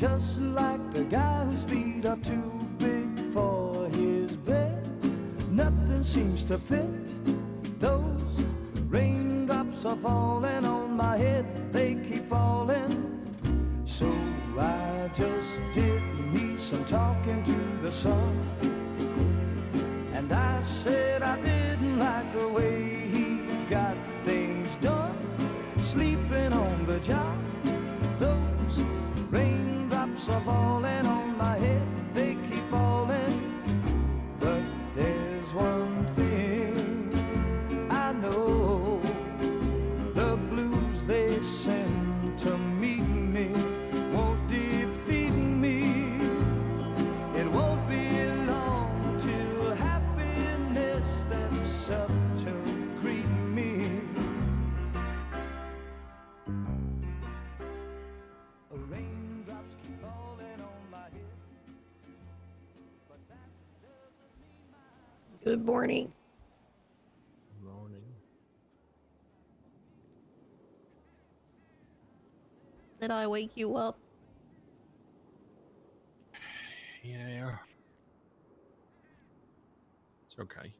just like the guy whose feet are too big for his bed. Nothing seems to fit. Those raindrops are falling on my head, they keep falling. So I just did me some talking to the sun, and I said I didn't like the way he got things done, sleeping on the job. Those raindrops are falling on my head, they keep falling. But there's one thing I know, the blues they send to meet me won't defeat me. It won't be long till happiness steps up to greet me. Raindrops keep falling on my head, but that doesn't mean my... Good morning. Morning. Did I wake you up? Yeah. It's okay.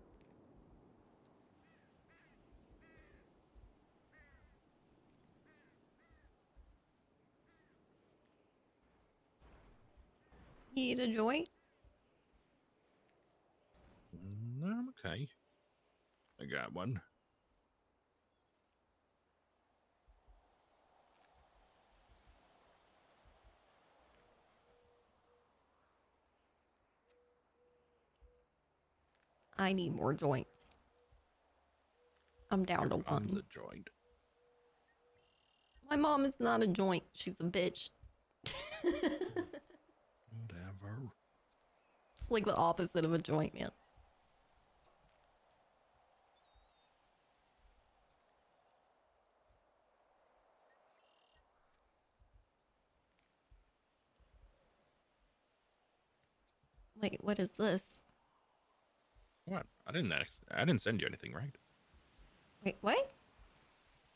You eat a joint? No, I'm okay. I got one. I need more joints. I'm down to Mom's one. a joint. My mom is not a joint. She's a bitch. Whatever. It's like the opposite of a joint, man. Wait, what is this? What? I didn't send you anything, right? Wait, what?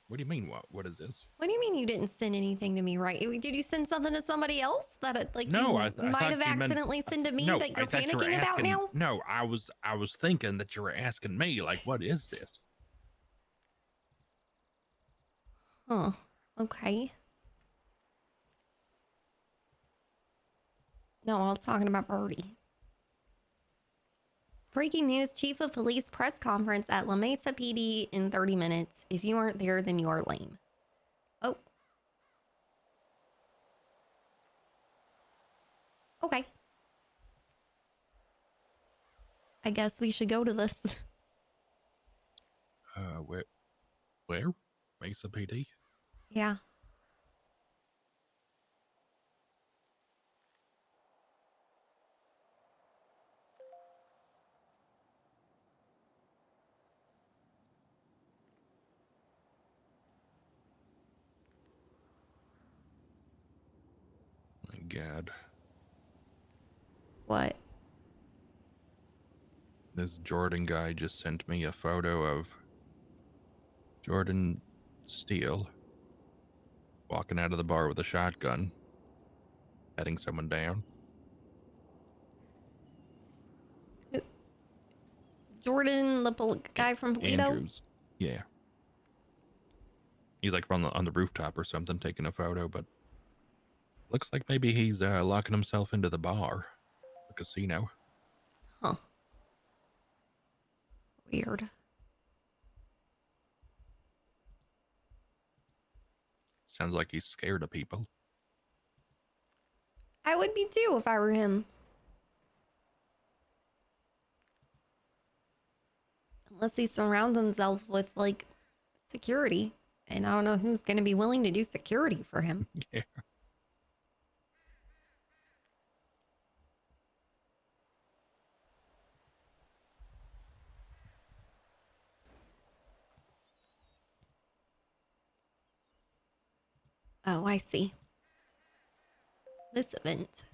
What do you mean? What is this? What do you mean you didn't send anything to me, right? Did you send something to somebody else that like No, you I might have thought you meant- accidentally sent to me No, that you're I thought you were panicking about asking- now? No, I was thinking that you were asking me, like, what is this? Huh. Okay. No, I was talking about Birdie. Breaking news, Chief of Police press conference at La Mesa PD in 30 minutes. If you aren't there, then you are lame. Oh. Okay. I guess we should go to this. Where? Mesa PD? Yeah. My God. What? This Jordan guy just sent me a photo of Jordan Steele walking out of the bar with a shotgun, heading someone down. Jordan, the guy from Toledo? Andrews. Yeah. He's like on the rooftop or something taking a photo, but looks like maybe he's locking himself into the bar, the casino. Huh. Weird. Sounds like he's scared of people. I would be too if I were him. Unless he surrounds himself with, like, security. And I don't know who's going to be willing to do security for him. Yeah. Oh, I see. This event.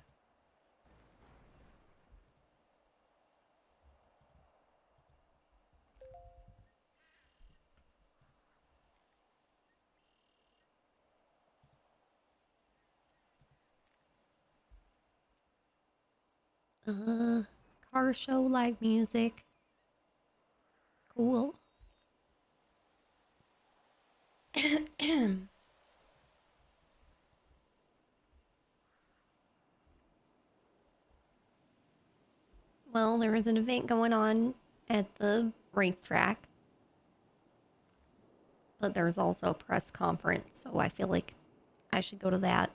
Car show, live music. Cool. Well, there was an event going on at the racetrack. But there's also a press conference, so I feel like I should go to that.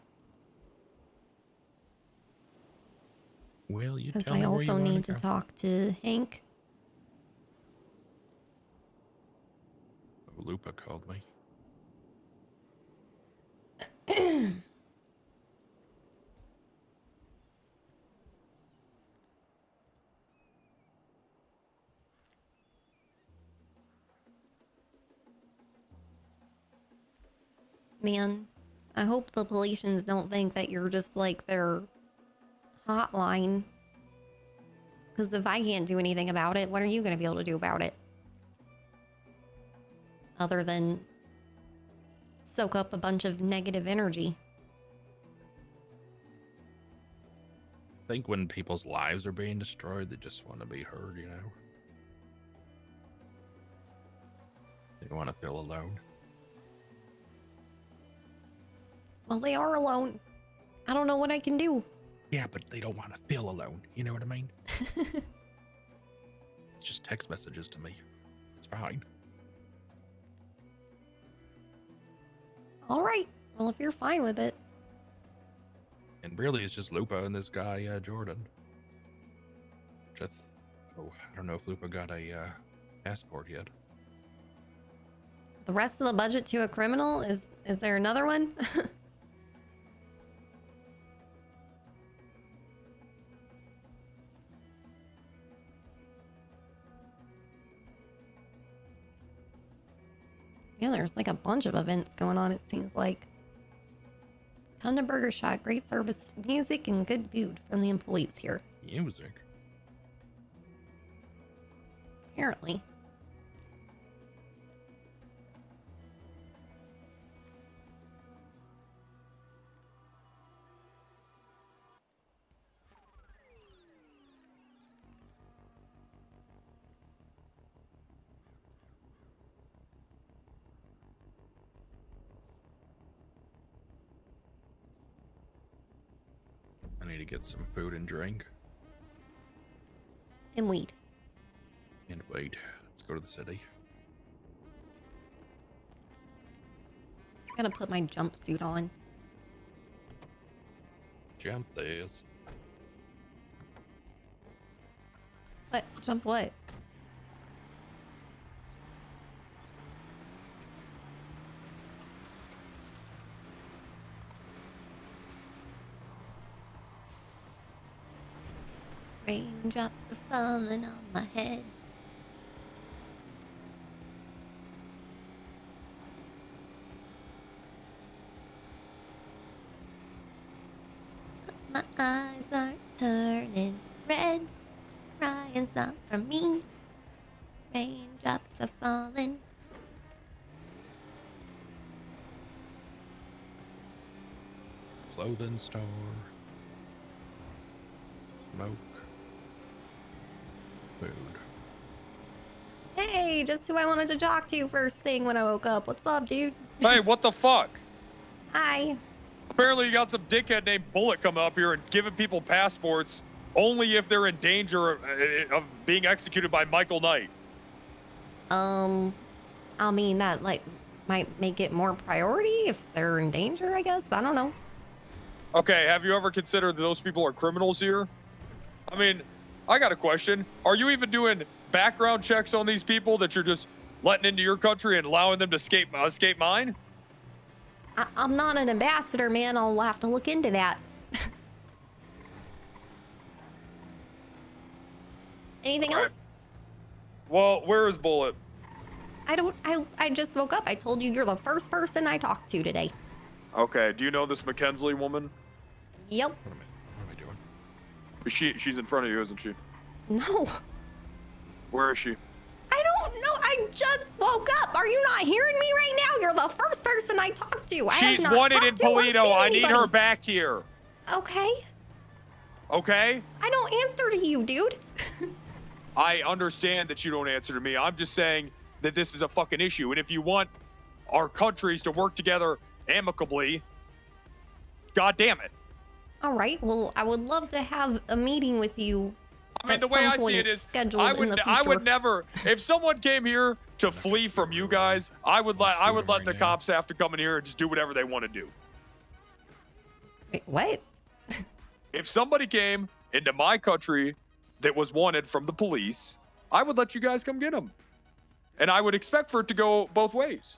Well, you Because tell I me where you also want need to to go. talk to Hank. Oh, Lupa called me. Man, I hope the Politians don't think that you're just like their hotline. Because if I can't do anything about it, what are you going to be able to do about it? Other than soak up a bunch of negative energy. I think when people's lives are being destroyed, they just want to be heard, you know? They don't want to feel alone. Well, they are alone. I don't know what I can do. Yeah, but they don't want to feel alone. You know what I mean? It's just text messages to me. It's fine. All right. Well, if you're fine with it. And really, it's just Lupa and this guy, Jordan. Which I don't know if Lupa got a passport yet. The rest of the budget to a criminal? Is there another one? Yeah, there's like a bunch of events going on, it seems like. Come to Burger Shot. Great service, music, and good food from the employees here. Music? Apparently. I need to get some food and drink. And weed. And wait, let's go to the city. I'm gonna put my jumpsuit on. Jump this. What? Jump what? Raindrops are falling on my head. My eyes are turning red, crying some for me. Raindrops are falling. Clothing store. Smoke. Food. Hey, just who I wanted to talk to first thing when I woke up. What's up, dude? Hey, what the fuck? Hi. Apparently you got some dickhead named Bullet coming up here and giving people passports only if they're in danger of being executed by Michael Knight. I mean, that, like, might make it more priority if they're in danger, I guess. I don't know. Okay, have you ever considered that those people are criminals here? I mean, I got a question. Are you even doing background checks on these people that you're just letting into your country and allowing them to escape mine? I'm not an ambassador, man. I'll have to look into that. Anything All right. else? Well, where is Bullet? I just woke up. I told you you're the first person I talked to today. Okay, do you know this McKensley woman? Yep. What am I doing? She's in front of you, isn't she? No. Where is she? I don't know. I just woke up. Are you not hearing me right now? You're the first person I talked to. I have She's not wanted talked in to or Toledo. seen I need her anybody. back here. Okay. Okay? I don't answer to you, dude. I understand that you don't answer to me. I'm just saying that this is a fucking issue. And if you want our countries to work together amicably, god damn it. All right. Well, I would love to have a meeting with you. I mean, the way I see it is, scheduled in the future. I would never. If someone came here to flee from you guys, I would let the cops have to come in here and just do whatever they want to do. Wait, what? If somebody came into my country that was wanted from the police, I would let you guys come get them, and I would expect for it to go both ways.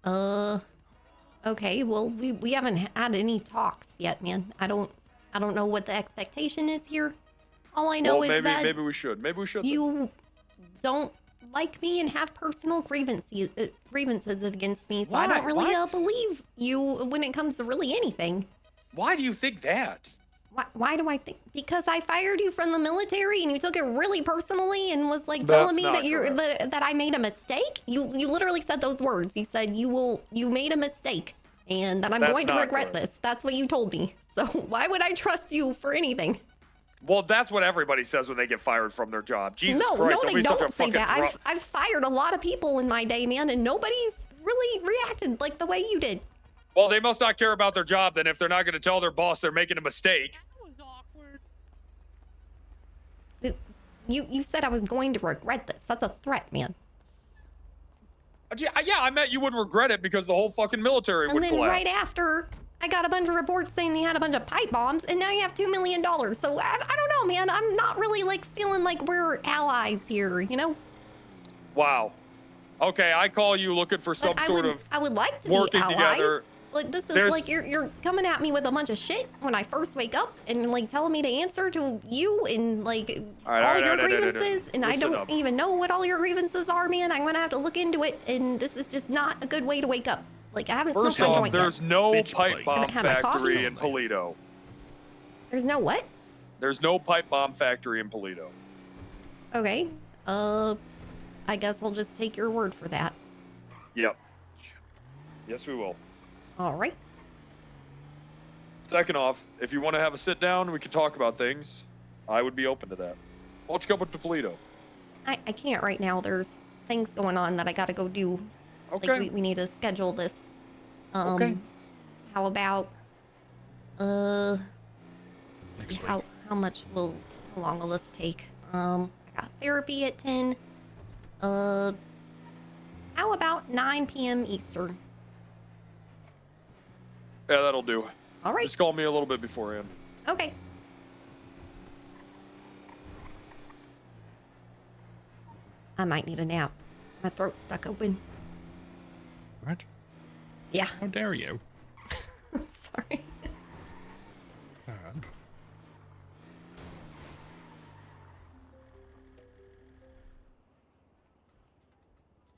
Okay. Well, we haven't had any talks yet, man. I don't know what the expectation is here. All I know is that maybe we should. Maybe we should. You don't like me and have personal grievances against me, so I don't really believe you when it comes to really anything. Why do you think that? Why do I think? Because I fired you from the military and you took it really personally and was like telling me that that I made a mistake. You literally said those words. You said you made a mistake and that I'm going to regret this. That's what you told me. So why would I trust you for anything? Well, that's what everybody says when they get fired from their job. Jesus Christ, no, they don't say that. I've fired a lot of people in my day, man, and nobody's really reacted like the way you did. Well, they must not care about their job then if they're not going to tell their boss they're making a mistake. That was awkward. You said I was going to regret this. That's a threat, man. Yeah, I meant you would regret it because the whole fucking military would collapse. And then right after, I got a bunch of reports saying they had a bunch of pipe bombs, and now you have $2 million. So I don't know, man. I'm not really like feeling like we're allies here, you know? Wow. Okay, I call you looking for some sort of I would like to be working allies. together. Like this is like you're coming at me with a bunch of shit when I first wake up and like telling me to answer to you and like all your grievances, and I don't even know what all your grievances are, man. I'm gonna have to look into it, and this is just not a good way to wake up. Like I haven't smoked my joint yet. There's no pipe bomb factory in Polito. There's no what? There's no pipe bomb factory in Polito. Okay. I guess I'll just take your word for that. Yep. Yes, we will. All right. Second off, if you want to have a sit down, we can talk about things. I would be open to that. Why don't you come up to Polito? I can't right now. There's things going on that I gotta go do. Okay. Like we need to schedule this. Okay. How about Next week. how long will this take? I got therapy at 10. How about 9 p.m. Eastern? Yeah, that'll do. All right. Just call me a little bit beforehand. Okay. I might need a nap. My throat's stuck open. What? Yeah. How dare you? I'm sorry. God.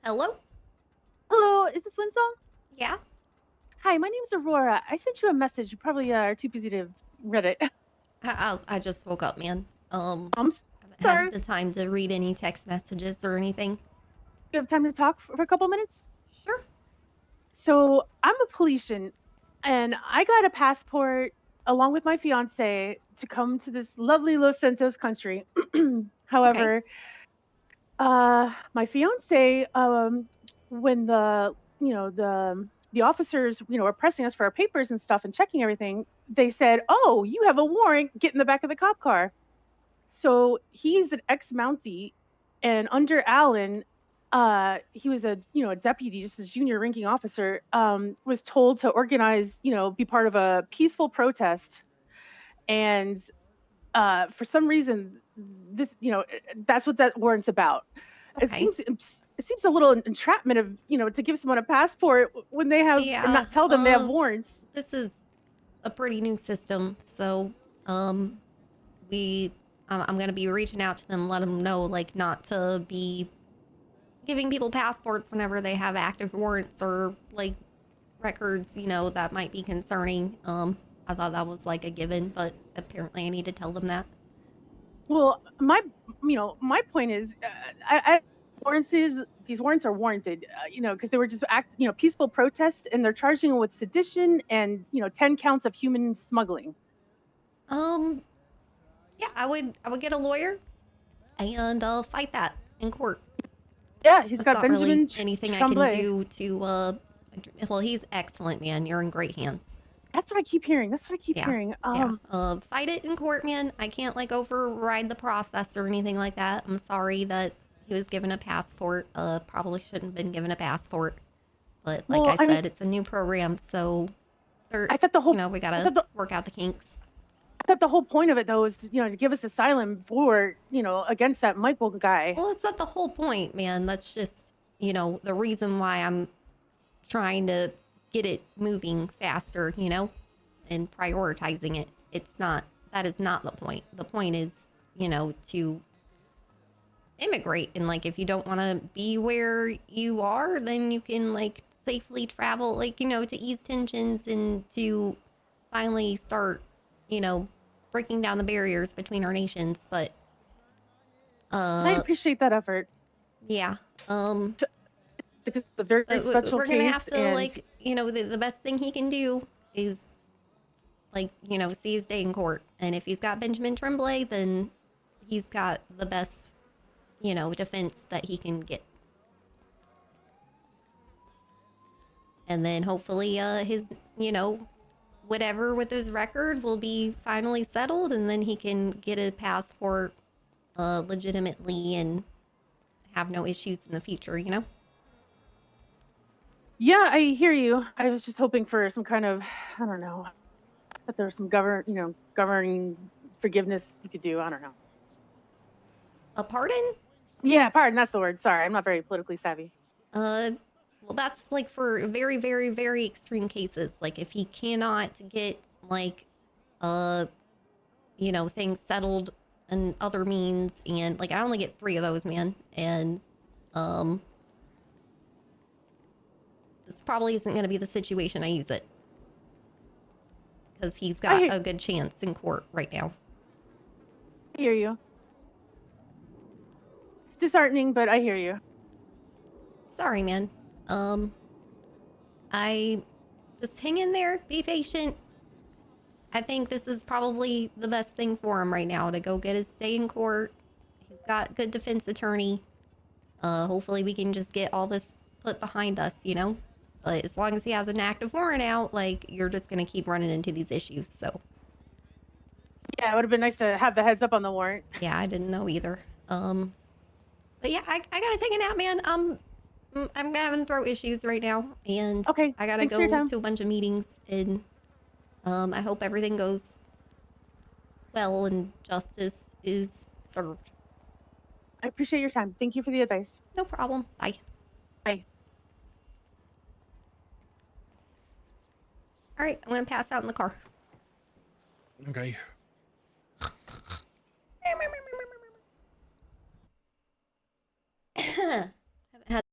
Hello? Hello, is this WindSong? Yeah? Hi, my name's Aurora. I sent you a message. You probably are too busy to read it. I just woke up, man. I'm Haven't sorry. had the time to read any text messages or anything. You have time to talk for a couple minutes? Sure. So, I'm a Politian, and I got a passport along with my fiance to come to this lovely Los Santos country. However, my fiance, when the officers, were pressing us for our papers and stuff and checking everything, they said, "Oh, you have a warrant. Get in the back of the cop car." So he's an ex-Mountie, and under Allen, he was a deputy, just a junior ranking officer, was told to organize, be part of a peaceful protest, and for some reason, this, that's what that warrant's about. Okay. It seems a little entrapment of, to give someone a passport when they have, and not tell them they have warrants. This is a pretty new system, so I'm going to be reaching out to them, let them know, like, not to be giving people passports whenever they have active warrants or, like, records, that might be concerning. I thought that was, like, a given, but apparently I need to tell them that. Well, my point is, these warrants are warranted, because they were just peaceful protest, and they're charging them with sedition and 10 counts of human smuggling. Um, yeah, I would get a lawyer and fight that in court. Yeah, he's That's got not really Benjamin anything I can Tremblay. do to well, he's excellent, man. You're in great hands. That's what I keep hearing. That's what I keep Yeah. hearing. Yeah. Fight it in court, man. I can't like override the process or anything like that. I'm sorry that he was given a passport. Probably shouldn't have been given a passport. But like I Well, I mean, said, it's a new program, so I thought the whole we I gotta thought the work out the kinks. I thought the whole point of it though is to give us asylum for against that Michael guy. Well, it's not the whole point, man. That's just, the reason why I'm trying to get it moving faster, and prioritizing it. That is not the point. The point is, to immigrate. And like, if you don't want to be where you are, then you can like safely travel, like, to ease tensions and to finally start, breaking down the barriers between our nations. But, And I appreciate that effort. yeah. Because it's a very special We're gonna case, have to and like, the best thing he can do is like, see his day in court. And if he's got Benjamin Tremblay, then he's got the best, defense that he can get. And then hopefully his, whatever with his record will be finally settled, and then he can get a passport legitimately and have no issues in the future, yeah, I hear you. I was just hoping for some kind of, I don't know, that there's some governing forgiveness you could do. I don't know. A pardon? Yeah, pardon, that's the word. Sorry, I'm not very politically savvy. Well, that's like for very, very, very extreme cases. Like if he cannot get like, things settled and other means, and like I only get 3 of those, man. And this probably isn't going to be the situation I use it, because he's got a good chance in court right now. I hear you. It's disheartening, but I hear you. Sorry, man. I just hang in there, be patient. I think this is probably the best thing for him right now, to go get his day in court. He's got good defense attorney. Hopefully we can just get all this put behind us, But as long as he has an active warrant out, like, you're just gonna keep running into these issues. So Yeah, it would have been nice to have the heads up on the warrant. yeah, I didn't know either. But yeah, I gotta take a nap, man. I'm having throat issues right now, and Okay, I gotta thanks for your go time. to a bunch of meetings, and I hope everything goes well and justice is served. I appreciate your time. Thank you for the advice. No problem. Bye. Bye. All right, I'm gonna pass out in the car. Okay. Haven't had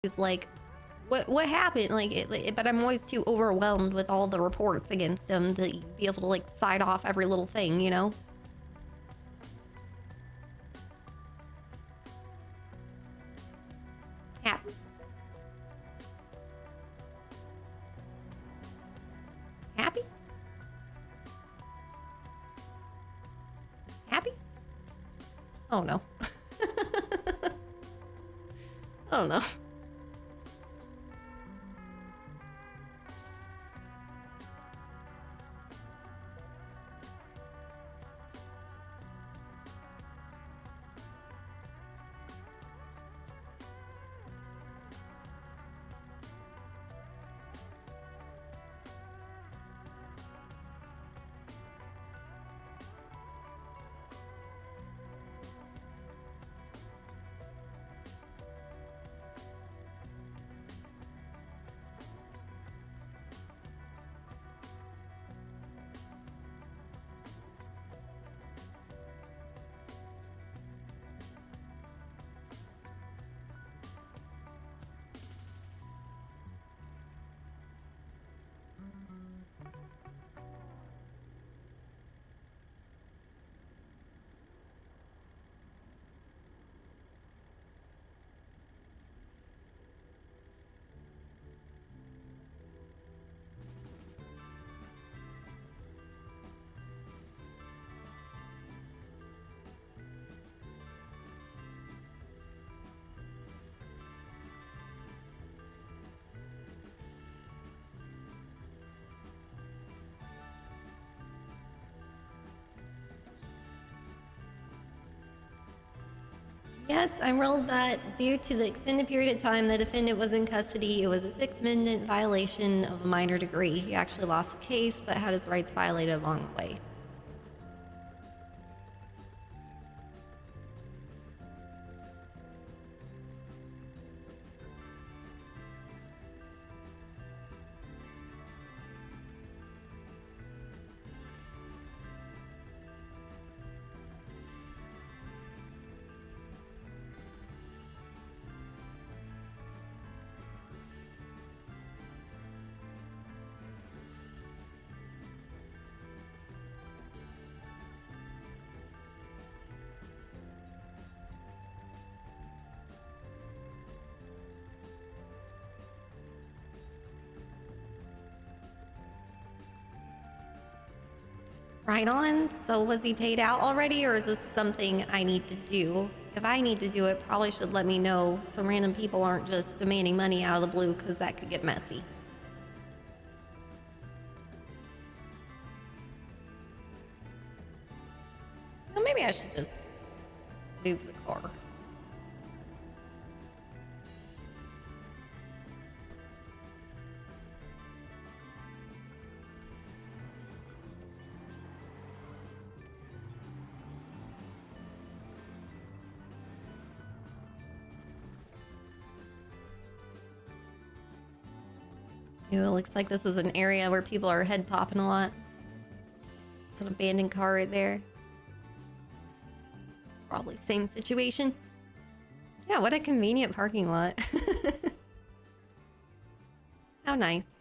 He's like, what happened? But I'm always too overwhelmed with all the reports against him to be able to like side off every little thing, you know? Happy? Happy? Happy? Oh no. Oh no. Yes, I'm rolled that due to the extended period of time the defendant was in custody, it was a Sixth Amendment violation of a minor degree. He actually lost the case, but had his rights violated along the way. Right on. So was he paid out already, or is this something I need to do? If I need to do it, probably should let me know so random people aren't just demanding money out of the blue, because that could get messy. Well, maybe I should just move the car. Ooh, it looks like this is an area where people are head popping a lot. It's an abandoned car right there. Probably same situation. Yeah, what a convenient parking lot. How nice.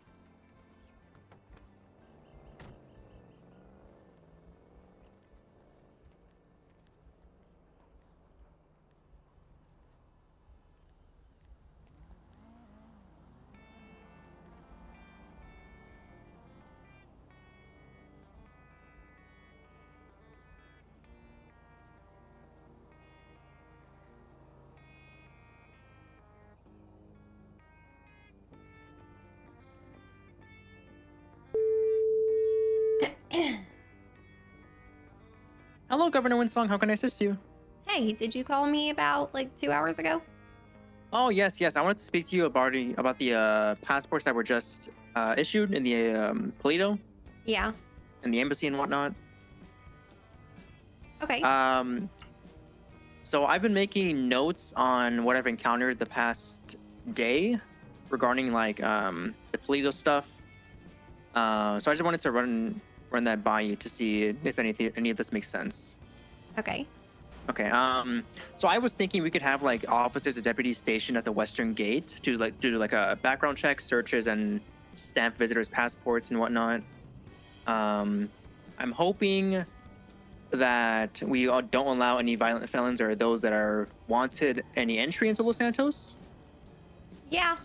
Hello, Governor WindSong. How can I assist you? Hey, did you call me about like 2 hours ago? Oh, yes. I wanted to speak to you about the passports that were just issued in the Polito Yeah. and the embassy and whatnot. Okay. So I've been making notes on what I've encountered the past day regarding like the Polito stuff. So I just wanted to run that by you to see if any of this makes sense. Okay. Okay. So I was thinking we could have like officers or deputies stationed at the western gate to do a background check, searches, and stamp visitors' passports and whatnot. I'm hoping that we don't allow any violent felons or those that are wanted any entry into Los Santos. Yeah,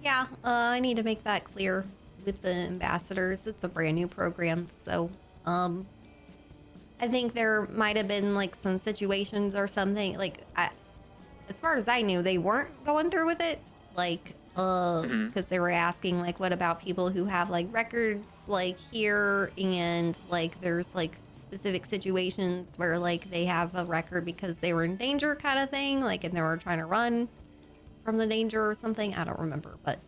yeah. I need to make that clear with the ambassadors. It's a brand new program, so I think there might have been like some situations or something. Like, as far as I knew, they weren't going through with it. Like, because they were asking like, what about people who have like records like here, and like there's like specific situations where like they have a record because they were in danger, kind of thing. Like, and they were trying to run from the danger or something. I don't remember, but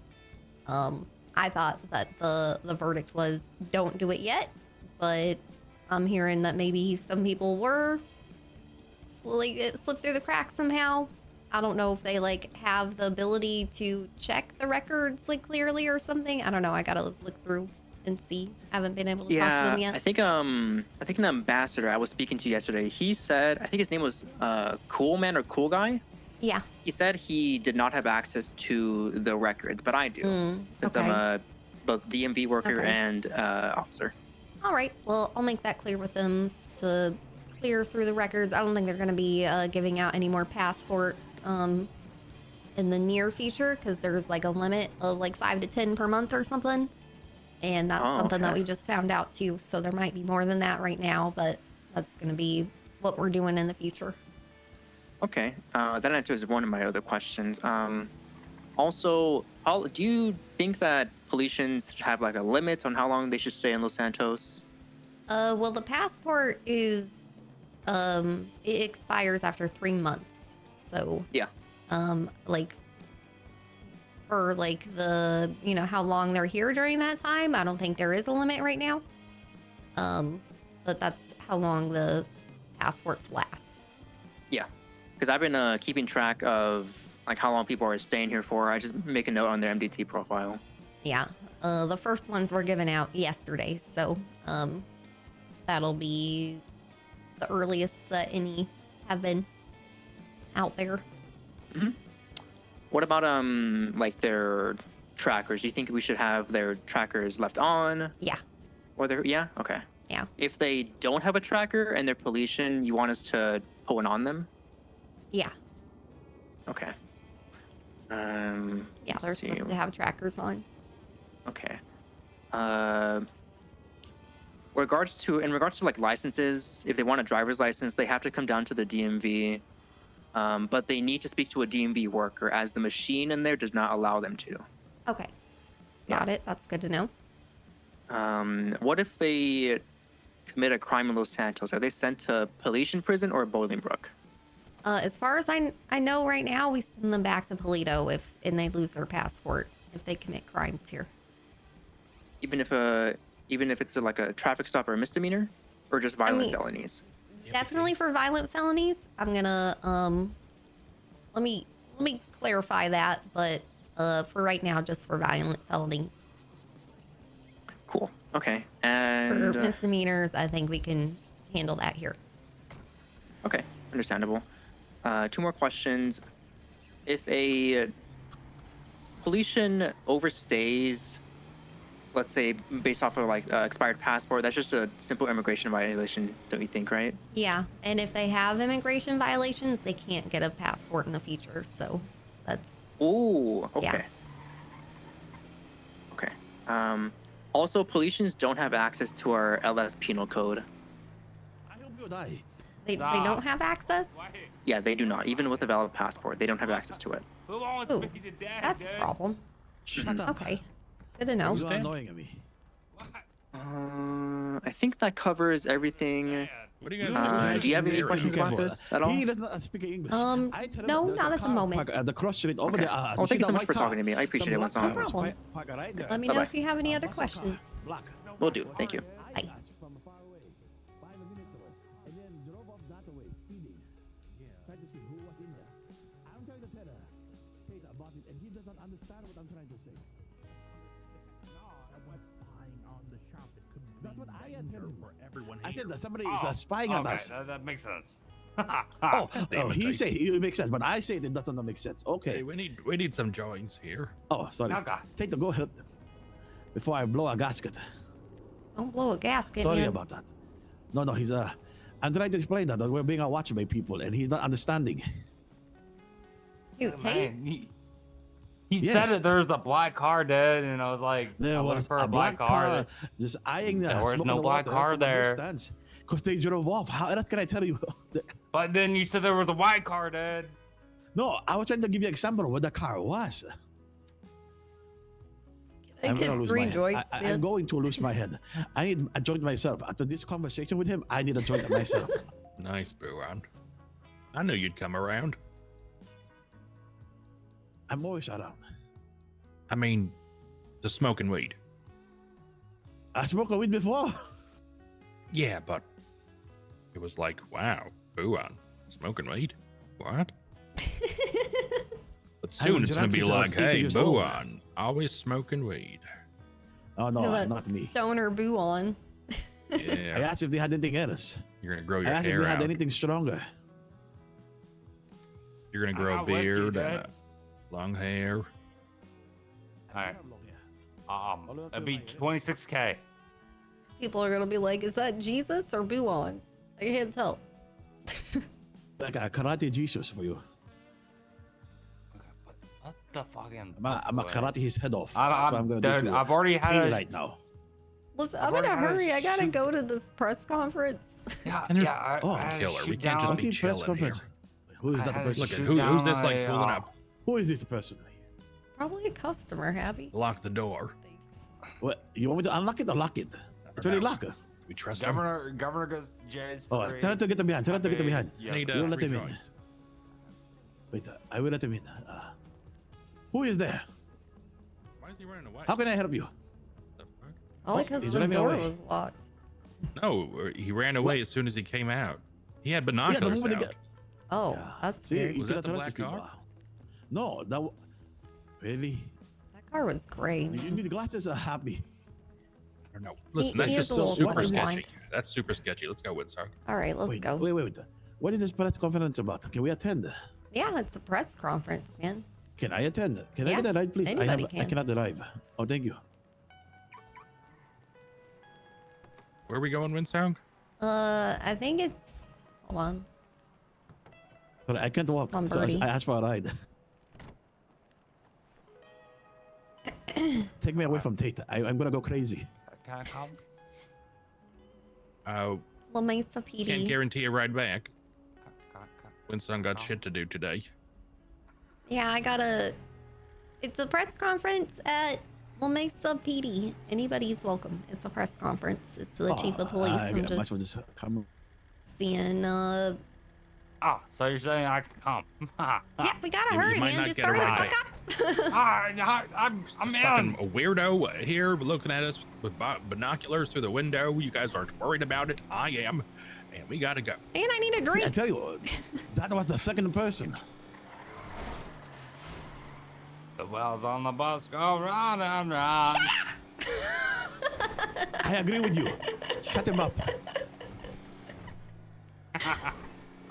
I thought that the verdict was don't do it yet, but I'm hearing that maybe some people were like it slipped through the cracks somehow. I don't know if they like have the ability to check the records like clearly or something. I don't know. I gotta look through and see. I haven't been able to talk to them yet. I think an ambassador I was speaking to yesterday, he said, I think his name was Cool Man or Cool Guy. Yeah. He said he did not have access to the records, but I do, since okay. I'm a both DMV worker Okay. and officer. All right. Well, I'll make that clear with them to clear through the records. I don't think they're going to be giving out any more passports in the near future, because there's like a limit of like 5 to 10 per month or something. And that's something that we just found out too. So there might be more than that right now, but that's going to be what we're doing in the future. Okay, that answers one of my other questions. Also, do you think that Policians have like a limit on how long they should stay in Los Santos? Well, the passport is it expires after 3 months. So Yeah. like for like the how long they're here during that time, I don't think there is a limit right now. But that's how long the passports last. Yeah, because I've been keeping track of like how long people are staying here for. I just make a note on their MDT profile. Yeah. The first ones were given out yesterday, so that'll be the earliest that any have been out there. Mm-hmm. What about like their trackers? Do you think we should have their trackers left on? Yeah. Or yeah? Okay. Yeah. If they don't have a tracker and they're Polician, you want us to put one on them? Yeah. Okay. Yeah, they're supposed to have trackers on. Okay. In regards to like licenses, if they want a driver's license, they have to come down to the DMV. But they need to speak to a DMV worker, as the machine in there does not allow them to. Okay. Got it. That's good to know. What if they commit a crime in Los Santos? Are they sent to Polician prison or Bolingbrook? As far as I know right now, we send them back to Polito and they lose their passport if they commit crimes here. Even if it's like a traffic stop or a misdemeanor, or just violent felonies? Definitely for violent felonies. I'm gonna let me clarify that, but for right now, just for violent felonies. Cool. Okay. And for misdemeanors, I think we can handle that here. Okay, understandable. 2 more questions. If a Polician overstays, let's say based off of like expired passport, that's just a simple immigration violation, don't you think, right? Yeah, and if they have immigration violations, they can't get a passport in the future. So that's. Ooh. Okay. Yeah. Okay. Also, Policians don't have access to our LS penal code. They don't have access? Yeah, they do not. Even with a valid passport, they don't have access to it. Ooh, that's a problem. Shut up. Okay, good to know. You're annoying me. I think that covers everything. What are you guys Do you have any questions about this at all? He does not speak English. No, not at the moment. At the cross street over Okay. there. Well, thank you so much for talking to me. I appreciate it. Some What's black on? No problem. Right there. Let me know Bye-bye. if you have any other questions. Black. Will do. Thank you. Bye. From far away, 5 minutes away, and then drove up that way, speeding. Trying to see who was in there. I'm trying to tell her, Kate about it, and he does not understand what I'm trying to say. Spying on the shop, it could be That's what I had danger heard. for everyone I here. said that somebody is spying on us. That makes sense. Oh, Damn it, he Tate. say it makes sense, but I say it doesn't make sense. Hey, Okay. we need some joints here. Oh, sorry. Okay. Take the go ahead. Before I blow a gasket. Don't blow a gasket, Sorry man. about that. No, he's I'm trying to explain that we're being watched by people, and he's not understanding. You, Tate? Man, he Yes. said that there was a black car dead, and I was like, There I'm looking was for a black car that- just eyeing the There was smoke no in the black water car from a there. distance, because they drove off. How else can I tell you? But then you said there was a white car dead. No, I was trying to give you an example of what the car was. I I'm gonna get lose 3 my head. joints, I'm man. going to lose my head. I need a joint myself. After this conversation with him, I need a joint myself. Nice, Boo-on. I knew you'd come around. I'm always around. I mean, the smoking weed. I smoked a weed before. Yeah, but it was like, wow, Boo-on, smoking weed? What? But soon it's gonna be since I was like, 18 hey, years old. Boo-on, always smoking weed. Oh no, That not me. stoner boo on. I Yeah, asked if they had anything else. you're gonna grow I your asked if hair they had out. anything stronger. You're gonna I grow a got whiskey, beard Dad. and long hair. Alright. I'll It'd be do 26K. People are gonna be like, is that Jesus or boo on? I can't tell. Like a karate Jesus for you. Okay, but what the fucking? I'm a karate his head off. I'm, That's what I'm gonna do dude, to you. I've already Tell had you a, right now. Listen, I've I'm in a already had a hurry. I gotta shoot- go to this press conference. Yeah, And there's- yeah. Oh, I had a killer. We shoot can't just down- be What's in press chilling here. conference? Who is I that had a person? Look at shoot who's this down like a, pulling up? Who is this person? Probably a customer, Happy. Lock the door. Thanks. What? You want me to unlock it or lock it? It's already know. locked. We trust him. Governor goes Jay's. Oh, tell him to get them behind. Tell him to get them behind. I need You'll let 3 him in. joints. Wait, I will let him in. Who is there? Why is he running away? How can I help you? The fuck? Only because he's the driving door away. was locked. No, he ran away as soon as he came out. He had Yeah, the binoculars moment out. he got. Oh, Yeah. that's See, weird. you Was that cannot the trust black these people. car? No, really. That car was gray. You need glasses. Happy. I don't know. Listen, he that's is just a little super colorblind. sketchy. That's super sketchy. Let's go, WindSong. All right, let's Wait, go. wait. What is this press conference about? Can we attend? Yeah, it's a press conference, man. Can I attend? Can Yeah, I get a ride, please? anybody I can. cannot drive. Oh, thank you. Where are we going, WindSong? I think it's. Hold on. But I can't walk. It's on So Birdie. I asked for a ride. Take me away from Tate. I'm gonna go crazy. Can I come? La Mesa Can't PD. guarantee a ride back. Can- WindSong got shit to do today. Yeah, I gotta. It's a press conference at La Mesa PD. Anybody's welcome. It's a press conference. It's the chief of police. I I'm got much just of this camera. seeing. Oh, so you're saying I can come? Yeah, we gotta You hurry, might man. not Just get a hurry the ride. fuck up. I'm Fucking in. a weirdo here looking at us with binoculars through the window. You guys aren't worried about it. I am. And we gotta go. And I need a See, I drink. tell you, that was the second person. The wheels on the bus go round and round. I agree with you. Shut him up.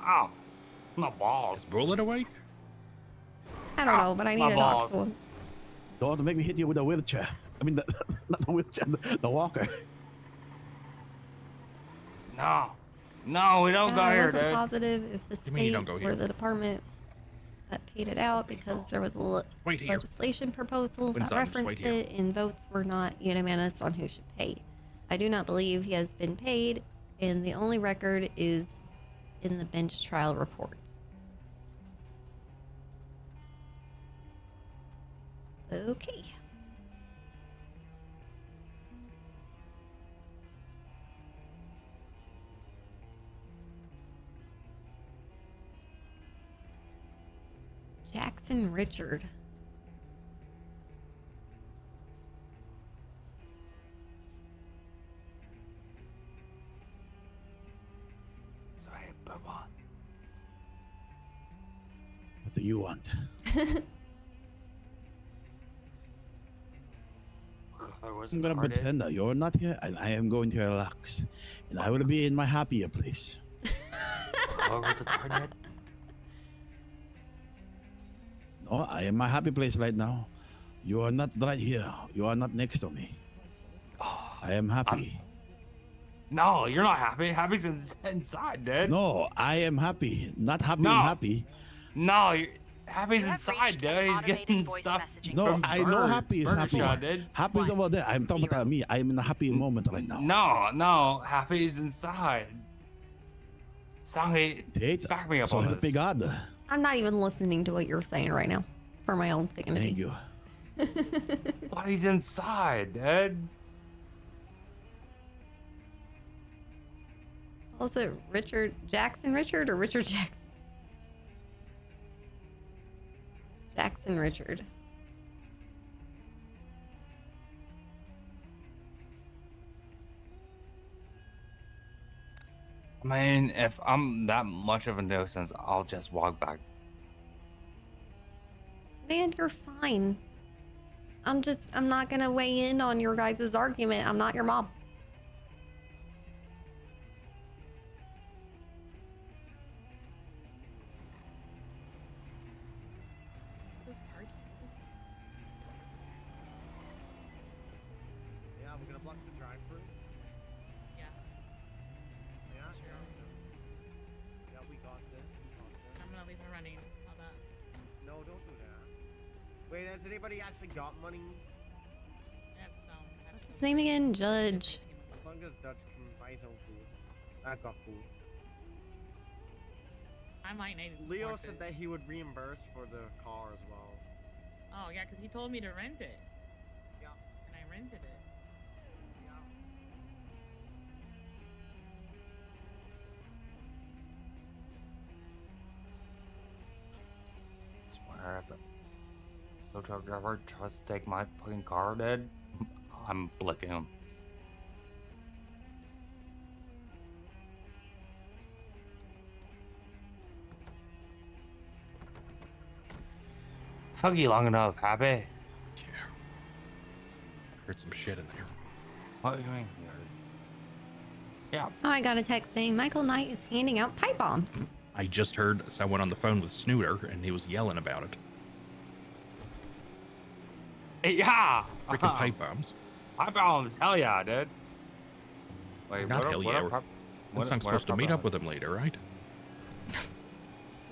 Oh, my balls. Bullet away? I don't know, but I need my to talk balls. to him. Don't make me hit you with a wheelchair. I mean, not the wheelchair, the walker. No, no, we don't go I here, wasn't dude. positive if the You mean you state don't go or here? the department that paid it out because there was a Wait here. legislation proposal that WindSong, just wait referenced here. it, and votes were not unanimous on who should pay. I do not believe he has been paid, and the only record is in the bench trial report. Okay. Jackson Richard. So, hey, Bubba. What do you want? I'm gonna pretend that you're not here, and I am going to relax, and I will be in my happier place. Where was the car, Dad? No, I am my happy place right now. You are not right here. You are not next to me. I am happy. No, you're not happy. Happy's inside, Dad. No, I am happy. Not happy No. and happy. No, Happy's You have inside, reached dude. an He's automated getting voice stuff. messaging No, from I know Bird- happy is Burger happy. Shot, dude. Happy is over there. I'm talking about me. I am in a happy moment right now. No, Happy's inside. Songy, Tate, back me up so on help me this. God. I'm not even listening to what you're saying right now for my own sanity. Thank you. But he's inside, Dad. Was it Richard Jackson Richard or Richard Jackson? Jackson Richard. I mean, if I'm that much of a nuisance, I'll just walk back. Man, you're fine. I'm not gonna weigh in on your guys' argument. I'm not your mom. Yeah, we're gonna block the drive-through. Yeah. Yeah, Sure. yeah, we got this. I'm gonna leave her running. How about? No, don't do that. Wait, has anybody actually got money? I have some. What's his name again? Judge. As long as Dutch can buy his own food. I've got food. I might need Leo more said food. that he would reimburse for the car as well. Oh yeah, because he told me to rent it, Yeah. and I rented it. Yeah. Swear if the tow truck driver tries to take my fucking car, Dad, I'm blicking him. Took you long enough, Happy. Yeah. Heard some shit in there. What do you mean? Yeah. Oh, I got a text saying Michael Knight is handing out pipe bombs. I just heard someone on the phone with Snooter, and he was yelling about it. Yeah. Freaking pipe bombs. Pipe bombs. Hell yeah, dude. Wait, Not what hell what yeah. what Winsong's what supposed to meet pipe up with him later, right?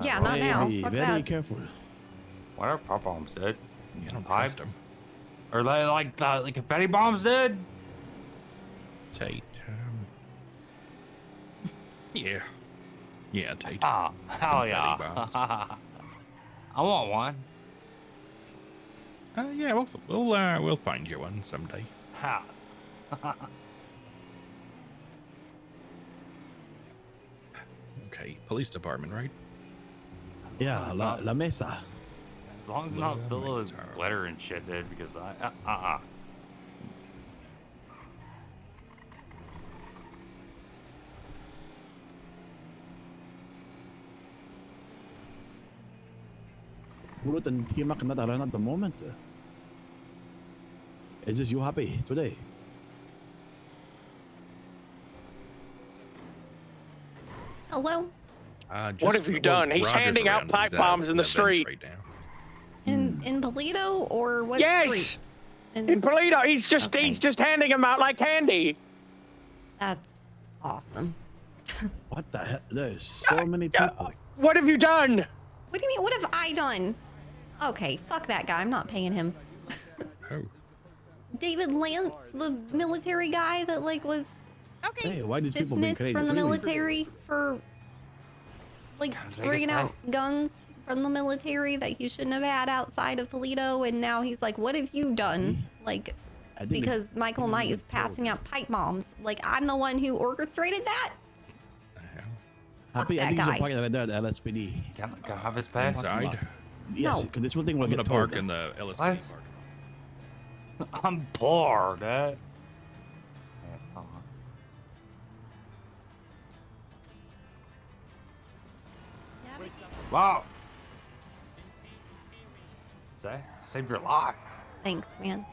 Yeah, not now. Very, Fuck very that. careful. What are pipe bombs, dude? You don't Pipe? trust him. Or like the confetti bombs, dude? Tate. Yeah. Yeah, Tate. Ah, hell Confetti yeah. bombs. I want one. Yeah, we'll find you one someday. Ha. Okay, police department, right? Yeah, la mesa. As long as it's not filled with glitter and shit, dude, because I Pulot and timak not around at the moment. Is this you happy today? Hello? What have you done? He's handing out pipe bombs in the street. Right now. In Polito or what Yes! street? In Polito, he's just handing them out like candy. That's awesome. What the hell? There's so many people. What have you done? What do you mean? What have I done? Okay, fuck that guy. I'm not paying him. Oh. David Lance, the military guy that like was Hey, why these people being dismissed crazy? from the Really? military for like Can't take bringing his out guns from the military that he shouldn't have had outside of Polito, and now he's like, "What have you done?" Like, I didn't- because Michael Knight is passing out pipe bombs. Like, I'm the one who orchestrated that. Happy, that I think you guy. should park it right there at LSPD. can I have his pay? Inside. Yes, No. because this one thing will I'm get gonna towed. park in the LSP What? park. I'm poor, dude. Wow. Saved your life. Thanks, man.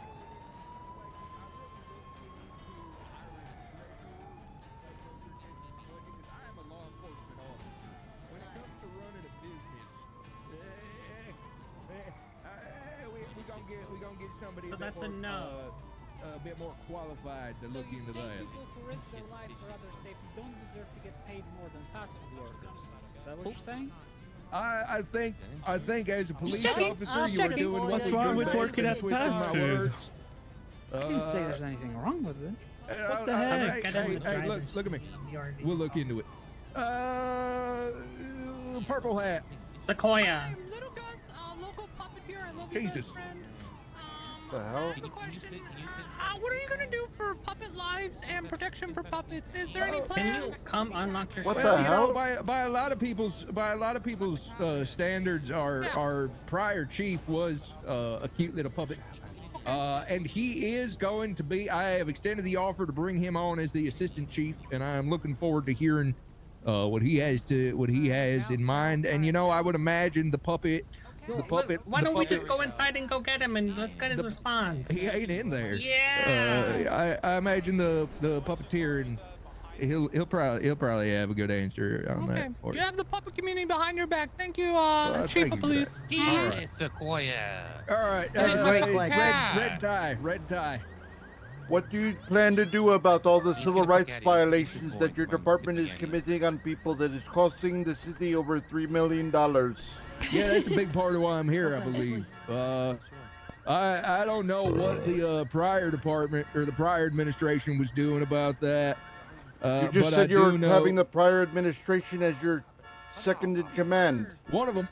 gonna get somebody So a bit that's a more, no. a bit more qualified to look into that. People who risk their life for others' safety don't deserve to get paid more than fast food workers. Is that what you're saying? I think as a police checking. officer, Just you were checking. doing What's what wrong you with do, working at twisting fast my food? words. I didn't say there's anything wrong with it. What the heck? Hey, look at me. We'll look into it. Purple hat. Sequoia. Little Gus, local puppeteer. I love you, Jesus. best friend. The hell? What are you gonna do for puppet lives and protection for puppets? Is there any Can you plans? come unlock your? What Well, the you hell? know, by a lot of people's standards, our prior chief was a cute little puppet, and he is going to be. I have extended the offer to bring him on as the assistant chief, and I am looking forward to hearing what he has in mind. And you know, I would imagine the puppet. Why don't we just go inside and go get him and let's get his response? He ain't in there. Yeah. I imagine the puppeteer, and he'll probably have a good answer on Okay. that. for You have the puppet community behind your back. Thank you, thank Chief you of for Police. that. Sequoia. All right, red tie. What do you plan to do about all the civil rights violations that your department is committing on people that is costing the city over $3 million? Yeah, that's a big part of why I'm here, I believe. I don't know what the prior department or the prior administration was doing about that. You just but said I you were do know having the prior administration as your second in command. one of them,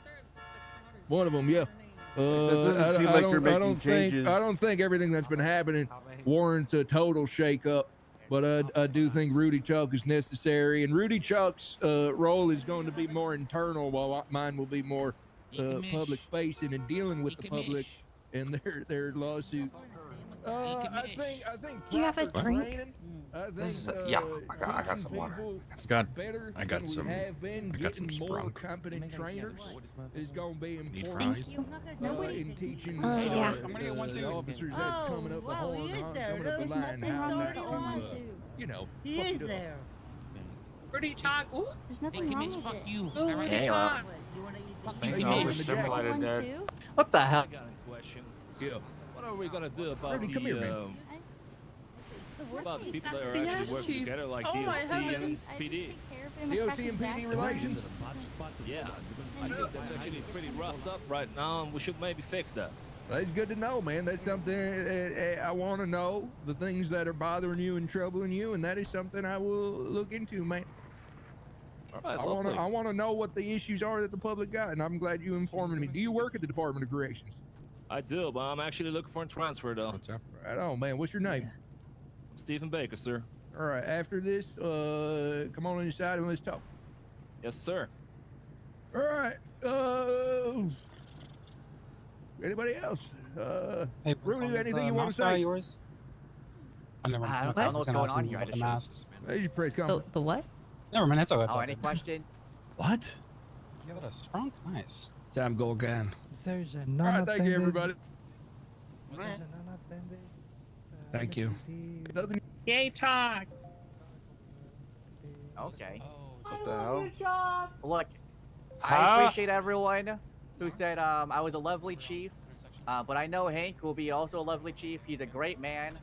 yeah. doesn't seem like you're making changes. I don't think everything that's been happening warrants a total shakeup, but I do think Rudy Chuck is necessary, and Rudy Chuck's role is going to be more internal, while mine will be more public facing and dealing with the public and their lawsuits. I think. Do you have a proper drink? training, I think, This is yeah, I got some water. better I got than some- we have been. I got some Getting more sprunk. competent trainers is going to be Need important fries? in teaching yeah. the officers that's coming up the horn, coming up the line, how not to, you know, He fuck is it up. there. Rudy Chalk. Ooh. There's nothing wrong with it. you. Ooh, Rudy Yeah, well. Chalk. You wanna eat Hey, He's man, overstimulated, the dude. What the hell? I got a question. Yeah. What are we gonna do about Rudy, come here, man. about the people that are That's the actually ass working chief. together, like Oh my DOC and heavens. PD? DOC and PD relations? Yeah, I think that's actually pretty roughed up right now, and we should maybe fix that. That's good to know, man. That's something I want to know, the things that are bothering you and troubling you, and that is something I will look into, man. All right, I want to know what the issues are that the public got, and I'm glad you informed me. Do you work at the Department of Corrections? I do, but I'm actually looking for a transfer, though. What's up? Right on, man. What's your name? Stephen Baker, sir. All right. After this, come on inside and let's talk. Yes, sir. All right. Anybody else? Hey, Rudy, anything you want to say? Yours? I never. I don't know what's going on here. I just mask. Hey, your press conference. The what? Never mind. That's all. That's Oh, all. any question? What? Give it a sprunk. Nice. Sam, go again. There's a All right. Thank you, everybody. Thank you. Nothing. Yay, talk. Okay. What the hell? Look, I appreciate everyone who said I was a lovely chief, but I know Hank will be also a lovely chief. He's a great man,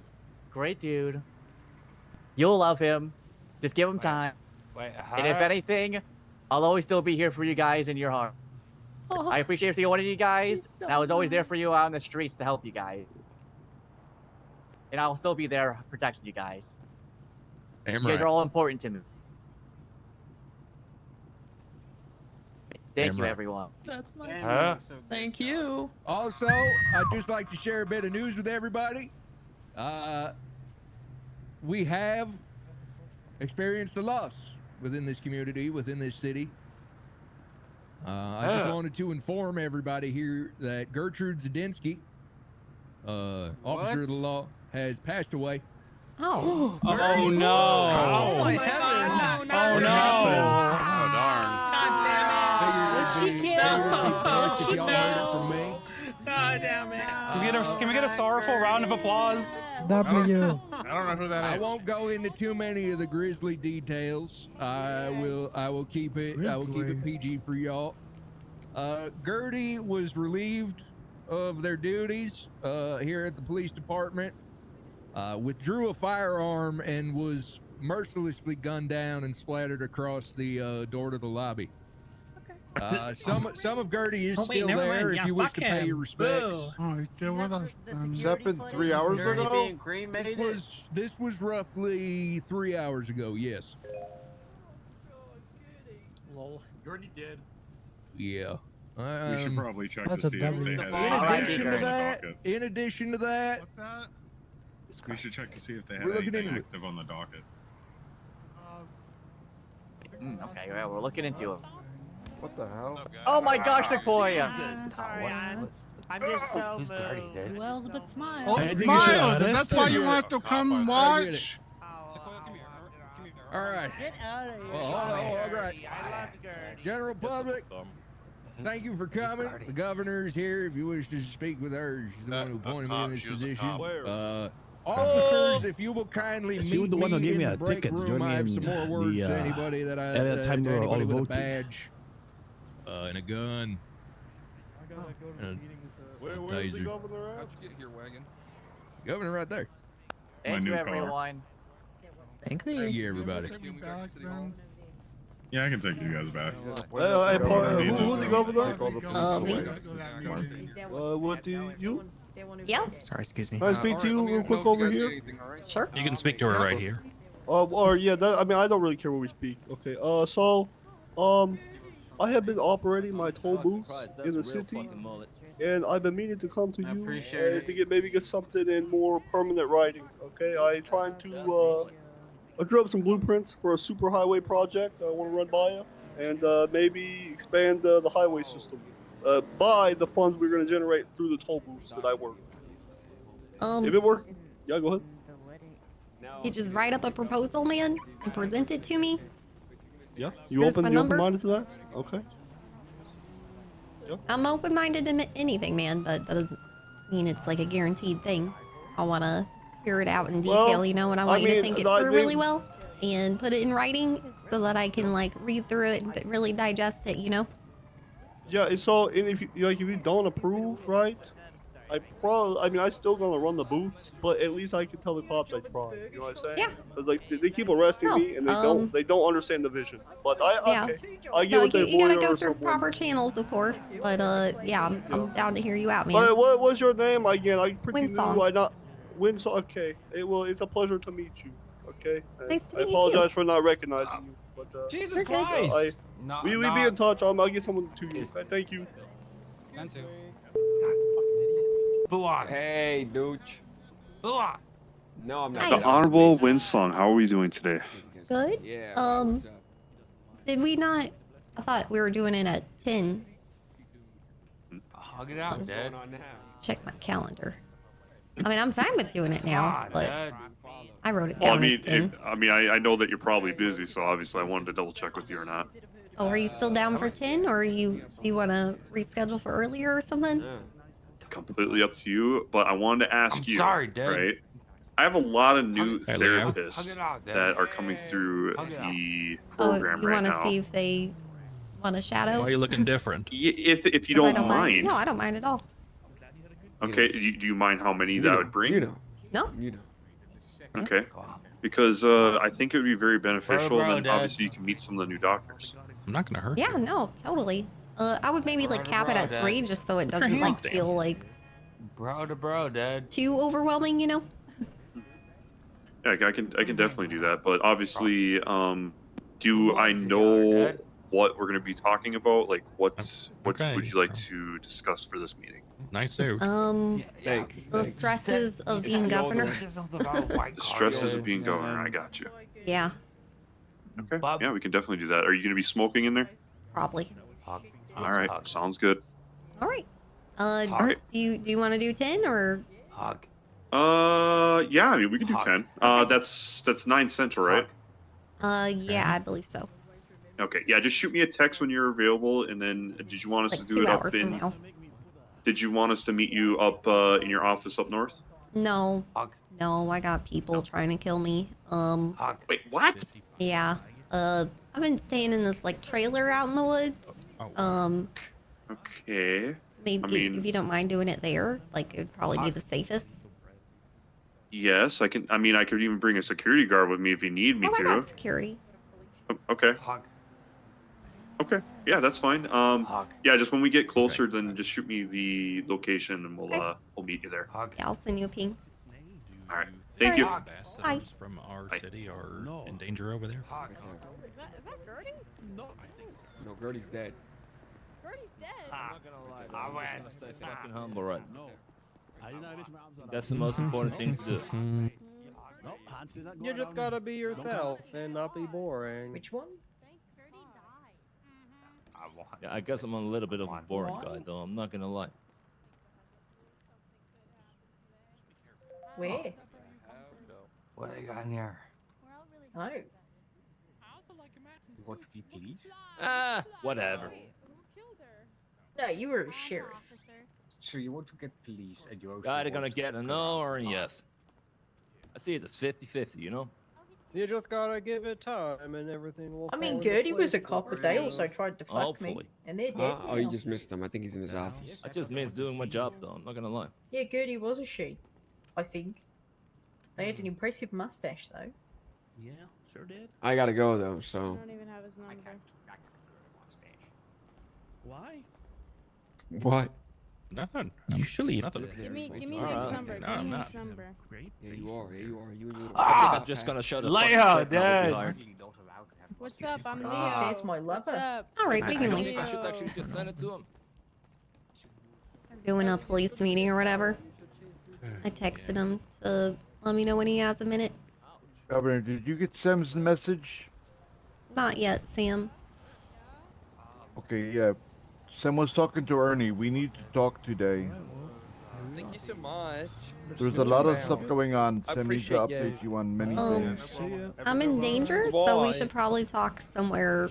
great dude. You'll love him. Just give him time. Wait, And if anything, I'll always still be here for you guys in your heart. I appreciate every single one of you guys. And I was always there for you out on the streets to help you guys. And I'll still be there protecting you guys. Damn You guys right. are all important to me. Thank Damn you, right. everyone. That's my. Huh? Thank you. Also, I'd just like to share a bit of news with everybody. We have experienced a loss within this community, within this city. I just wanted to inform everybody here that Gertrude Zadinsky, officer of the law, has passed away. Oh. Oh no! Oh my heavens! Oh no! Oh darn! If y'all heard it from me. God damn it! Can we get a sorrowful round of applause? W. I don't know who that is. I won't go into too many of the grisly details. I will keep it PG for y'all. Gertie was relieved of their duties here at the police department, withdrew a firearm and was mercilessly gunned down and splattered across the door to the lobby. Some of Gertie is still there if you wish to pay your respects. Oh, he's still with us. Has that been 3 hours ago? This was roughly 3 hours ago. Yes. Lol. You already did. Yeah. We should probably check That's to a see if W. they had In addition to that, we should check to see if they We're had looking anything into it. active on the docket. Okay, well, we're looking into him. What the hell? Oh my gosh, Sequoia! Sorry, I'm just so moved. Who else but Smile? Oh, Miles, that's why you want to come watch? all right. Get out of here. Well, all right. I love Gertie. General public, thank you for coming. The governor's here if you wish to speak with her. She's the one who appointed me in this position. Officers, if you will kindly She was meet the one who me gave in me the a break ticket to room. join me I have in some more words the, to anybody that at that time to we were all anybody with a voting. badge, and a gun. And a Where's the taser. governor at? How'd you get here, wagon? Governor right there. Thank new you, car. everyone. Thank you, everybody. Take me back, man. Yeah, I can take you guys back. Who's the governor? Me. What do you? Yeah. Sorry, excuse me. Can I speak to you real quick over here? Sure. You can speak to her right here. Or yeah, I mean, I don't really care where we speak. Okay. So, I have been operating my toll booths in the city, and I've been meaning to come to you to maybe get something in more permanent writing. Okay. I'm trying to I drew up some blueprints for a super highway project I want to run by you, and maybe expand the highway system by the funds we're going to generate through the toll booths that I work. If it works, yeah, go ahead. You just write up a proposal, man, and present it to me. Yeah, you Here's my number. open-minded to that? Okay. I'm open-minded to anything, man, but that doesn't mean it's like a guaranteed thing. I want to hear it out in detail, Well, you know, and I I want you to mean, think it I through really think- well and put it in writing so that I can like read through it and really digest it, you know? Yeah, and so and if you don't approve, right? I still gonna run the booths, but at least I can tell the cops I tried. You know what I'm saying? Yeah. 'Cause, like they keep arresting No, me and they don't understand the vision. But Yeah. okay, I get No, what they you gotta go or through someone. proper channels, of course. But yeah, I'm down to hear you out, man. But what was your name again? I'm pretty WindSong. new. I not WindSong. Okay. It's a pleasure to meet you. Okay. Nice to I meet you, apologize too. for not recognizing you. But Jesus Christ! We be in touch. I'll get someone to you. Okay, thank you. Mine too. Hey, Dooch. No, I'm not. Hi. The Honorable WindSong, how are we doing today? Good. Yeah. Did we not? I thought we were doing it at 10. Hug it out, Dad. Check my calendar. I mean, I'm fine with doing it now, but I wrote it Well, down as 10. I know that you're probably busy, so obviously I wanted to double check with you or not. Oh, are you still down for 10, or do you want to reschedule for earlier or something? Completely up to you, but I wanted to ask I'm you. sorry, Dad. Right? I have a lot of new Hey, Leo. therapists Hug it out, Dad. that are coming through Hug it out. the Oh, program you right want to now. see if they want to shadow? Why are you looking different? If you If I don't mind. No, I don't mind at all. Okay. Do you mind how many that would bring? No. Okay. Because I think it would be very beneficial, bro, and then Dad. obviously you can meet some of the new doctors. I'm not gonna hurt Yeah, you. no, totally. I would maybe like cap it at Dad. 3 just so it Put your doesn't like hands down. feel like Bro to bro, Dad. too overwhelming, you know? Yeah, I can definitely do that, but obviously, do I Dad. know what we're going to be talking about? Like, what Okay. would you like to discuss for this meeting? Nice suit. The stresses of being governor. The stresses of being governor. I got you. Yeah, Okay. Yeah, we can definitely do that. Are you going to be smoking in there? probably. All right. Sounds good. All right. All right. Do you want to do 10 or? Hug. Yeah. I mean, we can do 10. That's 9 Central, right? Yeah, I believe so. Okay. Yeah. Just shoot me a text when you're available, and then did you want us Like to do 2 it up hours from in? now. Did you want us to meet you up in your office up north? No. Hug. No, I got people trying to kill me. Hug. Wait, what? Yeah. I've been staying in this like trailer out in the woods. Okay. Maybe I mean- if you don't mind doing it there, like it would probably be the safest. Yes, I can. I mean, I could even bring a security guard with me if you need me Oh, I to. got security. Okay. Okay. Yeah, that's fine. Yeah, just when we get closer, then just shoot me the location and we'll meet you there. Yeah, I'll send you a ping. All right. Thank you. Ambassadors from our city are in danger over there. Is that Gertie? No. No, Gertie's dead. Gertie's dead. I'm not gonna lie. I'm gonna stay fucking humble right now. No. That's the most important thing to do. You just gotta be yourself and not be boring. Which one? Yeah, I guess I'm a little bit of a boring guy, though. I'm not gonna lie. Where? What do you got in here? Oh. You want to be police? Ah, whatever. No, you were a sheriff. So you want to get police and you also Either want gonna to get a no or a yes. I see it as 50-50, you know? You just gotta give it time and everything will I mean, fall into Gertie was a place cop, but for they you. also tried to fuck me, Hopefully. and they're dead Oh, you now. just missed him. I think he's in his office. I just miss doing my job, though. I'm not gonna lie. Yeah, Gertie was a she, I think. They had an impressive mustache, though. Yeah, sure did. I gotta go though, so. I don't even have his number. Why? What? Nothing. Usually, nothing. Give me Alright. his number. No, Give I'm me not. his number. Great. Yeah, you are. Yeah, you are. You and your. I think I'm just gonna show the fucking Leo, clip now, we'll be dude. hired. What's up? I'm Leo. There's my What's lover. up? All right, we I can think leave. I should actually just send it to him. Doing a police meeting or whatever. I texted him to let me know when he has a minute. Governor, did you get Sam's message? Not yet, Sam. Okay, yeah. Sam was talking to Ernie. We need to talk today. Thank you so much. There's a lot of stuff going on. I Sam needs to appreciate update you on many Um, things. I'm in danger, so we Why? should probably talk somewhere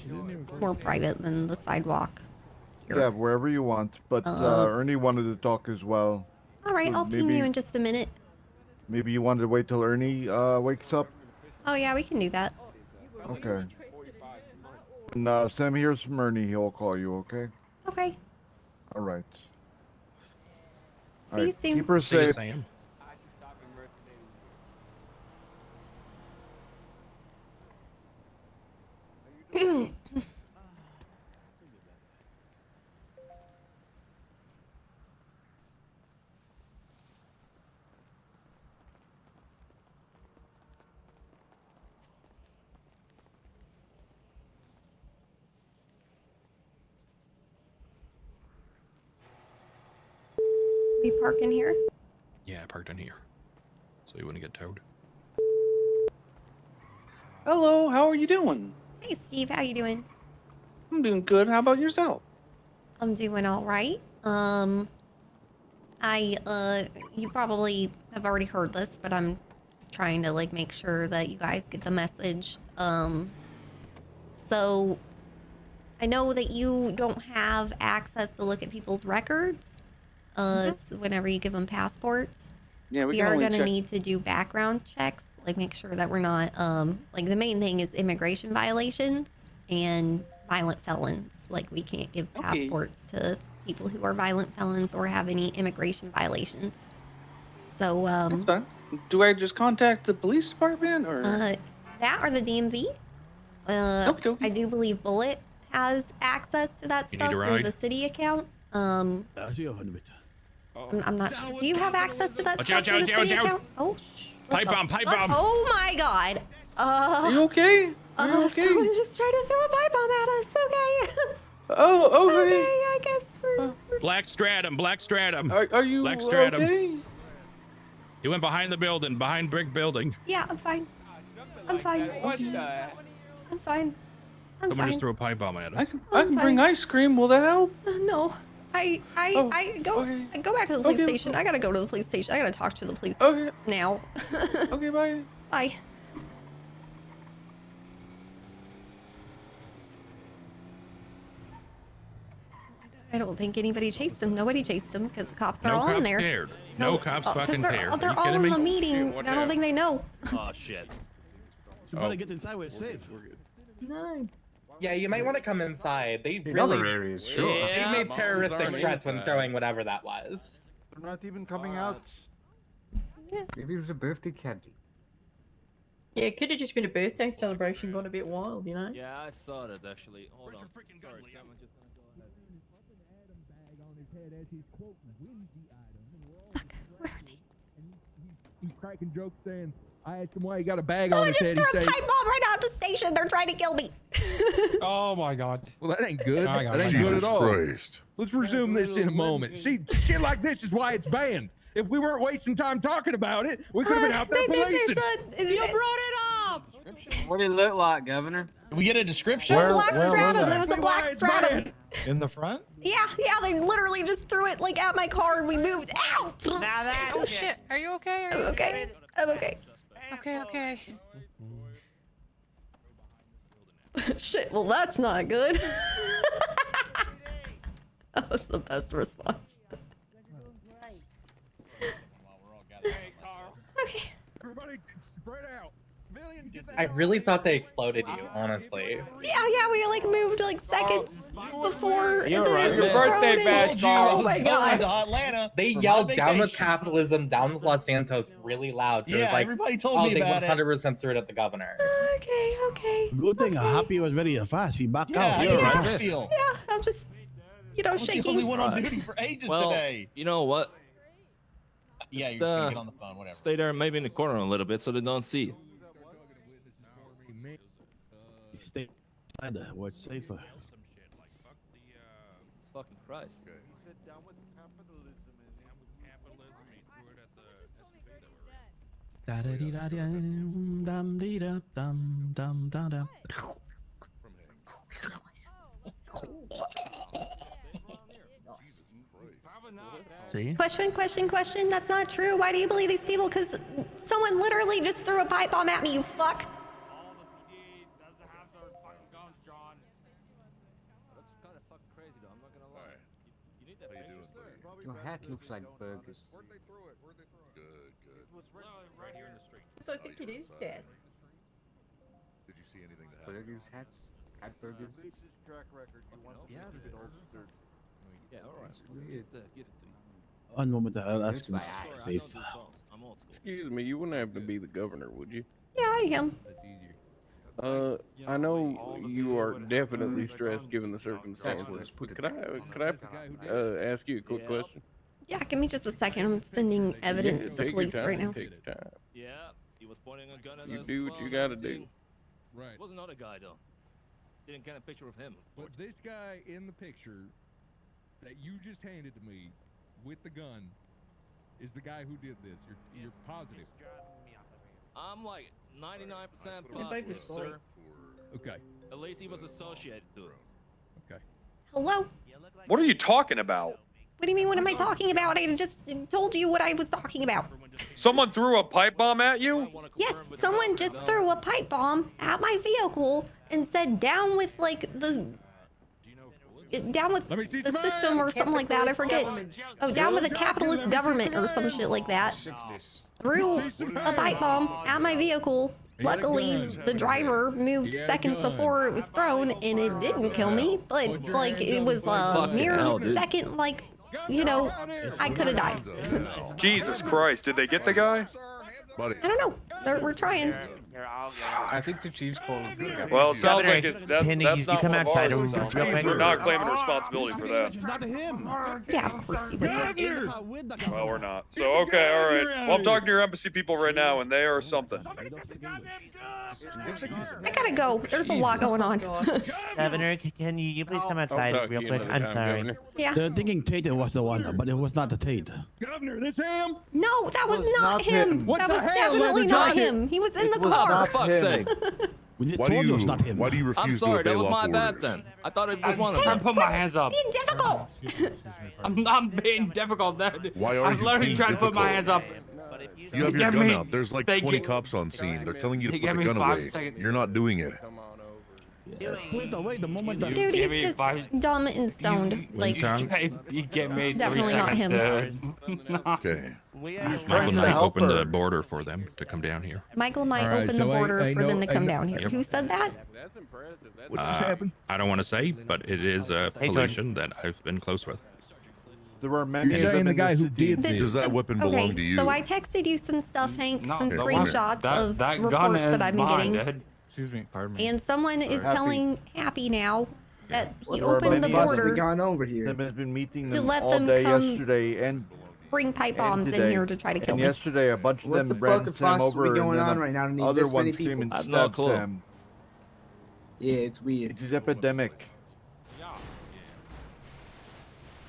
more private than the sidewalk. Yeah, wherever you want. But Ernie wanted to talk as well. All right, So I'll ping you in just a minute. Maybe you wanted to wait till Ernie wakes up? Oh yeah, we can do that. Okay. When Sam hears from Ernie, he'll call you, okay? Okay. All right. See you soon. Keep her See you, safe. Sam. We park in here. Yeah, I parked in here, so you wouldn't get towed. Hello, how are you doing? Hey Steve, how you doing? I'm doing good. How about yourself? I'm doing all right. You probably have already heard this, but I'm just trying to like make sure that you guys get the message. So I know that you don't have access to look at people's records, whenever you give them passports. Yeah, We can are only gonna check- need to do background checks, like make sure that we're not, like the main thing is immigration violations and violent felons. Like we can't give Okay. passports to people who are violent felons or have any immigration violations. So, That's fine. Do I just contact the police department or? that or the DMV. I do believe Bullet has access to that You need stuff a through ride? the city account. I'm not sure. Do you have access to that Watch stuff out, through the out, city out, out. account? Oh, what Pipe the bomb, pipe fuck? bomb. Oh my god. Are you okay? Are you okay? Someone just tried to throw a pipe bomb at us. Okay. Oh, okay. Okay, I guess we're... Black stratum, black stratum. Are you Black stratum. okay? He went behind the building, behind brick building. Yeah, I'm fine. I'm fine. What the? I'm fine. I'm Someone fine. just threw a pipe bomb at us. I can bring ice cream. Will that help? No. I go back to the police station. I gotta go to the police station. I gotta talk to the police now. Okay, bye. Bye. I don't think anybody chased him. Nobody chased him because the cops are No all cops in there. cared. No cops fucking cared. Are They're you all kidding in me? the meeting. I don't think they know. Oh shit. You better get inside where it's safe. We're good. No. Yeah, you might want to come inside. They In really other areas, sure. They made terroristic Burning threats when inside. throwing whatever that was. They're not even coming out. Maybe it was a birthday candy. Yeah, it could have just been a birthday celebration gone a bit wild, you know? Yeah, I saw that actually. Hold on. Sorry, Sam. I'm just gonna go ahead. He's cracking jokes saying, I asked him why he got a bag Someone on his just head. threw He a say, pipe bomb right out the station. They're trying to kill me. oh my God. Well, that ain't good. I got That ain't it. good at Jesus all. Christ. Let's resume this in a moment. See, shit like this is why it's banned. If we weren't wasting time talking about it, we could have been out there policing. You brought it up. What did it look like, Governor? Did we get a description? A black stratum. It was a black stratum. In the front? Yeah, they literally just threw it like at my car and we moved. Ow! Now that. Oh shit. Are you okay? Are you okay? I'm okay. Okay. Shit, well that's not good. That was the best response. Okay. Everybody spread out. I really thought they exploded you, honestly. Yeah, we like moved like seconds before You're the right. Your birthday bash, Oh my god. Atlanta. They for yelled my down with vacation. capitalism, down with Los Santos really loud. So it Yeah, was like, everybody told me they about it. 100% threw it at the governor. Okay. Good thing Happy was very fast. He backed Yeah, out. I can feel. Yeah, I'm just, I was shaking. the only one on duty for ages Well, today. you know what? Yeah, Just, you're just gonna get on the phone, whatever. Stay there, maybe in the corner a little bit, so they don't see you. Stay inside there where it's safer. Fucking Christ. See? Question. That's not true. Why do you believe these people? Because someone literally just threw a pipe bomb at me, you fuck. That's kind of fucking crazy, though. I'm not gonna lie. You need that picture, sir. Your hat looks like burgers. Where'd they throw it? Good. Right here in the street. So I think it is dead. Did you see anything that happened? Burgers, hats, hat burgers. Track record. You want Yeah, to see this it is Yeah, alright. weird. Let's give it to you. One moment, I'll ask him Sorry, I safe. don't do phones. I'm old school. Excuse me, you wouldn't have to be the governor, would you? Yeah, I am. I know you are definitely stressed given the circumstances. Could I ask you a quick question? Yeah, give me just a second. I'm sending evidence to take your police time, right now. Take your time. Yeah, he was pointing a gun at You us. do as what you well, gotta everything. do. Right. It was another guy, though. Didn't get a picture of him. But this guy in the picture that you just handed to me with the gun is the guy who did this. You're positive. I'm like 99% both positive, asleep. sir. Okay. At least he was associated to it. Okay. Hello? What are you talking about? What do you mean, what am I talking about? I just told you what I was talking about. Someone threw a pipe bomb at you? Yes, someone just threw a pipe bomb at my vehicle and said down with like the system or something like that. I forget. Oh, down with the capitalist government or some shit like that. Threw a pipe bomb at my vehicle. Luckily, the driver moved seconds before it was thrown and it didn't kill me, but like it was a mere hell, dude. second, like, you know, I could have died. Jesus Christ, did they get the guy? Buddy. I don't know. We're trying. I think the chief's calling. Well, it sounds like that's Kenny, not you one come of outside ours. real quick. We're not claiming responsibility for that. Not him. Yeah, of course you would. Well, we're not. So, okay, all right. Well, I'm talking to your embassy people right now, and they are something. I gotta go. There's a lot going on. Governor, can you please come outside real quick? I'm sorry. Yeah. They're thinking Tate was the one, but it was not the Tate. Governor, this him? No, that was not him. What That the was hell, definitely Leather not Jacket? him. He was in the Oh, car. for fuck's sake. We just Why told do you you it's not him. Why do you refuse I'm to sorry, obey that was my lawful bad orders? then. I thought it was one of Hey, them. Put my hands up. Being difficult. I'm being difficult. Why are I'm you literally being trying to put my hands up. You have They your gave gun me- out. There's like they 20 gi- cops on scene. They're telling you to They put gave the me gun 5 away. seconds. You're not doing it. Wait, the moment that Dude, Give he's me just 5 dumb and stoned. Like, You get me it's 3 definitely not seconds, him. dude. Okay. Michael Knight opened the border for them to come down here. Michael Knight All right, opened so the border I for them to know- come down here. Yep. Who said that? That's impressive. That's What just happened? I don't want to say, but it is a Hey, Polynesian that I've been close with. There were many You're of saying them the in guy who city. did this? Does that weapon belong to Okay, you? so I texted you some stuff, Hank, some No, screenshots of that gun reports is that I've been mine, getting. dude. Excuse me, pardon me. And someone is Happy. telling Happy now that he There were opened the many of border them over here. Them has been meeting to them let all them day come yesterday and bring pipe and bombs in today. here to try to kill and me. yesterday, a bunch of What them the ran fuck is Sam possibly over, going and on then right now to need other this many ones came people? and I have no stabbed clue. Sam. Yeah, it's weird. It is epidemic.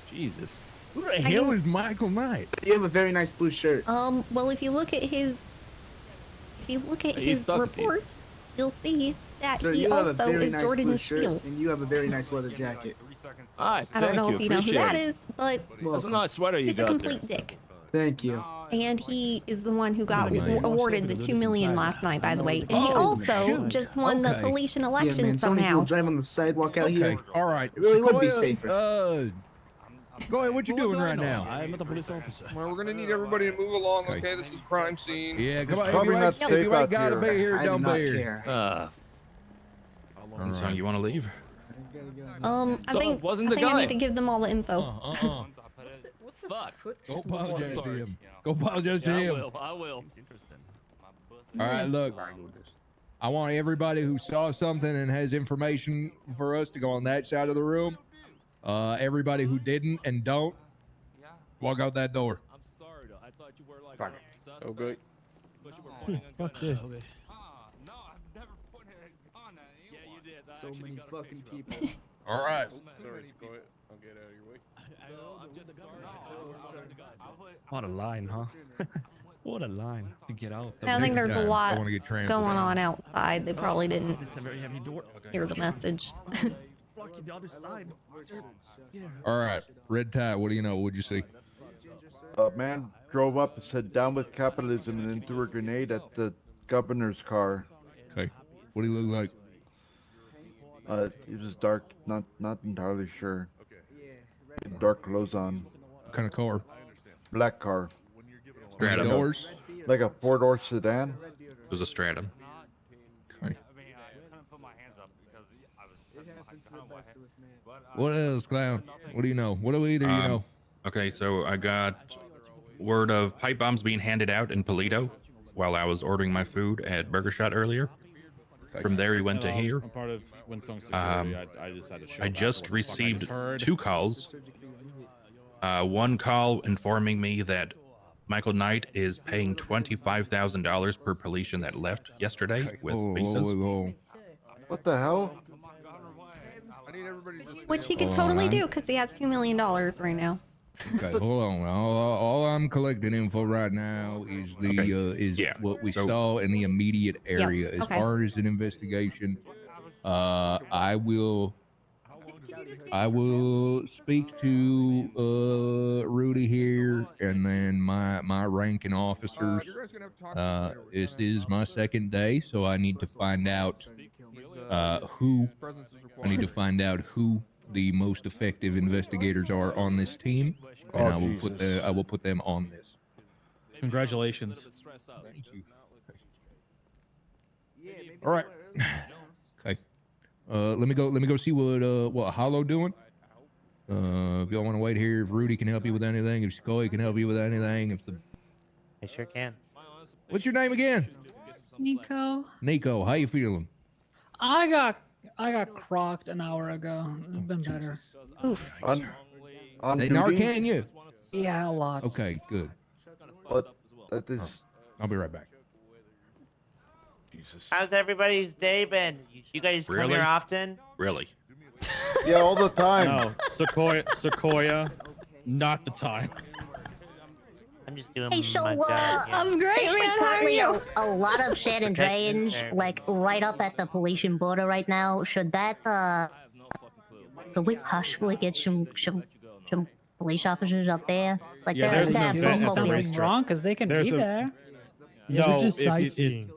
Jesus. Who the hell is Michael Knight? You have a very nice blue shirt. Well, if you look at his He's talking to you. report, you'll see that Sir, he you have a also very is nice Jordan blue shirt, Steele. and you have a very nice leather jacket. Alright, I don't know if you know who that Appreciate it. is, but That's a nice sweater you he's a got complete there. dick. Thank you. And he is the one who got Oh, man. awarded the $2 million last night, by the way. And he Oh, also shoot. just won the Okay. Polynesian Yeah, election man, so many people somehow. drive on the sidewalk out Okay, here. all right. It really would be Sequoia, safer. Go ahead. What you doing right now? I'm not a police officer. Well, we're gonna need everybody to move along. Okay. Okay, this is crime scene. Yeah, come on. If Probably you not ain't, safe if you out ain't gotta here. be here, I do don't not be here. care. So you want to leave? I So think, it wasn't I the think I guy. need to give them all the info. Fuck. Go apologize to him. Go apologize to him. I will. All right, look. I want everybody who saw something and has information for us to go on that side of the room. Everybody who didn't and don't, walk out that door. I'm sorry though. I thought you were like Fuck. a suspect. Okay. But you were pointing a gun Fuck at this. us. No, I've never put a gun at anyone. Yeah, you did. I So actually many got a fucking picture of people. it. All right. Sorry, go ahead. I'll get out of your way. So I'm just sorry. I thought you were one of the guys. What a line, huh? What a line to get out. I think there's a I lot wanna get transferred. going on outside. They probably didn't It's a very heavy door. hear the message. Blocking the other side. Sir, yeah. All right. Red tie. What do you know? What'd you see? A man drove up and said, "Down with capitalism," and then threw a grenade at the governor's car. Okay. What do you look like? It was dark, not entirely sure. Dark clothes on, What kind of car? black car, Stratum. Doors. like a four-door sedan. It was a Stratum. Okay. couldn't put my hands up because I was putting my gun away. But, What else, clown? What do you know? What do either you know? Okay, so I got word of pipe bombs being handed out in Polito while I was ordering my food at Burger Shot earlier. From there, we went to here. I'm part of WindSong security. I just had to show I back just what the fuck I received heard. 2 calls. One call informing me that Michael Knight is paying $25,000 per Polynesian that left yesterday with visas. What the hell? I need everybody to just Which he could Hold on, totally man. do because he has $2 million right now. Okay, hold on. All I'm collecting info right now is the is Yeah, what we so- saw in the immediate area. As okay. far as an investigation, I will speak to Rudy here, and then my ranking officers. This is my second day, so I need to find out who. I need to find out who the most effective investigators are on this team, and I will put them on this. Congratulations. Thank you. All right. Okay. Let me go see what Hollow doing. If y'all want to wait here, if Rudy can help you with anything, if Sequoia can help you with anything, if the I sure can. what's your name again? Nico, Nico. How you feeling? I got crocked an hour ago. It's been better. Oof. On They duty? Narcan you? Yeah, a lot. Okay, good. But that is. I'll be right back. Jesus. How's everybody's day been? You guys come Really? here often? Really? Yeah, all the time. No, Sequoia, not the time. I'm just doing Hey, so, my job. Yeah. I'm great, There's man. like How are currently you? a lot of San Protect Andreans, your- like right up at the Polynesian border right now. Should that could we possibly get some police officers up there? Like Yeah, they're there's an they're event at the appropriate. racetrack. Wrong, because they can There's be a- there. No, just if- sightseeing.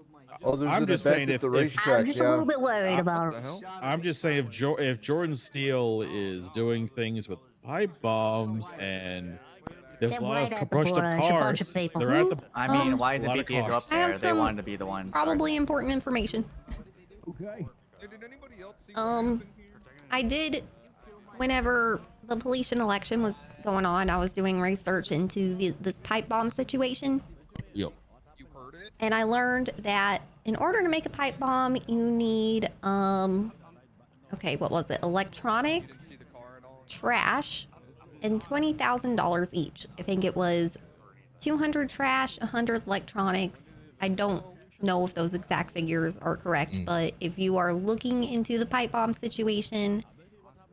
Oh, there's I'm an just event saying at if- the if- racetrack. I'm just yeah. a little bit worried about. I'm just saying if Jordan Steele is doing things with pipe bombs and There's They're a lot right of at the brushed border. up It's a bunch cars. of people. They're at the. I mean, why is the BCSO up I have some probably important information. Okay. I did, whenever the Pollution election was going on, I was doing research into this pipe bomb situation. Yep. And I learned that in order to make a pipe bomb, you need, okay, what was it? Electronics, trash, and $20,000 each. I think it was 200 trash, 100 electronics. I don't know if those exact figures are correct, but if you are looking into the pipe bomb situation,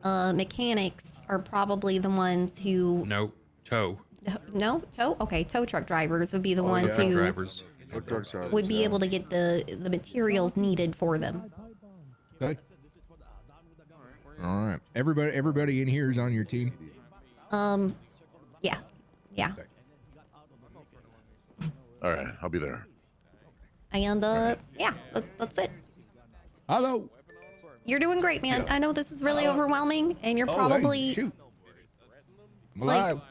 mechanics are probably the ones who... No, tow. No? Tow? Okay, tow truck drivers would be the ones Truck who drivers. would be able to get the materials needed for them. Okay. All right. Everybody in here is on your team. Yeah. Yeah. All right, I'll be there. And, yeah, that's it. Hello. You're doing great, man. I know this is really overwhelming, and you're Oh, hey, probably... shoot. I'm like, alive.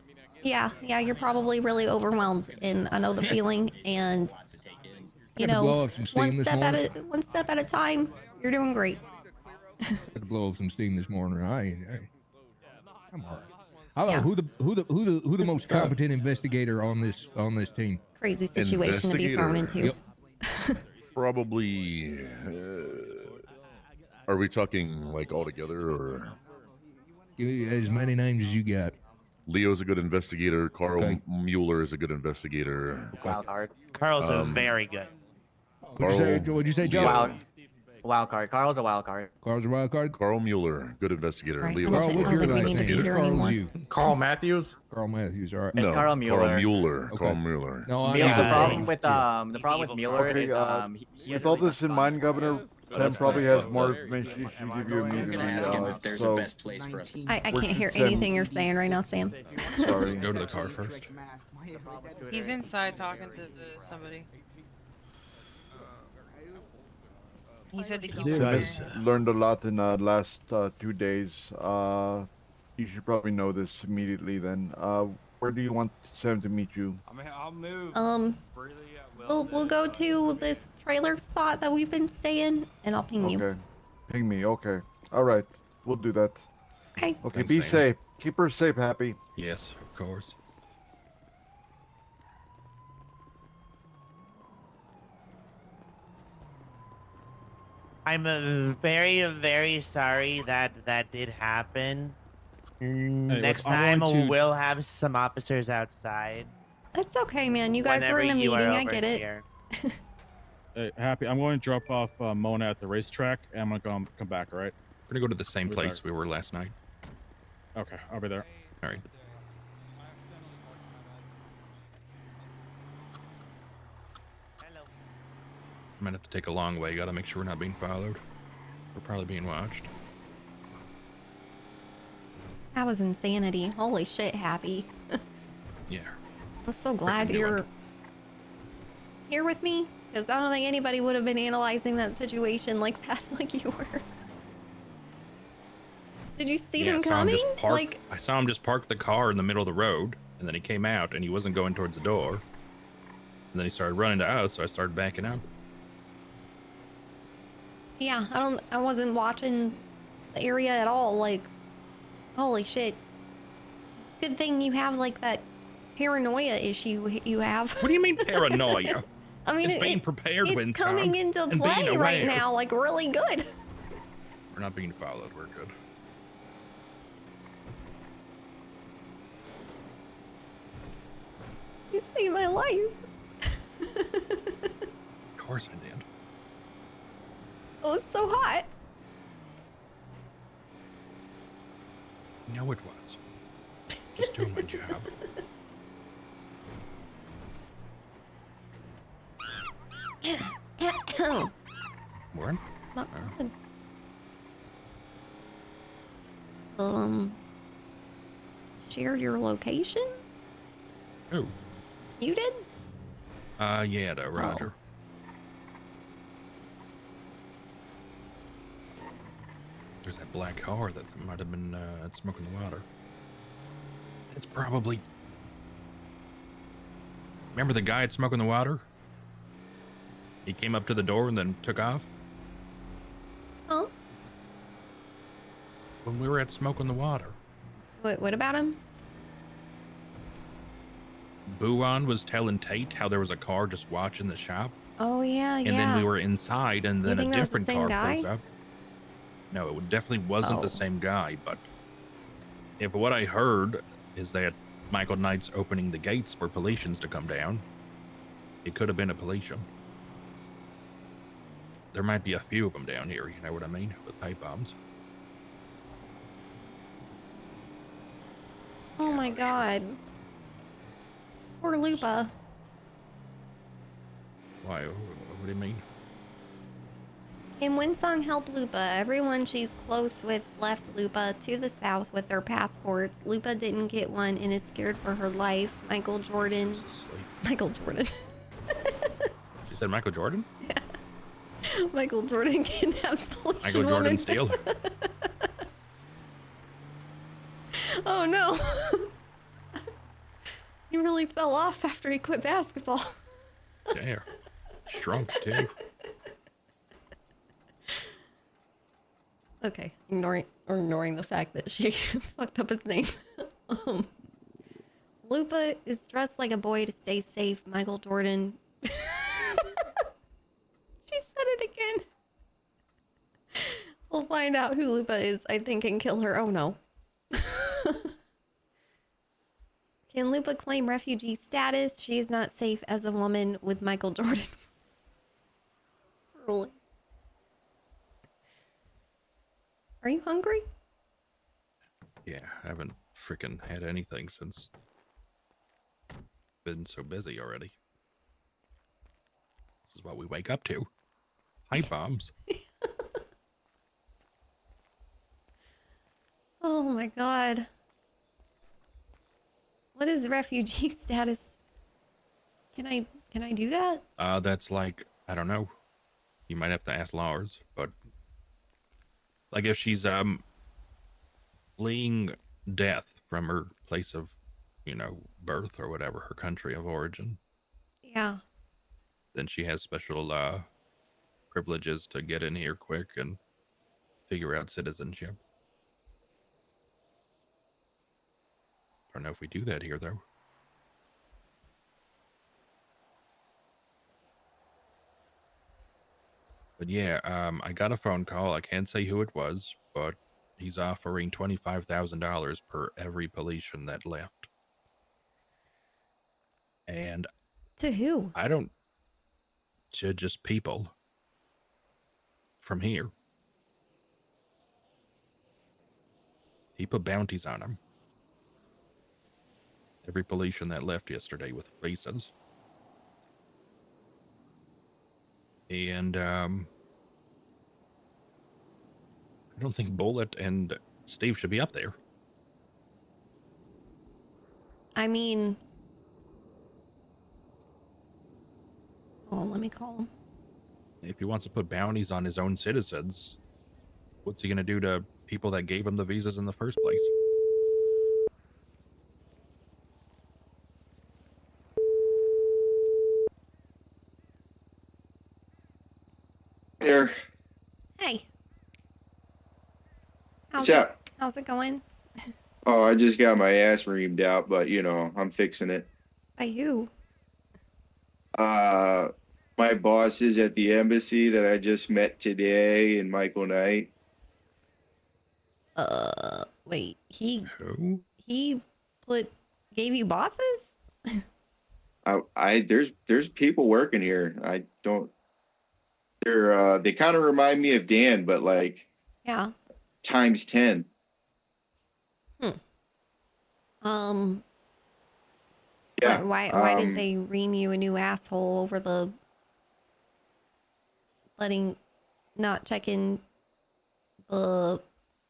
yeah, you're probably really overwhelmed, and I know the feeling, and, you Had to blow know, off some steam this morning. one step at a time, you're doing great. Had to blow off some steam this morning. I'm all right. Hello. Yeah. Who the most competent investigator on this team? Crazy situation to be thrown into. Yep. Probably. Are we talking like all together or? Give me as many names as you got. Leo's a good investigator. Carl Okay. Mueller is a good investigator. Wild card. Carl's very good. What'd you say, Joe? Wild card. Carl's a wild card. Carl's a wild card. Carl Mueller, good investigator. Right, Leo. I don't What's your think we last need to name? be here Carl anymore. you. Carl Matthews. Carl Matthews. All right. It's No, Carl Mueller. Carl Mueller. Okay. Carl Mueller. No, I Mueller, know the that. problem with Mueller Okay, is he with has all really this in mind, Governor, Pam probably has more information she should give you immediately. So I can't hear anything you're saying right now, Sam. Sorry. Go to the car first. He's inside talking to somebody. He said to keep You it guys there. learned a lot in the last 2 days. You should probably know this immediately then. Where do you want Sam to meet you? I mean, I'll move. We'll go to this trailer spot that we've been staying, and I'll ping you. Okay. Ping me, okay. Alright, we'll do that. Okay. Okay, Thanks, be Sam. safe. Keep her safe, Happy. Yes, of course. I'm very, very sorry that did happen. Next I'm time going to- we'll have some officers outside. It's okay, man. You guys whenever are in a you meeting. I over get it. here. Hey, Happy, I'm going to drop off Mona at the racetrack, and I'm gonna come back. All right. We're gonna go to the same We're place back. we were last night. Okay, I'll be there. All right. Might have to take a long way. Gotta make sure we're not being followed. We're probably being watched. That was insanity. Holy shit, Happy. Yeah. I'm so glad you're here with me, because I don't think anybody would have been analyzing that situation like that, like you were. Did you see them I saw him coming? just park- Like, I saw him just park the car in the middle of the road, and then he came out, and he wasn't going towards the door. And then he started running to us, so I started backing up. yeah, I wasn't watching the area at all. Like, holy shit. Good thing you have like that paranoia issue you have. What do you mean paranoia? I mean, it's being prepared, it's WindSong, coming into and being play right aware. now, like really good. We're not being followed. We're good. You saved my life. Of course I did. It was so hot. No, it was. Just doing my job. What? Not Oh. good. Shared your location? Who? You did? Yeah, Roger. There's that black car that might have been smoking the water. It's probably Remember the guy at Smoke in the Water? He came up to the door and then took off? Oh? When we were at Smoke in the Water. What about him? Buon was telling Tate how there was a car just watching the shop. Oh, yeah, And then we were inside, and then a think that was the different same car guy? pulls up. No, it definitely wasn't Oh. the same guy, but if what I heard is that Michael Knight's opening the gates for Palatians to come down, it could have been a Palatian. There might be a few of them down here, you know what I mean? With pipe bombs. Oh my god. Poor Lupa. Why? What do you mean? Can WindSong help Lupa? Everyone she's close with left Lupa to the south with their passports. Lupa didn't get one and is scared for her life. Michael Jordan. Michael Jordan. She said Michael Jordan? Michael Jordan kidnaps Polish Michael woman. Jordan Steele? Oh no. He really fell off after he quit basketball. Damn. Shrunk too. Okay, ignoring the fact that she fucked up his name. Lupa is dressed like a boy to stay safe. Michael Jordan. She said it again. We'll find out who Lupa is, I think, and kill her. Oh no. Can Lupa claim refugee status? She is not safe as a woman with Michael Jordan. Really? Are you hungry? Yeah, I haven't freaking had anything since been so busy already. This is what we wake up to. Pipe bombs. Oh my god. What is refugee status? Can I do that? That's like, I don't know. You might have to ask Lars, but like if she's fleeing death from her place of, you know, birth or whatever, her country of origin, Yeah. then she has special privileges to get in here quick and figure out citizenship. I don't know if we do that here though. But yeah, I got a phone call. I can't say who it was, but he's offering $25,000 per every Palatian that left. And to who? I don't. To just people from here. He put bounties on them. Every Palatian that left yesterday with visas. And I don't think Bullet and Steve should be up there. I mean, oh, let me call him. If he wants to put bounties on his own citizens, what's he going to do to people that gave him the visas in the first place? Here. Hey. What's up? How's it going? Oh, I just got my ass reamed out, but you know, I'm fixing it. By who? My boss is at the embassy that I just met today, and Michael Knight. Wait, he Who? He gave you bosses? There's people working here. I don't. They kind of remind me of Dan, but like Yeah. times 10. Yeah. Why did they ream you a new asshole over the not checking the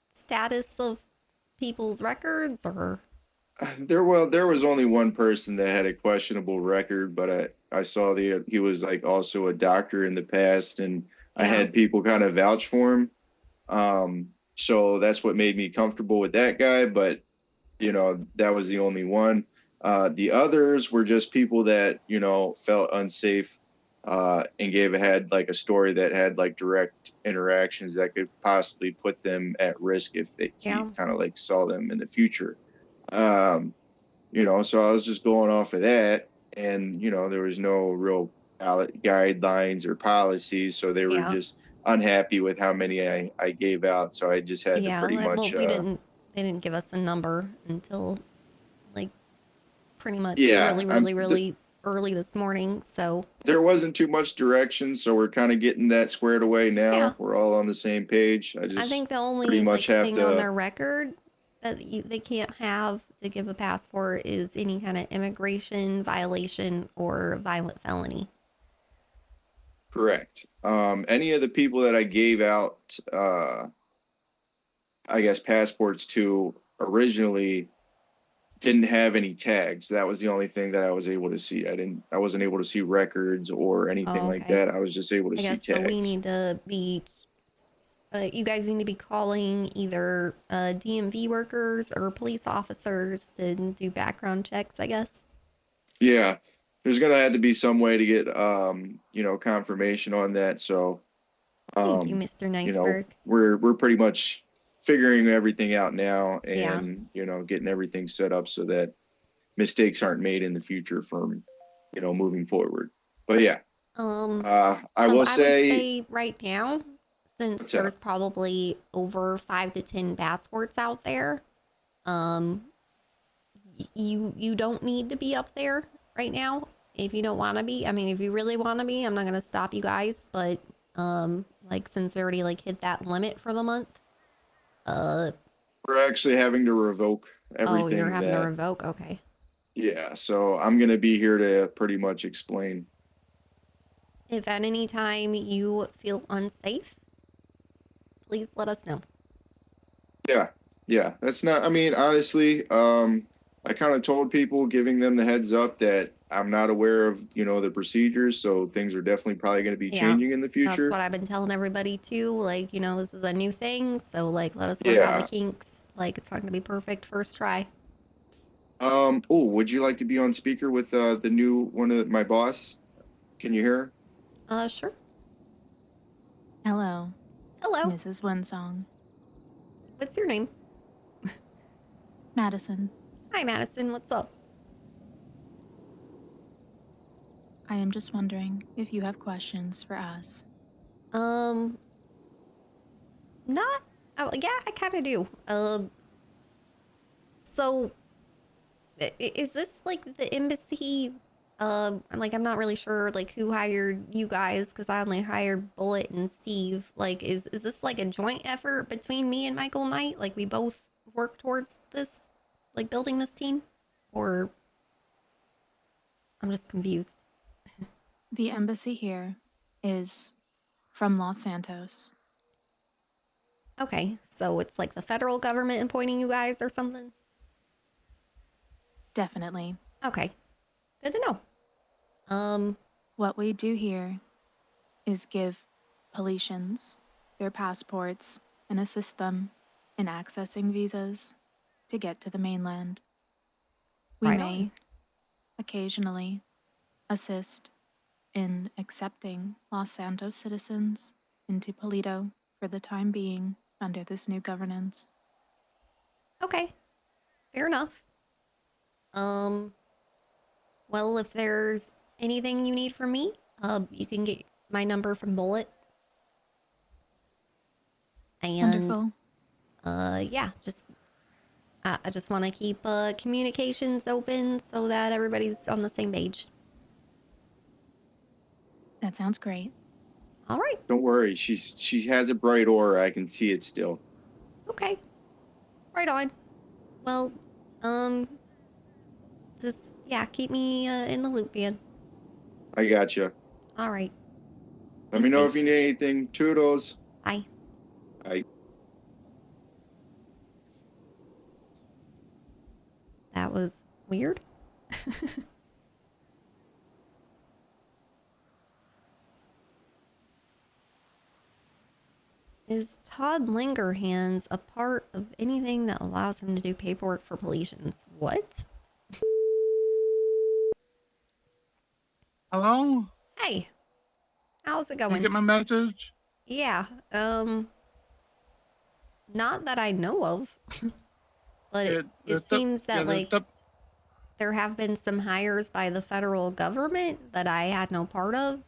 status of people's records, or? There was only one person that had a questionable record, but I saw he was like also a doctor in the past, and I had people kind of vouch for him. So that's what made me comfortable with that guy. But you know, that was the only one. The others were just people that, you know, felt unsafe and had like a story that had like direct interactions that could possibly put them at risk if he kind of like saw them in the future. You know, so I was just going off of that, and you know, there was no real guidelines or policies, so they were just unhappy with how many I gave out. So I just had to pretty much. Well, they didn't give us a number until like pretty much really early this morning. So there wasn't too much direction, so we're kind of getting that squared away now. Yeah. We're all on the same page. I think the only pretty much have thing to, on their record that they can't have to give a passport is any kind of immigration violation or violent felony. Correct. Any of the people that I gave out, I guess, passports to originally didn't have any tags. That was the only thing that I was able to see. I wasn't able to see records or anything like that. I was just able to see tags. So we need to be, you guys need to be calling either DMV workers or police officers to do background checks, I guess. Yeah, there's gonna have to be some way to get, you know, confirmation on that. So, Thank you, Mr. Niceberg. You know, we're pretty much figuring everything out now, and you know, getting everything set up so that mistakes aren't made in the future from, you know, moving forward. But yeah, I would say right now, since there's probably over 5 to 10 passports out there, you don't need to be up there right now if you don't want to be. I mean, if you really want to be, I'm not gonna stop you guys, but like since we already like hit that limit for the month, we're actually having to revoke everything. Oh, you're having to revoke? Okay. Yeah, so I'm gonna be here to pretty much explain. If at any time you feel unsafe, please let us know. Yeah, that's not, I mean, honestly, I kind of told people, giving them the heads up that I'm not aware of, you know, the procedures, so things are definitely probably going to be changing in the future. That's what I've been telling everybody too. Like, you know, this is a new thing, so like, let us work out the kinks. Like, it's not going to be perfect first try. Oh, would you like to be on speaker with the new one of my boss? Can you hear her? Sure. Hello. Hello. Mrs. WindSong. What's your name? Madison. Hi, Madison. What's up? I am just wondering if you have questions for us. Not. Oh, yeah, I kind of do. So, is this like the embassy? Like, I'm not really sure like who hired you guys, because I only hired Bullet and Steve. Like, is this like a joint effort between me and Michael Knight? Like, we both work towards this, like building this team, or I'm just confused. The embassy here is from Los Santos. Okay, so it's like the federal government appointing you guys or something? Definitely. Okay, good to know. What we do here is give Politians their passports and assist them in accessing visas to get to the mainland. We may occasionally assist in accepting Los Santos citizens into Polito for the time being under this new governance. Okay, fair enough. Well, if there's anything you need from me, you can get my number from Bullet. And, Wonderful. Yeah, I just want to keep communications open so that everybody's on the same page. That sounds great. All right. Don't worry, she has a bright aura. I can see it still. Okay. Right on. Well, just, yeah, keep me in the loop, man. I got you. All right. Let me know if you need anything. Toodles. Bye. Bye. That was weird. Is Todd Lingerhands a part of anything that allows him to do paperwork for Politians? What? Hello? Hey. How's it Did you going? get my message? Yeah. Not that I know of. But it seems that like there have been some hires by the federal government that I had no part of.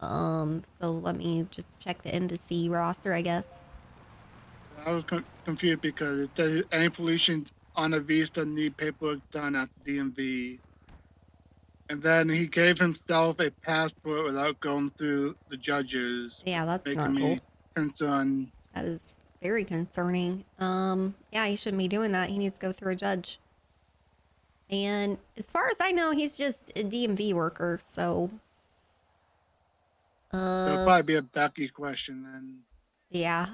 So let me just check the embassy roster, I guess. I was confused because it says any pollution on a visa need paperwork done at the DMV. And then he gave himself a passport without going through the judges. Yeah, that's making not me cool. concerned. That is very concerning. Yeah, he shouldn't be doing that. He needs to go through a judge. And as far as I know, he's just a DMV worker, so It'll probably be a Becky question then. yeah.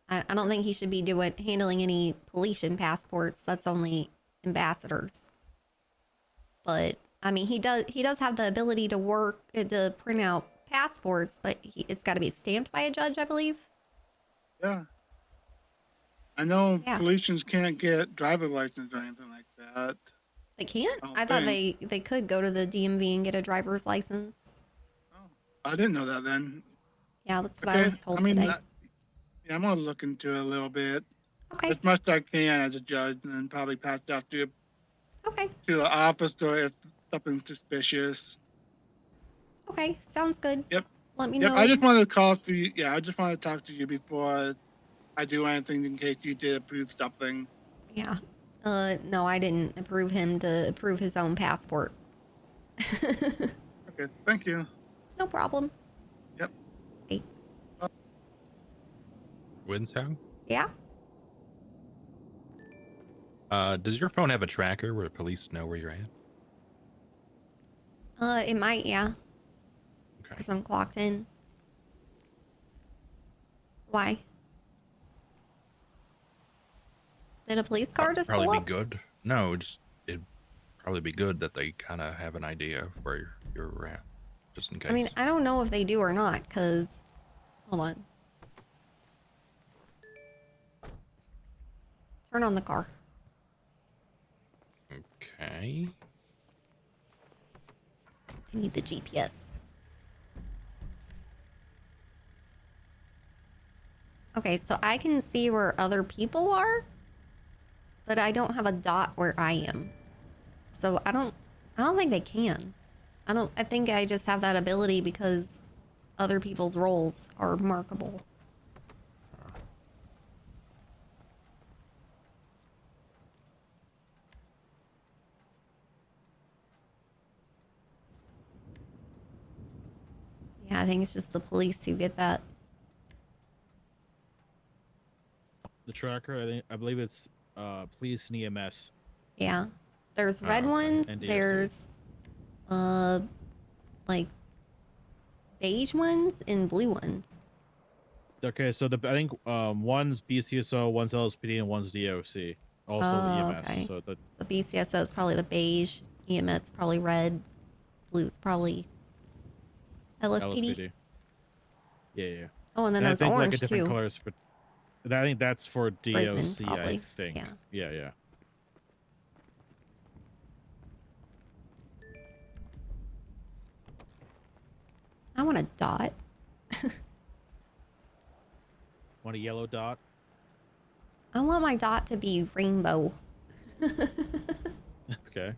I don't think he should be handling any Polynesian passports. That's only ambassadors. But I mean, he does have the ability to work to print out passports, but it's got to be stamped by a judge, I believe. Yeah. I know Polynesians can't get driver license or anything like that. They can't? I thought they could go to the DMV and get a driver's license. I didn't know that then. Yeah, that's what I was told today. Yeah, I'm gonna look into it a little bit. Okay. As much as I can as a judge, and then probably pass it off to the officer if something's suspicious. Okay, sounds good. Yep. Let me know. I just wanted to call to you. Yeah, I just wanted to talk to you before I do anything in case you did approve something. Yeah. No, I didn't approve him to approve his own passport. Okay, thank you. No problem. Yep. Hey. WindSong? Yeah? Does your phone have a tracker where police know where you're at? It might, yeah. Okay. Because I'm clocked in. Why? Did a police car just pull probably up? be good. No, it'd probably be good that they kind of have an idea of where you're at, just in case. I mean, I don't know if they do or not, because... Hold on. Turn on the car. Okay. I need the GPS. Okay, so I can see where other people are, but I don't have a dot where I am. So I don't think they can. I think I just have that ability because other people's roles are markable. Yeah, I think it's just the police who get that. The tracker, I believe it's police and EMS. Yeah. There's red ones, and DOC. there's like beige ones and blue ones. Okay, so I think one's BCSO, one's LSPD, and one's DOC. Also the EMS. Okay. So So BCSO is probably the beige, EMS probably red, blue's probably LSPD. Yeah. Oh, and then I there's think orange like a different too. colors for. I think that's for DOC. Prison, I probably. think. Yeah. Yeah. I want a dot. Want a yellow dot? I want my dot to be rainbow. Okay.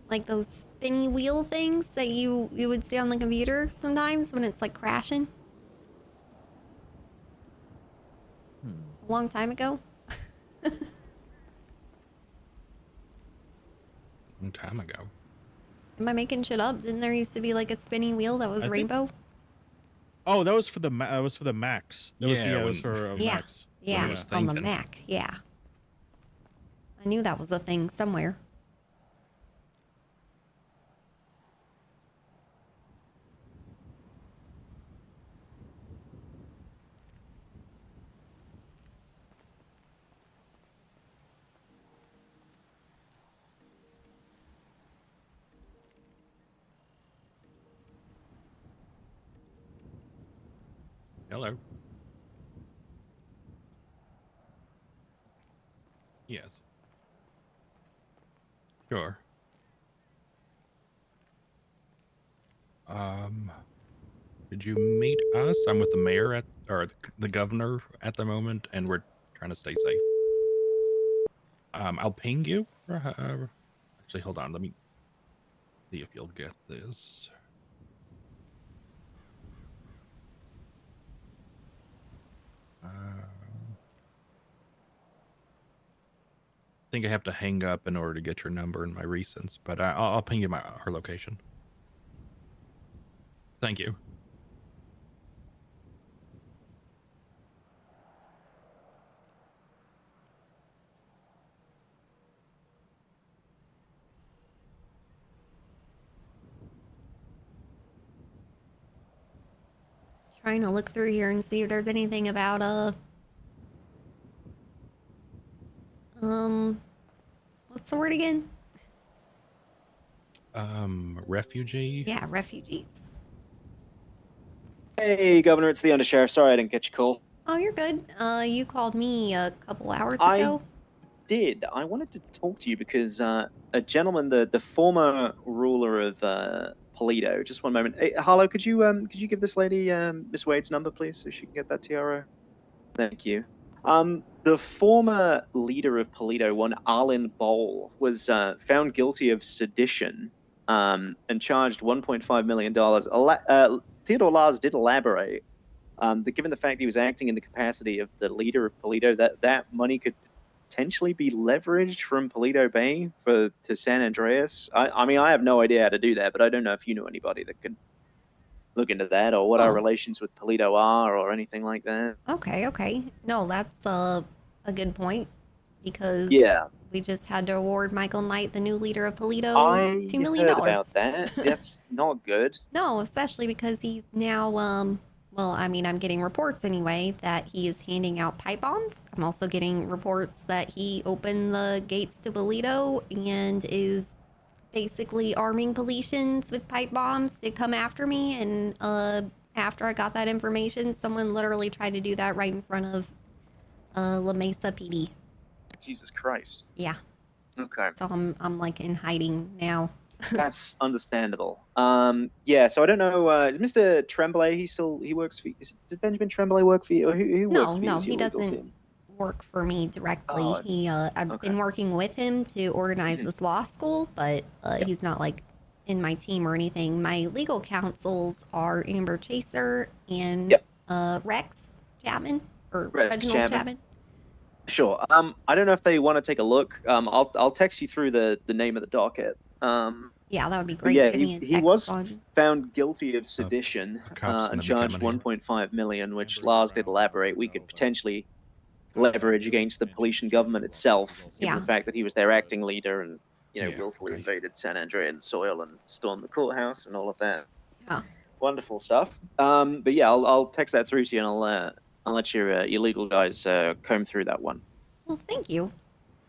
Like those spinny wheel things that you would see on the computer sometimes when it's like crashing. A long time ago. Long time ago. Am I making shit up? Didn't there used to be like a spinning wheel that was I think- rainbow? Oh, that was for the Max. That was Yeah, it was when- for Yeah. Max. Yeah, was on the thinking. Mac. Yeah. I knew that was a thing somewhere. Hello. Yes. Sure. Did you meet us? I'm with the mayor or the governor at the moment, and we're trying to stay safe. I'll ping you. Actually, hold on. Let me see if you'll get this. I think I have to hang up in order to get your number and my recents, but I'll ping you our location. Thank you. Trying to look through here and see if there's anything about what's the word again? Refugee? Yeah, refugees. Hey, Governor, it's the Undersheriff. Sorry I didn't get your call. Oh, you're good. You called me a couple hours I ago. did. I wanted to talk to you because a gentleman, the former ruler of Polito. Just one moment. Hey, Harlow, could you give this lady Miss Wade's number, please, so she can get that TRO? Thank you. The former leader of Polito, one Arlen Bowl, was found guilty of sedition and charged $1.5 million. Theodore Lars did elaborate that given the fact he was acting in the capacity of the leader of Polito, that money could potentially be leveraged from Polito Bay to San Andreas. I mean, I have no idea how to do that, but I don't know if you know anybody that could look into that or what our relations with Polito are or anything like that. Okay. No, that's a good point because we just had to award Michael Knight, the new leader of Polito, $2 million. Heard about that. That's not good. No, especially because he's now, well, I mean, I'm getting reports anyway that he is handing out pipe bombs. I'm also getting reports that he opened the gates to Polito and is basically arming Politians with pipe bombs to come after me. And after I got that information, someone literally tried to do that right in front of La Mesa PD. Jesus Christ. Yeah. Okay. So I'm like in hiding now. That's understandable. Yeah. So I don't know. Is Mr. Tremblay? He works for. Does Benjamin Tremblay work for you? Or who works for you? No, as he your legal doesn't team? work for me directly. I've been working with him to organize this law school, but he's not like in my team or anything. My legal counsels are Amber Chaser and Rex Chapman or Reginald Chapman. Sure. I don't know if they want to take a look. I'll text you through the name of the docket. Yeah, that would be great. Yeah, Give me a he text was on. found guilty of sedition and charged 1.5 million, which Lars did elaborate. We could potentially leverage against the Politian government itself, given the fact that he was their acting leader and willfully invaded San Andreas soil and stormed the courthouse and all of that. Yeah. Wonderful stuff. But yeah, I'll text that through to you and I'll let your legal guys comb through that one. Well, thank you.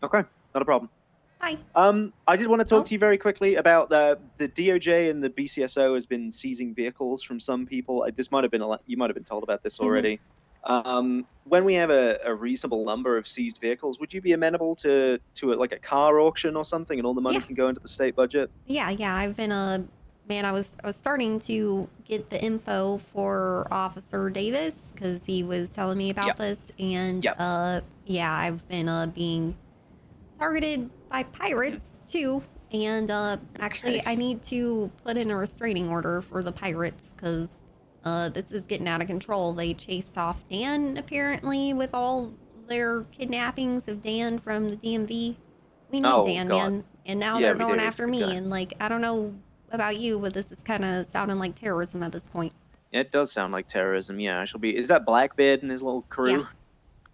Okay, not a problem. Hi. I did want to talk to you very quickly about the DOJ and the BCSO has been seizing vehicles from some people. This might have been you might have been told about this already. When we have a reasonable number of seized vehicles, would you be amenable to like a car auction or something, and all the money can go into the state budget? Yeah. I've been man, I was starting to get the info for Officer Davis because he was telling me about this, and I've been being targeted by pirates too, and actually I need to put in a restraining order for the pirates because this is getting out of control. They chased off Dan apparently with all their kidnappings of Dan from the DMV. We need Dan, man, and now they're going after me, and like I don't know about you, but this is kind of sounding like terrorism at this point. It does sound like terrorism. Yeah, is that Blackbeard and his little crew? Yeah.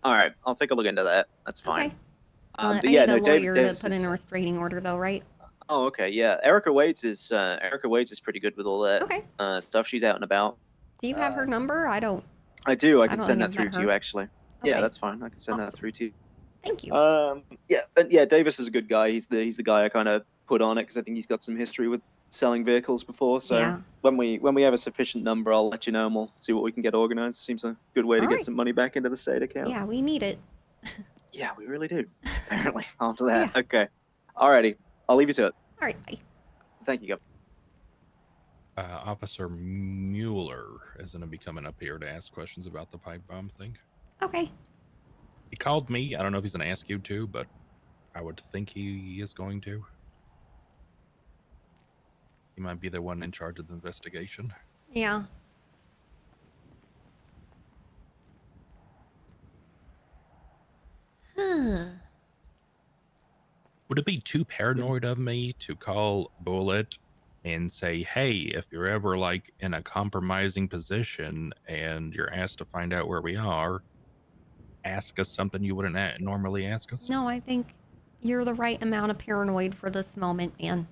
All right, I'll take a look into that. That's fine. Okay. I need a lawyer to put in a restraining order, though, right? Oh, okay. Yeah, Erica Waits is pretty good with all that stuff. She's out and about. Do you have her number? I don't. I do. I can don't send think that I've through met to you her. actually. Okay. Yeah, that's fine. I can send that through to you. Thank you. Yeah, Davis is a good guy. He's the guy I kind of put on it because I think he's got some history with selling vehicles before. So when we have a sufficient number, I'll let you know and we'll see what we can get organized. Seems a good way to get some money back into the state account. Yeah, we need it. Yeah, we really do. Apparently, after that. Okay. Alrighty. I'll leave you to it. All right. Bye. Thank you, Gov. Officer Mueller is going to be coming up here to ask questions about the pipe bomb thing. Okay. He called me. I don't know if he's going to ask you to, but I would think he is going to. He might be the one in charge of the investigation. Yeah. Would it be too paranoid of me to call Bullet and say, hey, if you're ever like in a compromising position and you're asked to find out where we are, ask us something you wouldn't normally ask us? No, I think you're the right amount of paranoid for this moment, man.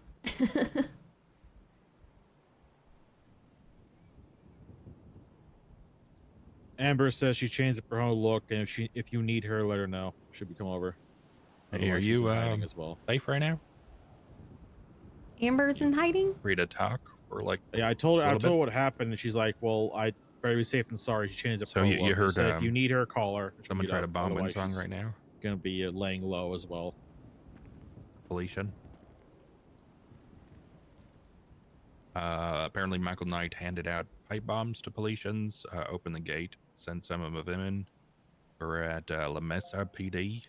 Amber says she changed up her own look, and if you need her, let her know. She'll be come over. Hey, are Otherwise, she's you in hiding as well? safe right now? Amber's in hiding? Free to talk for like Yeah, I told her a little bit? what happened, and she's like, "Well, I'd better be safe than sorry." She changed up So her you look. heard, She said if you need her, call her. She'll someone meet try up. to bomb Otherwise, WindSong she's right now? Gonna be laying low as well. Felician. Apparently Michael Knight handed out pipe bombs to Felicians, opened the gate, sent some of them in. We're at La Mesa PD,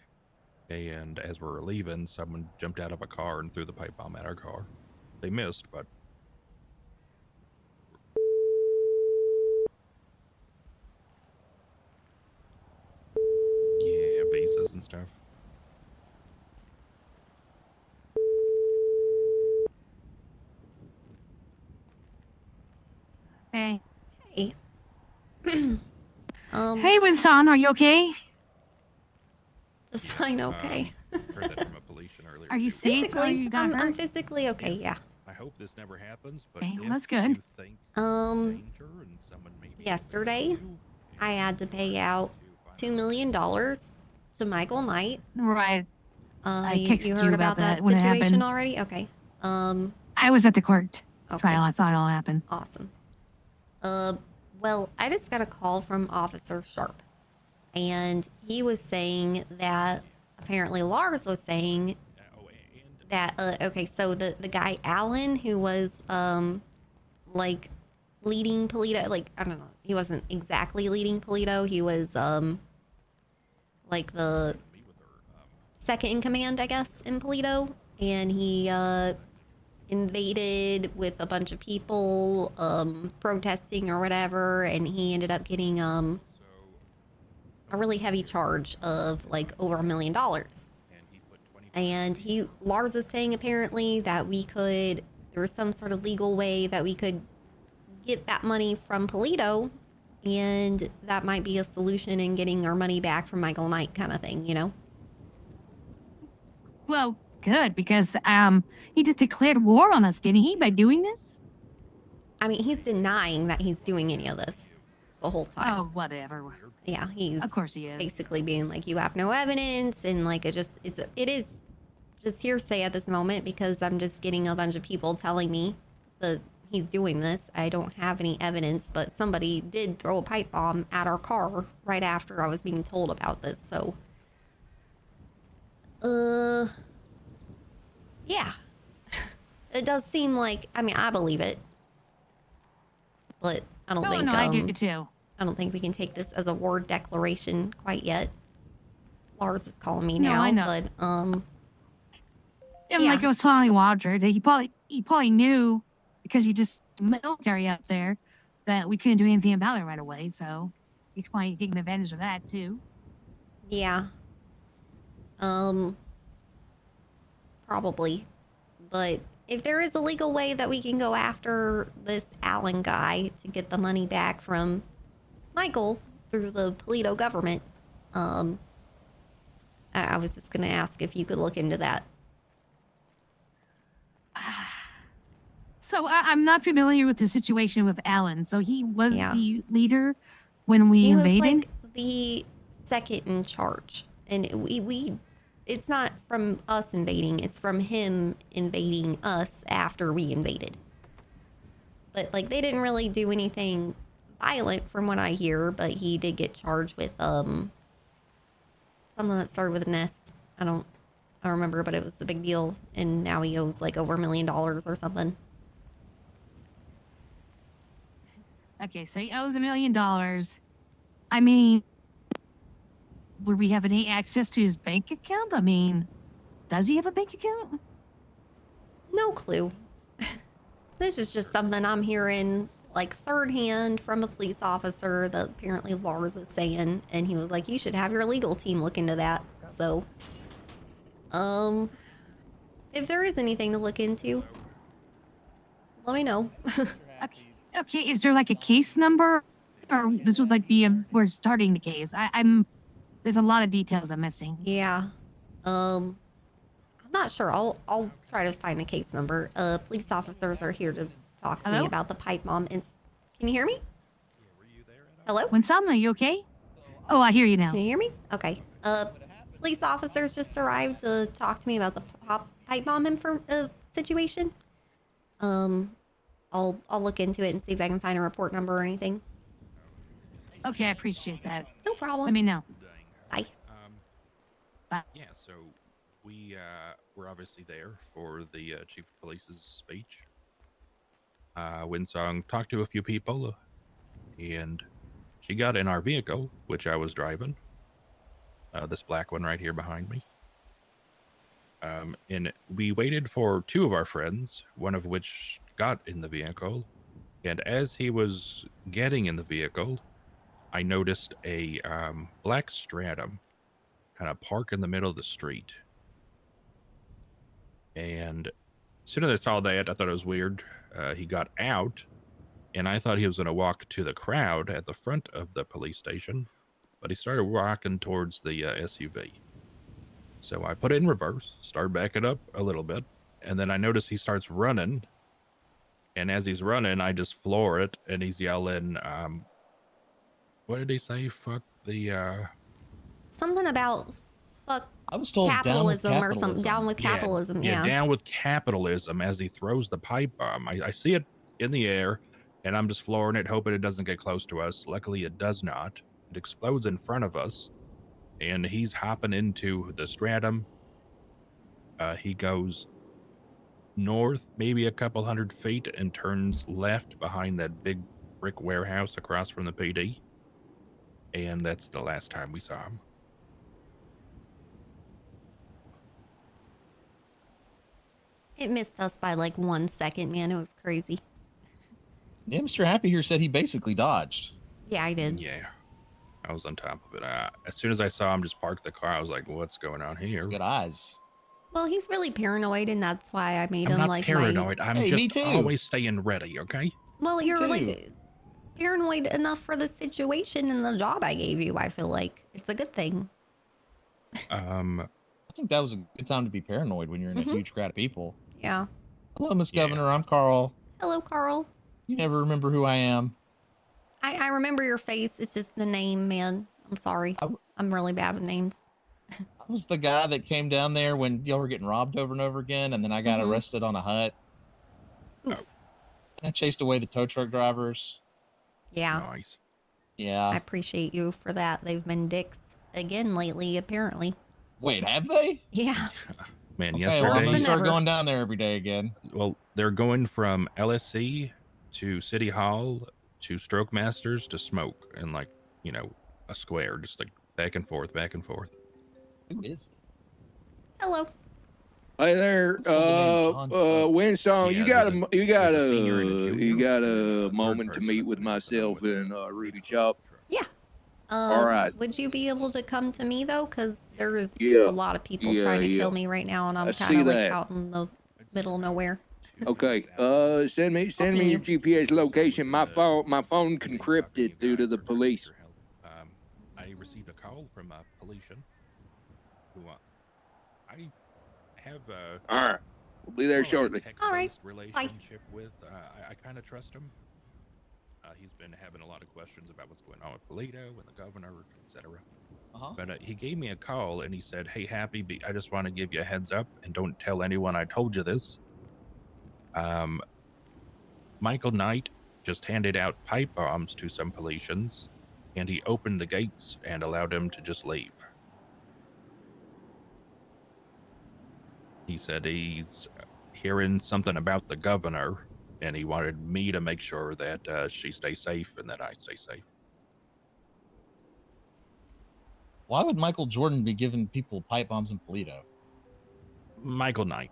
and as we were leaving, someone jumped out of a car and threw the pipe bomb at our car. They missed, but yeah, visas and stuff. Hey. Hey. Hey, WindSong, are you okay? Fine, okay. Heard that from a Felician earlier. Are you too. safe? Or Physically, you got I'm hurt? physically okay, yeah. I hope this never happens, but Okay, well, if that's good. you think Yesterday, I had to pay out $2 million to Michael Knight. Right. I You texted heard you about that when it situation happened. already? Okay. I was at the court trial. I saw it all happen. Awesome. Well, I just got a call from Officer Sharp, and he was saying that apparently Lars was saying that okay, so the guy Alan who was like leading Polito, like I don't know, he wasn't exactly leading Polito, he was like the second in command, I guess, in Polito, and he invaded with a bunch of people protesting or whatever, and he ended up getting a really heavy charge of like over $1 million. And Lars is saying apparently that there was some sort of legal way that we could get that money from Polito, and that might be a solution in getting our money back from Michael Knight, kind of thing, you know? Well, good, because he just declared war on us, didn't he, by doing this? I mean, he's denying that he's doing any of this the whole time. Oh, whatever. Yeah, he's Of course he is. basically being like, you have no evidence, and like it is just hearsay at this moment because I'm just getting a bunch of people telling me that he's doing this. I don't have any evidence, but somebody did throw a pipe bomb at our car right after I was being told about this. So, yeah, it does seem like, I mean, I believe it, but I don't think, I do too. I don't think we can take this as a war declaration quite yet. Lars is calling me No, now, I know. but And like I was telling Roger, that he probably knew, because you just military out there, that we couldn't do anything about it right away. So he's probably taking advantage of that too. yeah, probably. But if there is a legal way that we can go after this Allen guy to get the money back from Michael through the Polito government, I was just gonna ask if you could look into that. So I'm not familiar with the situation with Alan. So he was Yeah. the leader when we He invaded? was like the second in charge, and it's not from us invading, it's from him invading us after we invaded. But like they didn't really do anything violent from what I hear, but he did get charged with something that started with an S. I don't remember, but it was a big deal, and now he owes like over $1 million or something. Okay, so he owes $1 million. I mean, would we have any access to his bank account? I mean, does he have a bank account? No clue. This is just something I'm hearing like third hand from a police officer that apparently Lars is saying, and he was like, you should have your legal team look into that. So, if there is anything to look into, let me know. Okay, is there like a case number? Or this would like be we're starting the case. There's a lot of details I'm missing. Yeah. I'm not sure. I'll try to find a case number. Police officers are here to talk to me about the pipe bomb. Can you hear me? Hello? WindSong, are you okay? Oh, I hear you now. Can you hear me? Okay. Police officers just arrived to talk to me about the pipe bomb situation. I'll look into it and see if I can find a report number or anything. Okay, I appreciate that. No problem. Let me know. Bye. Bye. Yeah, so we were obviously there for the chief of police's speech. WindSong talked to a few people, and she got in our vehicle, which I was driving. This black one right here behind me. And we waited for two of our friends, one of which got in the vehicle. And as he was getting in the vehicle, I noticed a black Stratum kind of park in the middle of the street. And as soon as I saw that, I thought it was weird. He got out, and I thought he was going to walk to the crowd at the front of the police station, but he started walking towards the SUV. So I put it in reverse, started backing up a little bit, and then I noticed he starts running. And as he's running, I just floor it, and he's yelling, what did he say? Fuck the, Something about fuck I was told capitalism or something. Down with capitalism, yeah. Down with capitalism as he throws the pipe bomb. I see it in the air, and I'm just flooring it, hoping it doesn't get close to us. Luckily, it does not. It explodes in front of us, and he's hopping into the Stratum. He goes north, maybe a couple 100 feet, and turns left behind that big brick warehouse across from the PD. And that's the last time we saw him. It missed us by like 1 second, man. It was crazy. Yeah, Mr. Happy here said he basically dodged. Yeah, I did. Yeah, I was on top of it. As soon as I saw him just park the car, I was like, what's going on here? It's good eyes. Well, he's really paranoid, and that's why I made him not like paranoid. I'm Hey, me just too. always staying ready, okay? Well, you're like paranoid enough for the situation and the job I gave you. I feel like it's a good thing. I think that was a good time to be paranoid when you're in a huge crowd of people. Yeah. Hello, Miss Governor. I'm Carl. Hello, Carl. You never remember who I am. I remember your face. It's just the name, man. I'm sorry. I'm really bad with names. I was the guy that came down there when y'all were getting robbed over and over again, and then I got arrested on a hut. Oof. I chased away the tow truck drivers. Yeah. Nice. Yeah. I appreciate you for that. They've been dicks again lately, apparently. Wait, have they? Yeah. Man, Okay, yesterday. well, I'm gonna start going down there every day again. Well, they're going from LSC to City Hall to Stroke Masters to Smoke in like, a square, just like back and forth, back and forth. Who is it? Hello. Hey there, WindSong. You got a moment to meet with myself and Rudy Chop. Yeah. All right. Would you be able to come to me though? Because there is a lot of people trying to kill me right now, and I'm kind of like out in the middle of nowhere. Okay. Send me your GPS location. My phone encrypted due to the police. I received a call from a Polician who I have All right. We'll be there shortly. All right. Relationship with. I kind of trust him. He's been having a lot of questions about what's going on with Polito and the governor, etc. But he gave me a call and he said, "Hey, Happy, I just want to give you a heads up and don't tell anyone I told you this. Michael Knight just handed out pipe bombs to some Policians, and he opened the gates and allowed them to just leave. He said he's hearing something about the governor, and he wanted me to make sure that she stays safe and that I stay safe. Why would Michael Jordan be giving people pipe bombs in Polito? Michael Knight.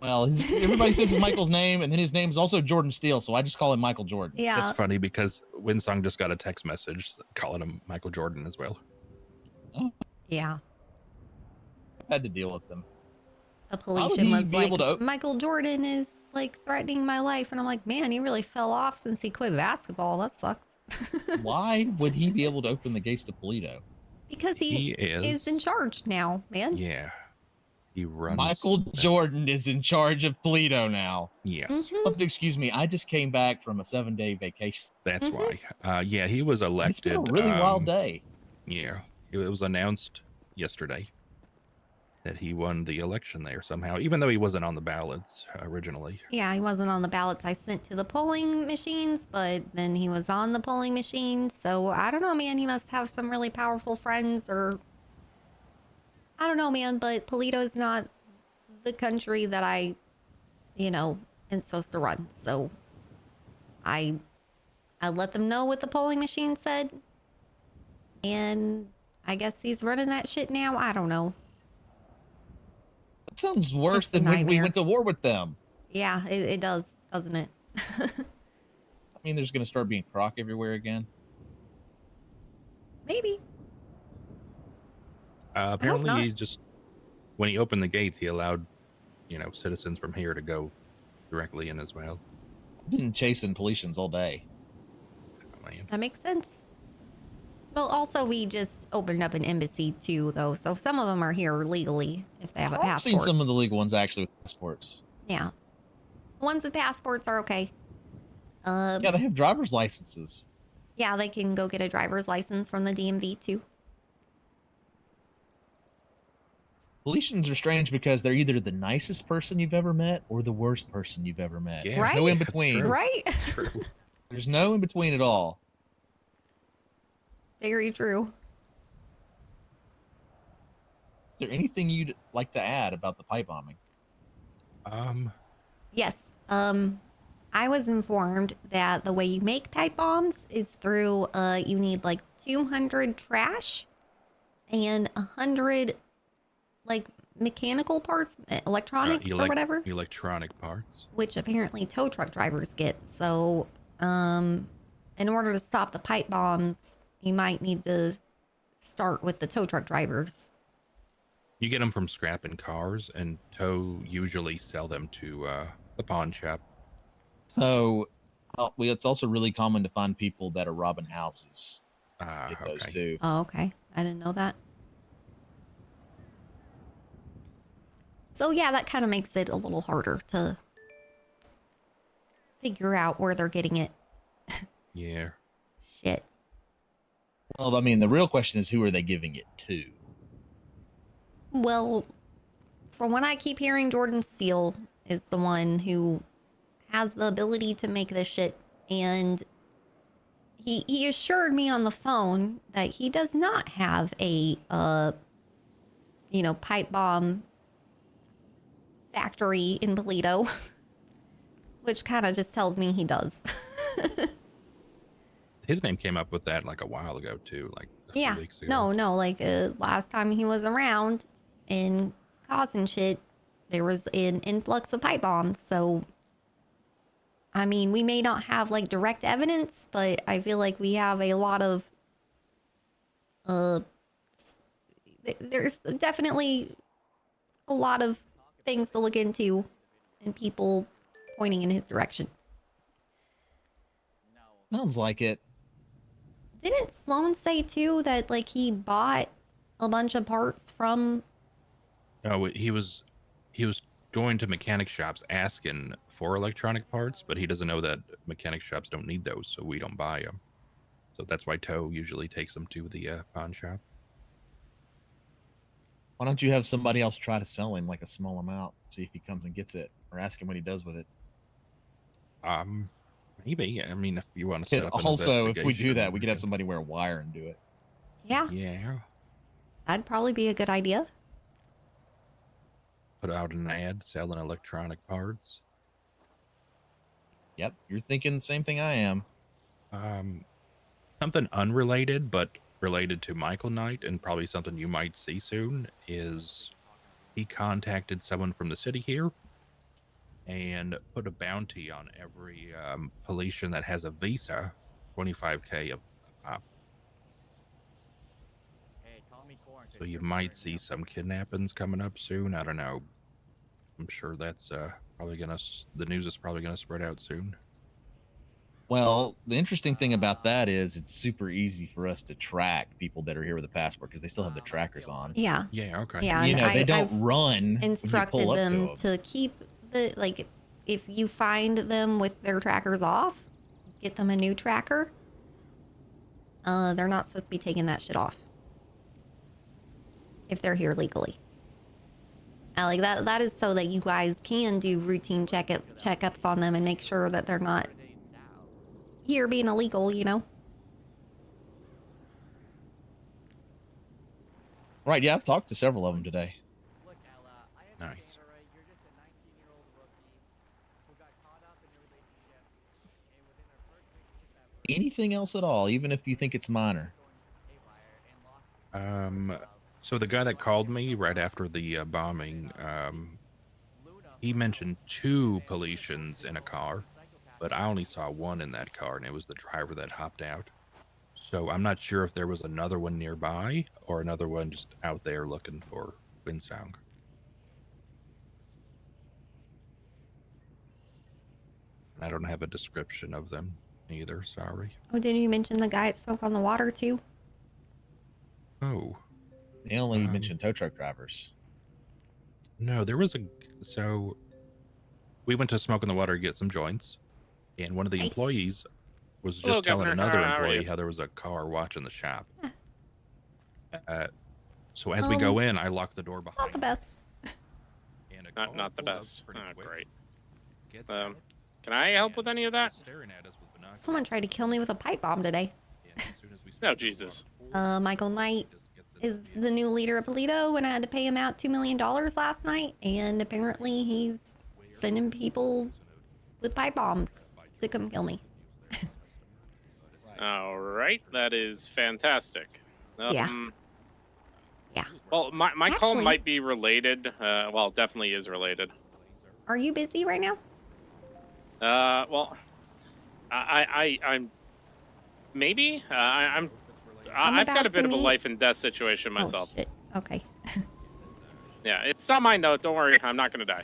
Well, everybody says it's Michael's name, and then his name is also Jordan Steele, so I just call him Michael Jordan. Yeah. It's funny because WindSong just got a text message calling him Michael Jordan as well. Yeah. I had to deal with them. The How would police he was be like, able to- Michael Jordan is like threatening my life. And I'm like, man, he really fell off since he quit basketball. That sucks. Why would he be able to open the gates to Polito? Because he is in charge now, man. Yeah. He runs. Michael Jordan is in charge of Polito now. Yes. Oh, excuse me, I just came back from a 7-day vacation. That's why. Yeah, he was elected. It's been a really wild day. Yeah. It was announced yesterday that he won the election there somehow, even though he wasn't on the ballots originally. Yeah, he wasn't on the ballots I sent to the polling machines, but then he was on the polling machines. So I don't know, man. He must have some really powerful friends, or I don't know, man. But Polito is not the country that I, am supposed to run. So I let them know what the polling machine said, and I guess he's running that shit now. I don't know. That sounds worse than when we went to war with them. Yeah, it does, doesn't it? I mean, there's going to start being croc everywhere again. Maybe. Apparently, he just, when he opened the gates, he allowed, citizens from here to go directly in as well. I've been chasing Politians all day. Oh, man. That makes sense. Well, also, we just opened up an embassy too, though. So some of them are here legally if they have a I've passport. seen some of the legal ones actually with passports. Yeah. The ones with passports are okay. Yeah, they have driver's licenses. Yeah, they can go get a driver's license from the DMV too. Politians are strange because they're either the nicest person you've ever met or the worst person you've ever met. Yeah, There's no in between. Right? That's true. There's no in between at all. Very true. Is there anything you'd like to add about the pipe bombing? Yes. I was informed that the way you make pipe bombs is through you need like 200 trash and 100 like mechanical parts, electronics or whatever. Electronic parts. Which apparently tow truck drivers get. So, in order to stop the pipe bombs, you might need to start with the tow truck drivers. You get them from scrapping cars, and tow usually sell them to the pawn shop. So, it's also really common to find people that are robbing houses. Get those too. Oh, okay. I didn't know that. So yeah, that kind of makes it a little harder to figure out where they're getting it. Yeah. Shit. Well, I mean, the real question is, who are they giving it to? Well, from what I keep hearing, Jordan Steele is the one who has the ability to make this shit. And he assured me on the phone that he does not have a, pipe bomb factory in Polito, which kind of just tells me he does. His name came up with that like a while ago too, like a few weeks ago. No, like last time he was around and causing shit, there was an influx of pipe bombs. So, I mean, we may not have like direct evidence, but I feel like we have a lot of, there's definitely a lot of things to look into and people pointing in his direction. Sounds like it. Didn't Sloan say too that like he bought a bunch of parts from? Oh, he was going to mechanic shops asking for electronic parts, but he doesn't know that mechanic shops don't need those, so we don't buy them. So that's why Tow usually takes them to the pawn shop. Why don't you have somebody else try to sell him like a small amount, see if he comes and gets it, or ask him what he does with it? Maybe. I mean, if you want to set up an also, if we do investigation, that, we could have somebody wear a wire and do it. Yeah. Yeah. That'd probably be a good idea. Put out an ad selling electronic parts. Yep, you're thinking the same thing I am. Something unrelated, but related to Michael Knight, and probably something you might see soon, is he contacted someone from the city here and put a bounty on every Polician that has a visa, 25K a pop. So you might see some kidnappings coming up soon. I don't know. I'm sure that's probably the news is probably gonna spread out soon. Well, the interesting thing about that is it's super easy for us to track people that are here with a passport because they still have the trackers on. Yeah. Yeah. Okay. Yeah. You and know, they don't I've run. instructed when you pull up them to to keep the, like, if you find them with their trackers off, get them a new tracker. They're not supposed to be taking that shit off if they're here legally. Like that is so that you guys can do routine checkups on them and make sure that they're not here being illegal, you know? Right, yeah, I've talked to several of them today. Nice. Anything else at all, even if you think it's minor? So the guy that called me right after the bombing, he mentioned 2 Policians in a car, but I only saw one in that car, and it was the driver that hopped out. So I'm not sure if there was another one nearby or another one just out there looking for WindSong. I don't have a description of them either, sorry. Oh, didn't you mention the guy that spoke on the water too? Oh. They only mentioned tow truck drivers. No, there was so we went to Smoke in the Water to get some joints, and one of the employees was just Hello, telling Governor. another How are employee you? how there was a car watching the shop. So as we go in, I lock the door behind. Not the best. Not the best. Oh, great. Can I help with any of that? Someone tried to kill me with a pipe bomb today. No, Jesus. Michael Knight is the new leader of Polito, and I had to pay him out $2 million last night, and apparently he's sending people with pipe bombs to come kill me. All right, that is fantastic. Yeah. Well, my call Actually- might be related. Well, definitely is related. Are you busy right now? Well, I'm maybe I've got a about bit to of a meet- life and death situation myself. Oh, shit. Okay. Yeah, it's not mine though. Don't worry, I'm not gonna die.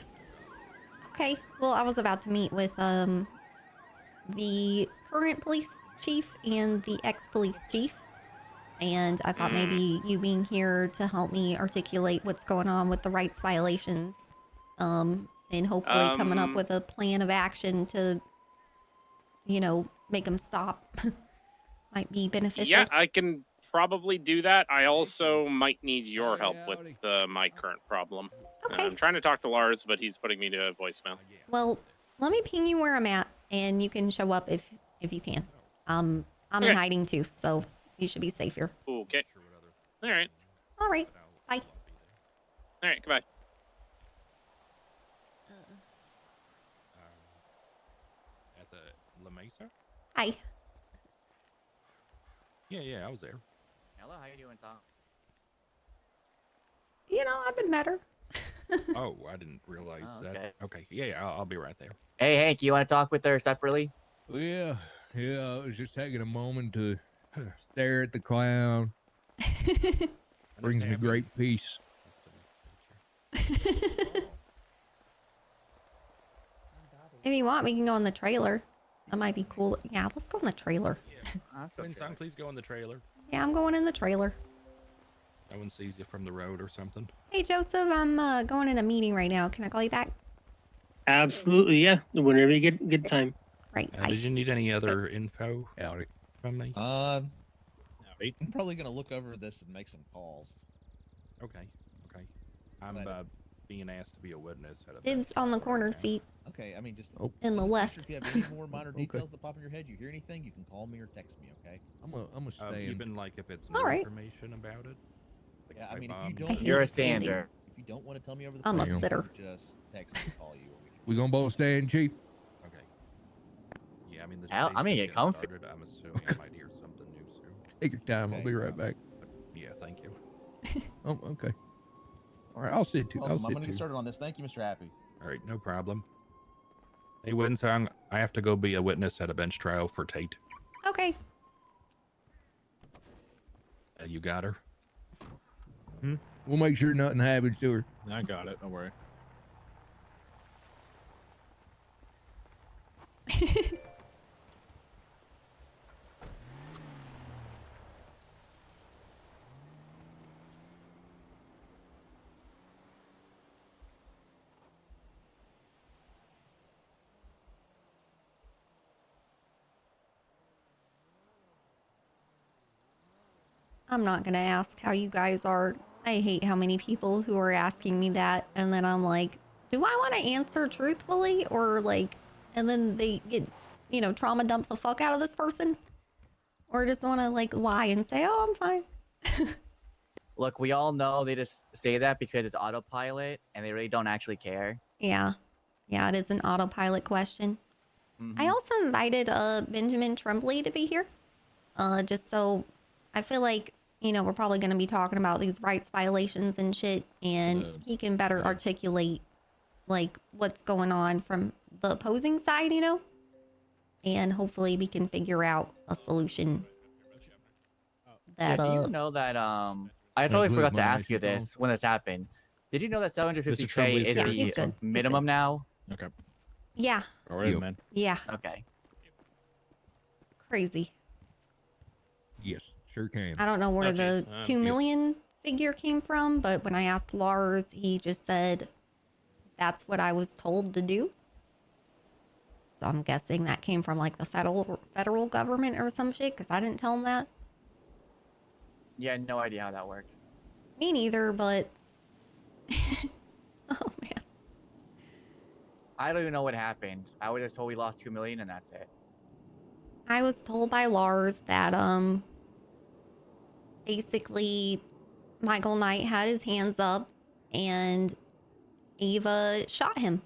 Okay. Well, I was about to meet with the current police chief and the ex-police chief. And I thought maybe you being here to help me articulate what's going on with the rights violations, and hopefully coming up with a plan of action to, you know, make them stop might be beneficial. Yeah, I can probably do that. I also might need your help with my current problem. Okay. I'm trying to talk to Lars, but he's putting me to voicemail. Well, let me ping you where I'm at, and you can show up if you can. I'm Okay. in hiding too, so you should be safe here. Okay. All right. All right. Bye. All right. Goodbye. At the La Mesa? Hi. Yeah, I was there. Hello, how you doing, Tom? You know, I've been better. Oh, I didn't realize okay. that. Okay, yeah, I'll be right there. Hey, Hank, you want to talk with her separately? Yeah, I was just taking a moment to stare at the clown. Brings me great peace. If you want, we can go in the trailer. That might be cool. Yeah, let's go in the trailer. WindSong, please go in the trailer. Yeah, I'm going in the trailer. No one sees you from the road or something. Hey, Joseph, I'm going in a meeting right now. Can I call you back? Absolutely, yeah. Whenever you get good time. Right. Did you need any other info from me? I'm probably gonna look over this and make some calls. Okay. I'm being asked to be a witness. At a Dibs on the corner seat. Okay, I mean just in the left. If you have any more minor details that pop in your head, you hear anything, you can call me or text me. Okay. I'm a stand. Even like if it's All new right. information about it. Like Yeah, if I mean, bomb- if you don't, You're a stander. If you don't want to tell me over the I'm a phone, sitter. just text me or call you. We gonna both stand, Chief? Okay. mean, this Hell, day's I'm gonna just get getting comfy. started. I'm assuming I might hear something new soon. Take your time. I'll be right back. Yeah, thank you. Oh, okay. All right, I'll sit too. Welcome. I'm gonna get started on this. Thank you, Mr. Happy. All right, no problem. Hey, WindSong, I have to go be a witness at a bench trial for Tate. Okay. You got her? We'll make sure nothing happens to her. I got it. Don't worry. I'm not gonna ask how you guys are. I hate how many people who are asking me that, and then I'm like, do I want to answer truthfully, or like, and then they get, you know, trauma dump the fuck out of this person, or just want to like lie and say, oh, I'm fine. Look, we all know they just say that because it's autopilot and they really don't actually care. Yeah, it is an autopilot question. I also invited Benjamin Tremblay to be here, just so I feel like, you know, we're probably going to be talking about these rights violations and shit, and he can better articulate like what's going on from the opposing side, you know, and hopefully we can figure out a solution. Yeah, That do you know that I totally forgot to ask you this when this happened. Did you know that 750K is the minimum now? Okay. Yeah. All right, man. Yeah. Okay. Crazy. Yes, sure can. I don't know where the 2 million figure came from, but when I asked Lars, he just said that's what I was told to do. So I'm guessing that came from like the federal government or some shit, because I didn't tell him that. Yeah, no idea how that works. Me neither, but I don't even know what happened. I was just told we lost 2 million and that's it. I was told by Lars that basically Michael Knight had his hands up and Ava shot him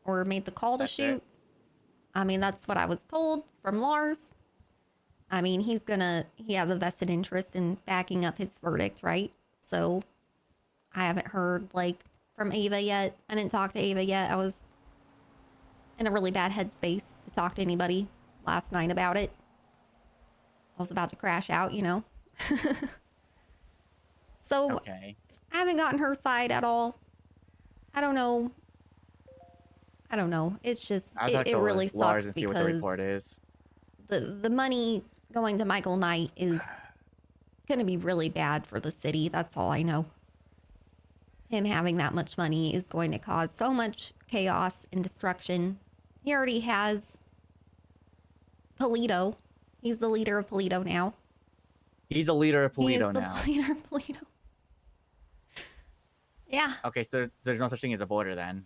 or made the call to shoot. I mean, that's what I was told from Lars. I mean, he has a vested interest in backing up his verdict, right? So I haven't heard like from Ava yet. I didn't talk to Ava yet. I was in a really bad headspace to talk to anybody last night about it. I was about to crash out, you know. So okay. I haven't gotten her side at all. I don't know. It's just it really sucks Lars and see because what the report is. The money going to Michael Knight is going to be really bad for the city. That's all I know. Him having that much money is going to cause so much chaos and destruction. He already has Polito. He's the leader of Polito now. He's the leader of Polito now. now. Leader of Polito. Yeah. Okay, so there's no such thing as a border then.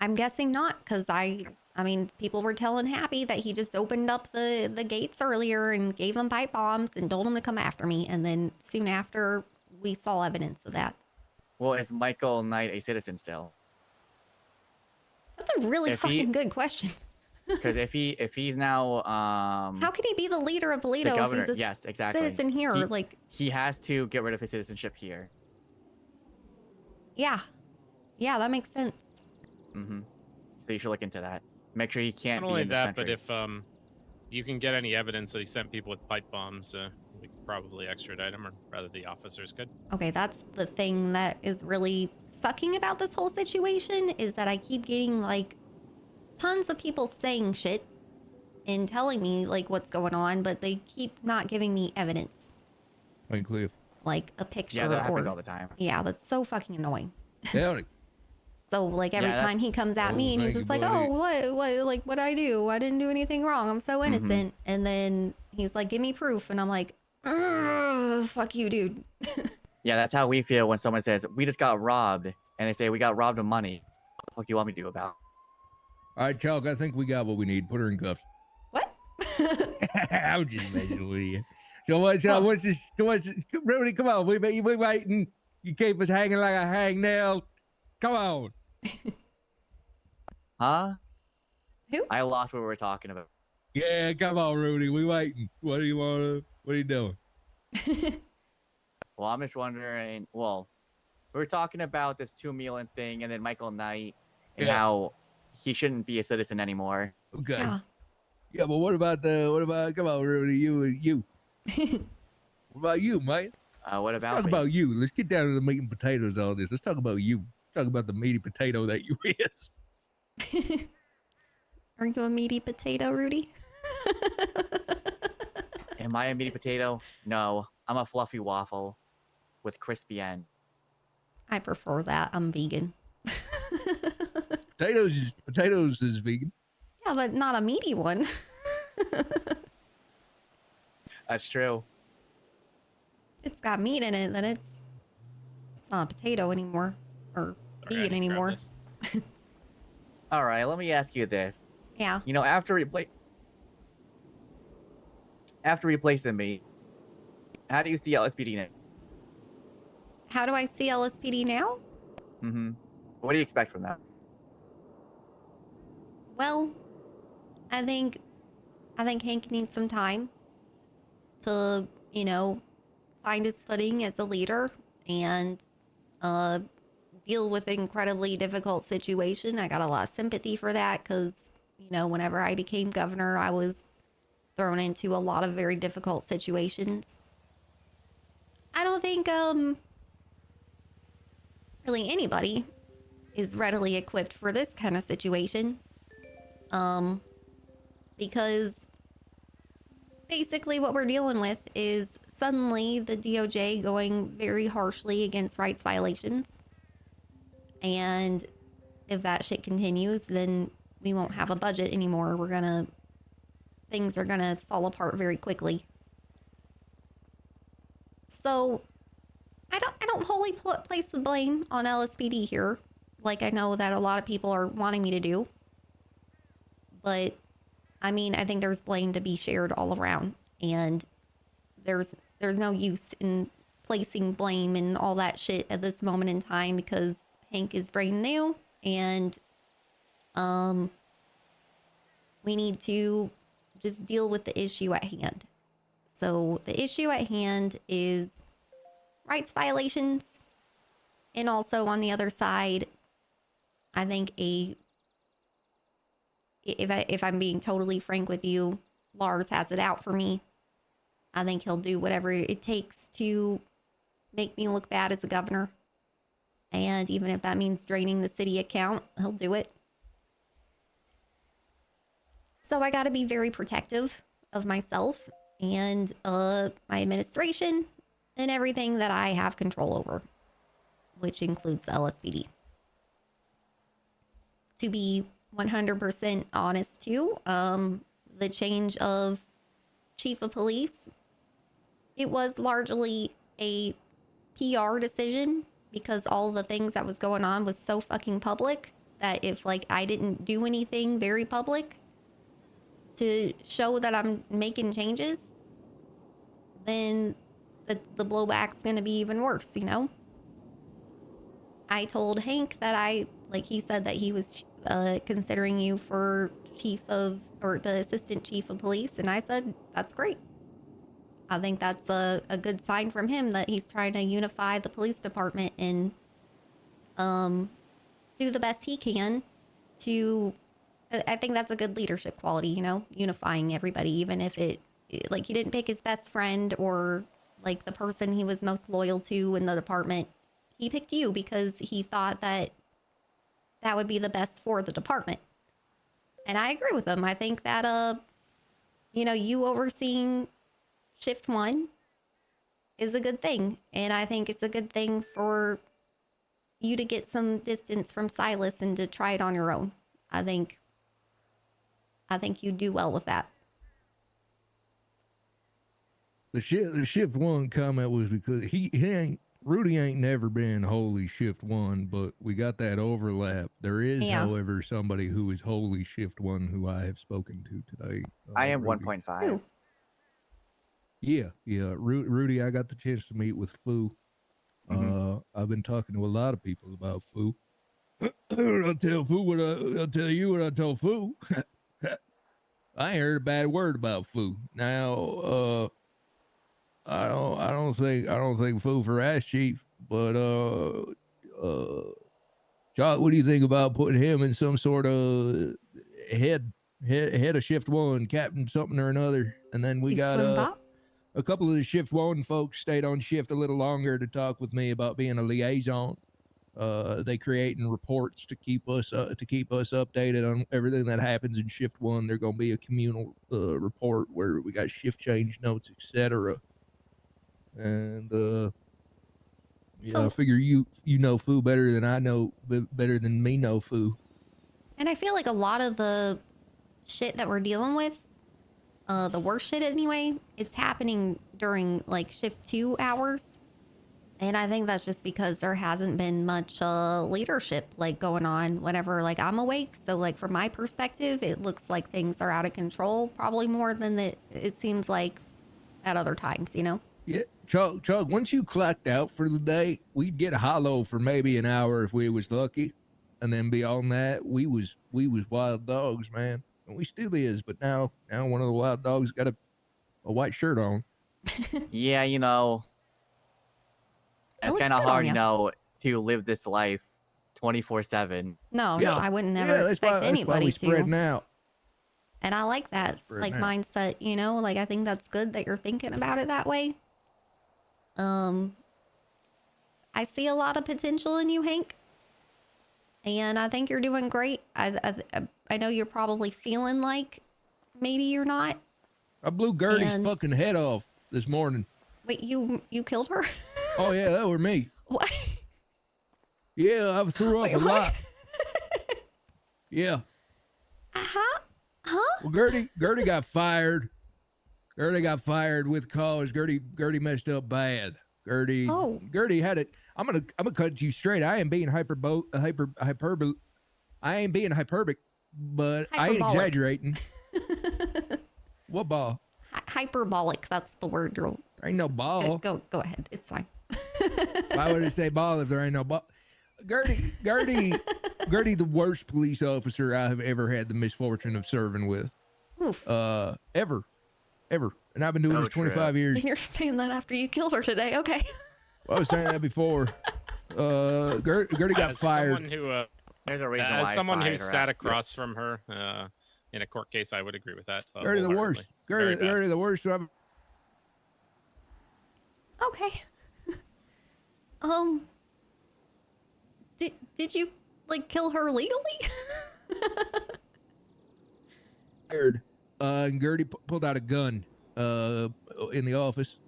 I'm guessing not, because I mean, people were telling Happy that he just opened up the gates earlier and gave them pipe bombs and told them to come after me. And then soon after, we saw evidence of that. Well, is Michael Knight a citizen still? That's a really fucking good question. Because if he's now how can he be the leader of Polito the governor, if he's a yes, exactly. citizen here? He has to get rid of his citizenship here. Yeah, that makes sense. Mm-hmm. So you should look into that. Make sure he can't Not be only in this that, country. but if you can get any evidence that he sent people with pipe bombs, we could probably extradite him, or rather the officers could. Okay, that's the thing that is really sucking about this whole situation, is that I keep getting like tons of people saying shit and telling me like what's going on, but they keep not giving me evidence. Cliff. Like a picture. Yeah, that happens all the time. Yeah, that's so fucking annoying. Howdy. So like every time he comes at me and he's just like, oh, what, like what I do? I didn't do anything wrong. I'm so innocent. And then he's like, give me proof. And I'm like, fuck you, dude. Yeah, that's how we feel when someone says, we just got robbed. And they say, we got robbed of money. What the fuck do you want me to do about it? All right, Chalk, I think we got what we need. Put her in cuffs. What? I'm just messing with you. So what's this? Rudy, come on. We waiting. You keep us hanging like a hangnail. Come on. Huh? Who? I lost what we were talking about. Yeah, come on, Rudy. We waiting. What are you doing? Well, I'm just wondering. Well, we were talking about this 2 million thing, and then Michael Knight, and how he shouldn't be a citizen anymore. Okay. Yeah, but what about come on, Rudy, you. What about you, man? What about Talk me? about you. Let's get down to the meat and potatoes of all this. Let's talk about you. Let's talk about the meaty potato that you is. Are you a meaty potato, Rudy? Am I a meaty potato? No, I'm a fluffy waffle with crispy end. I prefer that. I'm vegan. Potatoes is vegan. Yeah, but not a meaty one. That's true. It's got meat in it, then it's not a potato anymore. Or vegan anymore. All right, let me ask you this. Yeah. You know, after replacing me, how do you see LSPD now? How do I see LSPD now? Mm-hmm. What do you expect from that? Well, I think Hank needs some time to, find his footing as a leader and deal with an incredibly difficult situation. I got a lot of sympathy for that because, whenever I became governor, I was thrown into a lot of very difficult situations. I don't think really anybody is readily equipped for this kind of situation. Because basically what we're dealing with is suddenly the DOJ going very harshly against rights violations. And if that shit continues, then we won't have a budget anymore. Things are gonna fall apart very quickly. So I don't wholly place the blame on LSPD here, like I know that a lot of people are wanting me to do. But I mean, I think there's blame to be shared all around, and there's no use in placing blame and all that shit at this moment in time because Hank is brand new, and we need to just deal with the issue at hand. So the issue at hand is rights violations, and also on the other side, I think if I'm being totally frank with you, Lars has it out for me. I think he'll do whatever it takes to make me look bad as a governor. And even if that means draining the city account, he'll do it. So I got to be very protective of myself and my administration and everything that I have control over, which includes the LSPD. To be 100% honest too, the change of chief of police, it was largely a PR decision because all the things that was going on was so fucking public that if I didn't do anything very public to show that I'm making changes, then the blowback's gonna be even worse, I told Hank that he said that he was considering you for the assistant chief of police, and I said, that's great. I think that's a good sign from him that he's trying to unify the police department and do the best he can to, I think that's a good leadership quality, unifying everybody, even if he didn't pick his best friend or the person he was most loyal to in the department. He picked you because he thought that would be the best for the department. And I agree with him. I think that, you overseeing Shift 1 is a good thing. And I think it's a good thing for you to get some distance from Silas and to try it on your own. I think you do well with that. The Shift 1 comment was because Rudy ain't never been wholly Shift 1, but we got that overlap. There is, however, somebody who is wholly Shift 1 who I have spoken to today. I am Rudy. 1.5. Yeah. Rudy, I got the chance to meet with Fu. I've been talking to a lot of people about Fu. I'll tell you what I told Fu. I ain't heard a bad word about Foo. Now, I don't think Foo for ass chief, but Chuck, what do you think about putting him in some sort of head of shift one, captain something or another, and then we got a couple of the shift one folks stayed on shift a little longer to talk with me about being a liaison. They creating reports to keep us updated on everything that happens in shift one. They're gonna be a communal report where we got shift change notes, etc. And I figure you know Foo better than I know, better than me know Foo. And I feel like a lot of the shit that we're dealing with, the worst shit anyway, it's happening during like shift 2 hours. And I think that's just because there hasn't been much leadership like going on whenever like I'm awake. So like from my perspective, it looks like things are out of control, probably more than it seems like at other times, you know? Yeah, Chuck, once you clocked out for the day, we'd get hollow for maybe an hour if we was lucky. And then beyond that, we was wild dogs, man. And we still is, but now one of the wild dogs got a white shirt on. Yeah, you know, it's kind of hard, you know, to live this life 24/7. No, I wouldn't never expect anybody to. Spreading out. And I like that like mindset, you know, like I think that's good that you're thinking about it that way. I see a lot of potential in you, Hank. And I think you're doing great. I know you're probably feeling like maybe you're not. I blew Gertie's fucking head off this morning. Wait, you killed her? Oh yeah, that were me. What? Yeah, I threw up a lot. Yeah. Huh? Well, Gertie got fired. Gertie got fired with cause. Gertie messed up bad. Gertie had it. I'm gonna cut you straight. I ain't being hyperbole. I ain't being hyperbolic, but I ain't exaggerating. What ball? Hyperbolic. That's the word. There ain't no ball. Go ahead. It's fine. Why would it say ball if there ain't no ball? Gertie, the worst police officer I have ever had the misfortune of serving with. Oof. Ever. And I've been doing this 25 years. And you're saying that after you killed her today. Okay. Well, I was saying that before. Gertie got fired. Someone who, there's a reason why. As someone who sat across from her in a court case, I would agree with that. Gertie the worst. Gertie the worst. Okay. Did you like kill her legally? And Gertie pulled out a gun in the office.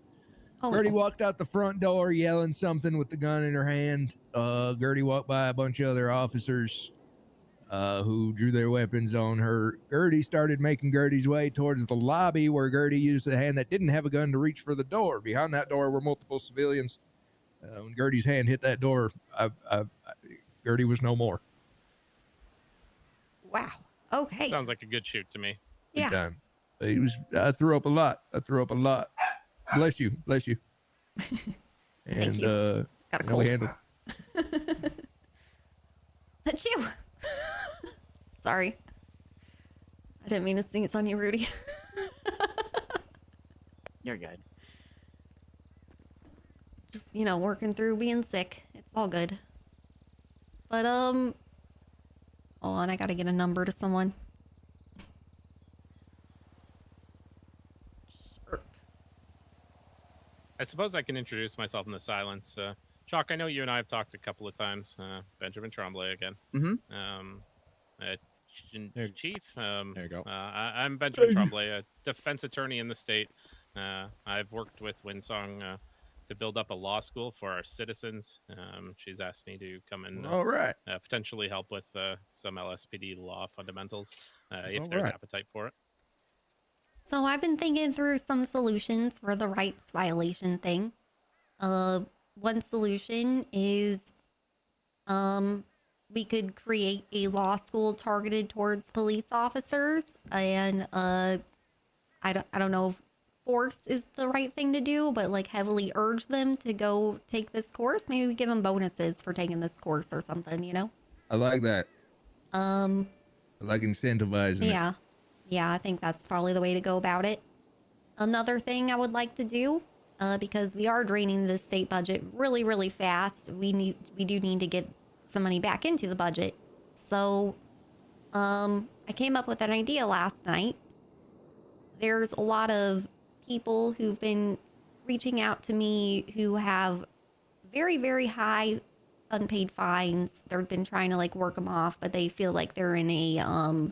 Gertie walked out the front door yelling something with the gun in her hand. Gertie walked by a bunch of other officers who drew their weapons on her. Gertie started making Gertie's way towards the lobby where Gertie used the hand that didn't have a gun to reach for the door. Behind that door were multiple civilians. When Gertie's hand hit that door, Gertie was no more. Wow. Okay. Sounds like a good shoot to me. Yeah. Time. I threw up a lot. Bless you. And you. Got a cold. handled. That's you. Sorry. I didn't mean to sneeze on you, Rudy. You're good. Just, working through being sick. It's all good. But, hold on. I gotta get a number to someone. I suppose I can introduce myself in the silence. Chalk, I know you and I have talked a couple of times. Benjamin Tremblay again. Chief. There you go. I'm Benjamin Tremblay, a defense attorney in the state. I've worked with WindSong to build up a law school for our citizens. She's asked me to come and potentially help with some LSPD law fundamentals if there's appetite for it. So I've been thinking through some solutions for the rights violation thing. One solution is we could create a law school targeted towards police officers, and I don't know if force is the right thing to do, but like heavily urge them to go take this course. Maybe we give them bonuses for taking this course or something, I like that. I like incentivizing. Yeah. Yeah, I think that's probably the way to go about it. Another thing I would like to do, because we are draining the state budget really, really fast. We do need to get some money back into the budget. So, I came up with an idea last night. There's a lot of people who've been reaching out to me who have very, very high unpaid fines. They've been trying to like work them off, but they feel like they're in a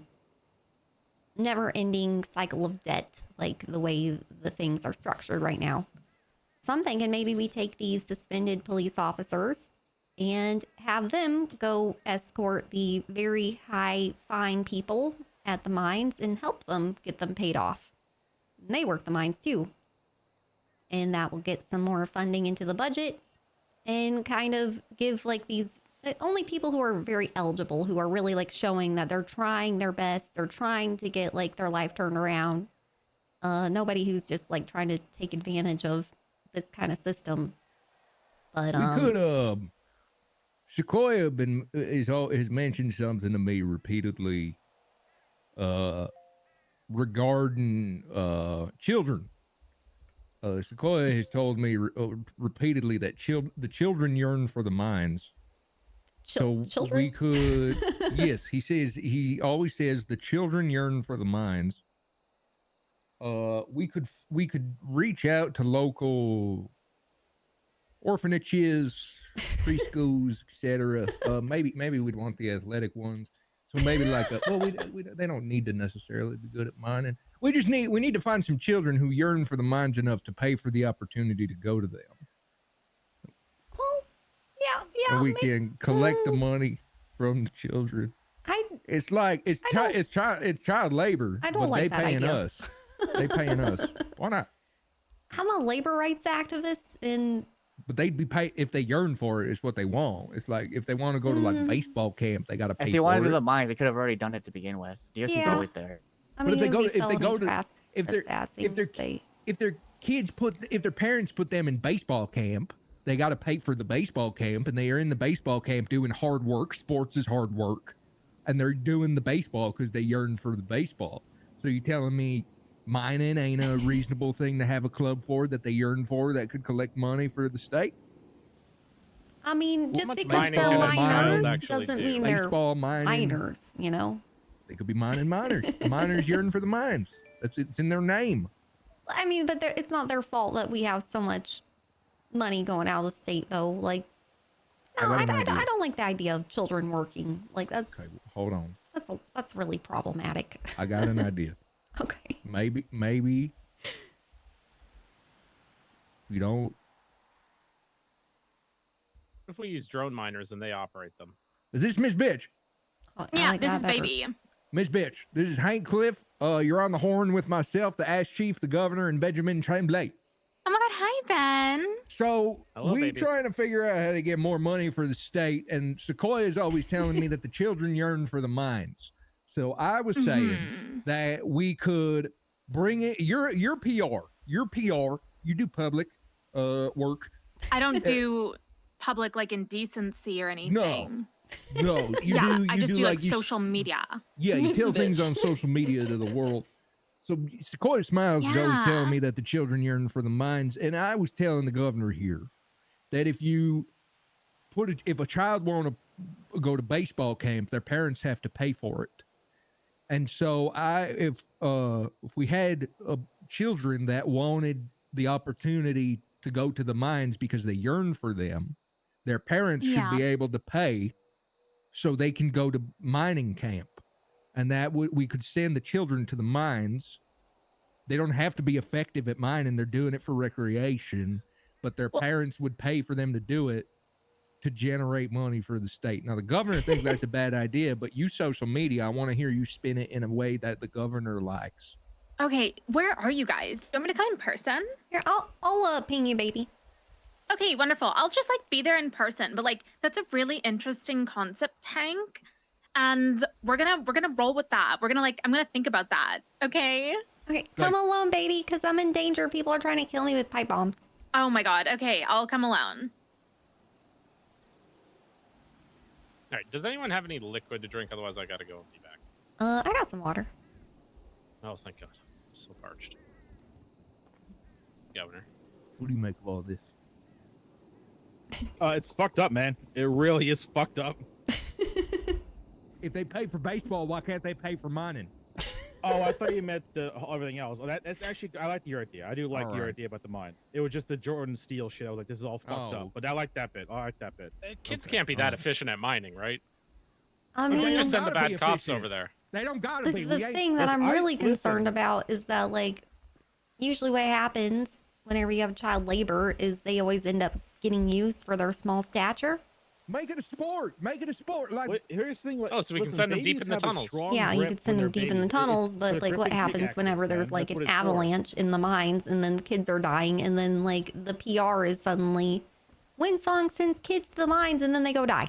never-ending cycle of debt, like the way the things are structured right now. So I'm thinking maybe we take these suspended police officers and have them go escort the very high fine people at the mines and help them get them paid off. And they work the mines too. And that will get some more funding into the budget and kind of give like these only people who are very eligible, who are really like showing that they're trying their best, they're trying to get like their life turned around. Nobody who's just like trying to take advantage of this kind of system. But we could Sequoia has mentioned something to me repeatedly regarding children. Sequoia has told me repeatedly that the children yearn for the mines. So children? We could, yes, he always says the children yearn for the mines. We could reach out to local orphanages, preschools, etc. Maybe we'd want the athletic ones. So maybe like they don't need to necessarily be good at mining. We need to find some children who yearn for the mines enough to pay for the opportunity to go to them. Yeah, and we can collect the money from the children. It's child labor. I don't like that paying idea. us. They paying us. Why not? I'm a labor rights activist, and but they'd be paid if they yearn for it. Is what they want. It's like if they want to go to like baseball camp, they got to pay. If they for wanted to it. do the mines, they could have already done it to begin with. DOC's always there. I mean, if their parents put them in baseball camp, they got to pay for the baseball camp, and they are in the baseball camp doing hard work. Sports is hard work, and they're doing the baseball because they yearn for the baseball. So you telling me mining ain't a reasonable thing to have a club for that they yearn for that could collect money for the state? I mean, just because they're minors doesn't mean they're minors, you know? They could be mining miners. The miners yearn for the mines. It's in their name. I mean, but it's not their fault that we have so much money going out of the state, though. Like, no, I don't like the idea of children working. Like, that's... Okay, hold on. That's really problematic. I got an idea. Okay. Maybe you don't... If we use drone miners and they operate them. Is this Miss Bitch? Oh, Yeah, like this is better. Baby. Miss Bitch, this is Hank Cliff. You're on the horn with myself, the Ash Chief, the Governor, and Benjamin Tremblay. Oh my God, hi Ben. So Hello, we baby. trying to figure out how to get more money for the state, and Sequoia is always telling me that the children yearn for the mines. So I was saying that we could bring it. Your PR, you do public work. I don't do public like indecency or anything. No, you do. I You just do do like you, social media. Yeah, you tell things on social media to the world. So Sequoia Smiles is always telling me that the children yearn for the mines, and I was telling the governor here that if a child want to go to baseball camp, their parents have to pay for it. And so if we had children that wanted the opportunity to go to the mines because they yearn for them, their parents should be able to pay so they can go to mining camp. And that we could send the children to the mines. They don't have to be effective at mining. They're doing it for recreation, but their parents would pay for them to do it to generate money for the state. Now, the governor thinks that's a bad idea, but you social media, I want to hear you spin it in a way that the governor likes. Okay, where are you guys? Do you want me to come in person? Here, I'll ping you, baby. Okay, wonderful. I'll just like be there in person. But like that's a really interesting concept, Tank. And we're gonna roll with that. I'm gonna think about that. Okay? Okay, come alone, baby, because I'm in danger. People are trying to kill me with pipe bombs. Oh my God. Okay, I'll come alone. All right. Does anyone have any liquid to drink? Otherwise, I gotta go and be back. I got some water. Oh, thank God. I'm so parched. Governor. What do you make of all this? It's fucked up, man. It really is fucked up. If they pay for baseball, why can't they pay for mining? Oh, I thought you meant everything else. Oh, that's actually, I like your idea. I do like your idea about the mines. It was just the Jordan Steel shit. I was like, this is all fucked up. But I like that bit. I like that bit. Kids can't be that efficient at mining, right? I mean, just send the bad cops over there. They don't gotta be. The thing that I'm really concerned about is that, like, usually what happens whenever you have child labor is they always end up getting used for their small stature. Make it a sport. Make it a sport. Like, here's the thing. Oh, so we can send them deep in the tunnels. Yeah, you could send them deep in the tunnels, but like what happens whenever there's like an avalanche in the mines and then the kids are dying and then like the PR is suddenly WindSong sends kids to the mines and then they go die.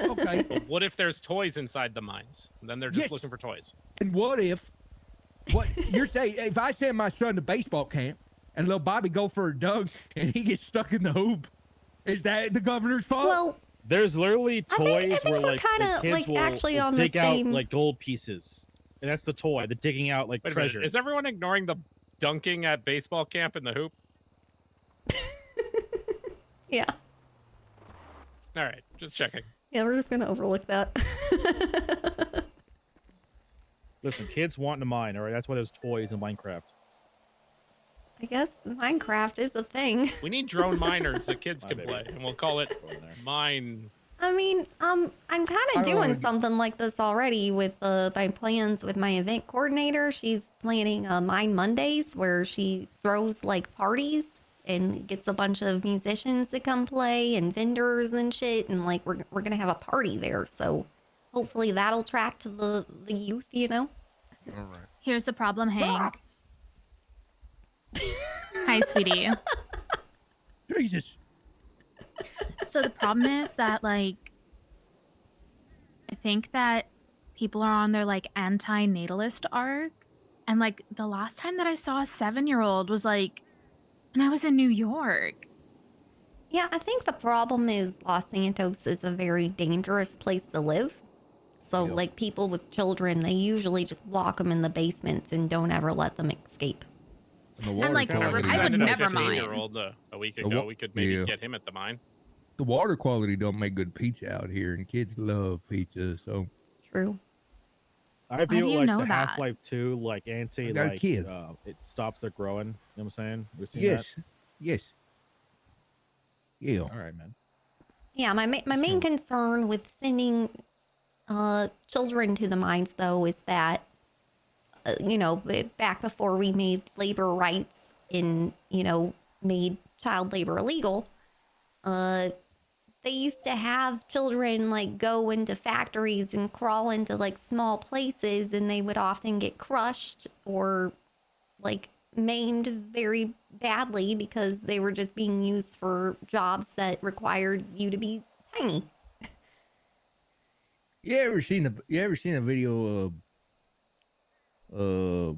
Okay. But what if there's toys inside the mines? Then they're just looking for toys. And what you're saying, if I send my son to baseball camp and little Bobby go for a dunk and he gets stuck in the hoop, is that the governor's fault? Well, there's literally toys where like kinda, the kids like, will actually on the dig out same- like gold pieces, and that's the toy. The digging out like Wait a minute, treasure. is everyone ignoring the dunking at baseball camp in the hoop? Yeah. All right, just checking. Yeah, we're just gonna overlook that. Listen, kids want to mine. All right, that's why there's toys in Minecraft. I guess Minecraft is a thing. We need drone miners that kids can play, and we'll call it mine. I mean, I'm kind of doing something like this already with my plans with my event coordinator. She's planning Mine Mondays where she throws like parties and gets a bunch of musicians to come play and vendors and shit, and like we're gonna have a party there. So hopefully that'll attract the youth, you know. All right. Here's the problem, Hank. Hi, sweetie. Jesus. So the problem is that, like, I think that people are on their, like, anti-natalist arc. And, like, the last time that I saw a 7-year-old was, like, when I was in New York. Yeah, I think the problem is Los Santos is a very dangerous place to live. So, like, people with children, they usually just lock them in the basements and don't ever let them escape. And, like, I would never mind. A week ago, we could maybe get him at the mine. The water quality don't make good pizza out here, and kids love pizza, so. It's true. I do feel you like know the that? Half-Life 2, like anti, I got a like kid. It stops their growing. You know what I'm saying? We've seen Yes. that. Yes. Yeah. All right, man. Yeah, my main concern with sending children to the mines, though, is that, you know, back before we made labor rights and, you know, made child labor illegal, they used to have children, like, go into factories and crawl into, like, small places, and they would often get crushed or, like, maimed very badly because they were just being used for jobs that required you to be tiny. You ever seen a video of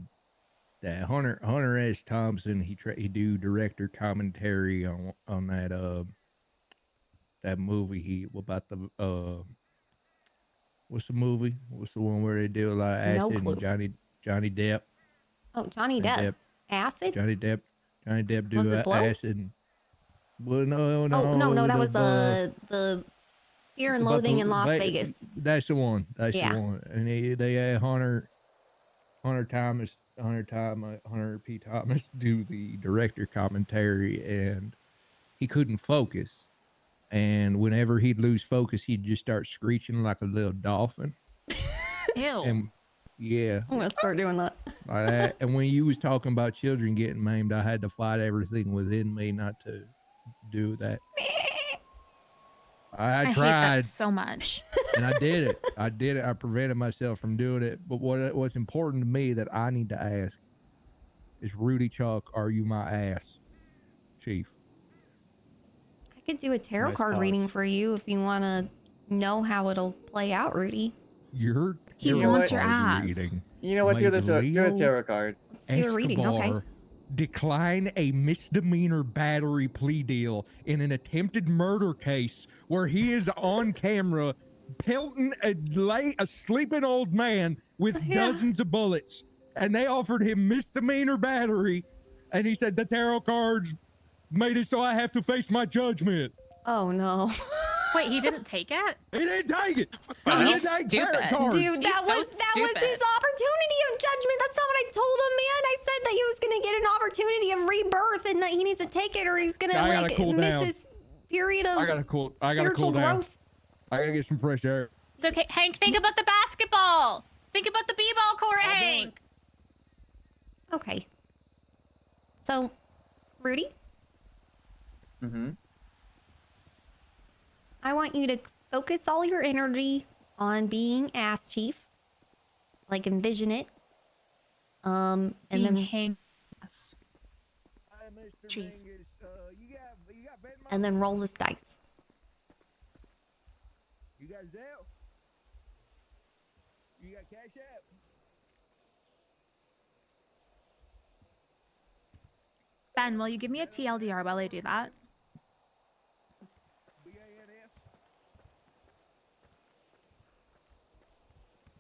that Hunter S. Thompson? He do director commentary on that movie about the what's the movie? What's the one where they do a lot of acid? No And clue. Johnny Depp. Oh, Johnny Depp. Acid? Johnny Depp do Was it Blow? acid. Well, no. Oh, no, that was the Fear and about Loathing in Las Ve- Vegas. That's the one. That's Yeah. the one. And they had Hunter P. Thomas do the director commentary, and he couldn't focus. And whenever he'd lose focus, he'd just start screeching like a little dolphin. Ew. And yeah, I'm gonna start doing that. like that. And when you was talking about children getting maimed, I had to fight everything within me not to do that. I hate tried that so much. and I did it. I prevented myself from doing it. But what's important to me that I need to ask is, Rudy Chuck, are you my ass, Chief? I could do a tarot Nice card pause. reading for you if you want to know how it'll play out, Rudy. Your He tarot wants your card ass. reading You know what? Do made a Leo tarot card. Let's do a reading, okay. Escobar decline a misdemeanor battery plea deal in an attempted murder case where he is on camera pelting a sleeping old man with dozens of bullets. and they offered him misdemeanor battery, and he said the tarot cards made it so I have to face my judgment. Oh no. Wait, he didn't take it? He didn't take it. Oh, He he's didn't take tarot stupid. cards. Dude, that was his opportunity of judgment. That's not what I told him, man. I said that he was gonna get an opportunity of rebirth and that he needs to take it or he's gonna I gotta like cool miss down. his period of I gotta cool spiritual down. growth. I gotta get some fresh air. It's okay. Hank, think about the basketball. Think about the b-ball court, Hank. Okay. So, Rudy, Mm-hmm. I want you to focus all your energy on being ass chief. Like envision it. And then Hank. Chief. And then roll this dice. You got Zelle? You got Cash App? Ben, will you give me a TLDR while I do that?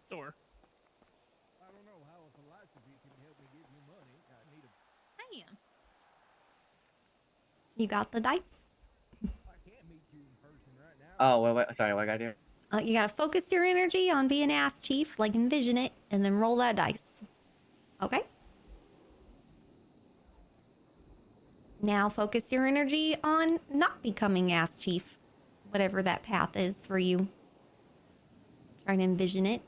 Door. I don't know how a philosophy can help me get you money. I need a... Damn. You got the dice. Oh, wait, sorry, what I gotta do? You gotta focus your energy on being ass chief, like envision it, and then roll that dice. Okay? Now focus your energy on not becoming ass chief, whatever that path is for you. Try to envision it.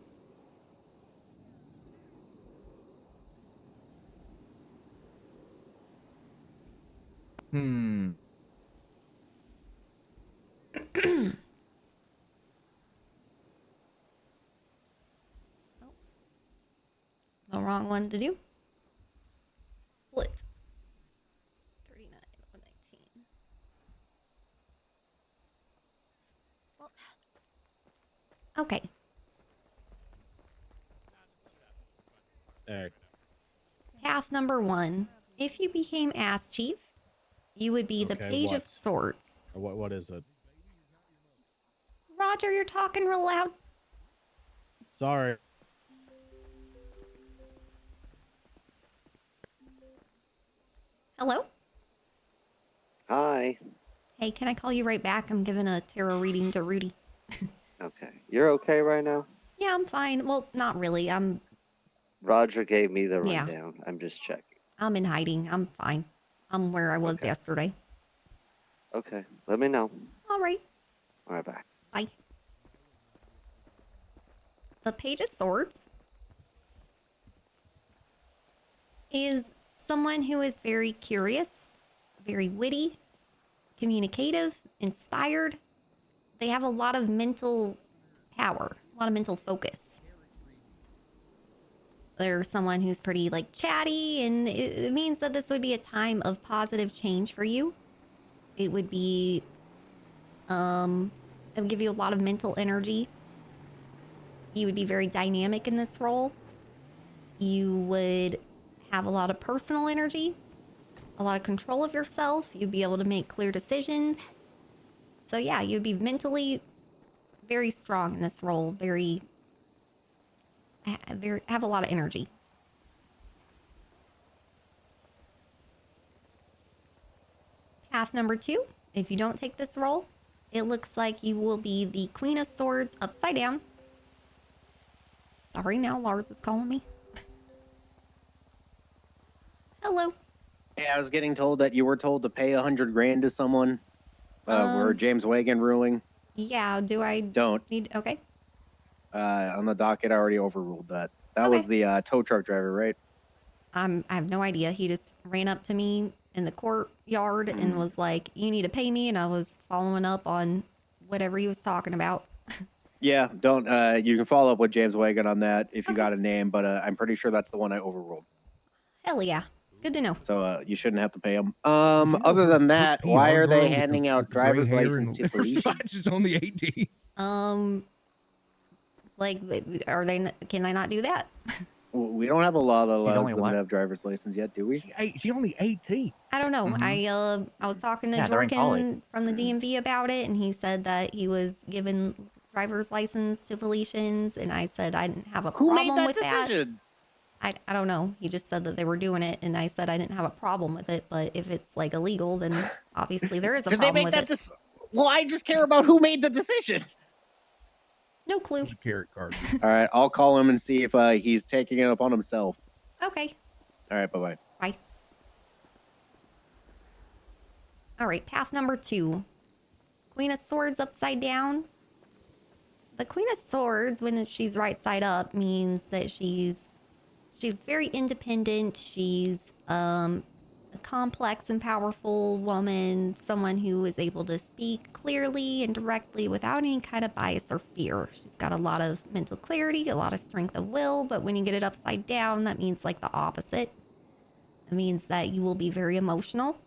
The wrong one to do. Split. 39, 119. Okay. Path number 1. If you became ass chief, you would be the Okay, Page what? of Swords. What is it? Roger, you're talking real loud. Sorry. Hello? Hi. Hey, can I call you right back? I'm giving a tarot reading to Rudy. Okay. You're okay right now? Yeah, I'm fine. Well, not really. Roger gave me the Yeah. rundown. I'm just checking. I'm in hiding. I'm fine. I'm where I was Okay. yesterday. Okay. Let me know. All right. All right, bye. Bye. The Page of Swords is someone who is very curious, very witty, communicative, inspired. They have a lot of mental power, a lot of mental focus. They're someone who's pretty like chatty, and it means that this would be a time of positive change for you. It would be, it would give you a lot of mental energy. You would be very dynamic in this role. You would have a lot of personal energy, a lot of control of yourself. You'd be able to make clear decisions. So yeah, you'd be mentally very strong in this role. Very have a lot of energy. Path number 2, if you don't take this role, it looks like you will be the Queen of Swords upside down. Sorry, now Lars is calling me. Hello. Hey, I was getting told that you were told to pay 100 grand to someone. We're James Wagon ruling. Yeah, do I Don't. need... Okay. On the docket, I already overruled that. That was the tow truck driver, right? I have no idea. He just ran up to me in the courtyard and was like, you need to pay me. And I was following up on whatever he was talking about. Yeah, don't. You can follow up with James Wagon on that if you got a name, but I'm pretty sure that's the one I overruled. Hell yeah. Good to know. So you shouldn't have to pay him. Other than that, why are they handing out driver's license to police? Is only 18. Like, are they? Can they not do that? We don't have a law that allows only them what? to have driver's license yet, do we? She only 18. I don't know. I was talking to Yeah, they're in college. Jorgen from the DMV about it, and he said that he was given driver's license to Felicians, and I said I didn't have a Who made problem that with decision? I don't know. He just said that they were doing it, and I said I didn't have a problem with it. But if it's like illegal, then obviously there is a Did they problem make with that it. Well, I just care about who made the decision. No clue. Carrot card. All right, I'll call him and see if he's taking it upon himself. Okay. All right, bye-bye. Bye. All right, path number 2. Queen of Swords upside down. The Queen of Swords, when she's right side up, means that she's very independent. She's a complex and powerful woman, someone who is able to speak clearly and directly without any kind of bias or fear. She's got a lot of mental clarity, a lot of strength of will, but when you get it upside down, that means like the opposite. It means that you will be very emotional.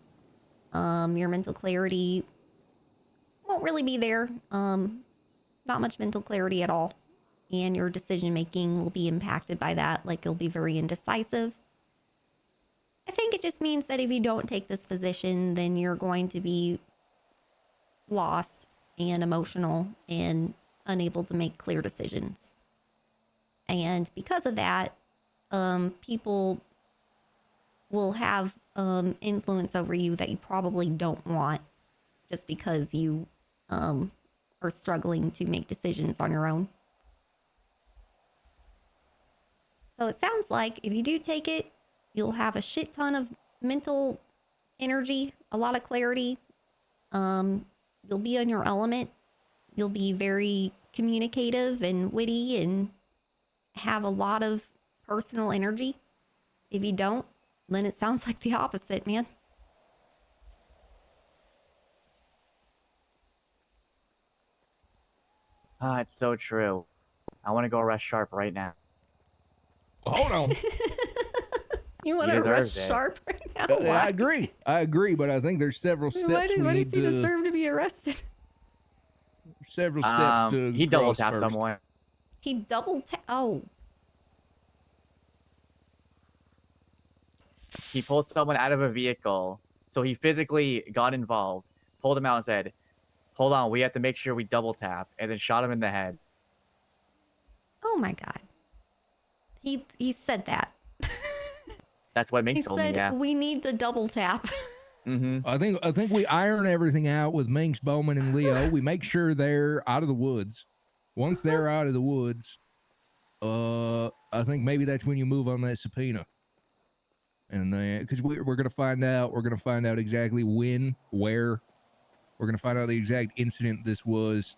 Your mental clarity won't really be there. Not much mental clarity at all. And your decision making will be impacted by that. Like you'll be very indecisive. I think it just means that if you don't take this position, then you're going to be lost and emotional and unable to make clear decisions. And because of that, people will have influence over you that you probably don't want, just because you are struggling to make decisions on your own. So it sounds like if you do take it, you'll have a shit ton of mental energy, a lot of clarity. You'll be in your element. You'll be very communicative and witty and have a lot of personal energy. If you don't, then it sounds like the opposite, man. Ah, it's so true. I want to go arrest Sharp right now. Hold on. You want to arrest Sharp right now? I agree. I agree, but I think there's several steps. Why we does he need to- deserve to be arrested? Several steps to He double cross tapped first. someone. He double tap. Oh. He pulled someone out of a vehicle. So he physically got involved, pulled him out and said, hold on, we have to make sure we double tap, and then shot him in the head. Oh my God. He said that. That's what He Minx told me, said yeah. we need the double tap. I think we iron everything out with Minx, Bowman, and Leo. We make sure they're out of the woods. Once they're out of the woods, I think maybe that's when you move on that subpoena. And then, because we're gonna find out, exactly when, where. We're gonna find out the exact incident this was.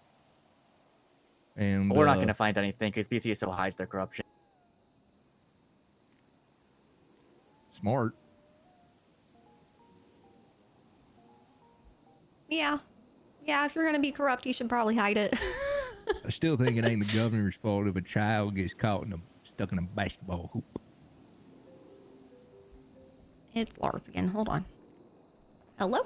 And But we're not going to find anything because BC still hides their corruption. Smart. Yeah. Yeah, if you're going to be corrupt, you should probably hide it. I still think it ain't the governor's fault if a child gets caught stuck in a basketball hoop. It's Lars again. Hold on. Hello?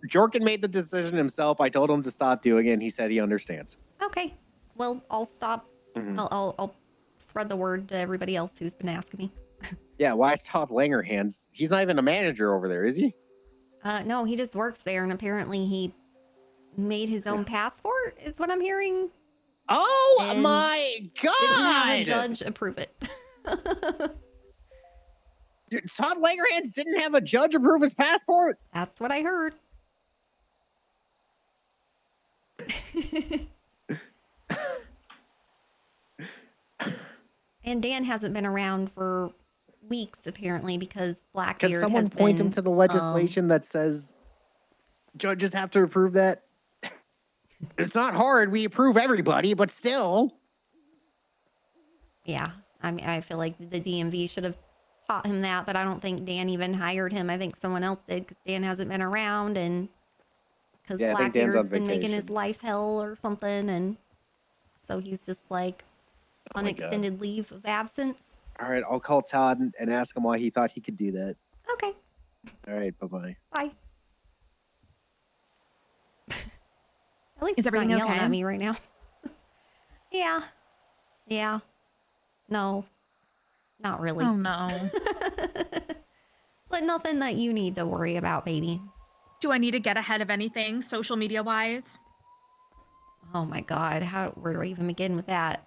Jorkin made the decision himself. I told him to stop doing it, and he said he understands. Okay. Well, I'll stop. Mhm. I'll spread the word to everybody else who's been asking me. Yeah, why is Todd Langerhans? He's not even a manager over there, is he? No, he just works there, and apparently he made his own passport, is what I'm hearing. Oh And my God! Didn't have a judge approve it. Todd Langerhans didn't have a judge approve his passport? That's what I heard. And Dan hasn't been around for weeks, apparently, because Blackbeard Can someone has point been, him to the legislation that says judges have to approve that? It's not hard. We approve everybody, but still. Yeah, I mean, I feel like the DMV should have taught him that, but I don't think Dan even hired him. I think someone else did because Dan hasn't been around, and because Yeah, I think Dan's on Blackbeard's been making his vacation. life hell or something, and so he's just like Oh on my God. extended leave of absence. All right, I'll call Todd and ask him why he thought he could do that. Okay. All right, bye-bye. Bye. At least Is he's not everything yelling okay? at me right now. Yeah. Yeah. No. Not really. Oh no. But nothing that you need to worry about, baby. Do I need to get ahead of anything social media wise? Oh my God. Where do I even begin with that?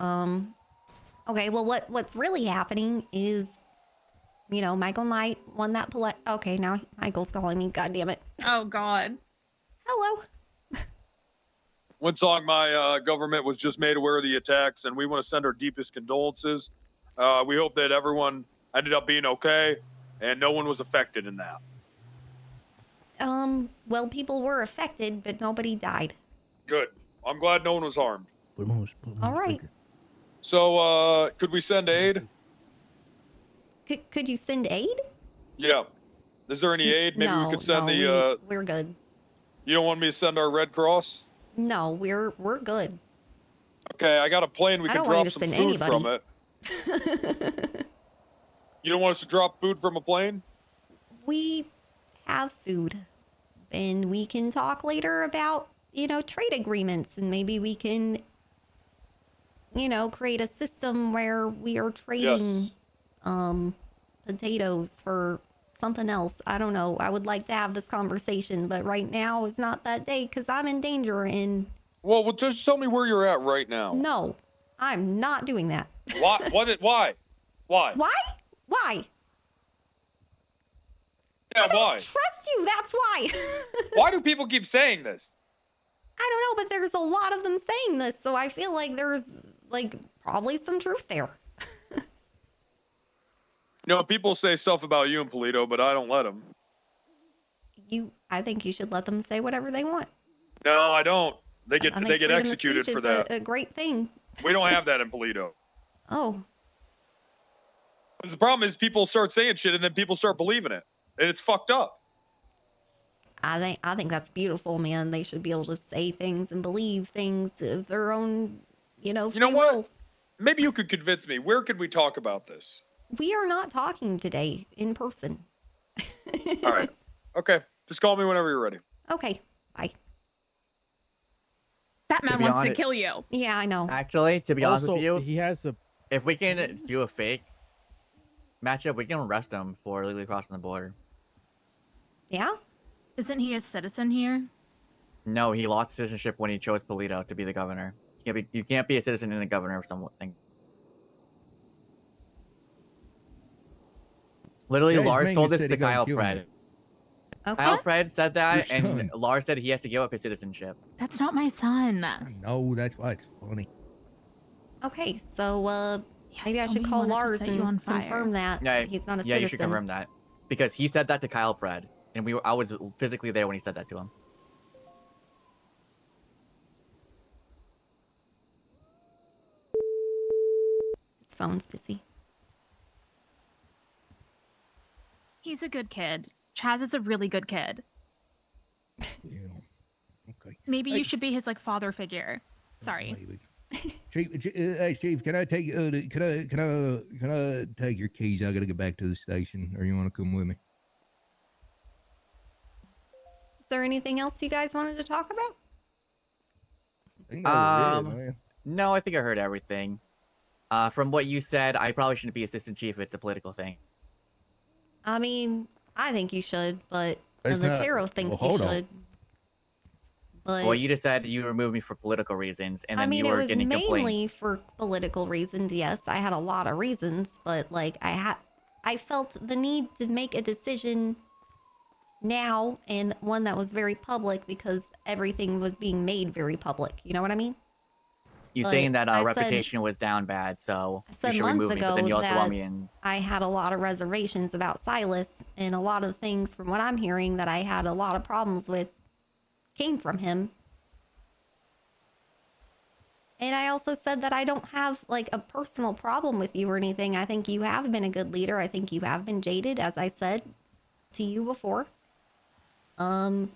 Okay, well what's really happening is you know, Michael Knight won that Okay, now Michael's calling me. God damn it. Oh God. Hello. WindSong, my government was just made aware of the attacks, and we want to send our deepest condolences. We hope that everyone ended up being okay, and no one was affected in that. Well, people were affected, but nobody died. Good. I'm glad no one was harmed. All right. So, could we send aid? Could you send aid? Yeah. Is there any aid? Maybe we could send we're good. You don't want me to send our Red Cross? No, we're good. Okay, I got a plane. We I can don't want drop you to some send food anybody. from it. You don't want us to drop food from a plane? We have food, and we can talk later about, you know, trade agreements, and maybe we can, you know, create a system where we are trading potatoes for something else. I don't know. I would like to have this conversation, but right now is not that day because I'm in danger. And well, just tell me where you're at right now. No, I'm not doing that. Why? Why? Why? Why? Yeah, I don't why? trust you. That's why. Why do people keep saying this? I don't know, but there's a lot of them saying this, so I feel like there's like probably some truth there. You know, people say stuff about you and Polito, but I don't let them. I think you should let them say whatever they want. No, I don't. They get I think executed freedom of speech for is that. a great thing. We don't have that in Polito. Oh, 'Cause the problem is people start saying shit and then people start believing it, and it's fucked up. I think that's beautiful, man. They should be able to say things and believe things of their own, you know, free will. Maybe you could convince me. Where could we talk about this? We are not talking today in person. All right. Okay. Just call me whenever you're ready. Okay. Bye. Batman wants to kill you. Yeah, I know. Actually, to be honest with Also, you, he has a. if we can do a fake matchup, we can arrest him for illegally crossing the border. Yeah? Isn't he a citizen here? No, he lost citizenship when he chose Polito to be the governor. You can't be a citizen and a governor or something. Literally, Yeah, he's Lars making told a this city to go Kyle kill Pred. me. Okay. Kyle Pred said that, Your and son. Lars said he has to give up his citizenship. That's not my son. No, that's why it's funny. Okay, so maybe I told should me he call wanted to Lars set you and on fire. confirm that Yeah, he's not a yeah, citizen. you should confirm that because he said that to Kyle Pred, and I was physically there when he said that to him. His phone's busy. He's a good kid. Chaz is a really good kid. Yeah. Okay. Maybe Hey. you should be his like father figure. Sorry. Maybe. Chief, hey Steve, can I take can I take your keys? I gotta get back to the station, or you want to come with me? Is there anything else you guys wanted to talk about? I think that was it, man. No, I think I heard everything. From what you said, I probably shouldn't be assistant chief if it's a political thing. I mean, I think you should, but It's the not- Tarot thinks well, you hold on. should. But Well, you just said you removed me for political reasons, and I then mean, you it were was getting complaints. mainly for political reasons. Yes, I had a lot of reasons, but like I felt the need to make a decision now, and one that was very public because everything was being made very public. You know what I mean? You But saying that I our said- reputation was down bad, so I you said should months remove me. But ago then you also that want me in. I had a lot of reservations about Silas, and a lot of things from what I'm hearing that I had a lot of problems with came from him. And I also said that I don't have like a personal problem with you or anything. I think you have been a good leader. I think you have been jaded, as I said to you before. And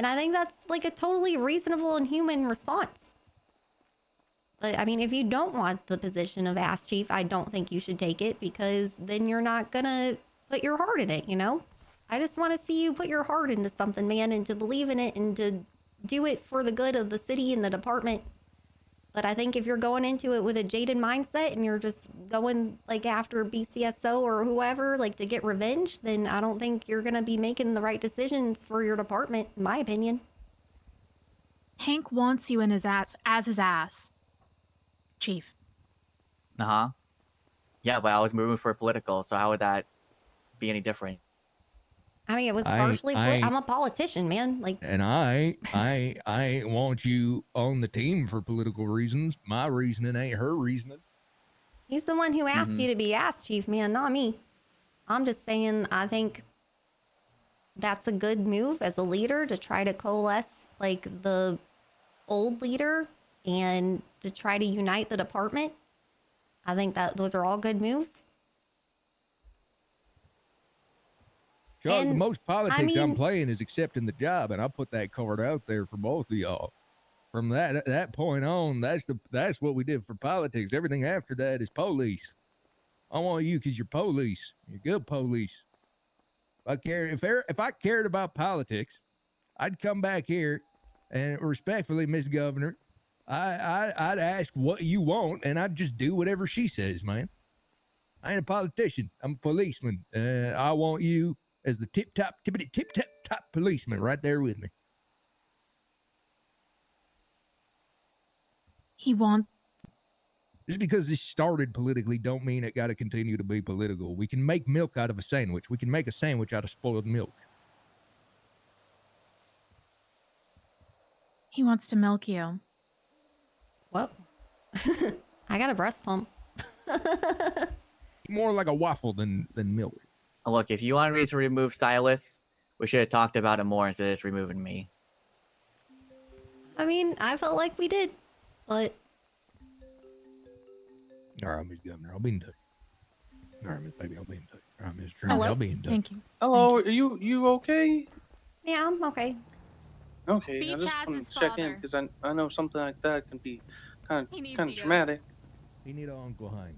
I think that's like a totally reasonable and human response. But I mean, if you don't want the position of ass chief, I don't think you should take it because then you're not gonna put your heart in it, you know? I just want to see you put your heart into something, man, and to believe in it and to do it for the good of the city and the department. But I think if you're going into it with a jaded mindset and you're just going like after BCSO or whoever, like to get revenge, then I don't think you're gonna be making the right decisions for your department, in my opinion. Hank wants you in his ass as his ass. Chief. Yeah, but I was moving for political, so how would that be any different. I mean, it was I- partially. I- I'm a politician, man. Like, And I ain't want you on the team for political reasons. My reasoning ain't her reasoning. he's the one who asked you to be ass chief, man, not me. I'm just saying, I think that's a good move as a leader to try to coalesce like the old leader and to try to unite the department. I think that those are all good moves. Chuck, the And, most politics I'm mean- playing is accepting the job, and I put that card out there for both of y'all. From that point on, that's what we did for politics. Everything after that is police. I want you because you're police. You're good police. If I cared about politics, I'd come back here and respectfully, Miss Governor, I'd ask what you want, and I'd just do whatever she says, man. I ain't a politician. I'm a policeman. I want you as the tippity top policeman right there with me. He wants. Just because this started politically don't mean it got to continue to be political. We can make milk out of a sandwich. We can make a sandwich out of spoiled milk. He wants to milk you. What? I got a breast pump. More like a waffle than milk. Look, if you wanted me to remove Silas, we should have talked about it more instead of just removing me. I mean, I felt like we did, but All right, Miss Governor, I'll be in touch. All right, Miss Baby, I'll be in touch. All right, Miss Hello? Trinity, I'll be in touch. Thank you. Hello, are you okay? yeah, I'm okay. Okay, Be I just Chaz's wanted to check in father. because I know something like that can be kind He needs of you. traumatic. You need an Uncle Hank.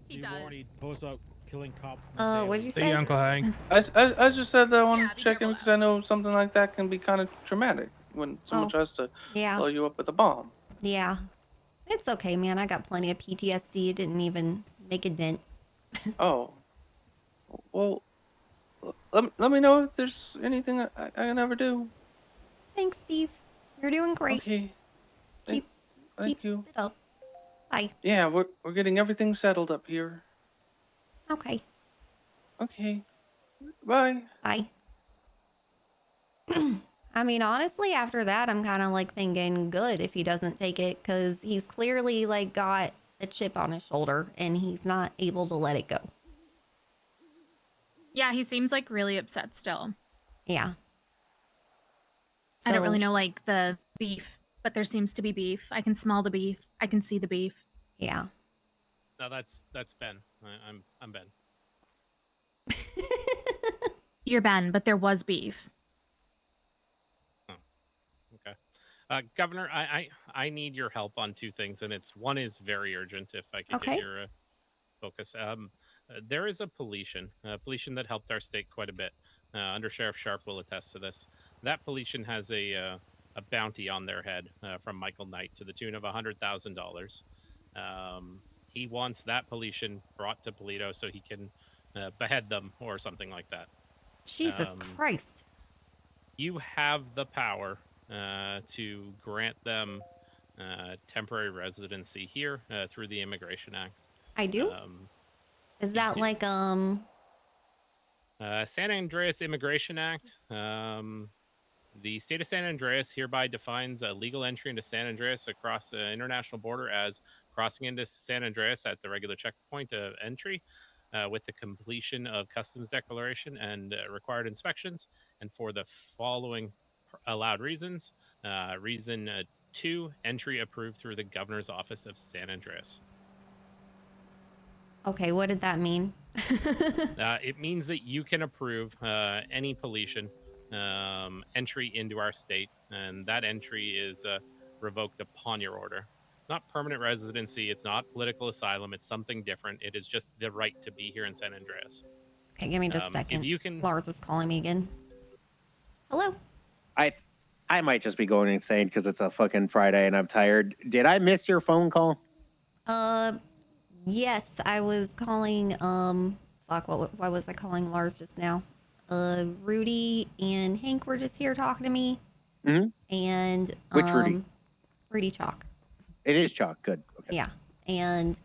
He You does. already post up killing cops. What'd you See say? you, Uncle Hank. I just said that I wanted Yeah, to be check in careful because I know something like that can be kind of traumatic when someone Oh, tries to yeah. blow you up with a bomb. Yeah. It's okay, man. I got plenty of PTSD. It didn't even make a dent. Oh, well, let me know if there's anything I can ever do. Thanks, Steve. You're doing great. Okay. Keep Thank you. it up. Bye. Yeah, we're getting everything settled up here. Okay. Okay. Bye. Bye. I mean, honestly, after that, I'm kind of like thinking good if he doesn't take it, because he's clearly like got a chip on his shoulder and he's not able to let it go. Yeah, he seems like really upset still. Yeah. I don't really So- know like the beef, but there seems to be beef. I can smell the beef. I can see the beef. Yeah. No, that's Ben. I'm Ben. You're Ben, but there was beef. Okay. Governor, I need your help on two things, and one is very urgent. If I could Okay. get your focus. There is a Politian that helped our state quite a bit. Under Sheriff Sharp will attest to this. That Politian has a bounty on their head from Michael Knight to the tune of $100,000. He wants that Politian brought to Polito so he can behead them or something like that. Jesus Christ. You have the power to grant them temporary residency here through the Immigration Act. I do? Is that like, San Andreas Immigration Act. The state of San Andreas hereby defines a legal entry into San Andreas across the international border as crossing into San Andreas at the regular checkpoint of entry with the completion of customs declaration and required inspections, and for the following allowed reasons. Reason 2, entry approved through the governor's office of San Andreas. okay, what did that mean? It means that you can approve any Politian entry into our state, and that entry is revoked upon your order. Not permanent residency, it's not political asylum, it's something different. It is just the right to be here in San Andreas. Okay, give me just a second. If you can... Lars is calling me again. Hello? I might just be going insane because it's a fucking Friday and I'm tired. Did I miss your phone call? Yes, I was calling, fuck, why was I calling Lars just now? Rudy and Hank were just here talking to me. Mm-hmm. And, Which Rudy? Rudy Chalk. It is Chalk. Good. Okay. Yeah. And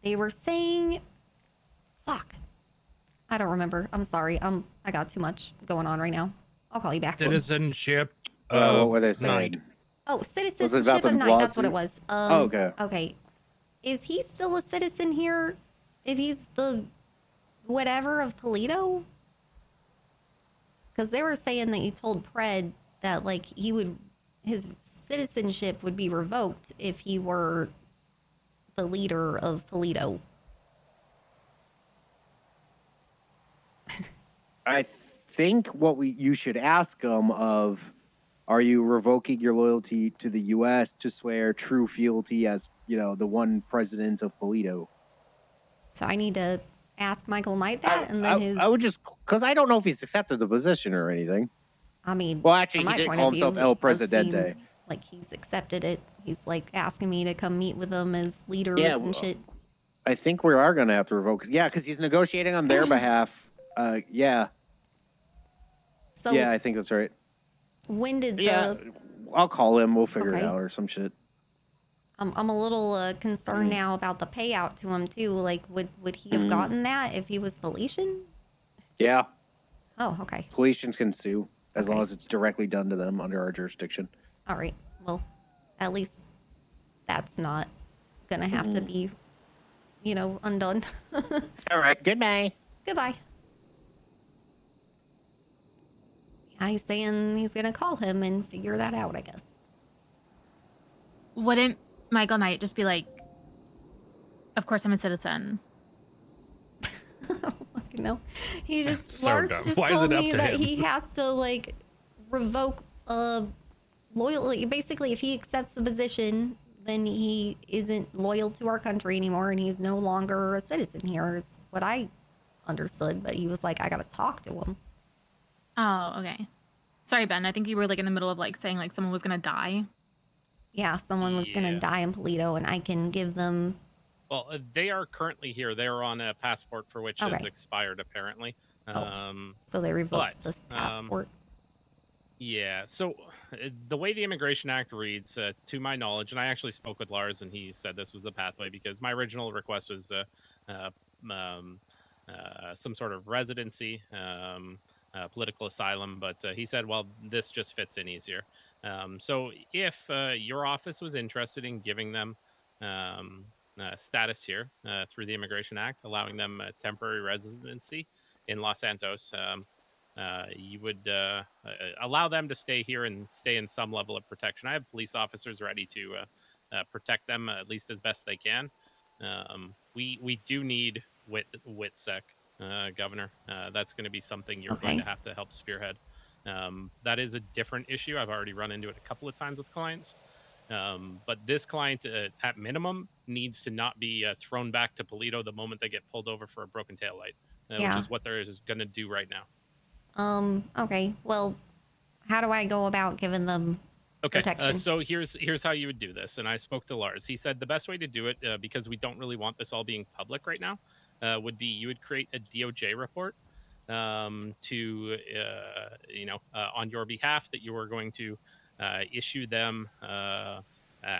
they were saying, fuck, I don't remember. I'm sorry. I got too much going on right now. I'll call you back. Citizenship What of were they night. saying? Oh, Was it about citizenship the of night. That's what it lawsuit? was. Oh, okay. Okay. Is he still a citizen here? If he's the whatever of Polito? Because they were saying that you told Pred that like his citizenship would be revoked if he were the leader of Polito. I think you should ask them of, are you revoking your loyalty to the U.S. to swear true fealty as, the one president of Polito? So I need to ask Michael Knight that, and then I would just, because I don't know if he's accepted the position or anything. I mean, well, actually, from he my did point call of view, himself El it does Presidente. seem like he's accepted it. He's like asking me to come meet with him as leaders Yeah, and shit. I think we are going to have to revoke it. Yeah, because he's negotiating on their behalf. Yeah. So yeah, I think that's right. When did I'll call him. We'll figure it Okay. out or some shit. I'm a little concerned now about the payout to him too. Like, would he have gotten that if he was Felician? Yeah. Oh, okay. Felicians can sue as long as it's directly done to them under our jurisdiction. All right. Well, at least that's not gonna have to be, undone. All right. Goodbye. Goodbye. Yeah, he's saying he's gonna call him and figure that out, I guess. Wouldn't Michael Knight just be like, of course I'm a citizen? No, he just So Lars dumb. just Why is told it up me to that him? he has to like revoke loyalty. Basically, if he accepts the position, then he isn't loyal to our country anymore, and he's no longer a citizen here. Is what I understood. But he was like, I gotta talk to him. Oh, okay. Sorry, Ben. I think you were like in the middle of like saying like someone was gonna die. Yeah, someone was gonna die in Polito, and I can give them. Well, they are currently here. They're on a passport for which has Okay. expired, apparently. So they revoked but, this passport. Yeah. So the way the Immigration Act reads, to my knowledge, and I actually spoke with Lars, and he said this was the pathway because my original request was some sort of residency, political asylum, but he said, well, this just fits in easier. So if your office was interested in giving them status here through the Immigration Act, allowing them temporary residency in Los Santos, you would allow them to stay here and stay in some level of protection. I have police officers ready to protect them at least as best they can. We do need WITSEC, Governor. That's going to be something you're going to have to help spearhead. That is a different issue. I've already run into it a couple of times with clients. But this client, at minimum, needs to not be thrown back to Polito the moment they get pulled over for a broken taillight, which Yeah. is what they're going to do right now. Okay. Well, how do I go about giving them protection? So here's how you would do this. And I spoke to Lars. He said the best way to do it, because we don't really want this all being public right now, would be you would create a DOJ report to on your behalf that you are going to issue them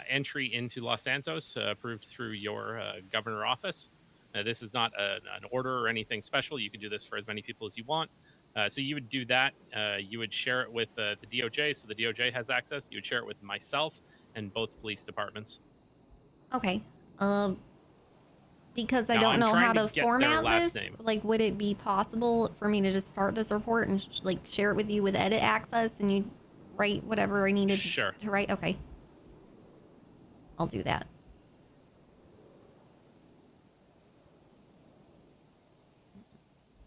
entry into Los Santos approved through your governor office. This is not an order or anything special. You can do this for as many people as you want. So you would do that. You would share it with the DOJ, so the DOJ has access. You would share it with myself and both police departments. Okay. Because I Now, don't I'm know how trying to to get their format last this. name. Like, would it be possible for me to just start this report and share it with you with edit access, and you write whatever I needed to write? Okay. I'll do that.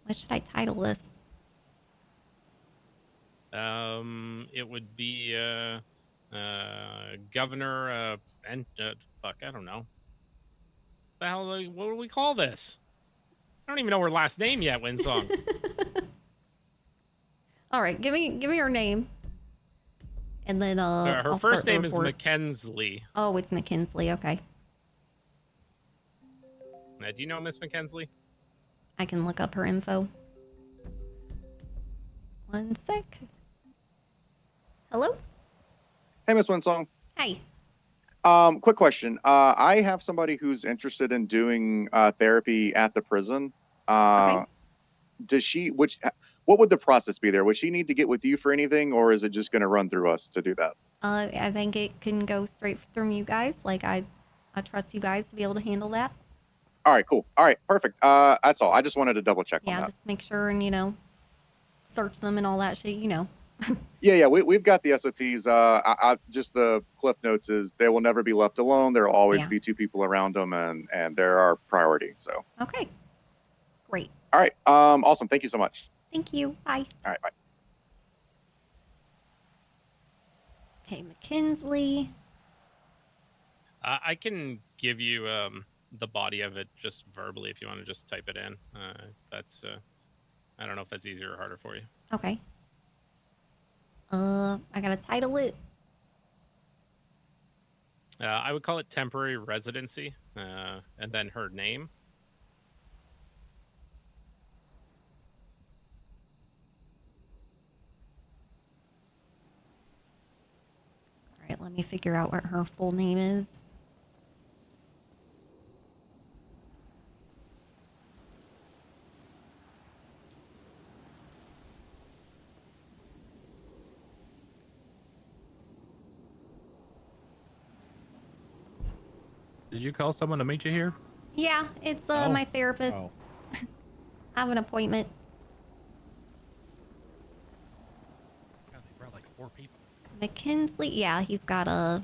What should I title this? It would be Governor and fuck, I don't know. The hell? What do we call this? I don't even know her last name yet. WindSong. All right, give me her name, and then her I'll first start the name is report. Mackensley. Oh, it's McKinsley. Okay, Now, do you know Miss Mackensley? I can look up her info. One sec. Hello. Hey, Miss WindSong. Hey. Quick question. I have somebody who's interested in doing therapy at the prison. does she? What would the process be there? Would she need to get with you for anything, or is it just going to run through us to do that? I think it can go straight from you guys. Like I trust you guys to be able to handle that. All right, cool. All right, perfect. That's all. I just wanted to double check on Yeah, that. just make sure and search them and all that shit. Yeah, we've got the SOPs. I just the cliff notes is they will never be left alone. There will always be two people around them, and they're our priority. So. Okay. Great. All right. Awesome. Thank you so much. Thank you. Bye. All right. Bye. Okay, McKinsley. I can give you the body of it just verbally if you want to just type it in. That's I don't know if that's easier or harder for you. Okay. I gotta title it. I would call it temporary residency, and then her name. All right, let me figure out what her full name is. Did you call someone to meet you here? Yeah, it's my therapist. I have an appointment. God, they brought like 4 people. McKinsley, yeah, he's got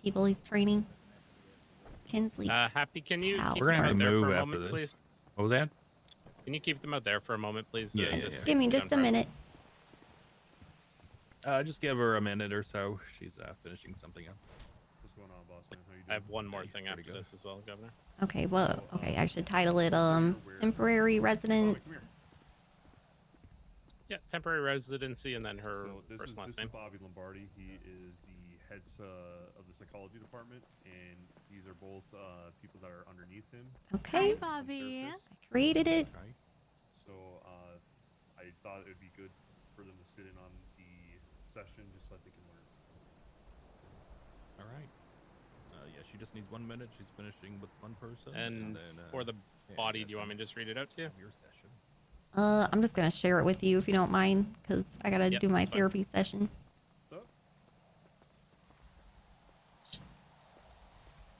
people he's training. Kinsley. Happy, can you keep We're them gonna out there move for a after moment, this. please? What was that? Can you keep them out there for a moment, please? Yeah, Just give me just a minute. Just give her a minute or so. She's finishing something up. What's going on, boss man? How you doing? I have one more thing after this as well, Governor. Okay, well, okay, I should title it temporary residence. Yeah, temporary residency and then her So first and last this name. is Bobby Lombardi. He is the head of the psychology department, and these are both people that are underneath him. Okay. Hi, Bobby. I created it. So I thought it would be good for them to sit in on the session just so that they can learn. All right. Yeah, she just needs 1 minute. She's finishing with one person. And then, for the body, do you want me to just read it out to you? Your session. I'm just gonna share it with you if you don't mind, because I gotta do my that's fine. therapy session.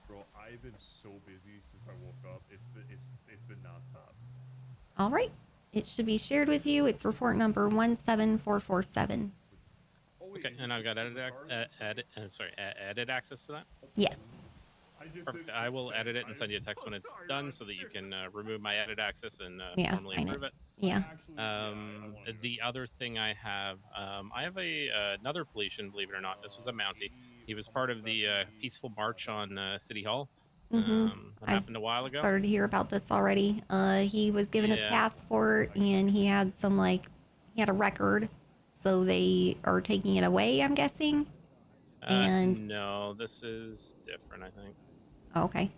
Bro, I've been so busy since I woke up. It's been nonstop. All right, it should be shared with you. It's report number 17447. Okay, and I've got edit access to that? Yes. Perfect. I will edit it and send you a text when it's done so that you can remove my edit access and Yeah, normally sign approve it. it. Yeah. The other thing I have another Polynesian, believe it or not. This was a Mountie. He was part of the peaceful march on City Hall. That happened a while ago. Started to hear about this already. He was given a Yeah. passport and he had he had a record, so they are taking it away, I'm guessing. And no, this is different, I think. okay.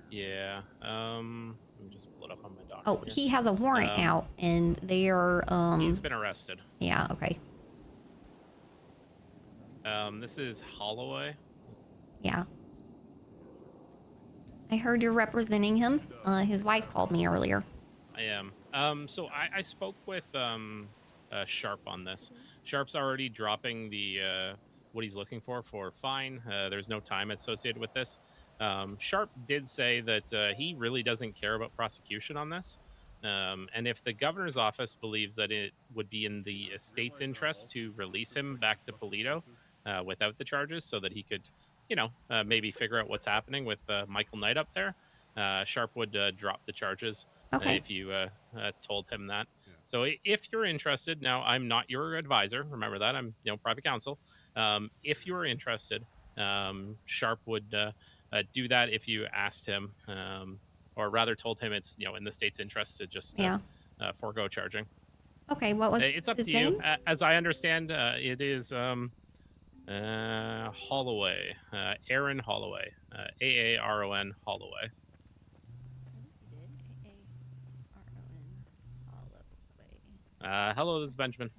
Yeah. Let me just pull it up on my document. Oh, he has a warrant out, and they are He's been arrested. Yeah. Okay. This is Holloway. Yeah. I heard you're representing him. His wife called me earlier. I am. So I spoke with Sharp on this. Sharp's already dropping the what he's looking for fine. There's no time associated with this. Sharp did say that he really doesn't care about prosecution on this. And if the governor's office believes that it would be in the estate's interest to release him back to Polito without the charges so that he could, maybe figure out what's happening with Michael Knight up there, Sharp would drop the charges if you told him that. So if you're interested, now I'm not your advisor. Remember that. I'm private counsel. If you're interested, Sharp would do that if you asked him, or rather told him it's in the state's interest to just forego charging. Okay. What was It's up his to you. name? As I understand, it is Holloway, Aaron Holloway, Aaron Holloway. Hello, this is Benjamin.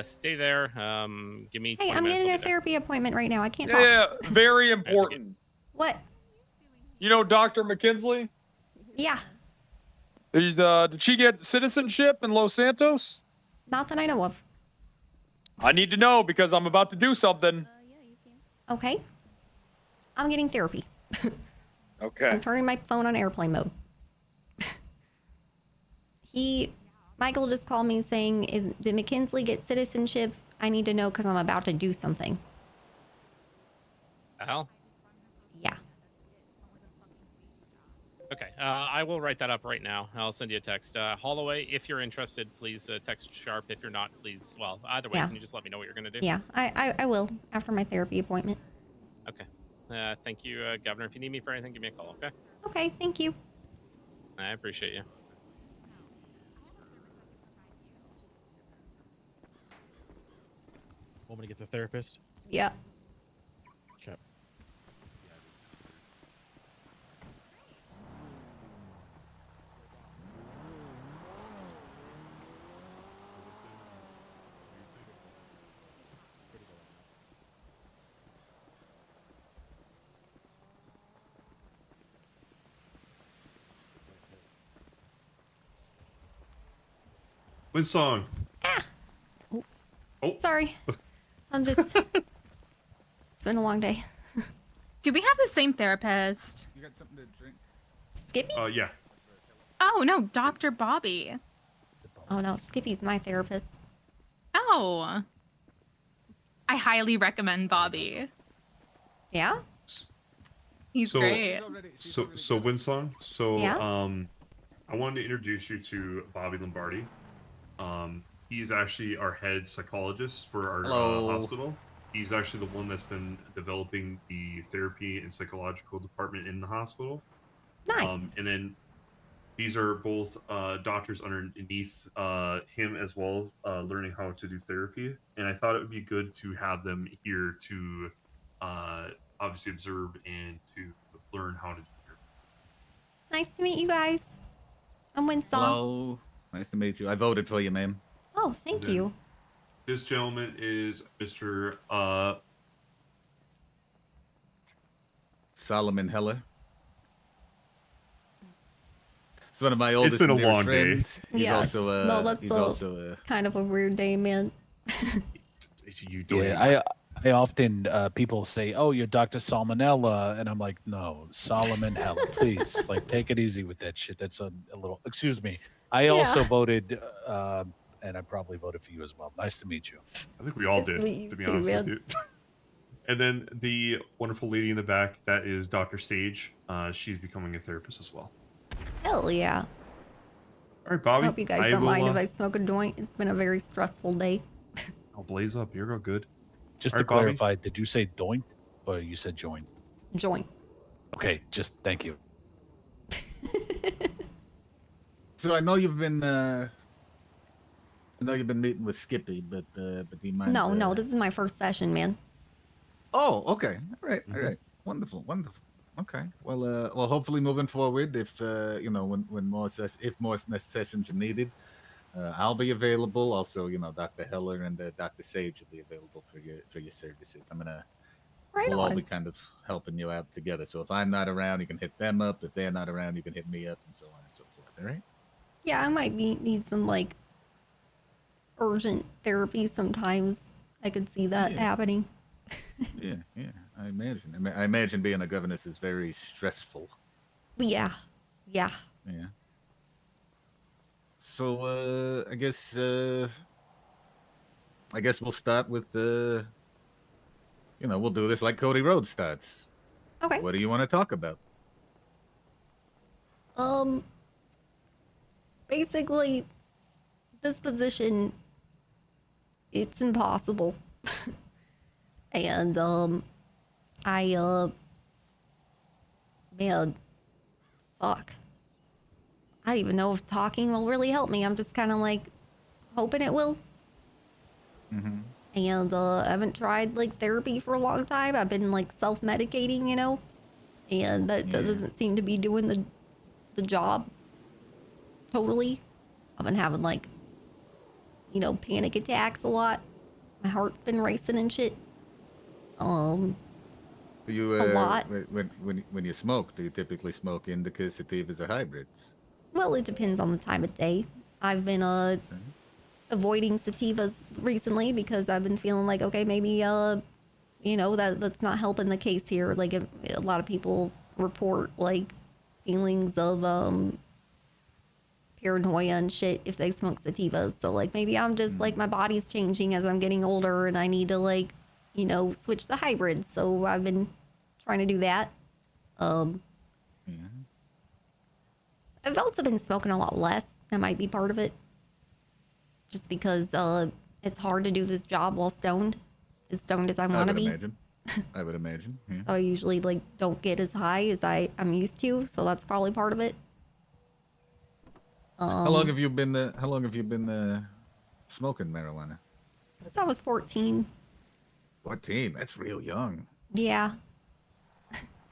Stay there. Give me. Hey, 20 I'm minutes, getting I'll a be there. therapy appointment right now. I can't talk. Yeah, very important. What? You know Dr. McKinsley? Yeah. Did she get citizenship in Los Santos? Not that I know of. I need to know because I'm about to do something. Okay. I'm getting therapy. Okay. I'm turning my phone on airplane mode. Michael just called me saying, did McKinsley get citizenship? I need to know because I'm about to do something. The hell? Yeah. Okay, I will write that up right now. I'll send you a text. Holloway, if you're interested, please text Sharp. If you're not, please, well, either way, Yeah. can you just let me know what you're going to do? Yeah, I will after my therapy appointment. Okay. Thank you, Governor. If you need me for anything, give me a call, okay? Okay, thank you. I appreciate you. Want me to get the therapist? Yeah. Okay. WindSong. Oh. Sorry. I'm just... It's been a long day. Do we have the same therapist? You got something to drink? Skippy? Yeah. Oh, no, Dr. Bobby. Oh, no, Skippy's my therapist. Oh. I highly recommend Bobby. Yeah? He's great. So WindSong. So Yeah? I wanted to introduce you to Bobby Lombardi. He's actually our head psychologist for our hospital. He's actually the one that's been developing the therapy and psychological department in the hospital. Nice. And then these are both doctors underneath him as well, learning how to do therapy. And I thought it would be good to have them here to obviously observe and to learn how to do therapy. Nice to meet you guys. I'm WindSong. Hello. Nice to meet you. I voted for you, ma'am. Oh, thank you. This gentleman is Mr. Solomon Heller. It's one of my oldest. It's been a and dearest long day. friends. He's Yeah. also No, that's he's also kind of a weird day, man. Yeah, I often people say, "Oh, you're Dr. Salmonella," and I'm like, "No, Solomon Hell, please, like, take it easy with that shit. That's a little." Excuse me. I also voted, and I probably voted for you as well. Nice to meet you. I think we all did, to be honest with you. And then the wonderful lady in the back, that is Dr. Sage. She's becoming a therapist as well. Hell yeah. All right, Bobby. I hope you guys don't mind if I smoke a joint. It's been a very stressful day. I'll blaze up. You're all good. Just All to right, Bobby. clarify, did you say doint or you said joint? Joint. Okay, just thank you. So I know you've been meeting with Skippy, but do you mind? No, this is my first session, man. Oh, okay. All right, all right. Wonderful, wonderful. Okay. Well, hopefully moving forward, if when more sessions are needed, I'll be available. Also, Dr. Heller and Dr. Sage will be available for your services. We'll all be kind of helping you out together. So if I'm not around, you can hit them up. If they're not around, you can hit me up, and so on and so forth. All right. Yeah, I might need some like urgent therapy sometimes. I could see that happening. Yeah. I imagine being a governess is very stressful. Yeah. Yeah. So I guess we'll start with we'll do this like Cody Rhodes starts. Okay. What do you want to talk about? Basically, this position, it's impossible. And man, fuck. I don't even know if talking will really help me. I'm just kind of like hoping it will. Mm-hmm. And I haven't tried like therapy for a long time. I've been like self-medicating, and that doesn't seem to be doing the job totally. I've been having like, panic attacks a lot. My heart's been racing and shit. Do you A lot. when you smoke, do you typically smoke indicas, sativas, or hybrids? Well, it depends on the time of day. I've been avoiding sativas recently because I've been feeling like, okay, maybe you know, that's not helping the case here. Like a lot of people report like feelings of paranoia and shit if they smoke sativas. So like maybe I'm just like my body's changing as I'm getting older and I need to like, you know, switch to hybrids. So I've been trying to do that. I've also been smoking a lot less. That might be part of it. Just because it's hard to do this job while stoned. As stoned as I want to be. I would imagine. Yeah. So I usually like don't get as high as I'm used to. So that's probably part of it. How long have you been smoking marijuana? Since I was 14. 14. That's real young. Yeah.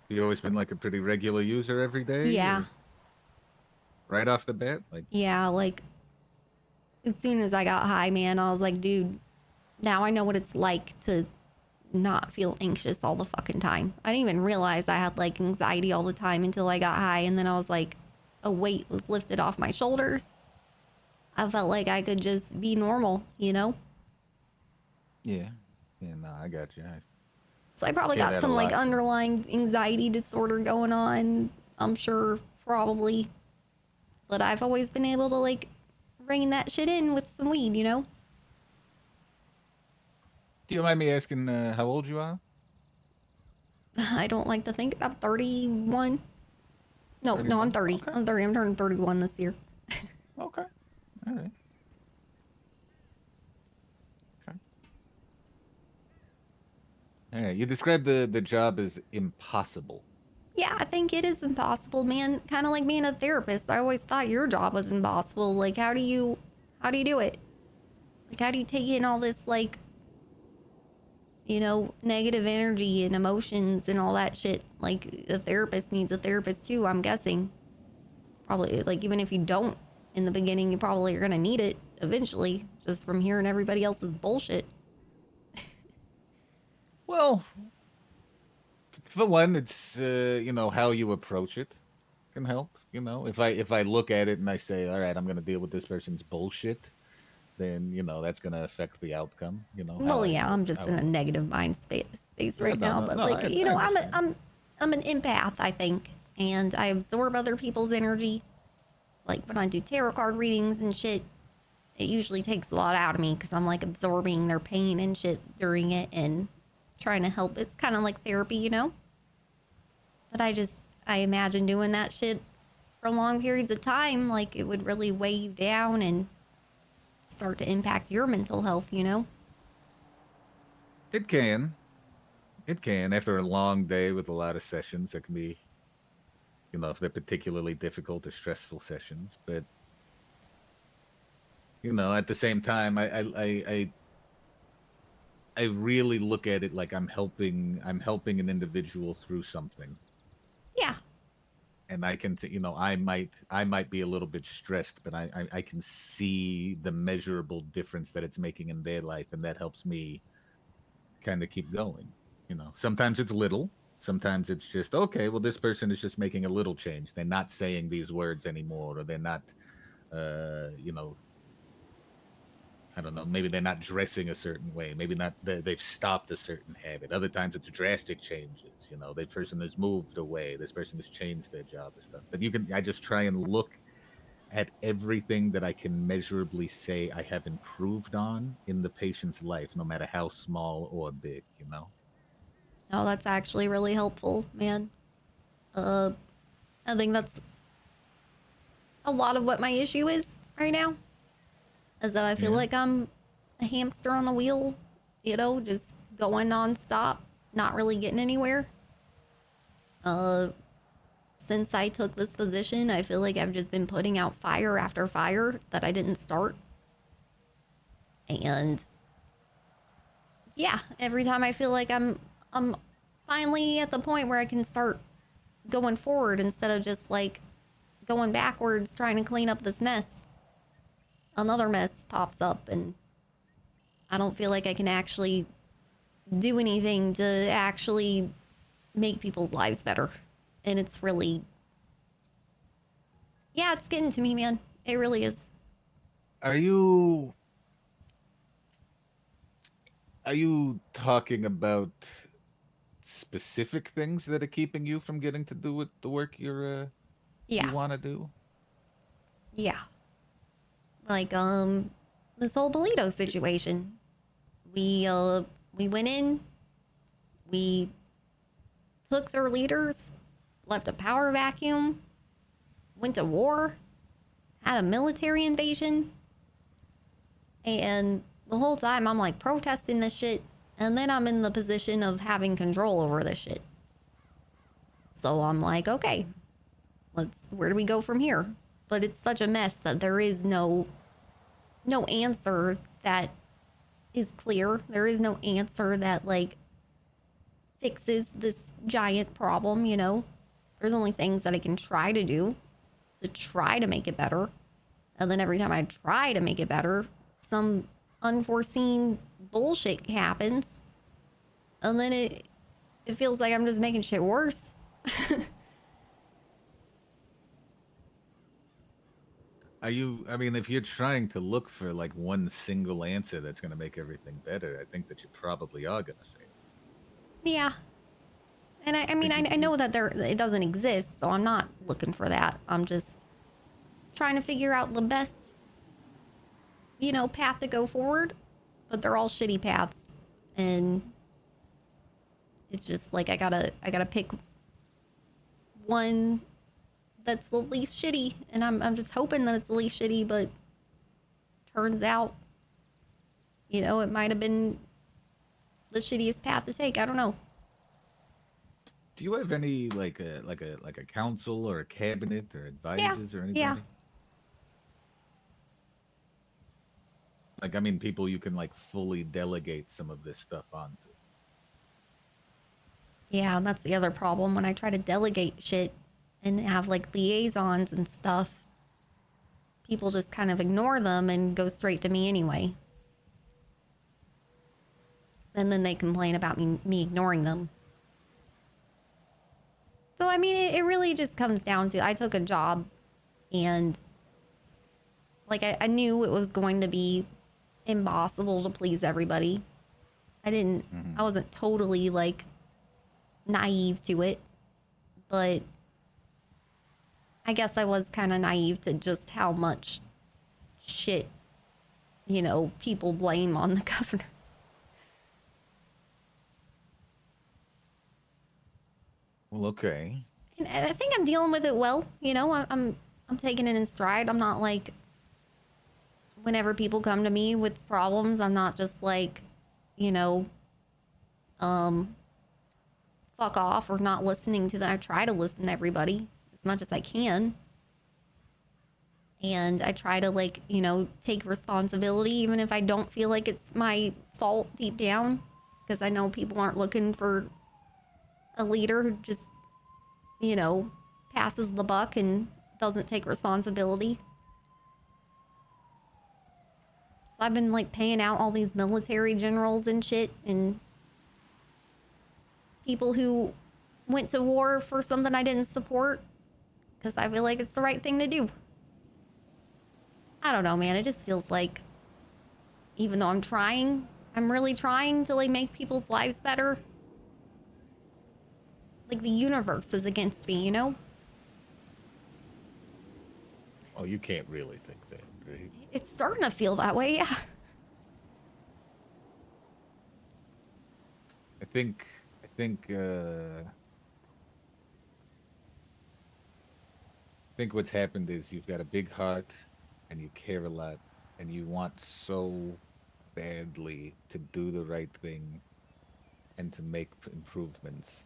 You always been like a pretty regular user every day? Yeah. Or right off the bat? Like Yeah, like as soon as I got high, man, I was like, dude, now I know what it's like to not feel anxious all the fucking time. I didn't even realize I had like anxiety all the time until I got high, and then I was like, a weight was lifted off my shoulders. I felt like I could just be normal, you know? Yeah. Yeah, no, I got you. So I probably got some like underlying anxiety disorder going on. I'm sure, probably. But I've always been able to like rein that shit in with some weed, you know? Do you mind me asking how old you are? I don't like to think about 31. No, I'm 30. Okay. I'm 30. I'm turning 31 this year. Okay. All right. Okay. All right. You described the job as impossible. Yeah, I think it is impossible, man. Kind of like being a therapist. I always thought your job was impossible. Like, how do you do it? Like, how do you take in all this, like, you know, negative energy and emotions and all that shit? Like, a therapist needs a therapist too, I'm guessing. Probably, like, even if you don't in the beginning, you probably are gonna need it eventually, just from hearing everybody else's bullshit. Well, for one, it's you know, how you approach it can help. You know, if I look at it and I say, all right, I'm gonna deal with this person's bullshit, then you know that's gonna affect the outcome. You know. Well, yeah, I'm just in a negative mind space right now, but like, you know, I'm an empath, I think, and I absorb other people's energy. Like when I do tarot card readings and shit, it usually takes a lot out of me because I'm like absorbing their pain and shit during it and trying to help. It's kind of like therapy, you know? But I imagine doing that shit for long periods of time, like it would really weigh you down and start to impact your mental health, you know? It can. It can. After a long day with a lot of sessions, it can be, you know, if they're particularly difficult or stressful sessions. But, you know, at the same time, I really look at it like I'm helping an individual through something. Yeah. And I can, you know, I might be a little bit stressed, but I can see the measurable difference that it's making in their life, and that helps me kind of keep going. You know, sometimes it's little, sometimes it's just, okay, well, this person is just making a little change. They're not saying these words anymore, or they're not, you know, I don't know, maybe they're not dressing a certain way. Maybe not, they've stopped a certain habit. Other times it's drastic changes. You know, this person has moved away. This person has changed their job and stuff. But I just try and look at everything that I can measurably say I have improved on in the patient's life, no matter how small or big, you know? No, that's actually really helpful, man. I think that's a lot of what my issue is right now. Is that I feel like I'm a hamster on the wheel, you know, just going nonstop, not really getting anywhere. Since I took this position, I feel like I've just been putting out fire after fire that I didn't start. And yeah, every time I feel like I'm finally at the point where I can start going forward instead of just like going backwards trying to clean up this mess, another mess pops up and I don't feel like I can actually do anything to actually make people's lives better. And it's really, yeah, it's getting to me, man. It really is. Are you talking about specific things that are keeping you from getting to do the work you want to do? Yeah. Like, this whole Bolito situation. We went in, we took their leaders, left a power vacuum, went to war, had a military invasion, and the whole time I'm like protesting this shit, and then I'm in the position of having control over this shit. So I'm like, okay, where do we go from here? But it's such a mess that there is no answer that is clear. There is no answer that like fixes this giant problem, you know? There's only things that I can try to do to try to make it better. And then every time I try to make it better, some unforeseen bullshit happens. And then it feels like I'm just making shit worse. I mean, if you're trying to look for like one single answer that's going to make everything better, I think that you probably are going to fail. Yeah. And I mean, I know that it doesn't exist, so I'm not looking for that. I'm just trying to figure out the best, you know, path to go forward. But they're all shitty paths. And it's just like I gotta pick one that's the least shitty. And I'm just hoping that it's the least shitty, but turns out, you know, it might have been the shittiest path to take. I don't know. Do you have any like a council or a cabinet or advisors or anything? Yeah. Like, I mean, people you can like fully delegate some of this stuff onto. Yeah, that's the other problem. When I try to delegate shit and have like liaisons and stuff, people just kind of ignore them and go straight to me anyway. And then they complain about me ignoring them. So, I mean, it really just comes down to, I took a job and like I knew it was going to be impossible to please everybody. I wasn't totally like naive to it, but I guess I was kind of naive to just how much shit, you know, people blame on the governor. Well, okay. And I think I'm dealing with it well, you know. I'm taking it in stride. I'm not like, whenever people come to me with problems, I'm not just like, you know, fuck off or not listening to them. I try to listen to everybody as much as I can. And I try to like, you know, take responsibility, even if I don't feel like it's my fault deep down, because I know people aren't looking for a leader who just, you know, passes the buck and doesn't take responsibility. So I've been like paying out all these military generals and shit and people who went to war for something I didn't support because I feel like it's the right thing to do. I don't know, man. It just feels like even though I'm really trying to like make people's lives better, like the universe is against me, you know? Well, you can't really think that, right? It's starting to feel that way, yeah. I think what's happened is you've got a big heart and you care a lot and you want so badly to do the right thing and to make improvements.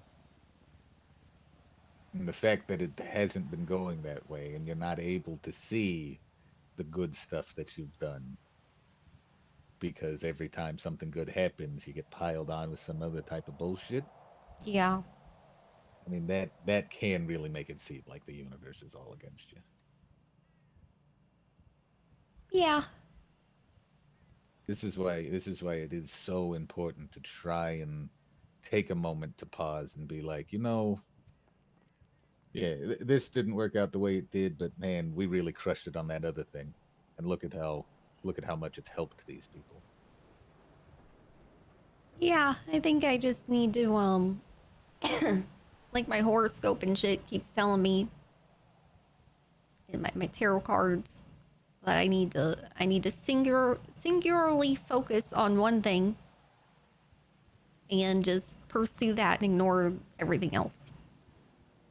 And the fact that it hasn't been going that way and you're not able to see the good stuff that you've done because every time something good happens, you get piled on with some other type of bullshit. Yeah. I mean, that can really make it seem like the universe is all against you. Yeah. This is why it is so important to try and take a moment to pause and be like, yeah, this didn't work out the way it did, but man, we really crushed it on that other thing. And look at how much it's helped these people. Yeah, I think I just need to like my horoscope and shit keeps telling me in my tarot cards that I need to singularly focus on one thing and just pursue that and ignore everything else.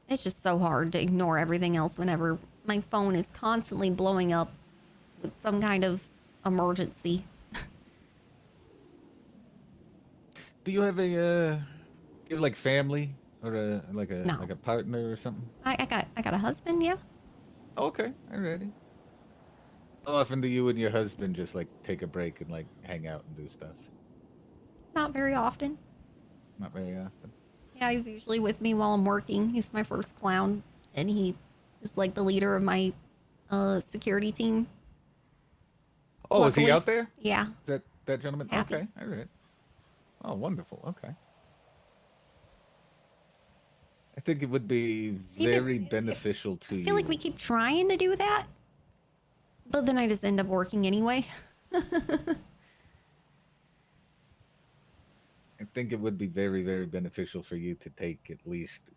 It's just so hard to ignore everything else whenever my phone is constantly blowing up with some kind of emergency. Do you have like family or like a partner or something? I got a husband, yeah. Okay, alrighty. How often do you and your husband just like take a break and like hang out and do stuff? Not very often. Not very often. Yeah, he's usually with me while I'm working. He's my first clown, and he is like the leader of my security team. Oh, Luckily, is he out there? Yeah. Is that gentleman? Happy. Okay, all right. Oh, wonderful. Okay. I think it would be very beneficial to you. I feel like we keep trying to do that, but then I just end up working anyway. I think it would be very, very beneficial for you to take at least,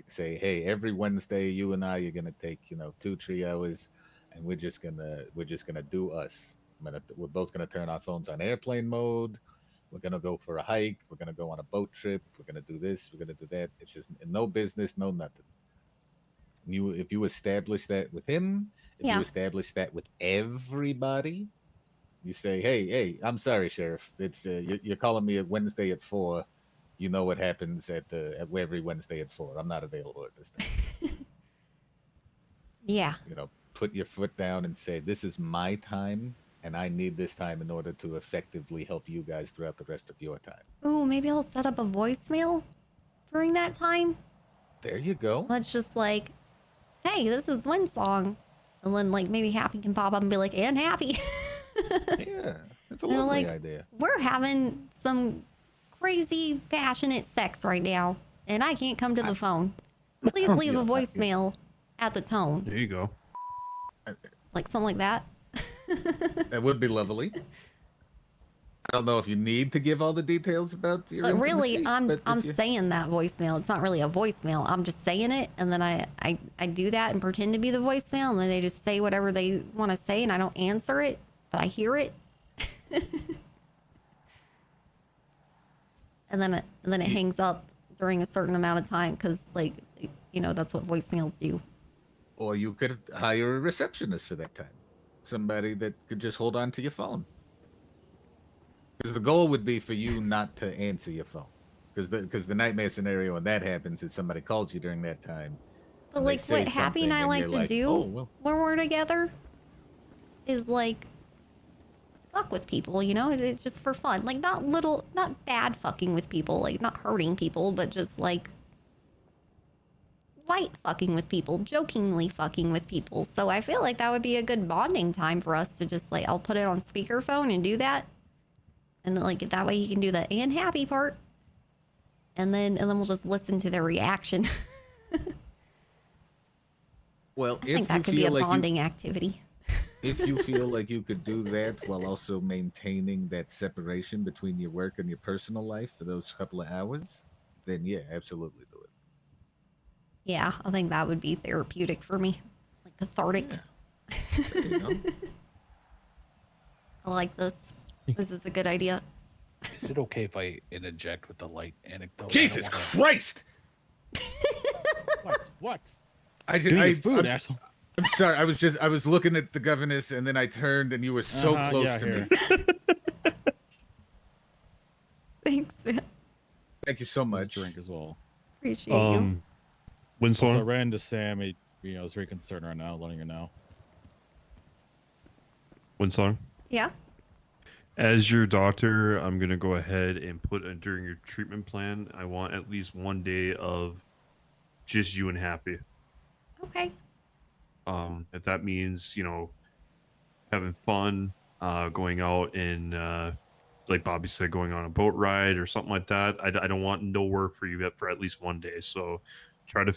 say, hey, every Wednesday, you and I are gonna take, 2-3 hours, and we're just gonna do us. We're both gonna turn our phones on airplane mode. We're gonna go for a hike. We're gonna go on a boat trip. We're gonna do this. We're gonna do that. It's just no business, no nothing. If you establish that with him, if you establish that with everybody, you say, hey, I'm sorry, Sheriff. It's you're calling me a Wednesday at 4. You know what happens at every Wednesday at 4. I'm not available at this time. Yeah. Put your foot down and say, this is my time, and I need this time in order to effectively help you guys throughout the rest of your time. Ooh, maybe I'll set up a voicemail during that time. There you go. Let's just like, hey, this is WindSong. And then like maybe Happy can pop up and be like, and Happy. Yeah, that's a lovely idea. We're having some crazy passionate sex right now, and I can't come to the phone. Please leave a voicemail at the tone. There you go. Like something like that. That would be lovely. I don't know if you need to give all the details about your But really, intimacy, I'm saying that voicemail. It's not really a voicemail. I'm just saying it, and then I do that and pretend to be the voicemail, and then they just say whatever they want to say, and I don't answer it, but I hear it. and then it hangs up during a certain amount of time because that's what voicemails do. Or you could hire a receptionist for that time. Somebody that could just hold on to your phone. Because the goal would be for you not to answer your phone. Because the nightmare scenario when that happens is somebody calls you during that time. But like what Happy and I like to do when we're together is like fuck with people, It's just for fun. Like not bad fucking with people, like not hurting people, but just like light fucking with people, jokingly fucking with people. So I feel like that would be a good bonding time for us to just like, I'll put it on speakerphone and do that. And then like that way you can do the and Happy part. And then we'll just listen to their reaction. Well, I think that could be a bonding activity. If you feel like you could do that while also maintaining that separation between your work and your personal life for those couple of hours, then yeah, absolutely do it. Yeah, I think that would be therapeutic for me. Like cathartic. Yeah. There you go. I like this. This is a good idea. Is it okay if I interject with the light anecdote? Jesus Christ! What? Food, asshole. I'm sorry. I was looking at the governess, and then I turned, and you were so close to me. Thanks, man. Thank you so much. Drink as well. Appreciate you. WindSong. Also, I ran into Sam. He, is very concerned right now, letting her know. WindSong. Yeah. As your doctor, I'm gonna go ahead and put during your treatment plan, I want at least one day of just you and Happy. Okay. If that means, having fun, going out and like Bobby said, going on a boat ride or something like that. I don't want no work for you for at least one day. So try to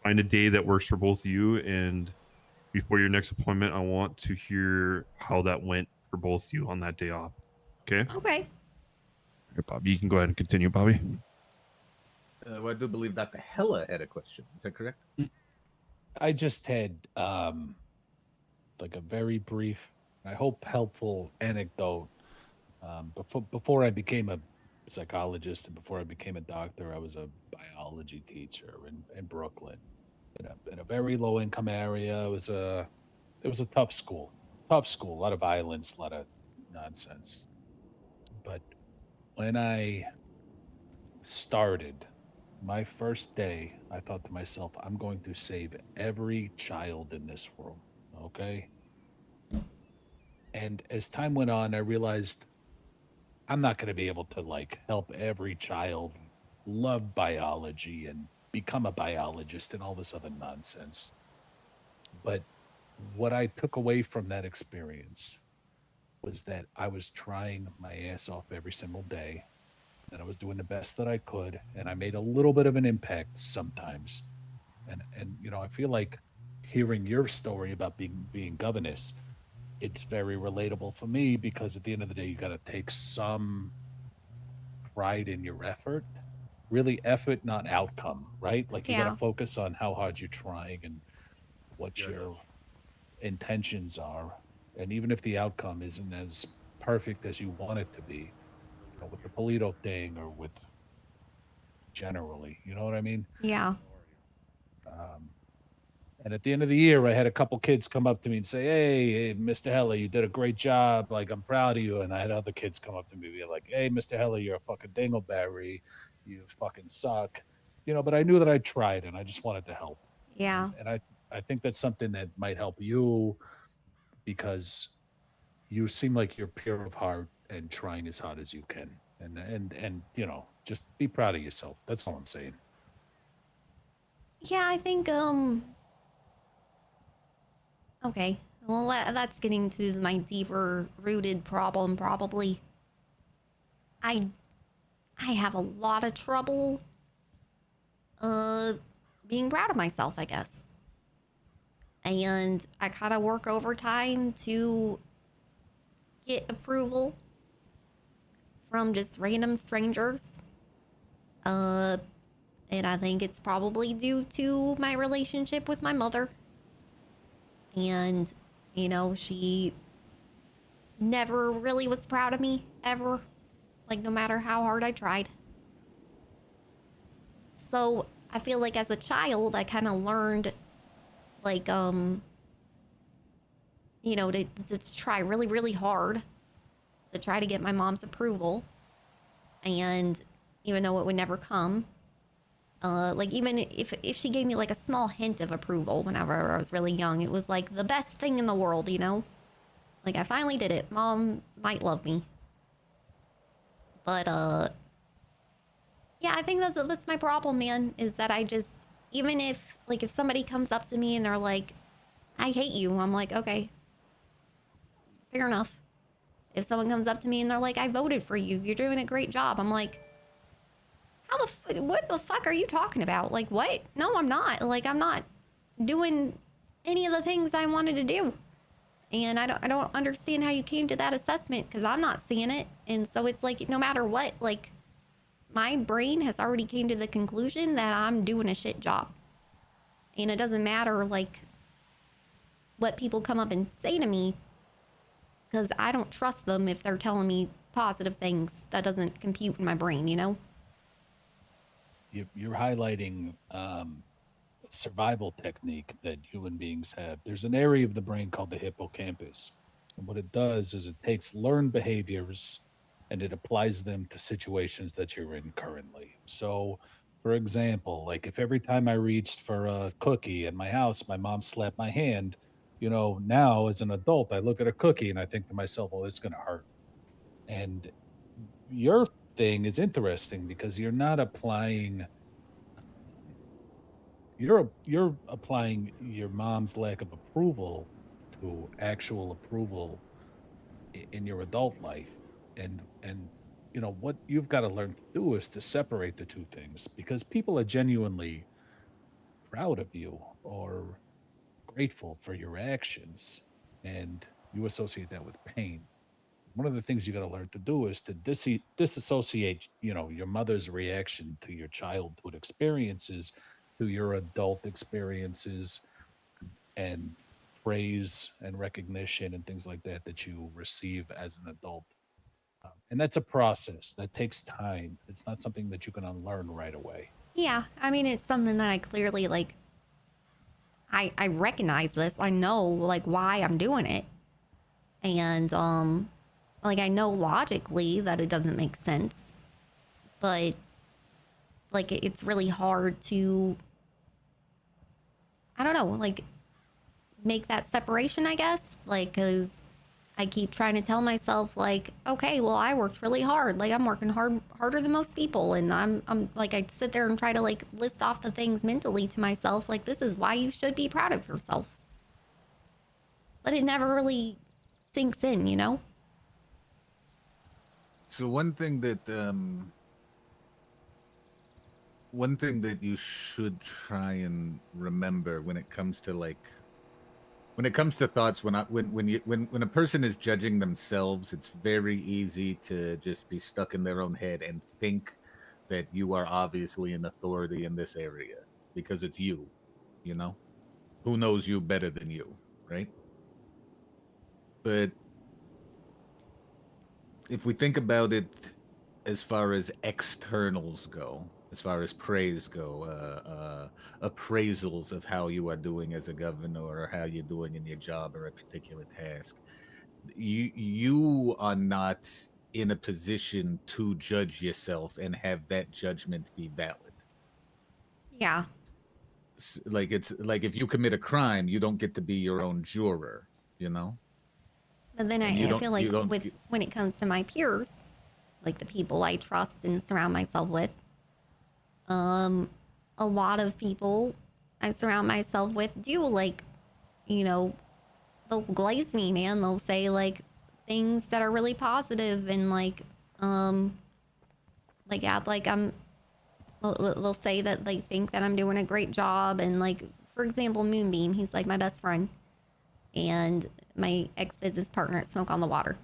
find a day that works for both of you. And before your next appointment, I want to hear how that went for both of you on that day off. Okay. Okay. Here, Bobby, you can go ahead and continue, Bobby. Well, I do believe Dr. Hella had a question. Is that correct? I just had like a very brief, I hope helpful anecdote. Before I became a psychologist and before I became a doctor, I was a biology teacher in Brooklyn, in a very low income area. It was a tough school, a lot of violence, a lot of nonsense. But when I started my first day, I thought to myself, I'm going to save every child in this room. Okay. And as time went on, I realized I'm not going to be able to like help every child love biology and become a biologist and all this other nonsense. But what I took away from that experience was that I was trying my ass off every single day, and I was doing the best that I could, and I made a little bit of an impact sometimes. And I feel like hearing your story about being governess, it's very relatable for me because at the end of the day, you got to take some pride in your effort. Really, effort, not outcome, right? Like you got Yeah. to focus on how hard you're trying and what your intentions are. And even if the outcome isn't as perfect as you want it to be, with the Polito thing or with generally, you know what I mean? Yeah. And at the end of the year, I had a couple kids come up to me and say, hey, Mr. Heller, you did a great job. Like, I'm proud of you. And I had other kids come up to me and be like, hey, Mr. Heller, you're a fucking dingleberry. You fucking suck. But I knew that I tried and I just wanted to help. Yeah. And I think that's something that might help you because you seem like you're pure of heart and trying as hard as you can. And just be proud of yourself. That's all I'm saying. Yeah, I think okay. Well, that's getting to my deeper rooted problem probably. I have a lot of trouble being proud of myself, I guess. And I kind of work overtime to get approval from just random strangers. And I think it's probably due to my relationship with my mother. And, she never really was proud of me, ever. Like, no matter how hard I tried. So, I feel like as a child, I kind of learned, like, to try really, really hard to try to get my mom's approval. And even though it would never come, like even if she gave me like a small hint of approval whenever I was really young, it was like the best thing in the world, Like I finally did it. Mom might love me. But yeah, I think that's my problem, man, is that I just, even if somebody comes up to me and they're like, I hate you, I'm like, okay, fair enough. If someone comes up to me and they're like, I voted for you, you're doing a great job, I'm like, what the fuck are you talking about? Like, what? No, I'm not. Like, I'm not doing any of the things I wanted to do. And I don't understand how you came to that assessment because I'm not seeing it. And so it's like, no matter what, like, my brain has already came to the conclusion that I'm doing a shit job. And it doesn't matter, like, what people come up and say to me because I don't trust them if they're telling me positive things. That doesn't compute in my brain, You're highlighting survival technique that human beings have. There's an area of the brain called the hippocampus. And what it does is it takes learned behaviors and it applies them to situations that you're in currently. So, for example, like if every time I reached for a cookie in my house, my mom slapped my hand, now as an adult, I look at a cookie and I think to myself, well, it's going to hurt. And your thing is interesting because you're not applying you're applying your mom's lack of approval to actual approval in your adult life. and you know what you've got to learn to do is to separate the two things, because people are genuinely proud of you or grateful for your actions, and you associate that with pain. One of the things you got to learn to do is to disassociate, you know, your mother's reaction to your childhood experiences to your adult experiences and praise and recognition and things like that that you receive as an adult. And that's a process that takes time. It's not something that you can unlearn right away. Yeah, I mean, it's something that I clearly like. I recognize this. I know like why I'm doing it, and like I know logically that it doesn't make sense, but like it's really hard to, I don't know, like make that separation, I guess, like because I keep trying to tell myself like, okay, well, I worked really hard. Like I'm working harder than most people. And I'm like, I sit there and try to like list off the things mentally to myself. Like, this is why you should be proud of yourself. But it never really sinks in, you know? So one thing that you should try and remember when it comes to thoughts, when a person is judging themselves, it's very easy to just be stuck in their own head and think that you are obviously an authority in this area because it's you, you know? Who knows you better than you, right? But if we think about it as far as externals go, as far as praise go, appraisals of how you are doing as a governor or how you're doing in your job or a particular task, you are not in a position to judge yourself and have that judgment be valid. Yeah. Like it's like if you commit a crime, you don't get to be your own juror, you know? But then And I feel like when it comes to my peers, like the people I trust and surround myself with, a lot of people I surround myself with do like, you know, they'll glaze me, man. They'll say like things that are really positive and like act like they'll say that they think that I'm doing a great job. And like, for example, Moonbeam, he's like my best friend and my ex-business partner at Smoke on the Water.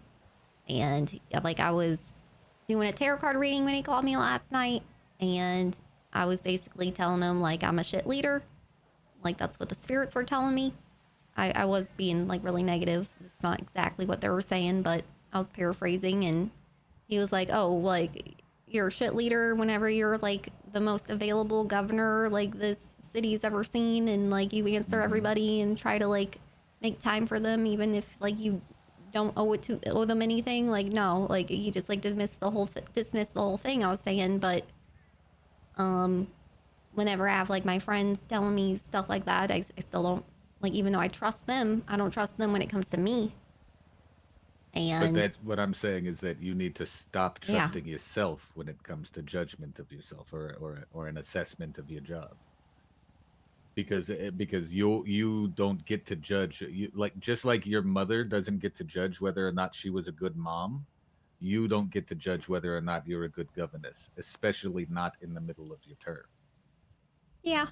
And like I was doing a tarot card reading when he called me last night, and I was basically telling him like I'm a shit leader. Like that's what the spirits were telling me. I was being like really negative. It's not exactly what they were saying, but I was paraphrasing. And he was like, oh, like you're a shit leader whenever you're like the most available governor like this city's ever seen. And like you answer everybody and try to like make time for them, even if like you don't owe them anything. Like, no, like he just like dismissed the whole thing I was saying. But whenever I have like my friends telling me stuff like that, I still don't, like, even though I trust them, I don't trust them when it comes to me. And but that's what I'm saying is that you need to stop trusting yourself when it comes to judgment of yourself or an assessment of your job. Because you don't get to judge, you like, just like your mother doesn't get to judge whether or not she was a good mom, you don't get to judge whether or not you're a good governess, especially not in the middle of your term. Yeah.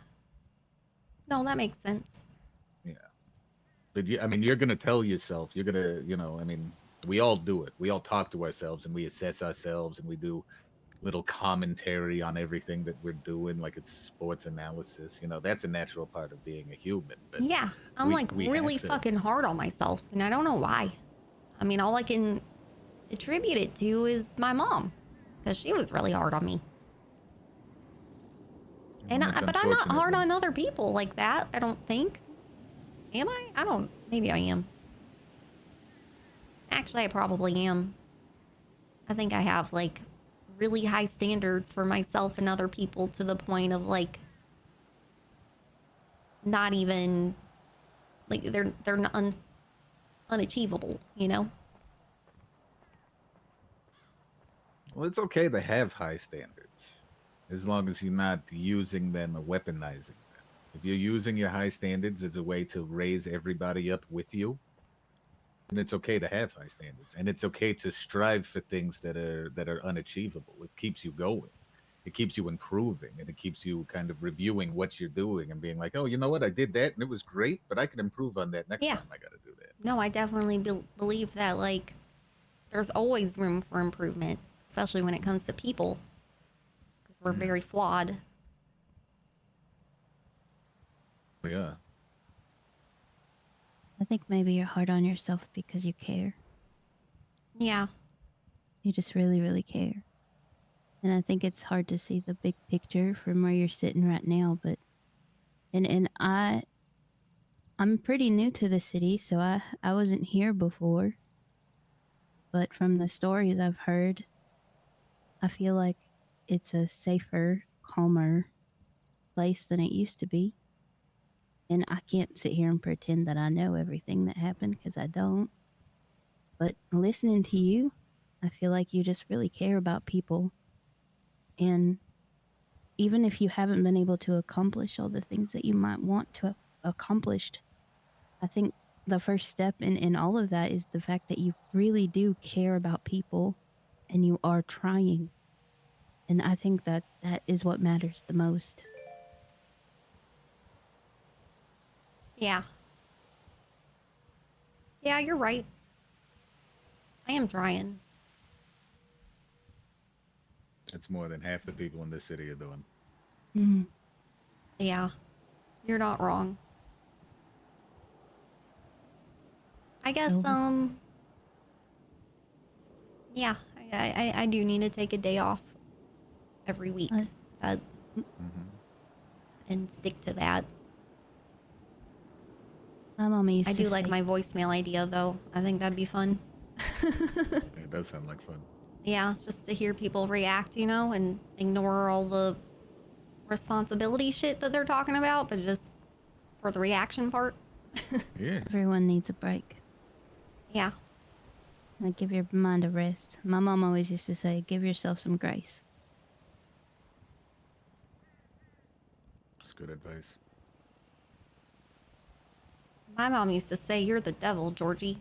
No, that makes sense. Yeah. But I mean, you're gonna tell yourself, you're gonna, I mean, we all do it. We all talk to ourselves and we assess ourselves and we do little commentary on everything that we're doing, like it's sports analysis. That's a natural part of being a human. But yeah, I'm like we really have to, fucking hard on myself, and I don't know why. I mean, all I can attribute it to is my mom, because she was really hard on me. And but I'm not hard on other people like that, I don't think. Am I? I don't. Maybe I am. Actually, I probably am. I think I have like really high standards for myself and other people to the point of like not even like they're unachievable, you know? well, it's okay to have high standards as long as you're not using them or weaponizing them. If you're using your high standards as a way to raise everybody up with you, And it's okay to have high standards, and it's okay to strive for things that are unachievable. It keeps you going, it keeps you improving, and it keeps you kind of reviewing what you're doing and being like, oh, you know what, I did that and it was great, but I can improve on that next Yeah. time I got to do that. No, I definitely believe that, like, there's always room for improvement, especially when it comes to people, because we're very flawed. Yeah. I think maybe you're hard on yourself because you care. Yeah. You just really, really care. And I think it's hard to see the big picture from where you're sitting right now, but I'm pretty new to the city, so I wasn't here before. But from the stories I've heard, I feel like it's a safer, calmer place than it used to be. And I can't sit here and pretend that I know everything that happened because I don't. But listening to you, I feel like you just really care about people. And even if you haven't been able to accomplish all the things that you might want to have accomplished, I think the first step in all of that is the fact that you really do care about people and you are trying. And I think that that is what matters the most. Yeah. Yeah, you're right. I am trying. It's more than half the people in this city are doing. Mm. Yeah. You're not wrong. I guess, yeah, I do need to take a day off every week. And stick to that. My mama used I to do like say- my voicemail idea, though. I think that'd be fun. It does sound like fun. Yeah, just to hear people react, you know, and ignore all the responsibility shit that they're talking about, but just for the reaction part. Yeah. Everyone needs a break. Yeah. Like, give your mind a rest. My mom always used to say, give yourself some grace. That's good advice. My mom used to say, you're the devil, Georgie.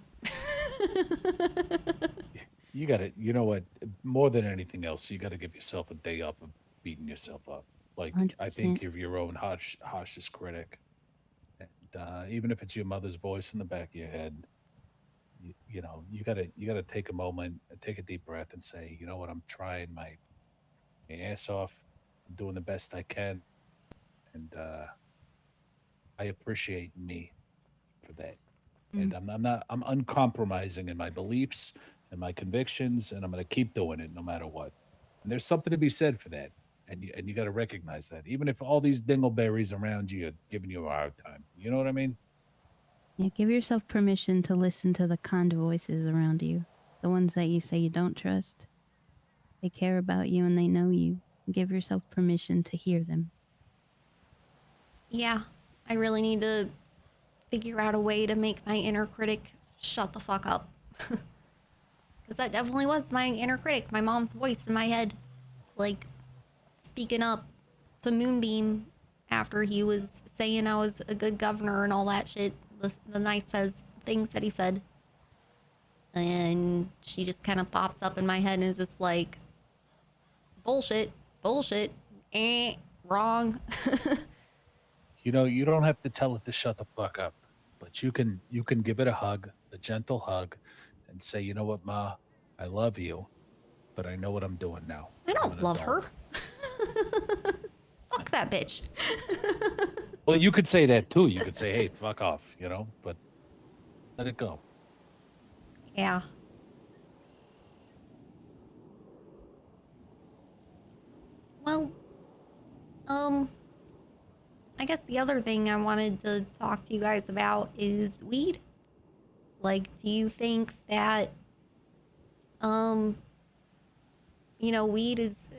You got to, you know what? More than anything else, you got to give yourself a day off of beating yourself up. Like, I 100%. think you're your own harshest critic. And even if it's your mother's voice in the back of your head, you know, you gotta take a moment, take a deep breath, and say, you know what? I'm trying my ass off. I'm doing the best I can, and I appreciate me for that. And I'm uncompromising in my beliefs and my convictions, and I'm going to keep doing it no matter what. And there's something to be said for that, and you got to recognize that, even if all these dingleberries around you are giving you a hard time. You know what I mean? Yeah, give yourself permission to listen to the kind voices around you. The ones that you say you don't trust. They care about you and they know you. Give yourself permission to hear them. Yeah, I really need to figure out a way to make my inner critic shut the fuck up. Because that definitely was my inner critic, my mom's voice in my head. Like, speaking up to Moonbeam after he was saying I was a good governor and all that shit. The nice things that he said. And she just kind of pops up in my head and is just like, bullshit, wrong. You know, you don't have to tell it to shut the fuck up, but you can give it a hug, a gentle hug, and say, you know what, Ma, I love you, but I know what I'm doing now. I don't love her. Fuck that bitch. Well, you could say that too. You could say, hey, fuck off, you know, but let it go. Yeah. Well, I guess the other thing I wanted to talk to you guys about is weed. Like, do you think that, you know, weed is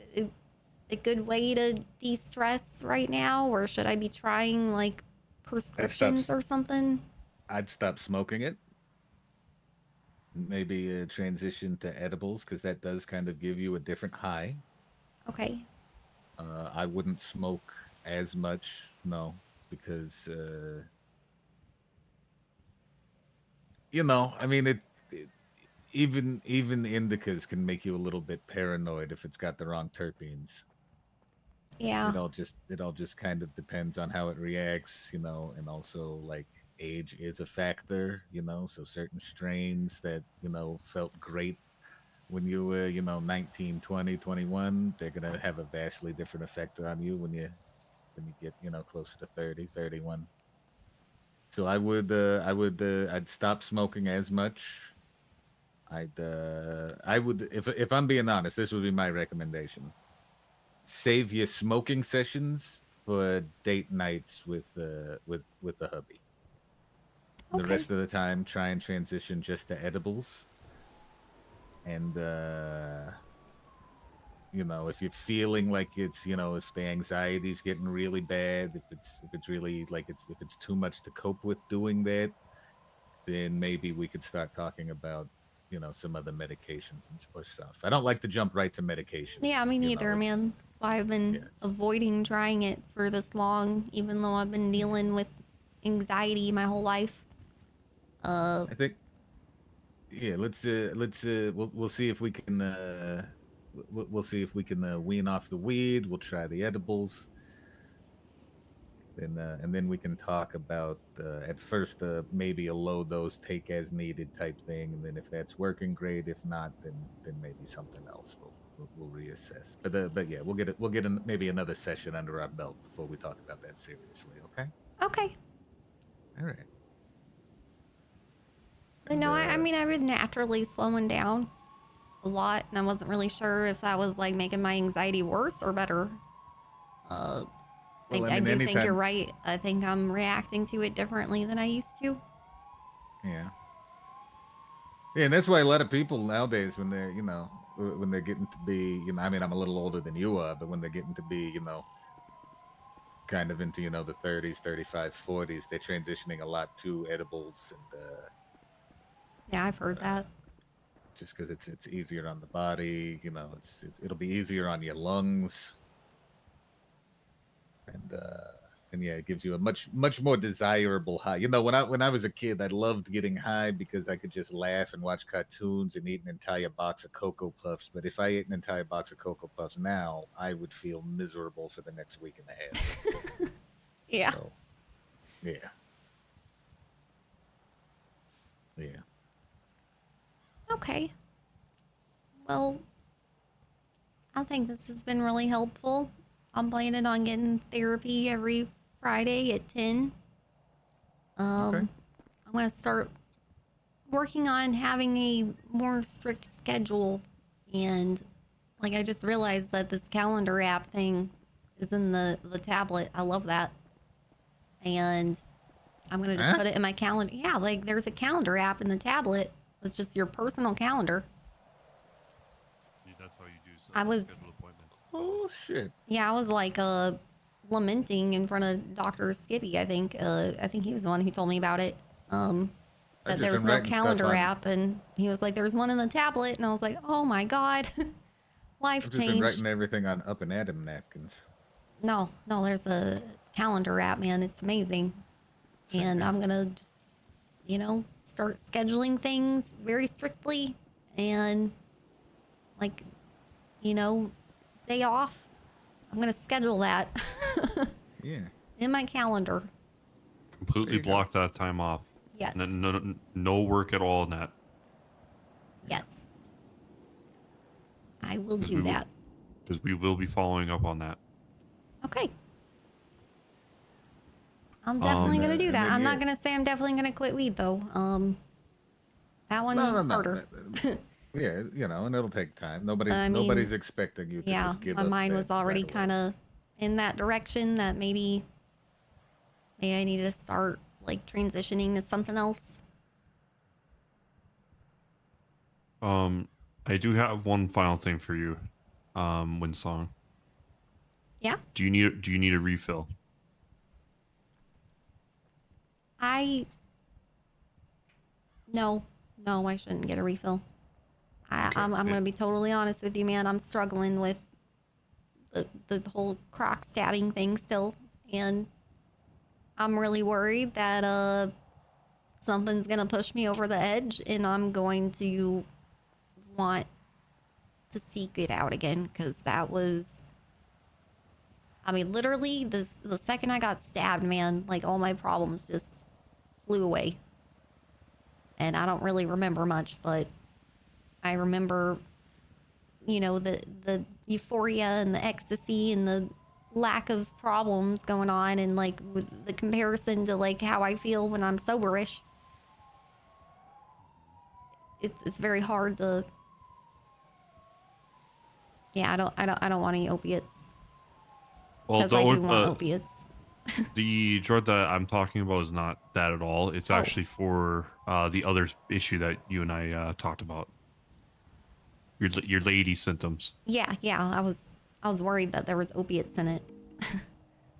a good way to de-stress right now? Or should I be trying, like, prescriptions or something? I'd stop smoking it. Maybe transition to edibles because that does kind of give you a different high. Okay. I wouldn't smoke as much, no, because you know, I mean, even indicas can make you a little bit paranoid if it's got the wrong terpenes. Yeah. It all just kind of depends on how it reacts, you know, and also like age is a factor, you know, so certain strains that, you know, felt great when you were, you know, 19, 20, 21, they're going to have a vastly different effect on you when you get, you know, closer to 30, 31. So I'd stop smoking as much. I would, if I'm being honest, this would be my recommendation. Save your smoking sessions for date nights with the hubby. The Okay. rest of the time, try and transition just to edibles. And you know, if you're feeling like it's, you know, if the anxiety's getting really bad, if it's really like if it's too much to cope with doing that, then maybe we could start talking about, you know, some other medications or stuff. I don't like to jump right to medications. Yeah, me you know, neither, man. That's why I've been avoiding trying it for this long, even though I've been dealing with anxiety my whole life. I think, yeah, we'll see if we can we'll see if we can wean off the weed. We'll try the edibles. And then we can talk about at first maybe a low dose take as needed type thing, and then if that's working, great. If not, then maybe something else. We'll reassess. But yeah, we'll get maybe another session under our belt before we talk about that seriously. Okay. Okay. All right. But no, I mean, I've been naturally slowing down a lot, and I wasn't really sure if that was like making my anxiety worse or better. Well, I do think you're right. I think I'm reacting to it differently than I used to. Yeah. Yeah, and that's why a lot of people nowadays, when they're, you know, when they're getting to be, you know, I mean, I'm a little older than you are, but when they're getting to be, you know, kind of into, you know, the 30s, 35, 40s, they're transitioning a lot to edibles and yeah, I've heard that. Just because it's easier on the body, you know, it'll be easier on your lungs, and yeah, it gives you a much more desirable high. You know, when I was a kid, I loved getting high because I could just laugh and watch cartoons and eat an entire box of Cocoa Puffs. But if I ate an entire box of Cocoa Puffs now, I would feel miserable for the next week and a half. Yeah. So, yeah. Yeah. Okay. Well, I think this has been really helpful. I'm planning on getting therapy every Friday at 10. Okay. I'm going to start working on having a more strict schedule. And like, I just realized that this calendar app thing is in the tablet. I love that. And I'm going to just put it in my calendar. Yeah, like there's a calendar app in the tablet. It's just your personal calendar. That's how you do I was schedule appointments. Oh shit. Yeah, I was like lamenting in front of Dr. Skippy, I think. I think he was the one who told me about it. That there was no calendar app, and he was like, there's one in the tablet, and I was like, oh my god. Life I've just been changed. writing everything on Up and Adam napkins. No, there's a calendar app, man. It's amazing. And I'm gonna just, you know, start scheduling things very strictly, and like, you know, day off. I'm gonna schedule that. Yeah. In my calendar. Completely block that time off. Yes. No work at all in that. Yes. I will do that. Because we will be following up on that. Okay. I'm definitely gonna do that. I'm not gonna say I'm definitely gonna quit weed though. That one harder. Yeah, you know, and it'll take time. Nobody's expecting you to just give up. My mind was already right away. kind of in that direction that maybe I need to start like transitioning to something else. I do have one final thing for you, WindSong. Yeah. Do you need a refill? No, I shouldn't get a refill. I'm gonna be totally honest with you, man. I'm struggling with the whole croc stabbing thing still, and I'm really worried that something's gonna push me over the edge, and I'm going to want to seek it out again, because that was, I mean, literally the second I got stabbed, man, like all my problems just flew away. And I don't really remember much, but I remember, you know, the euphoria and the ecstasy and the lack of problems going on, and like with the comparison to like how I feel when I'm soberish. It's very hard to. Yeah, I don't want any opiates. Well, Because I do want opiates. The drug that I'm talking about is not that at all. It's actually for the other issue that you and I talked about. Your lady symptoms. Yeah, I was worried that there was opiates in it.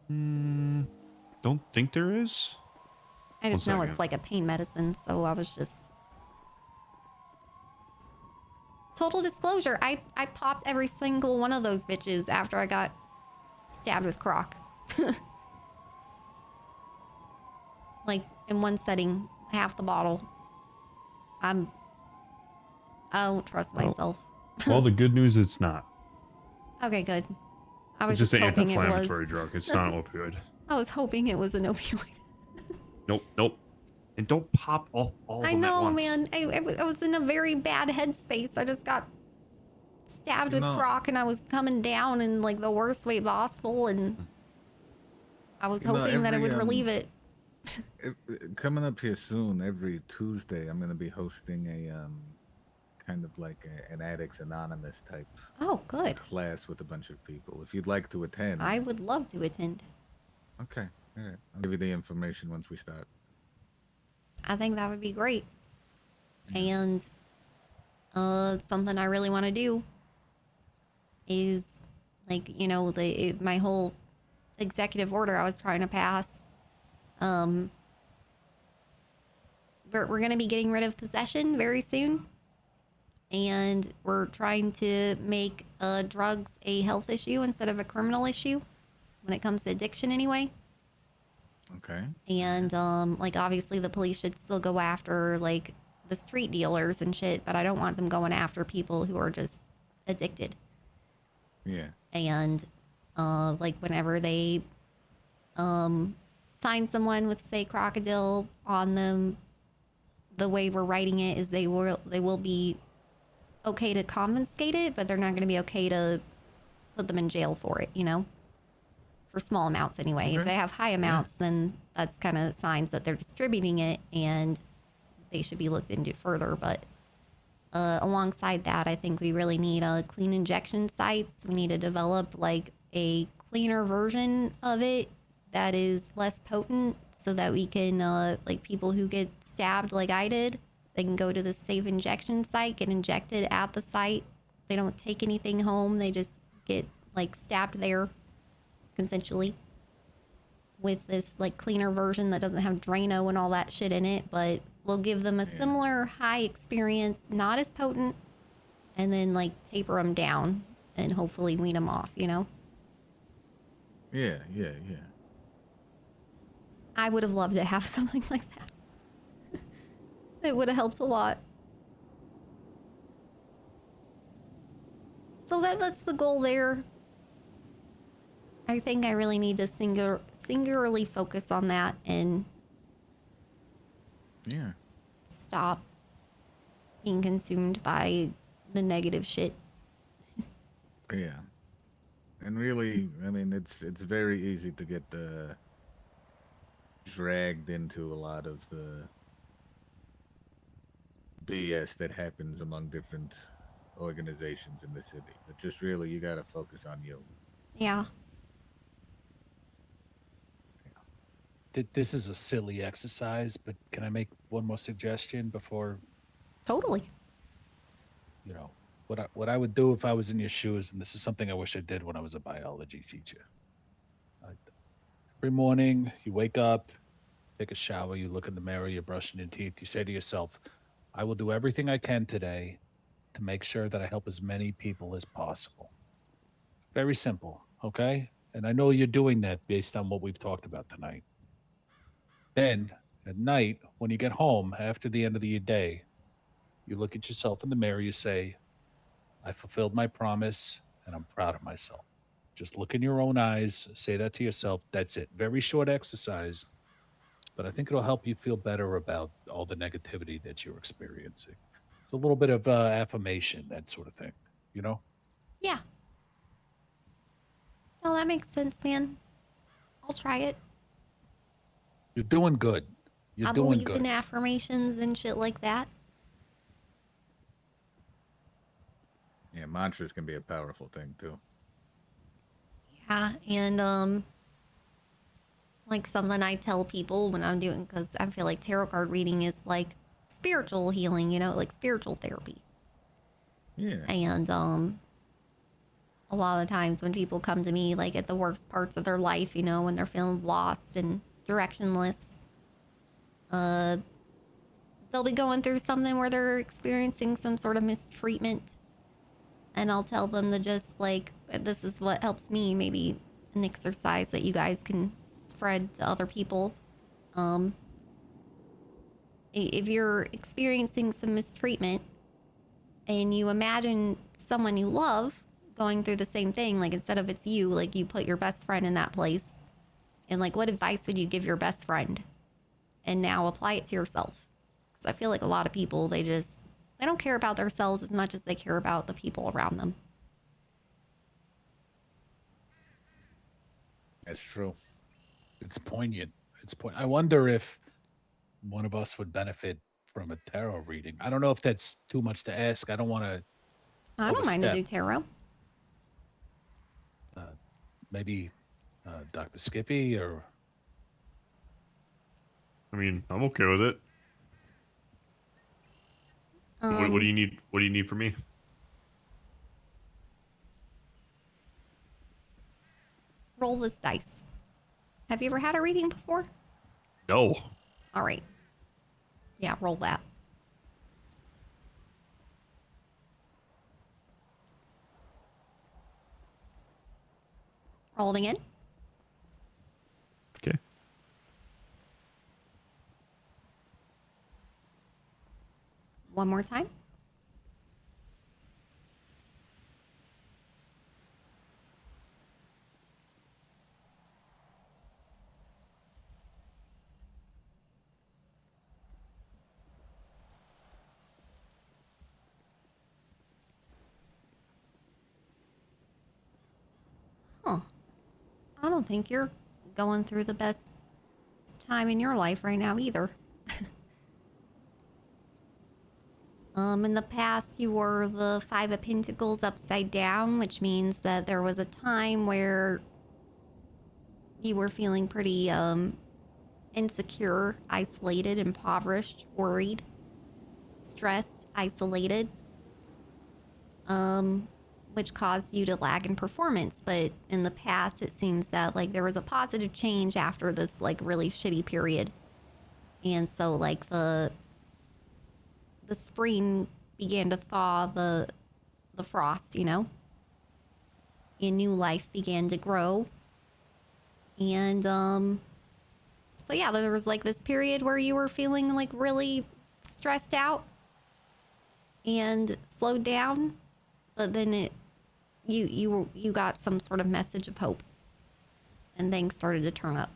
Don't think there is. I just know it's like a pain medicine, so I was just. Total disclosure, I popped every single one of those bitches after I got stabbed with Croc. Like, in one setting, half the bottle. I don't trust myself. Well, the good news, it's not. Okay, good. I was It's just an hoping it was. anti-inflammatory drug. It's not an opioid. I was hoping it was an opioid. Nope. And don't pop all of I them at know, once. man. I was in a very bad headspace. I just got stabbed with Croc, and I was coming down in like the worst way possible, and I was hoping that it would relieve it. Coming up here soon, every Tuesday, I'm going to be hosting a kind of like an Addicts Anonymous type good class with a bunch of people. If you'd like to attend, I would love to attend. Okay, all right. I'll give you the information once we start. I think that would be great. And something I really want to do is, like, you know, my whole executive order I was trying to pass. We're going to be getting rid of possession very soon. And we're trying to make drugs a health issue instead of a criminal issue when it comes to addiction anyway. Okay. And like, obviously the police should still go after like the street dealers and shit, but I don't want them going after people who are just addicted. Yeah. And like, whenever they find someone with, say, crocodile on them, the way we're writing it is they will be okay to confiscate it, but they're not going to be okay to put them in jail for it, you know? For small amounts anyway. Okay. If they have high amounts, then that's kind of signs that they're distributing it, and they should be looked into further. But alongside that, I think we really need clean injection sites. We need to develop like a cleaner version of it that is less potent, so that we can like, people who get stabbed like I did, they can go to the safe injection site, get injected at the site. They don't take anything home. They just get like stabbed there consensually with this like cleaner version that doesn't have Drano and all that shit in it, but we'll give them a similar high experience, not as potent, and then like taper them down and hopefully wean them off, you know? Yeah. I would have loved to have something like that. It would have helped a lot. So that's the goal there. I think I really need to singularly focus on that and stop being consumed by the negative shit. Yeah. And really, I mean, it's very easy to get dragged into a lot of the BS that happens among different organizations in the city. But just really, you got to focus on you. Yeah. This is a silly exercise, but can I make one more suggestion before? Totally. You know, what I would do if I was in your shoes, and this is something I wish I did when I was a biology teacher. Every morning, you wake up, take a shower, you look in the mirror, you're brushing your teeth, you say to yourself, I will do everything I can today to make sure that I help as many people as possible. Very simple, okay? And I know you're doing that based on what we've talked about tonight. Then, at night, when you get home after the end of the day, you look at yourself in the mirror, you say, I fulfilled my promise and I'm proud of myself. Just look in your own eyes, say that to yourself. That's it. Very short exercise, but I think it'll help you feel better about all the negativity that you're experiencing. It's a little bit of affirmation, that sort of thing, you know? Yeah. No, that makes sense, man. I'll try it. You're doing good. You're I doing believe good. in affirmations and shit like that. Yeah, mantras can be a powerful thing too. Yeah, and like something I tell people when I'm doing, because I feel like tarot card reading is like spiritual healing, you know, like spiritual therapy. Yeah. And a lot of times when people come to me like at the worst parts of their life, you know, when they're feeling lost and directionless, they'll be going through something where they're experiencing some sort of mistreatment. And I'll tell them to just like, this is what helps me, maybe an exercise that you guys can spread to other people. If you're experiencing some mistreatment and you imagine someone you love going through the same thing, like instead of it's you, like you put your best friend in that place. And like, what advice would you give your best friend? And now apply it to yourself. Because I feel like a lot of people, they don't care about themselves as much as they care about the people around them. That's true. It's poignant. I wonder if one of us would benefit from a tarot reading. I don't know if that's too much to ask. I don't want to. I don't mind to do tarot. Maybe Dr. Skippy or. I mean, I'm okay with it. What do you need? What do you need from me? Roll this dice. Have you ever had a reading before? No. All right. Yeah, roll that. Rolling in. Okay. One more time. Huh. I don't think you're going through the best time in your life right now either. In the past, you were the Five of Pentacles upside down, which means that there was a time where you were feeling pretty insecure, isolated, impoverished, worried, stressed, isolated, which caused you to lag in performance. But in the past, it seems that like there was a positive change after this like really shitty period. And so like the spring began to thaw the frost, you know? A new life began to grow. And so yeah, there was like this period where you were feeling like really stressed out and slowed down, but then you got some sort of message of hope and things started to turn up.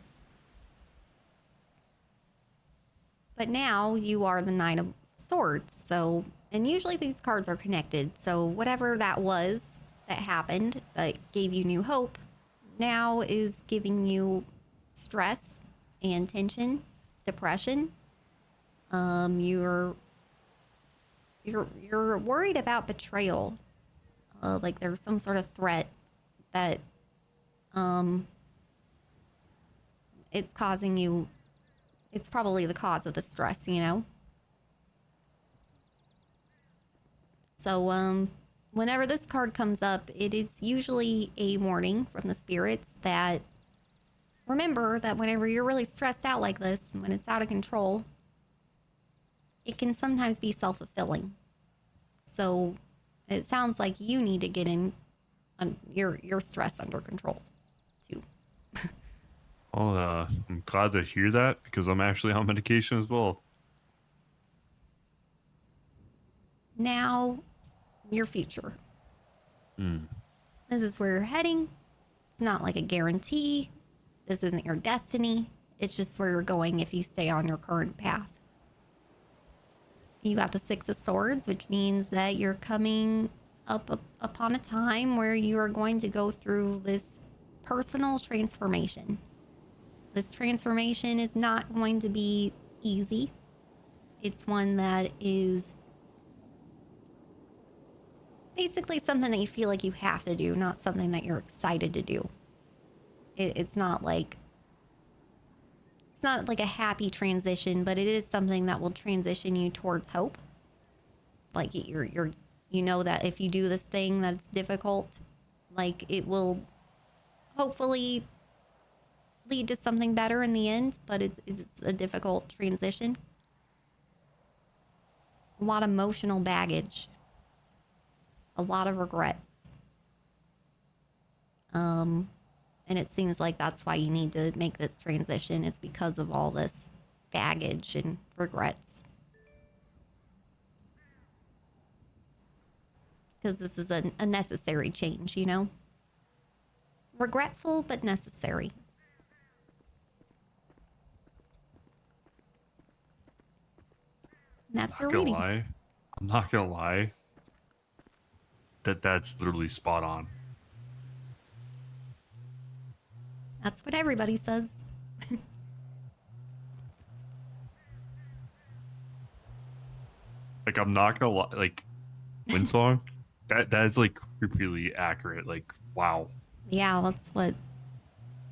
But now you are the Nine of Swords. So, and usually these cards are connected. So whatever that was that happened that gave you new hope now is giving you stress and tension, depression. You're worried about betrayal. Like there's some sort of threat that it's causing you. It's probably the cause of the stress, you know? So, whenever this card comes up, it is usually a warning from the spirits that remember that whenever you're really stressed out like this, when it's out of control, it can sometimes be self-fulfilling. So, it sounds like you need to get your stress under control, too. Well, I'm glad to hear that because I'm actually on medication as well. Now, your future. This is where you're heading. It's not like a guarantee. This isn't your destiny. It's just where you're going if you stay on your current path. You got the Six of Swords, which means that you're coming up upon a time where you are going to go through this personal transformation. This transformation is not going to be easy. It's one that is basically something that you feel like you have to do, not something that you're excited to do. It's not like a happy transition, but it is something that will transition you towards hope. Like you know that if you do this thing that's difficult, like it will hopefully lead to something better in the end, but it's a difficult transition. A lot of emotional baggage. A lot of regrets. And it seems like that's why you need to make this transition. It's because of all this baggage and regrets. Because this is a necessary change, you know? Regretful, but necessary. That's your reading. I'm not gonna lie. That's literally spot on. That's what everybody says. Like, I'm not gonna lie. Like, WindSong, that's like creepily accurate. Like, wow. Yeah, that's what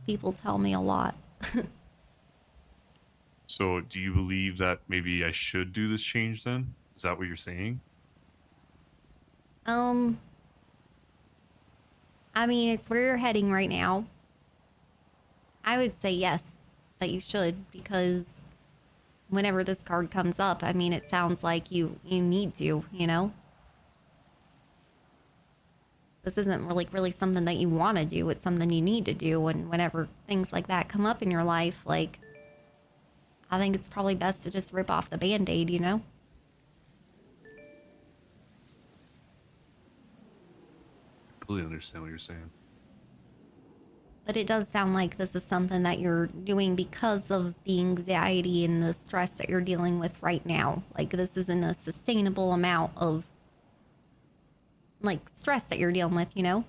people tell me a lot. So, do you believe that maybe I should do this change then? Is that what you're saying? I mean, it's where you're heading right now. I would say yes, that you should, because whenever this card comes up, I mean, it sounds like you need to, you know? This isn't really something that you want to do. It's something you need to do. And whenever things like that come up in your life, like, I think it's probably best to just rip off the Band-Aid, you know? Completely understand what you're saying. But it does sound like this is something that you're doing because of the anxiety and the stress that you're dealing with right now. Like, this isn't a sustainable amount of, like, stress that you're dealing with, you know?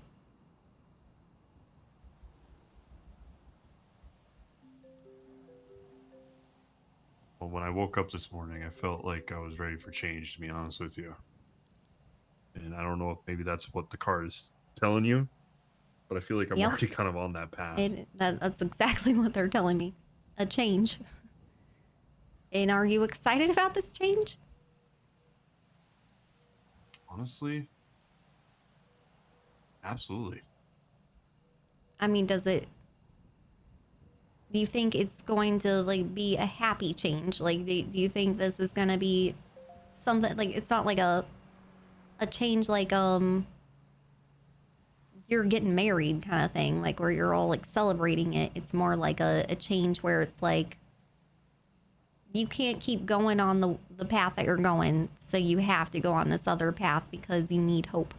Well, when I woke up this morning, I felt like I was ready for change, to be honest with you. And I don't know if maybe that's what the card is telling you, but I feel like I'm Yep. already kind of on that path. That's exactly what they're telling me. A change. And are you excited about this change? Honestly, absolutely. I mean, do you think it's going to, like, be a happy change? Like, do you think this is going to be something, like, it's not like a change like, you're getting married kind of thing, like, where you're all, like, celebrating it. It's more like a change where it's like, you can't keep going on the path that you're going, so you have to go on this other path because you need hope.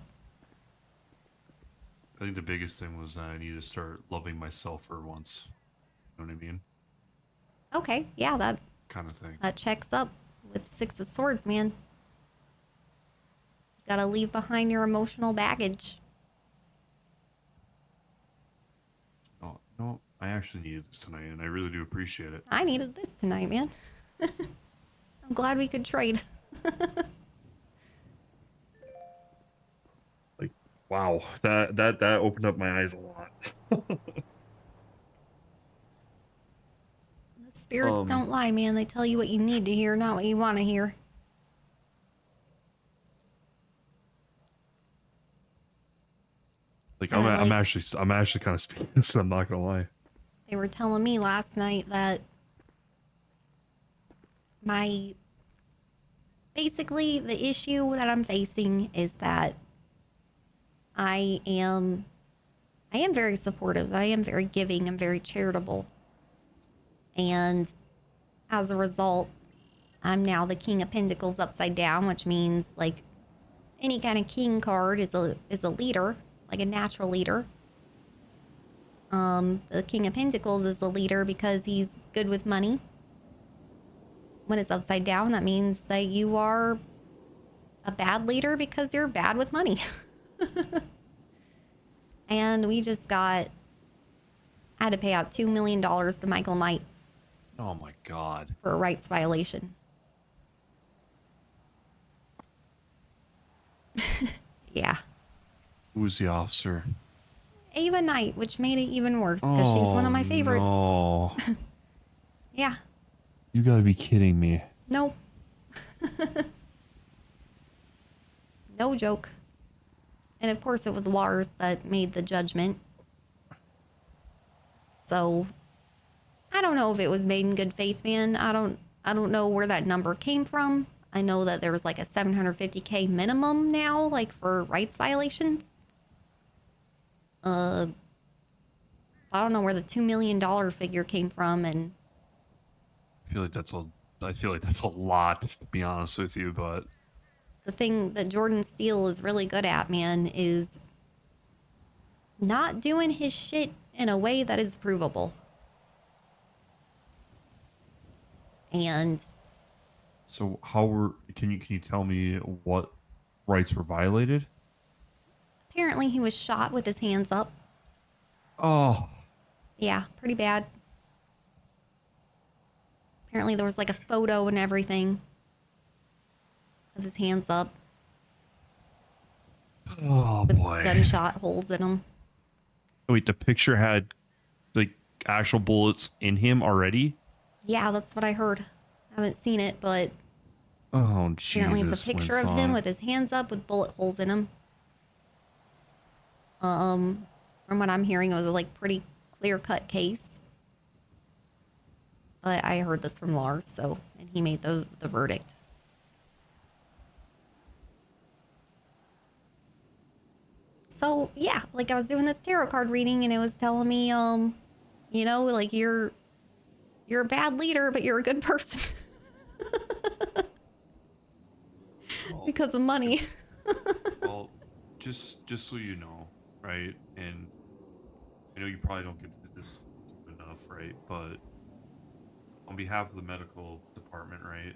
I think the biggest thing was I need to start loving myself for once. You know what I mean? Okay, yeah, that kind of thing. That checks up with Six of Swords, man. You gotta leave behind your emotional baggage. Oh, no, I actually needed this tonight, and I really do appreciate it. I needed this tonight, man. I'm glad we could trade. Like, wow, that opened up my eyes a lot. The spirits don't lie, man. They tell you what you need to hear, not what you want to hear. Like, And I'm actually kind of speaking, so I'm not gonna lie. They were telling me last night that basically the issue that I'm facing is that I am very supportive. I am very giving. I'm very charitable. And as a result, I'm now the King of Pentacles upside down, which means, like, any kind of king card is a leader, like a natural leader. The King of Pentacles is a leader because he's good with money. When it's upside down, that means that you are a bad leader because you're bad with money. And we just had to pay out $2 million to Michael Knight Oh my god. for a rights violation. Yeah. Who was the officer? Ava Knight, which made it even worse because she's one of my favorites. No. Yeah. You gotta be kidding me. No. No joke. And of course it was Lars that made the judgment. So I don't know if it was made in good faith, man. I don't know where that number came from. I know that there was like a $750K minimum now, like for rights violations. I don't know where the $2 million figure came from, and I feel like that's a lot, to be honest with you, but the thing that Jordan Steele is really good at, man, is not doing his shit in a way that is provable. And so can you tell me what rights were violated? apparently he was shot with his hands up. Oh. Yeah, pretty bad. Apparently there was like a photo and everything of his hands up. Oh with boy. Gunshot holes in them. Wait, the picture had like actual bullets in him already? Yeah, that's what I heard. I haven't seen it, but Oh, Jesus. apparently it's a picture of him WindSong. with his hands up with bullet holes in him. From what I'm hearing, it was a like pretty clear-cut case. But I heard this from Lars, so, and he made the verdict. So yeah, like I was doing this tarot card reading and it was telling me, you know, like you're a bad leader, but you're a good person. Because of money. Well, just so you know, right? And I know you probably don't get to this enough, right? But on behalf of the medical department, right?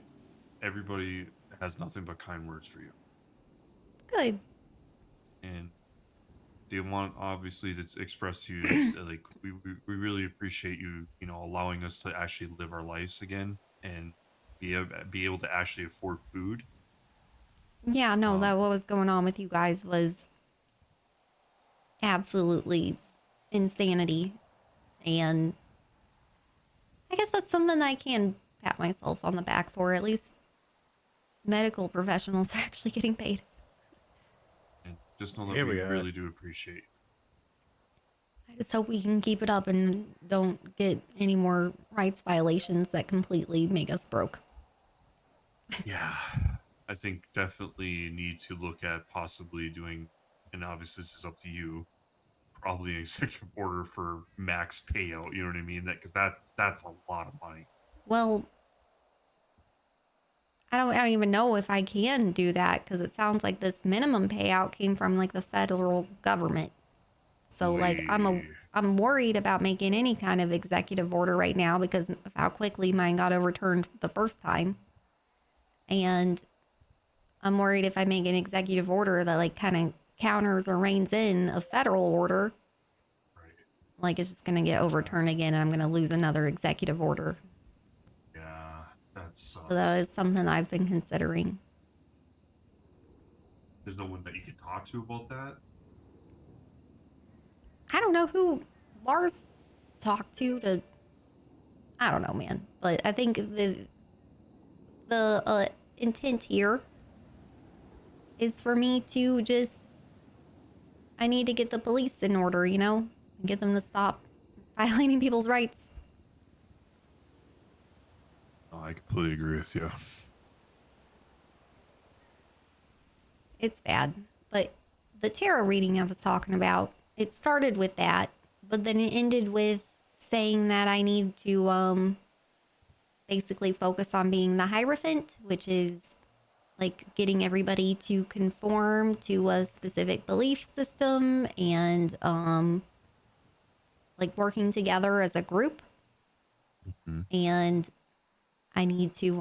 Everybody has nothing but kind words for you. Good. And they want obviously to express to you that, like we really appreciate you, you know, allowing us to actually live our lives again and be able to actually afford food. Yeah, no, that what was going on with you guys was absolutely insanity. And I guess that's something that I can pat myself on the back for. At least medical professionals are actually getting paid. And just know that Here we we are. really do appreciate you. I just hope we can keep it up and don't get any more rights violations that completely make us broke. Yeah, I think definitely need to look at possibly doing, and obviously this is up to you, probably an executive order for max payout. You know what I mean? Because that's a lot of money. Well, I don't even know if I can do that because it sounds like this minimum payout came from like the federal government. So like I'm worried about making any kind of executive order right now because of how quickly mine got overturned the first time. And I'm worried if I make an executive order that like kind of counters or reins in a federal order, like it's just going to get overturned again and I'm going to lose another executive order. Yeah, that sucks. So that is something I've been considering. There's no one that you can talk to about that? I don't know who Lars talked to I don't know, man. But I think the intent here is for me to just, I need to get the police in order, you know? Get them to stop violating people's rights. Oh, I completely agree with you. It's bad. But the tarot reading I was talking about, it started with that, but then it ended with saying that I need to basically focus on being the Hierophant, which is like getting everybody to conform to a specific belief system and like working together as a group. And I need to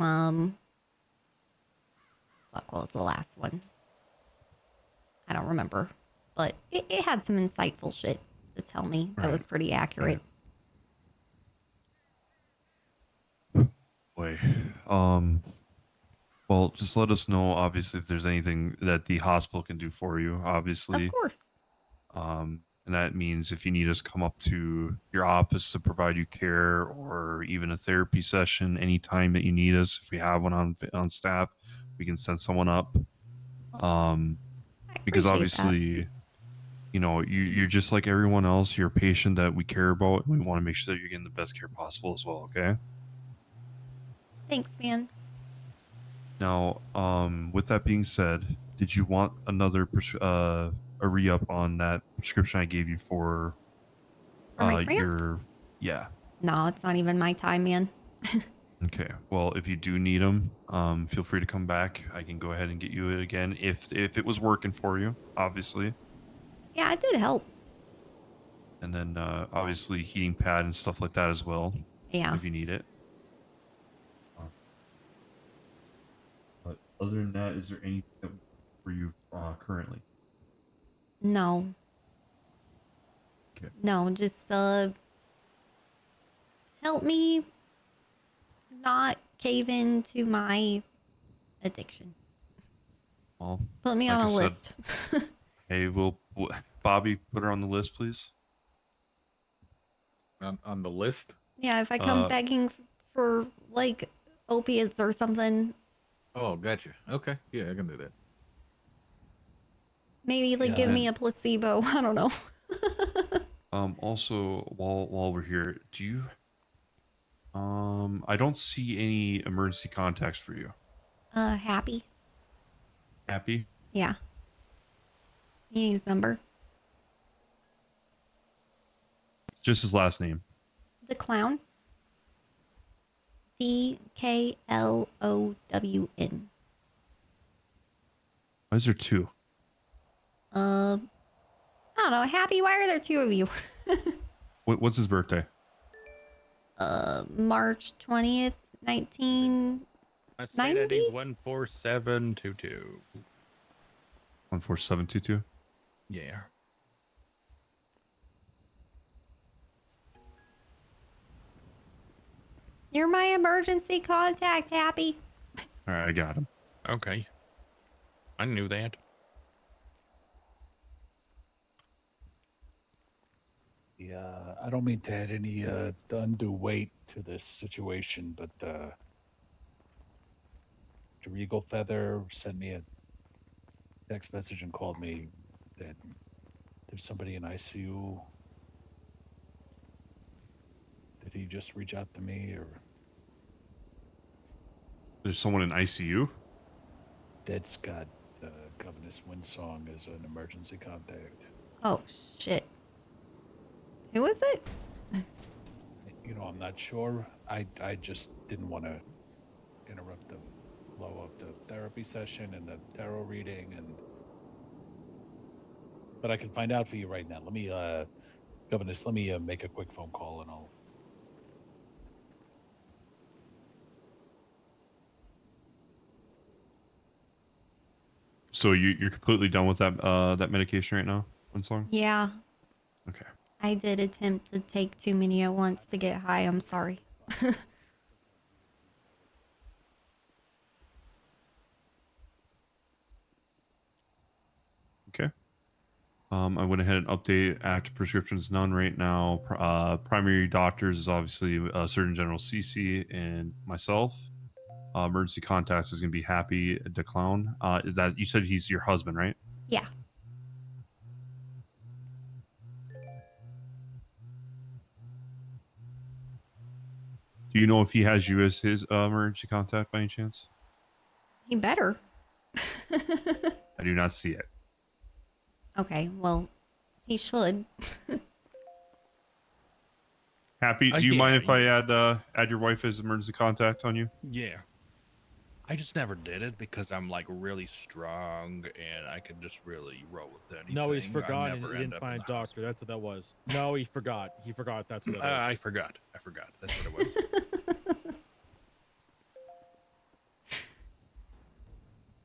fuck, what was the last one? I don't remember, but it had some insightful shit to tell me that was pretty accurate. Boy, well, just let us know, obviously, if there's anything that the hospital can do for you, obviously. Of course. And that means if you need us to come up to your office to provide you care or even a therapy session anytime that you need us, if we have one on staff, we can send someone up. Because obviously, you know, you're just like everyone else. You're a patient that we care about, and we want to make sure that you're getting the best care possible as well, okay? Thanks, man. Now, with that being said, did you want another a re-up on that prescription I gave you for my cramps? your No, it's not even my time, man. Okay. Well, if you do need them, feel free to come back. I can go ahead and get you it again if it was working for you, obviously. Yeah, it did help. And then obviously heating pad and stuff like that as well. Yeah. If you need it. But other than that, is there anything for you currently? No. Okay. No, just help me not cave into my addiction. Well, Put me like on I a said, list. hey, Bobby, put her on the list, please. On the list? Yeah, if I come begging for like opiates or something, Oh, gotcha. Okay, yeah, I can do that. maybe like give me a placebo. I don't know. Also, while we're here, do you? I don't see any emergency contacts for you. Happy. Happy? Yeah. You need his number. Just his last name. The clown. DKLOWN. Why is there two? I don't know. Happy. Why are there two of you? What's his birthday? March 20th, 1990. 14722. 14722. Yeah. You're my emergency contact, Happy. All right, I got him. Okay. I knew that. Yeah, I don't mean to add any undue weight to this situation, but the Regal Feather sent me a text message and called me that there's somebody in ICU. Did he just reach out to me, or There's someone in ICU? Dead's got Governess WindSong as an emergency contact? Oh, shit. Who is it? You know, I'm not sure. I just didn't want to interrupt the flow of the therapy session and the tarot reading, but I can find out for you right now. Let me, Governess, let me make a quick phone call and I'll. So you're completely done with that medication right now, WindSong? Yeah. Okay. I did attempt to take too many at once to get high. I'm sorry. Okay. I went ahead and update active prescriptions none right now. Primary doctors is obviously Surgeon General CC and myself. Emergency contacts is going to be Happy the Clown. Is that you said he's your husband, right? Yeah. Do you know if he has you as his emergency contact by any chance? He better. I do not see it. Okay, well, he should. Happy, do you mind yeah, if I add your wife as emergency contact on you? Yeah. I just never did it because I'm like really strong and I can just really roll with anything. No, he's I forgotten. never He end didn't up in find the doctor. That's what that was. No, he forgot. He forgot. That's what it was. I forgot. That's what it was.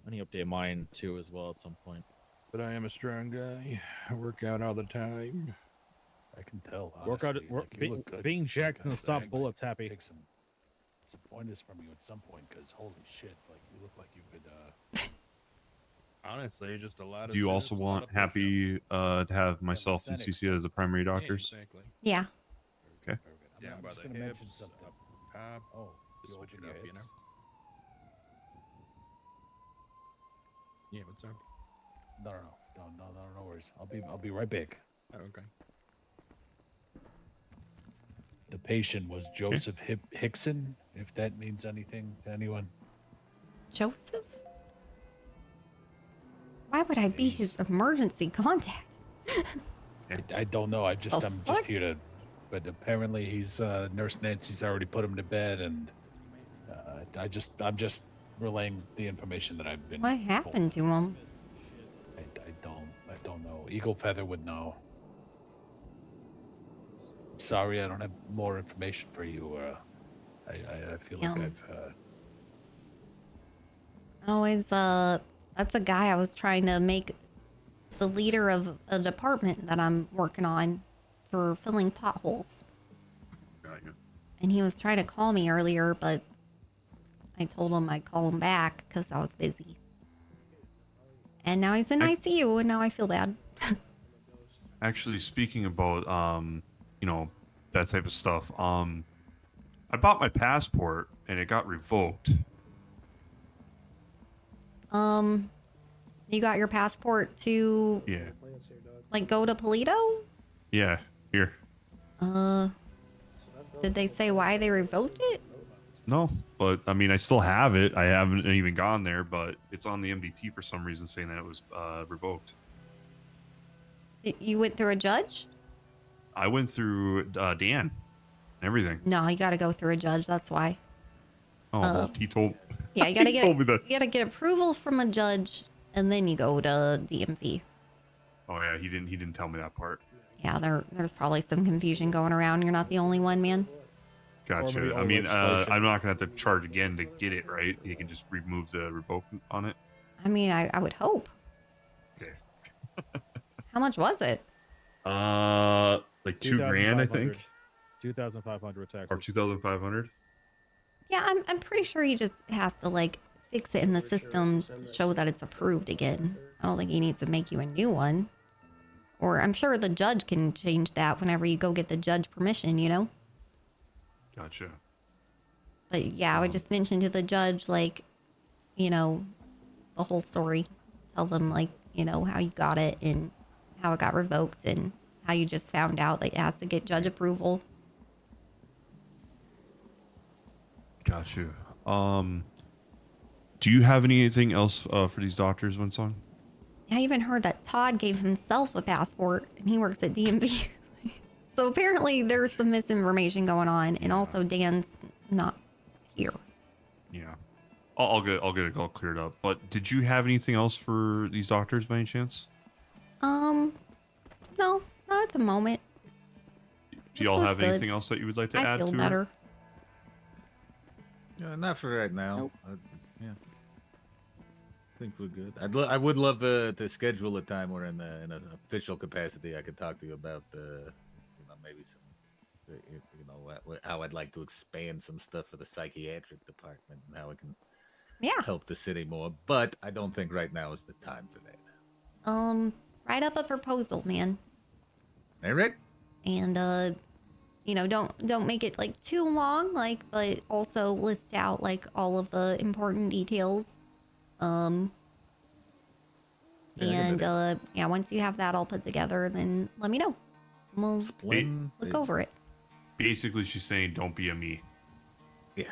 I need to update mine too as well at some point. But I am a strong guy. I work out all the time. I can tell. Work out. Honestly, like, you look good. Being jacked Like, and stop I bullets. Happy. Take some pointers from you at some point, because holy shit, like you look like you could. Honestly, just a lot of. Do you also want Happy to have myself and CC as the primary Yeah, doctors? exactly. Yeah. Okay. Yeah, I'm by just the gonna hips, mention something. top, Oh, just you switch open it your up, you know. hips. Yeah, what's up? No worries. I'll be right back. Oh, okay. The patient was Joseph Hickson, if that means anything to anyone. Joseph? Why would I be his emergency contact? I don't know. I'm just fuck? here to. But apparently he's Nurse Nancy's already put him to bed, and I'm just relaying the information that I've been. What happened to him? I don't know. Eagle Feather would know. Sorry, I don't have more information for you. I feel like I've. Oh, that's a guy I was trying to make the leader of a department that I'm working on for filling potholes. Got you. And he was trying to call me earlier, but I told him I'd call him back because I was busy. And now he's in ICU, and now I feel bad. Actually, speaking about that type of stuff, I bought my passport and it got revoked. You got your passport to like go to Polito? Yeah, here. Did they say why they revoked it? No, but I mean, I still have it. I haven't even gone there, but it's on the MDT for some reason saying that it was revoked. You went through a judge? I went through Dan and everything. No, you got to go through a judge. That's why. Oh, well, he told. Yeah, you gotta he told me that. You gotta get approval from a judge, and then you go to DMV. Oh yeah, he didn't tell me that part. Yeah, there's probably some confusion going around. You're not the only one, man. Gotcha. I mean, I'm not gonna have to charge again to get it, right? You can just remove the revoke on it. I mean, I would hope. Okay. How much was it? Like $2,000, I think. 2,500 taxes. Or 2,500. Yeah, I'm pretty sure he just has to like fix it in the system to show that it's approved again. I don't think he needs to make you a new one. Or I'm sure the judge can change that whenever you go get the judge permission, you know? Gotcha. But yeah, I would just mention to the judge, like, you know, the whole story. Tell them, like, you know, how you got it and how it got revoked and how you just found out that you had to get judge approval. Got you. Do you have anything else for these doctors, WindSong? I even heard that Todd gave himself a passport and he works at DMV. So apparently there's some misinformation going on, and also Dan's not here. Yeah. I'll get it all cleared up. But did you have anything else for these doctors by any chance? No, not at the moment. Do y'all have anything else that you would like to add I feel to better. her? Yeah, not for right now. Yeah, I think we're good. I would love to schedule a time where in an official capacity I could talk to you about maybe some how I'd like to expand some stuff for the psychiatric department and how it can help the city more. But I don't think right now is the time for that. Write up a proposal, man. All right. And don't make it like too long, like, but also list out like all of the important details. Once you have that all put together, then let me know. We'll look over it. Basically, she's saying, "Don't be a me." Yeah.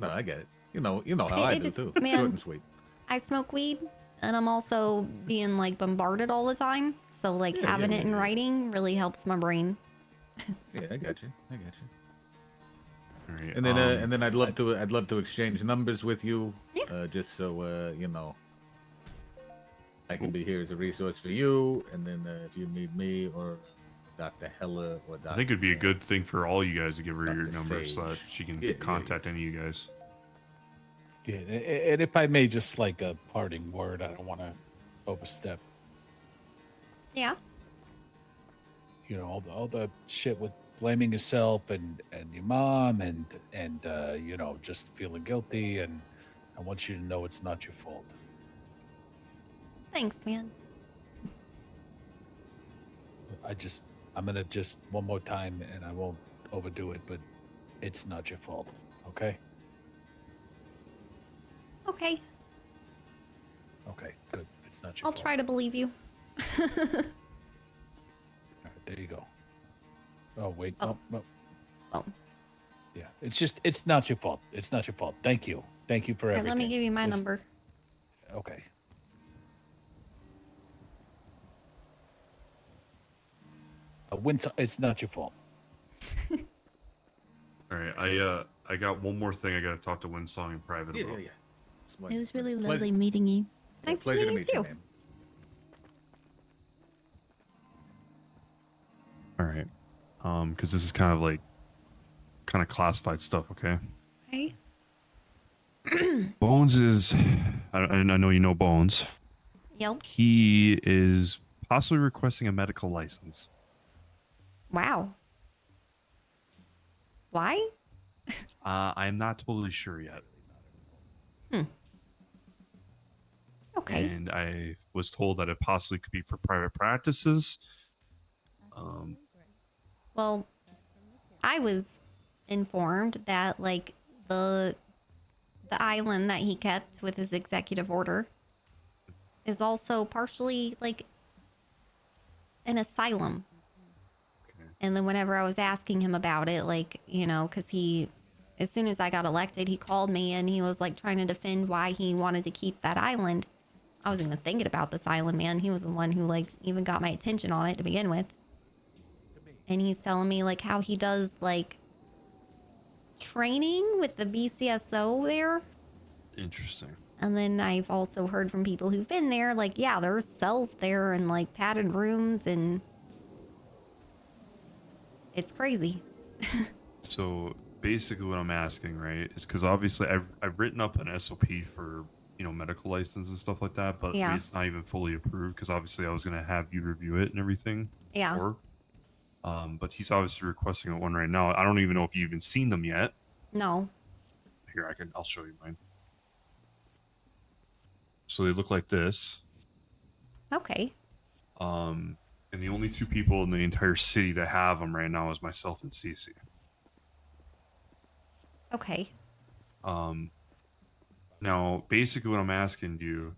No, I get it. You know how I do too. Man, Short and sweet. I smoke weed, and I'm also being like bombarded all the time. So like having it in writing really helps my brain. Yeah, I got you. All right. And then I'd love to exchange numbers with you, just so you know, I can be here as a resource for you. And then if you need me or Dr. Heller or Dr. I think it'd be a good thing for all you guys to give her your Dr. number so that Sage. she can Yeah, contact any of you guys. Yeah, and if I may, just like a parting word, I don't want to overstep. Yeah. You know, all the shit with blaming yourself and your mom and you know, just feeling guilty, and I want you to know it's not your fault. Thanks, man. I'm gonna just one more time, and I won't overdo it, but it's not your fault, okay? Okay. Okay, good. It's not your I'll fault. try to believe you. All right, there you go. Oh wait, Oh. no. Oh. Yeah, it's not your fault. It's not your fault. Thank you for Here, everything. let me give you my number. Okay. It's not your fault. All right, I got one more thing I got to talk to WindSong in private about. It was really lovely meeting you. Nice pleasure to to meet meet you you, too. man. All right, because this is kind of classified stuff. Okay. Okay. Bones is, I know you know Bones. Yep. He is possibly requesting a medical license. Wow. Why? I'm not totally sure yet. Okay. And I was told that it possibly could be for private practices. Well, I was informed that like the island that he kept with his executive order is also partially like an asylum. And then whenever I was asking him about it, like, you know, because as soon as I got elected, he called me and he was like trying to defend why he wanted to keep that island. I wasn't even thinking about this island, man. He was the one who like even got my attention on it to begin with. And he's telling me like how he does like training with the BCSO there. Interesting. And then I've also heard from people who've been there, like, yeah, there's cells there and like padded rooms and it's crazy. So basically what I'm asking, right, is because obviously I've written up an SOP for, you know, medical license and stuff like that, but Yeah. it's not even fully approved because obviously I was going to have you review it and everything. Yeah. before. But he's obviously requesting one right now. I don't even know if you've even seen them yet. No. Here, I'll show you mine. So they look like this. Okay. And the only two people in the entire city that have them right now is myself and Cece. Okay. Now, basically what I'm asking you,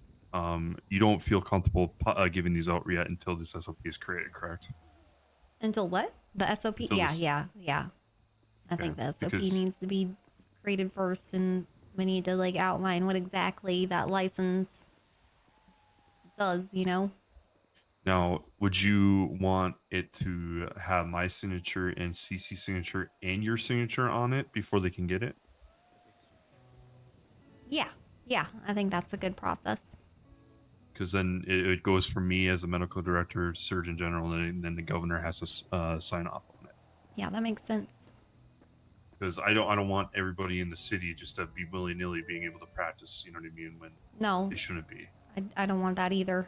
you don't feel comfortable giving these out yet until this SOP is created, correct? Until what? The SOP? Until Yeah, this- yeah. I think the SOP because- needs to be created first, and we need to like outline what exactly that license does, you know? Now, would you want it to have my signature and CC's signature and your signature on it before they can get it? Yeah, I think that's a good process. Because then it goes from me as a medical director, surgeon general, and then the governor has to sign off on it. Yeah, that makes sense. Because I don't want everybody in the city just to be willy nilly being able to practice. You know what I mean? When No. they shouldn't be. I don't want that either.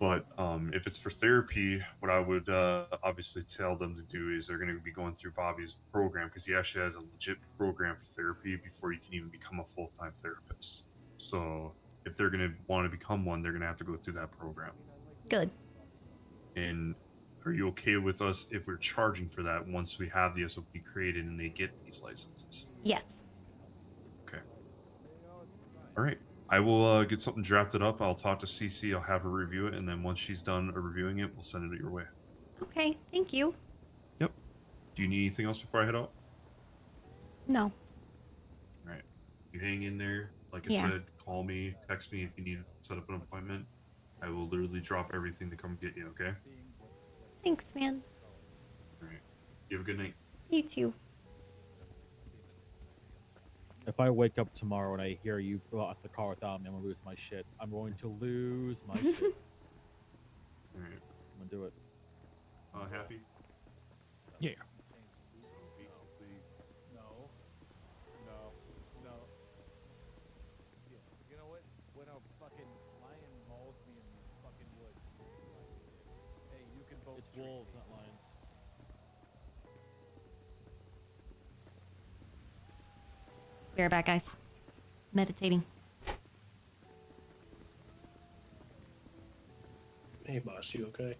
But if it's for therapy, what I would obviously tell them to do is they're going to be going through Bobby's program because he actually has a legit program for therapy before you can even become a full-time therapist. So if they're going to want to become one, they're going to have to go through that program. Good. And are you okay with us if we're charging for that once we have the SOP created and they get these licenses? Yes. Okay. All right. I will get something drafted up. I'll talk to CC. I'll have her review it, and then once she's done reviewing it, we'll send it your way. Okay, thank you. Yep. Do you need anything else before I head out? No. All right. You hang in there. Like I Yeah. said, call me, text me if you need to set up an appointment. I will literally drop everything to come get you, okay? Thanks, man. All right. You have a good night. You too. If I wake up tomorrow and I hear you go out the car without me, I'm gonna lose my shit. I'm going to lose my shit. All right. I'm gonna do it. Happy? Yeah. Basically, no. Yeah, you know what? When a fucking lion mauls me in these fucking woods, hey, you can vote. It's wolves, not lions. Be right back, guys. Meditating. Hey, boss, you okay?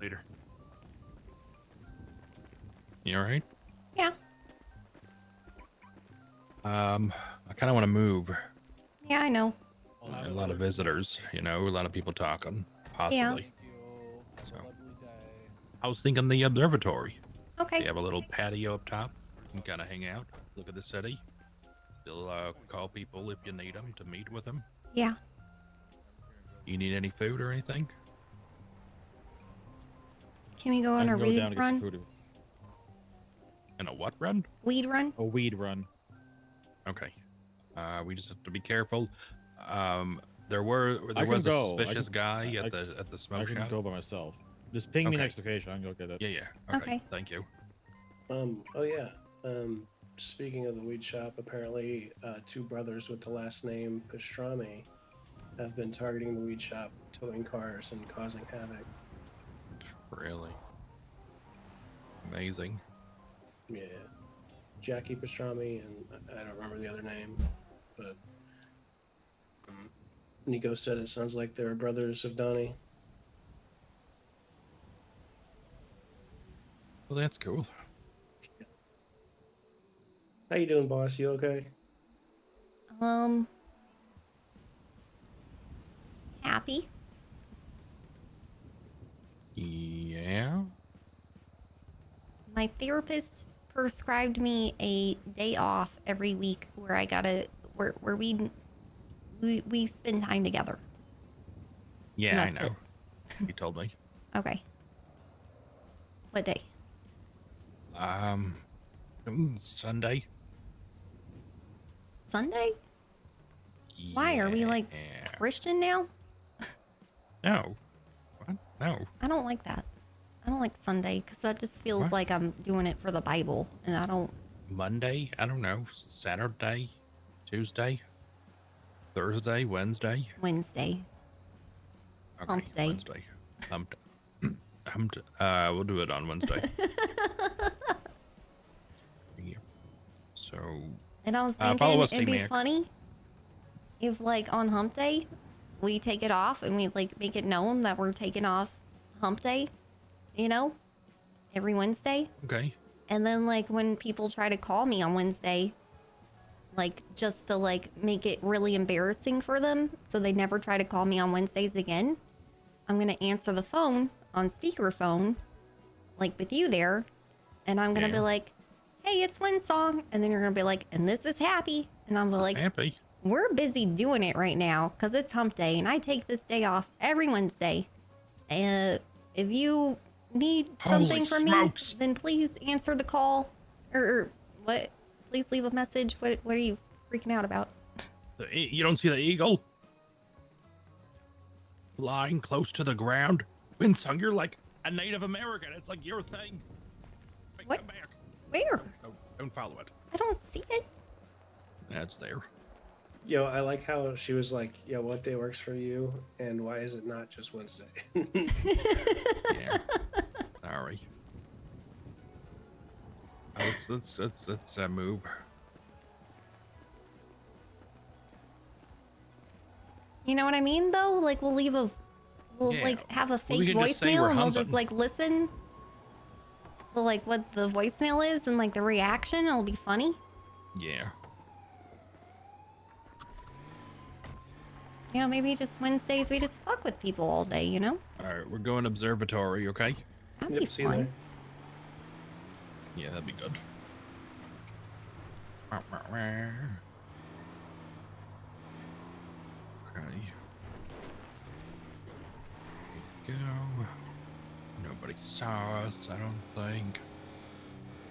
Later. You all right? Yeah. I kind of want to move. Yeah, I know. A lot of visitors, a lot of people talking, possibly. So, I was thinking the observatory. Okay. They have a little patio up top. You can kind of hang out, look at the city. Still call people if you need them to meet with them. Yeah. You need any food or anything? Can we go on a weed run? In a what run? Weed run? A weed run. Okay. We just have to be careful. There was a suspicious guy at the smoke shop. I can shop. go by myself. Just ping me next location. I can go get it. Yeah. Okay. Thank you. Oh yeah. Speaking of the weed shop, apparently 2 brothers with the last name Pastrami have been targeting the weed shop, towing cars and causing havoc. Really? Amazing. Yeah. Jackie Pastrami and I don't remember the other name, but Nico said it sounds like they're brothers of Donnie. Well, that's cool. How you doing, boss? You okay? Happy? Yeah. My therapist prescribed me a day off every week where I gotta where we spend time together. Yeah, I That's know. You told me. Okay. What day? Sunday. Sunday? Why are we like Christian now? No. What? No. I don't like that. I don't like Sunday because that just feels like I'm doing it for the Bible, and I don't. Monday? I don't know. Saturday? Tuesday? Thursday? Wednesday? Wednesday. Okay, Hump day. Wednesday. Hump. We'll do it on Wednesday. Yeah. So. And I was thinking it'd be funny if, like, on Hump Day, we take it off and we like make it known that we're taking off Hump Day, every Wednesday. Okay. And then, like, when people try to call me on Wednesday, like, just to like make it really embarrassing for them, so they never try to call me on Wednesdays again, I'm gonna answer the phone on speakerphone, like with you there, and I'm gonna be like, "Hey, it's WindSong," and then you're gonna be like, "And this is Happy," and I'm like, Happy. we're busy doing it right now because it's hump day and I take this day off every Wednesday. If you need something from me, then please answer the call or what? Please leave a message. What are you freaking out about? You don't see the eagle flying close to the ground? WindSong, you're like a Native American. It's like your thing. Wait, what? Come back. Where? Don't follow it. I don't see it. That's there. Yo, I like how she was like, yo, what day works for you? And why is it not just Wednesday? Yeah. Sorry. Let's move. You know what I mean, though? Like, we'll Yeah. like have a Well, we fake can just say voicemail we're and we'll just humping. like listen to like what the voicemail is and like the reaction. It'll be funny. Yeah. You know, maybe just Wednesdays we just fuck with people all day, you know? All right, we're going observatory, okay? That'd be see you fun. there. Yeah, that'd be good. Okay. Here we go. Nobody saw us, I don't think.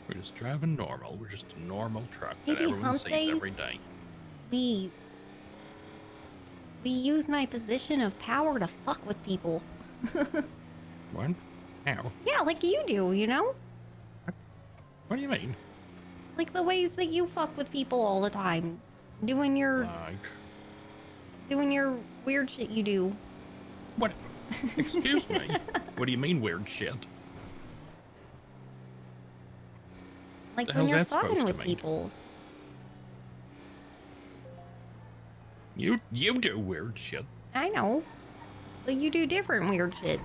We're just driving normal. We're just a normal truck that Maybe everyone hump sees every days? day. We use my position of power to fuck with people. What? How? Yeah, like you do, you know? What do you mean? Like the ways that you fuck with people all the time. Doing your weird shit you do. What? Excuse me? What do you mean weird shit? Like The when hell's you're that supposed fucking to with mean? people. You do weird shit. I know. But you do different weird shit.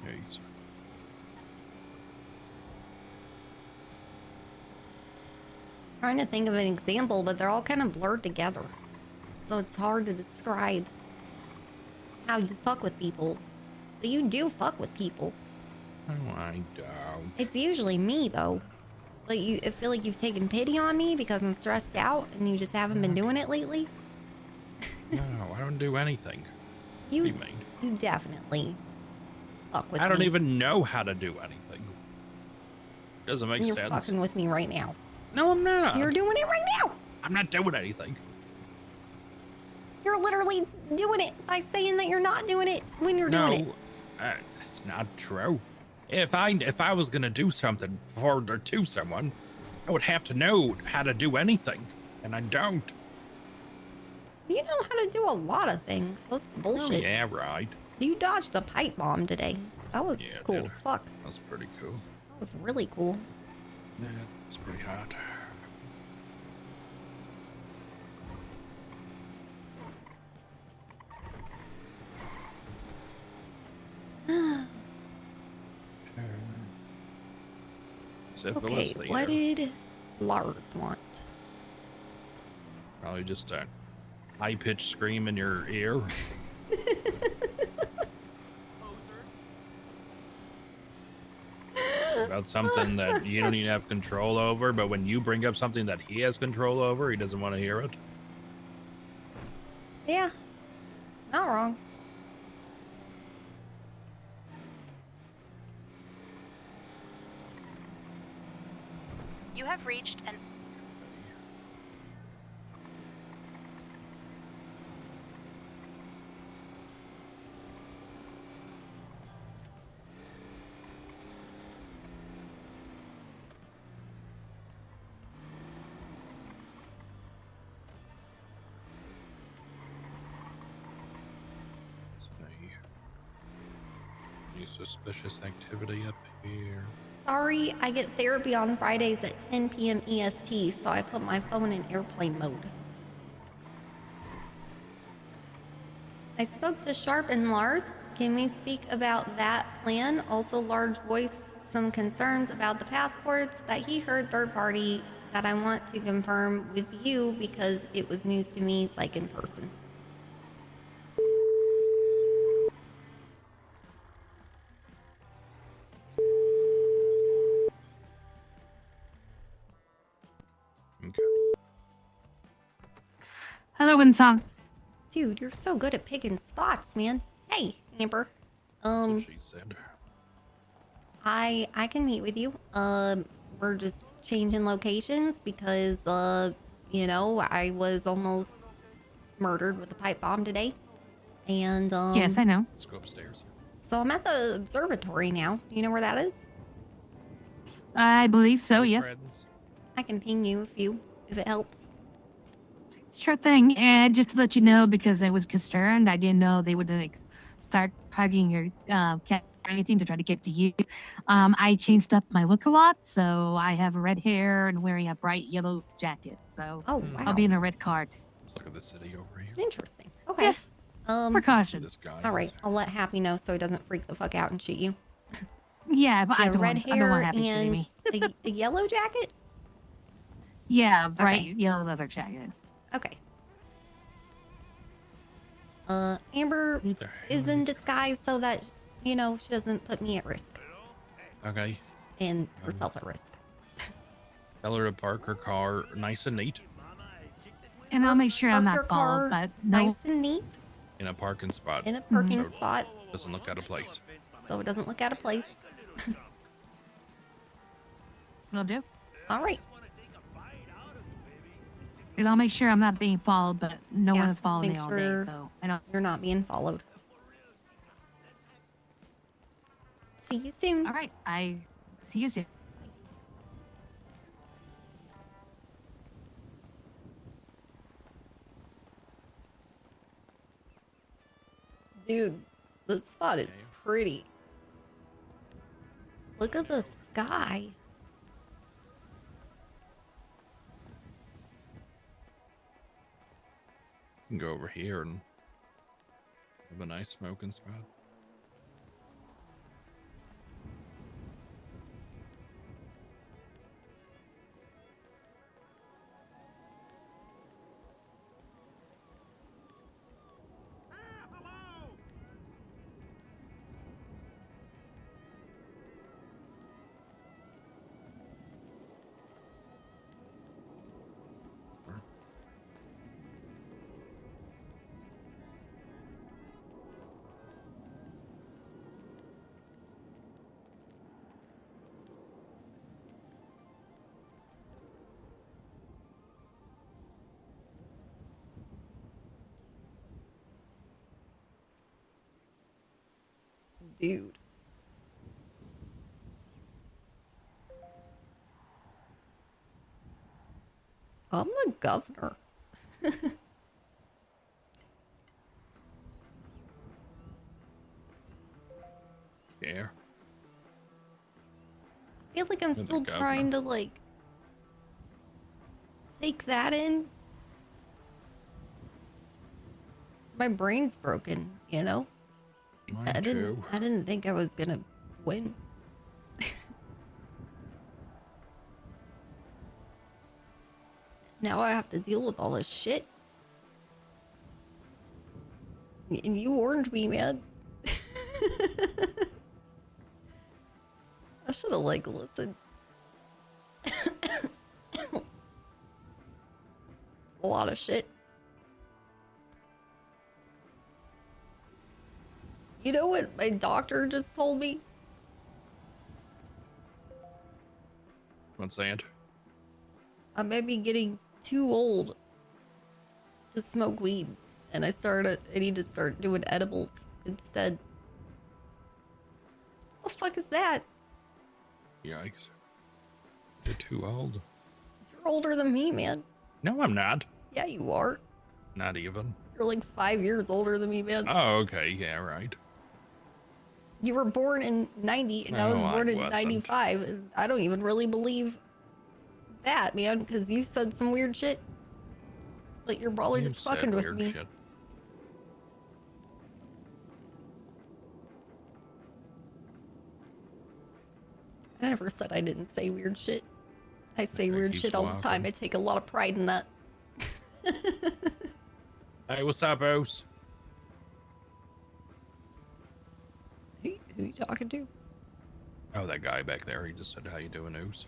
Jeez. Trying to think of an example, but they're all kind of blurred together. So it's hard to describe how you fuck with people. But you do fuck with people. Oh, I don't. It's usually me, though. Like, I feel like you've taken pity on me because I'm stressed out and you just haven't been doing it lately. No, I don't do anything. You, What do you mean? you definitely fuck with me. I don't even know how to do anything. Doesn't make And you're sense. fucking with me right now. No, I'm not. You're doing it right now. I'm not doing anything. You're literally doing it by saying that you're not doing it when you're doing it. That's not true. If I was gonna do something for or to someone, I would have to know how to do anything, and I don't. You know how to do a lot of things. That's bullshit. Oh, yeah, right. You dodged a pipe bomb today. That was cool as fuck. That was pretty cool. That was really cool. Yeah, it's pretty hot. Okay, what did Lars want? Probably just a high-pitched scream in your ear. About something that you don't even have control over, but when you bring up something that he has control over, he doesn't want to hear it. Yeah, not wrong. You have reached an... Any suspicious activity up here? Sorry, I get therapy on Fridays at 10 p.m. EST, so I put my phone in airplane mode. I spoke to Sharp and Lars. Can we speak about that plan? Also, Large voiced some concerns about the passports that he heard third party that I want to confirm with you because it was news to me, like in person. WindSong. Dude, you're so good at picking spots, man. Hey, Amber. She said. I can meet with you. We're just changing locations because you know, I was almost murdered with a pipe bomb today. And Yes, I know. Let's go upstairs. So I'm at the observatory now. Do you know where that is? I believe so, yes. I can ping you if it helps. Sure thing. And just to let you know, because I was concerned, I didn't know they would like start hugging your cat or anything to try to get to you. I changed up my look a lot, so I have red hair and wearing a bright yellow jacket. So I'll be in a red card. Let's look at the city over here. Interesting. Okay. Precaution. This guy. All right. I'll let Happy know so he doesn't freak the fuck out and shoot you. Yeah, but I don't red want, I don't hair want Happy shooting and me. a yellow jacket. Yeah, bright yellow leather jacket. Okay. Amber is in disguise so that, you know, she doesn't put me at risk Okay. and herself at risk. Tell her to park her car nice and neat And I'll make sure I'm Park your not car followed, but no. nice and neat in a parking spot. in a parking So spot doesn't look out of place. so it doesn't look out of place. Will do. All right. And I'll make sure I'm not being followed, but no one has followed Make me all sure day, so I don't. you're not being followed. See you soon. All right, I see you soon. Dude, the spot is pretty. Look at the sky. You can go over here and have a nice smoking spot. Dude. I'm the governor. Yeah. I feel like I'm You're the still governor. trying to like take that in. My brain's broken, you know? Mine I too. didn't think I was gonna win. Now I have to deal with all this shit. And you warned me, man. I should have like listened. A lot of shit. You know what my doctor just told me? What's that? I may be getting too old to smoke weed, and I need to start doing edibles instead. What the fuck is that? Yikes. You're too old. You're older than me, man. No, I'm not. Yeah, you are. Not even. You're like 5 years older than me, man. Oh, okay. Yeah, right. You were born in 90, and I No, was I born in wasn't. 95. And I don't even really believe that, man, because you said some weird shit. Like you're probably You just said fucking with weird me. shit. I never said I didn't say weird shit. I say weird keeps shit all the time. walking. I take a lot of pride in that. Hey, what's up, Oos? Who you talking to? Oh, that guy back there. He just said, how you doing, Oos?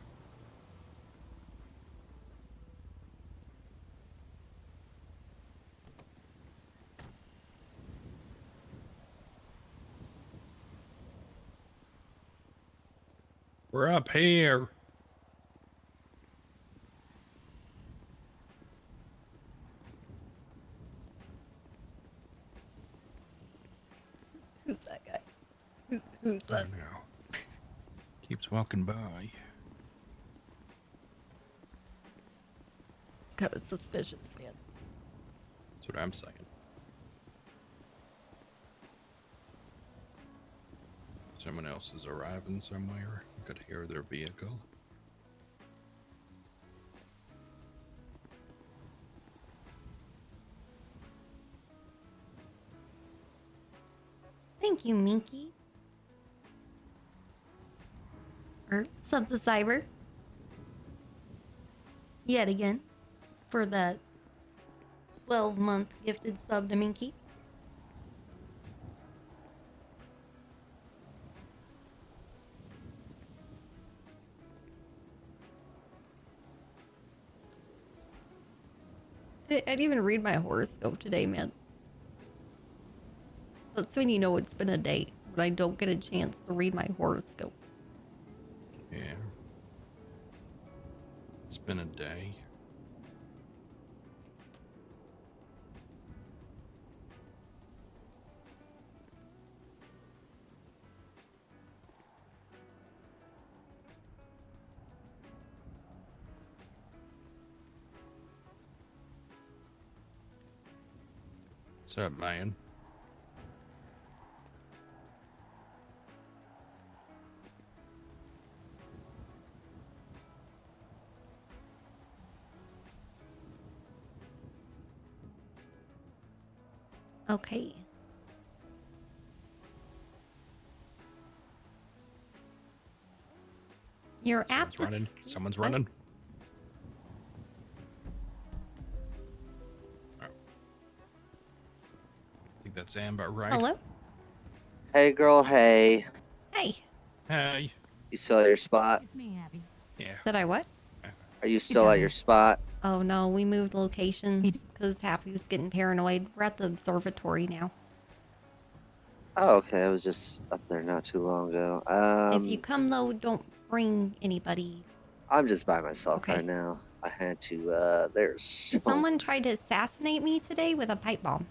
We're up here. Who's that guy? Who's I that? know. Keeps walking by. It's kind of suspicious, man. That's what I'm saying. Someone else is arriving somewhere. I could hear their vehicle. Thank you, Minky. Or sub to Cyber. Yet again. For that 12-month gifted sub to Minky. I didn't even read my horoscope today, man. That's when you know it's been a day, when I don't get a chance to read my horoscope. Yeah. It's been a day. What's up, man? Okay. Your app Someone's running. is... Someone's what? running. Oh. I think that's Amber, right? Hello? Hey, girl. Hey. Hey. Hey. You still at your spot? It's me, Abby. Yeah. Did I what? Are you still at your spot? Oh no, we moved locations because Happy's getting paranoid. We're at the observatory now. Oh, okay. I was just up there not too long ago. If you come though, don't bring anybody. I'm just by myself Okay. right now. I had to. There's Someone tried to assassinate me today with a pipe bomb.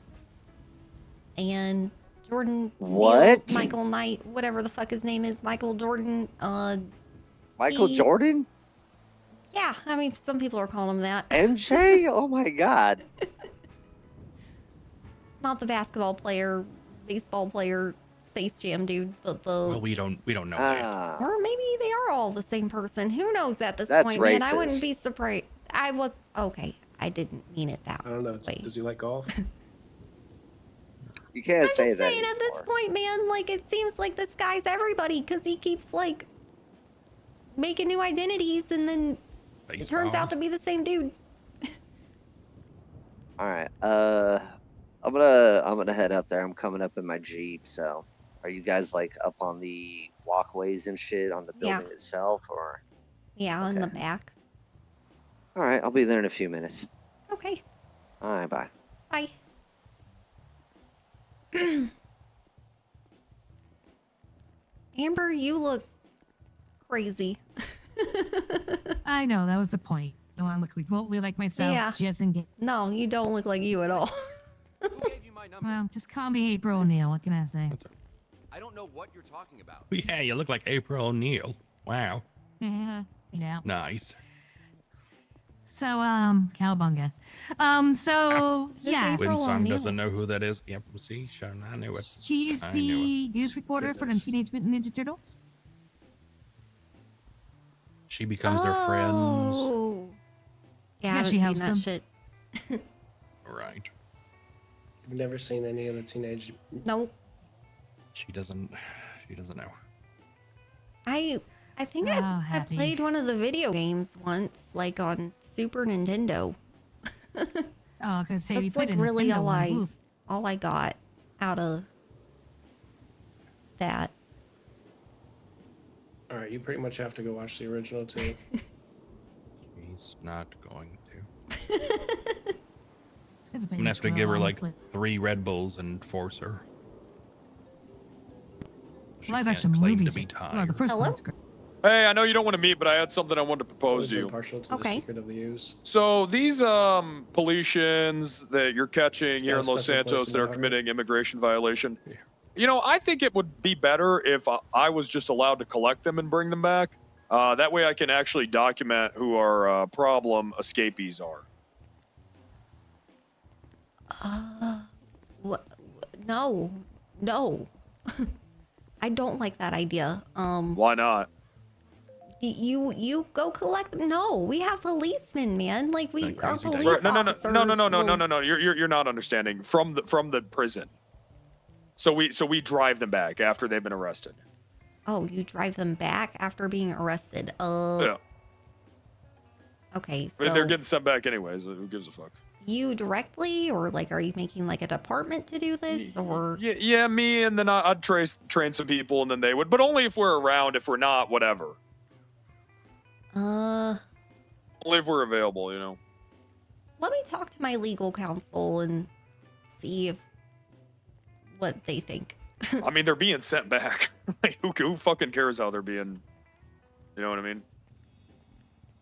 And Jordan What? Seal, Michael Knight, whatever the fuck his name is, Michael Jordan. Michael Jordan? Yeah, I mean, some people are calling him that. MJ? Oh my God. Not the basketball player, baseball player, Space Jam dude, but the... Well, we don't know that. Or maybe they are all the same person. Who knows at this That's point, man? I racist. wouldn't be surprised. I was... Okay, I didn't mean it that I don't know. way. Does he like golf? You can't I'm say just that saying at this point, man, like, it seems like this guy's everybody because he keeps, like, making new identities and then it turns out to be the same dude. All right. I'm gonna head up there. I'm coming up in my Jeep. So, are you guys like up on the walkways and shit on the Yeah. building itself, or? Yeah, in the back. All right. I'll be there in a few minutes. Okay, All right. Bye. bye. Amber, you look crazy. I know, that was the point. No, I look remotely like myself. Yeah. Just in case. No, you don't look like you at all. Well, just call me April O'Neil. What can I say? I don't know what you're talking about. Yeah, you look like April O'Neil. Wow. Yeah, yeah. Nice. So, cowabunga. So, yeah. WindSong doesn't know who that is. Yep, see, Sean, I knew it. She's I knew the news reporter for the Teenage Mutant Ninja Turtles. She becomes their friends. Oh. Yeah, I Yeah, haven't she seen helps that them. shit. Right. You've never seen any of the teenage. Nope. She doesn't know. I think I Happy. played one of the video games once, like on Super Nintendo. Oh, because Sadie That's like played a really Nintendo one. Oof. all I got out of that. All right, you pretty much have to go watch the original too. He's not going to. It's a I'm gonna have to give her like honestly. 3 Red Bulls and force her. She Live can't action claim movies. to be Well, tired. the first Hello? one's great. Hey, I know you don't want to meet, but I had something I wanted to propose Always to been you. partial to the secret of the use. So these Polynesians that you're catching here in Got a Los special place Santos in that my are heart. committing immigration violation, you know, I think it would be better if I was just allowed to collect them and bring them back. That way I can actually document who our problem escapees are. What? No, no. I don't like that idea. Why not? You go collect. No, we have policemen, man. Like our police Right, officers. no. You're not understanding. From the prison. So we drive them back after they've been arrested. Oh, you drive them back after being arrested. Yeah. Okay, I mean, so they're getting sent back anyways. Who gives a fuck? you directly, or like, are you making like a department to do this, or? Yeah, me, and then I'd train some people, and then they would, but only if we're around. If we're not, whatever. Only if we're available, you know. Let me talk to my legal counsel and see if what they think. I mean, they're being sent back. Like, who fucking cares how they're being? You know what I mean?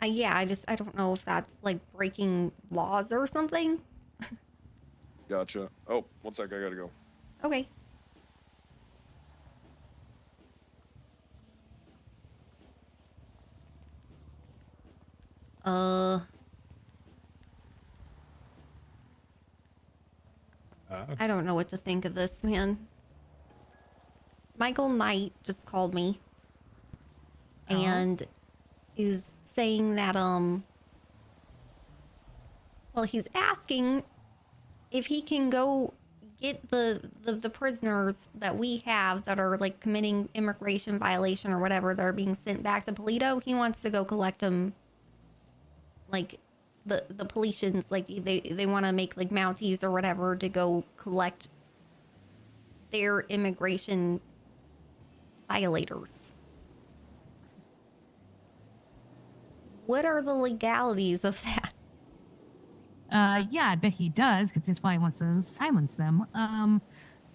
Yeah, I don't know if that's like breaking laws or something. Gotcha. Oh, one sec, I gotta go. Okay. I don't know what to think of this, man. Michael Knight just called me and is saying that well, he's asking if he can go get the prisoners that we have that are like committing immigration violation or whatever that are being sent back to Polito. He wants to go collect them, like the Politians, like they want to make like Mounties or whatever to go collect their immigration violators. What are the legalities of that? Yeah, I bet he does, because that's why he wants to silence them.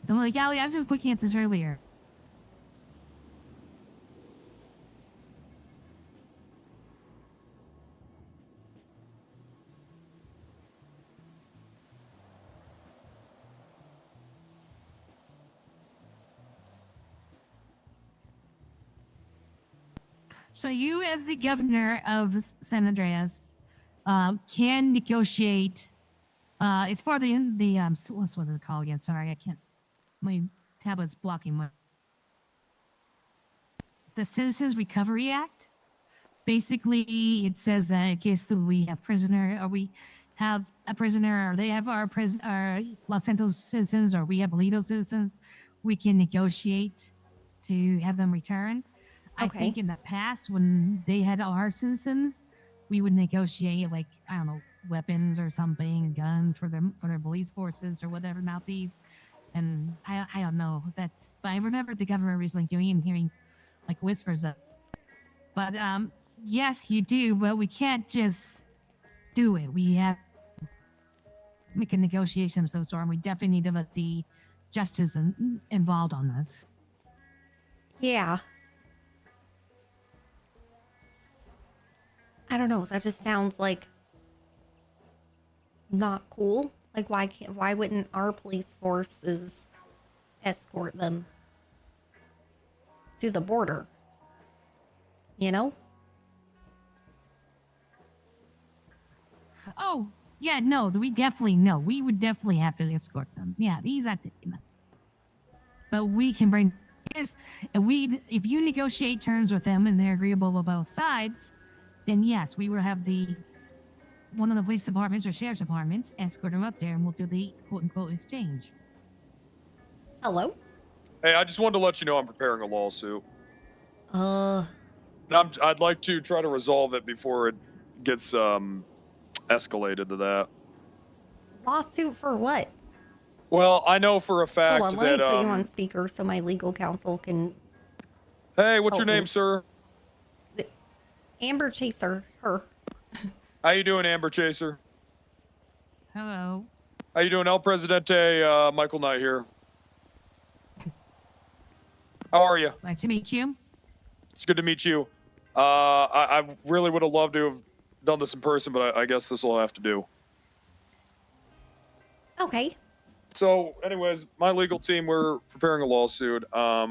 The legality, I was just looking at this earlier. So you, as the governor of San Andreas, can negotiate. It's for the what's it called again? Sorry, I can't. My tablet's blocking my. The Citizens Recovery Act. Basically, it says that in case that we have prisoner, or we have a prisoner, or they have our Los Santos citizens, or we have Polito citizens, we can negotiate to have them returned. I think in the past, when they had our citizens, we would negotiate, like, I don't know, weapons or something, guns for their police forces or whatever, Mouthies. And I don't know. But I remember the government recently doing and hearing like whispers of. But yes, you do, but we can't just do it. We have to make a negotiation of some sort, and we definitely need to let the justice involved on this. Yeah. I don't know. That just sounds like not cool. Like, why wouldn't our police forces escort them to the border? You know? Oh, yeah, no, we definitely know. We would definitely have to escort them. Yeah, he's not taking them. But we can bring if you negotiate terms with them and they're agreeable with both sides, then yes, we will have one of the police departments or sheriff's departments escort them up there, and we'll do the quote unquote exchange. Hello? Hey, I just wanted to let you know I'm preparing a lawsuit. I'd like to try to resolve it before it gets escalated to that. Lawsuit for what? Well, I know for a fact Hold on, let that me put you on speaker so my legal counsel can. Hey, what's your help name, me. sir? Amber Chaser, her. How you doing, Amber Chaser? Hello. How you doing, El Presidente? Michael Knight here. How are you? Nice to meet you. It's good to meet you. I really would have loved to have done this in person, but I guess this will have to do. Okay. So, anyways, my legal team, we're preparing a lawsuit.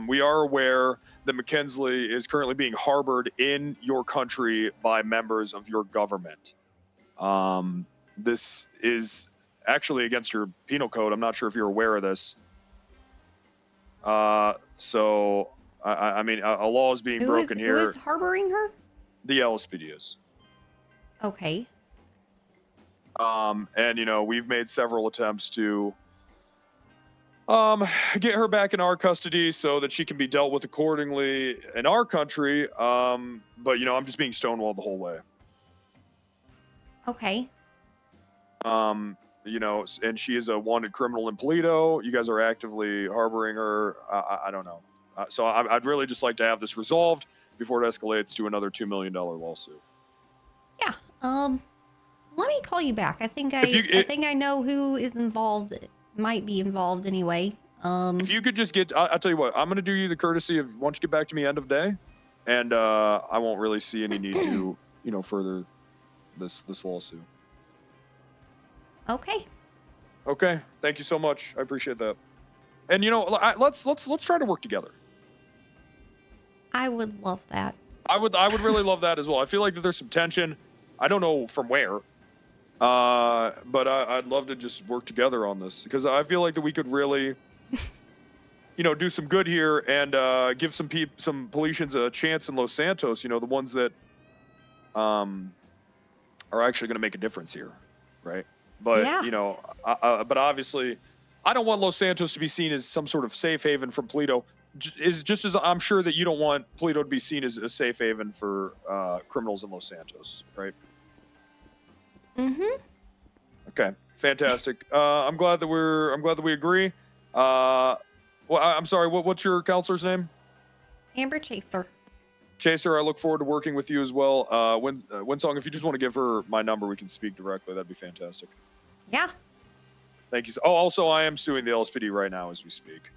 We are aware that McKinsley is currently being harbored in your country by members of your government. This is actually against your penal code. I'm not sure if you're aware of this. So, I mean, a law is being broken here. Who is harboring her? The LSPD is. Okay. And, you know, we've made several attempts to get her back in our custody so that she can be dealt with accordingly in our country. But, you know, I'm just being stonewalled the whole way. Okay. You know, and she is a wanted criminal in Polito. You guys are actively harboring her. I don't know. So I'd really just like to have this resolved before it escalates to another $2 million lawsuit. Yeah. Let me call you back. I think I know who is involved. Might be involved anyway. If you could just get, I'll tell you what. I'm gonna do you the courtesy of why don't you get back to me end of day, and I won't really see any need to, you know, further this lawsuit. Okay. Okay. Thank you so much. I appreciate that. And you know, let's try to work together. I would love that. I would really love that as well. I feel like that there's some tension. I don't know from where. But I'd love to just work together on this because I feel like that we could really, you know, do some good here and give some Politians a chance in Los Santos. You know, the ones that are actually going to make a difference here, right? But yeah. You know, but obviously, I don't want Los Santos to be seen as some sort of safe haven from Polito. Just as I'm sure that you don't want Polito to be seen as a safe haven for criminals in Los Santos, right? Mm-hmm. Okay, fantastic. I'm glad that we agree. Well, I'm sorry. What's your counselor's name? Amber Chaser. Chaser, I look forward to working with you as well. WindSong, if you just want to give her my number, we can speak directly. That'd be fantastic. Yeah. Thank you. Oh, also, I am suing the LSPD right now as we speak.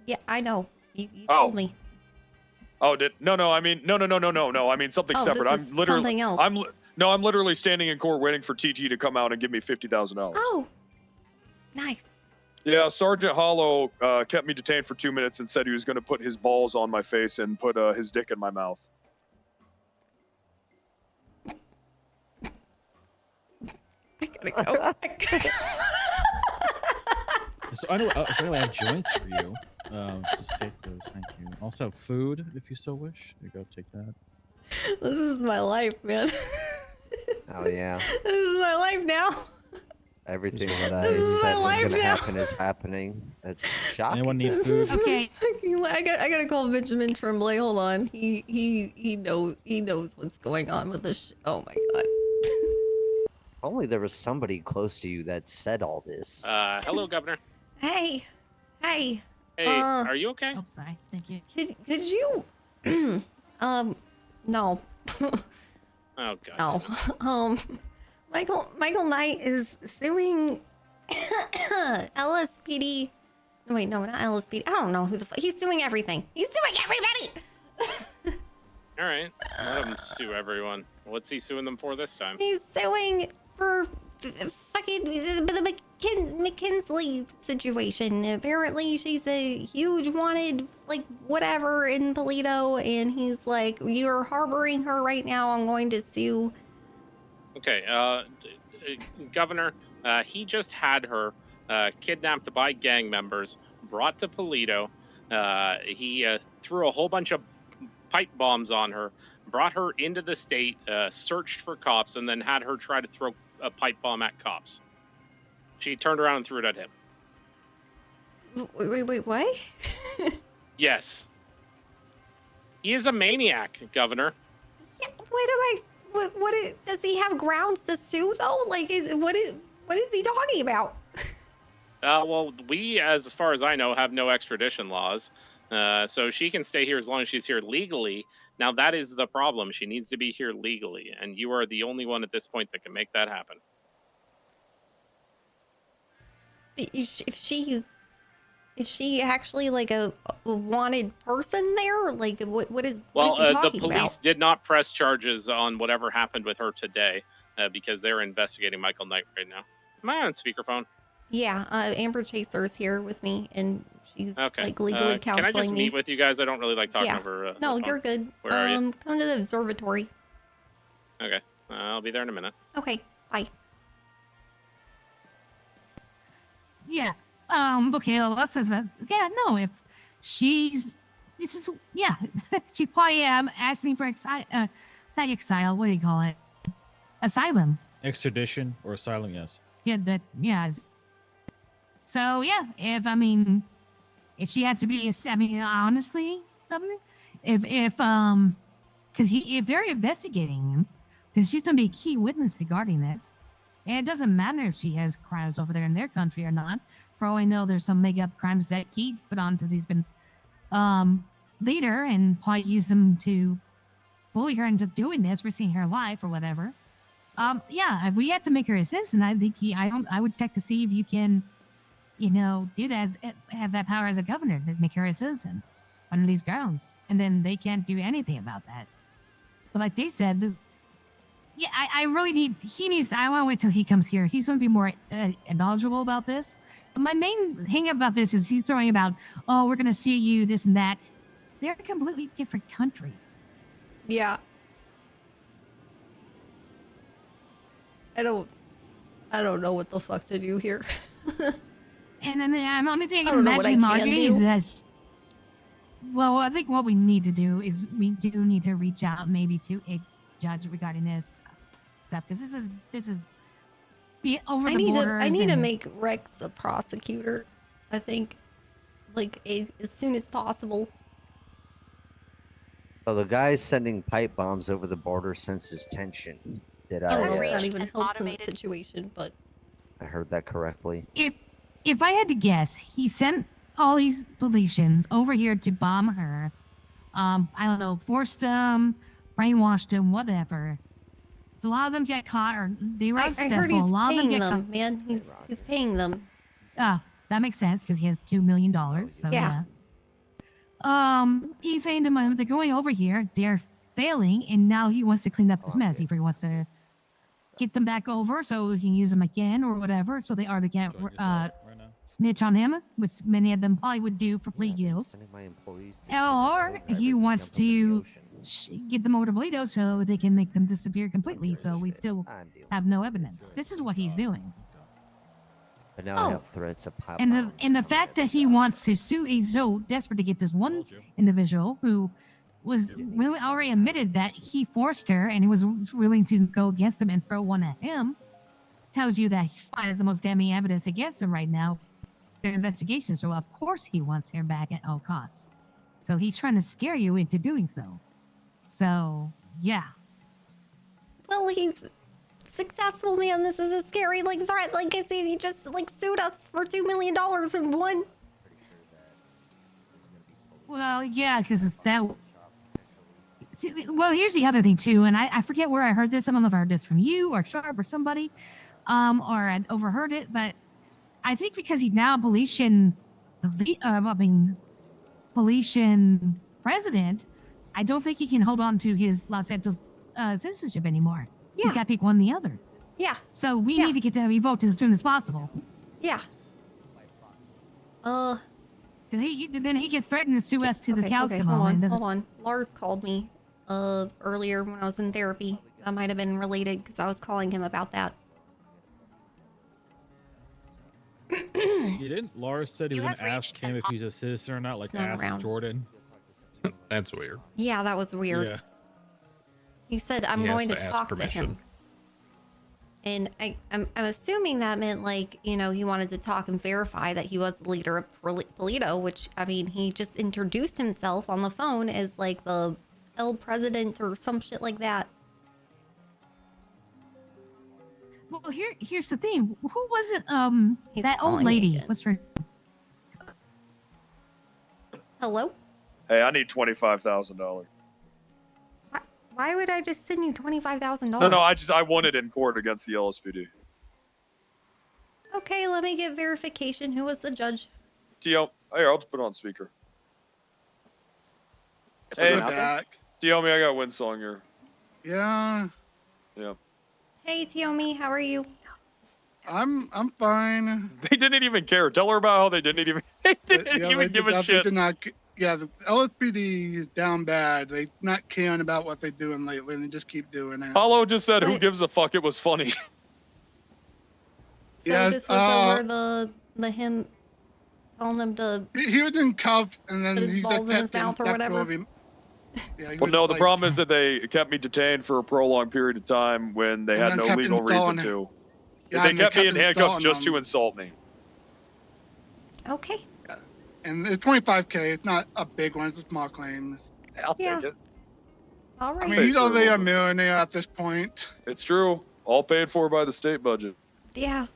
Yeah, I know. You told me. Oh, no. I mean, no. I mean something separate. This is something else. I'm literally standing in court waiting for TT to come out and give me $50,000. Oh, nice. Yeah, Sergeant Hollow kept me detained for 2 minutes and said he was going to put his balls on my face and put his dick in my mouth. I gotta go. So anyway, I have joints for you. Just take those, thank you. Also food, if you so wish. There you go, take that. This is my life, man. Oh yeah. This is my life now. Everything that I said was going to happen is happening. It's shocking. Anyone need food? Okay. I gotta call Benjamin Tremblay. Hold on. He knows what's going on with this. Oh my god. Only there was somebody close to you that said all this. Hello, Governor. Hey. Hey, are you okay? Oh, sorry. Thank you. Could you? No. Oh god. No. Michael Knight is suing LSPD. Wait, no, not LSPD. I don't know who the fuck. He's suing everything. He's suing everybody. All right. Let him sue everyone. What's he suing them for this time? He's suing for fucking the McKinsley situation. Apparently, she's a huge wanted, like, whatever in Polito, and he's like, you're harboring her right now. I'm going to sue. Okay, Governor, he just had her kidnapped by gang members, brought to Polito. He threw a whole bunch of pipe bombs on her, brought her into the state, searched for cops, and then had her try to throw a pipe bomb at cops. She turned around and threw it at him. Wait, what? Yes. He is a maniac, Governor. Yeah, does he have grounds to sue though? Like, what is he talking about? Well, we, as far as I know, have no extradition laws. So she can stay here as long as she's here legally. Now, that is the problem. She needs to be here legally, and you are the only one at this point that can make that happen. If she's Is she actually like a wanted person there? Like, what is Well, he the talking police about? did not press charges on whatever happened with her today because they're investigating Michael Knight right now. Am I on speakerphone? Yeah, Amber Chaser's here with me, and she's Okay. like legally Can I just counseling meet me. with you guys? I don't really like talking Yeah. over. No, the phone. you're good. Where are you? Come to the observatory. Okay. I'll be there in a minute. Okay, bye. Yeah. Okay, well, says that. Yeah, no, if she's. This is. Yeah. She probably asking for not exile, what do you call it? Asylum. Extradition or asylum, yes. Yeah, yeah. So, yeah, if she had to be, honestly, if they're investigating him, then she's going to be a key witness regarding this. And it doesn't matter if she has crimes over there in their country or not. For all I know, there's some make-up crimes that he put on since he's been leader and probably used them to bully her into doing this, risking her life or whatever. Yeah, if we have to make her a citizen, I think I would check to see if you can, do that have that power as a governor to make her a citizen under these grounds. And then they can't do anything about that. But like they said, yeah, I really I want to wait till he comes here. He's going to be more knowledgeable about this. But my main hang up about this is he's throwing about, oh, we're going to sue you, this and that. They're a completely different country. Yeah. I don't know what the fuck to do here. And then I'm only thing I I can don't know what I imagine, can Marjorie, is do. that. Well, I think what we need to do is we do need to reach out maybe to a judge regarding this stuff because this is be over the borders. I need to and- make Rex a prosecutor. I think, like as soon as possible. So the guy sending pipe bombs over the border senses tension. Did I don't know I? if that even helps in the situation, but I heard that correctly. If I had to guess, he sent all these Felicians over here to bomb her. I don't know, forced them, brainwashed them, whatever. A lot of them get caught, or they were I successful. heard he's a lot of them paying get them, caught. man. He's paying them. That makes sense because he has $2 million. So Yeah. He paid them. They're going over here. They're failing, and now he wants to clean up his mess. He wants to get them back over so he can use them again or whatever. So they can't snitch on him, which many of them probably would do for plea deals. Or he wants to get them over to Toledo so they can make them disappear completely. So we still have no evidence. This is what he's doing. But now I have threats of pipe And the fact that he wants to sue, he's so desperate to get this one individual who was really already admitted that he forced her and he was willing to go against him and throw one at him, tells you that he has the most damning evidence against him right now. Their investigation, so of course he wants her back at all costs. So he's trying to scare you into doing so. So yeah. Well, he's successful, man. This is a scary threat. Like I said, he just sued us for $2 million and won. Well, yeah, because that. Well, here's the other thing too, and I forget where I heard this. I don't know if I heard this from you or Sharp or somebody, or I overheard it, but I think because he's now a Felician president, I don't think he can hold on to his Los Santos citizenship anymore. Yeah. He's got to pick one or the other. Yeah. So we need to get that revoked as soon as possible. Yeah. Then he gets threatened to sue us to the cows come hold home. on, hold on. Lars called me earlier when I was in therapy. That might have been related because I was calling him about that. You didn't? Lars said he was going to ask him if he's a citizen or not, like It's not ask around. Jordan. That's weird. Yeah, that was weird. Yeah. He said, I'm He has going to to ask talk to permission. him. And I'm assuming that meant he wanted to talk and verify that he was the leader of Polito, which, I mean, he just introduced himself on the phone as the El President or some shit like that. Well, here's the thing. Who was it? He's That old calling me lady. again. What's her? Hello? Hey, I need $25,000. Why would I just send you $25,000? No, I won it in court against the LSPD. Okay, let me get verification. Who was the judge? Tio, Here, I'll just put it on speaker. Hey, Hey, back. Tiomi, I got WindSong here. Yeah, Yeah. Hey, Tiomi, how are you? I'm fine. They didn't even care. Tell her about how they didn't even they didn't Yeah, even give a they shit. did not. Yeah, the LSPD is down bad. They not caring about what they're doing lately, and they just keep doing it. Hollow just said, "Who What? gives a fuck?" It was funny. So Yes, this was over the him telling him to he was in cuffs, and put then his he balls just in kept his getting mouth or stepped whatever. over him. Yeah, he Well, was no, the like, problem is that they kept me detained for a prolonged period of time when they And had then no kept legal reason installing- to. Yeah, They and they kept me kept in handcuffs installing just to them. insult me. Okay. And it's 25K. It's not a big one. It's a small claim. I'll Yeah. take it. All I right. mean, he's already a millionaire at this point. It's true. All paid for by the state budget. Yeah.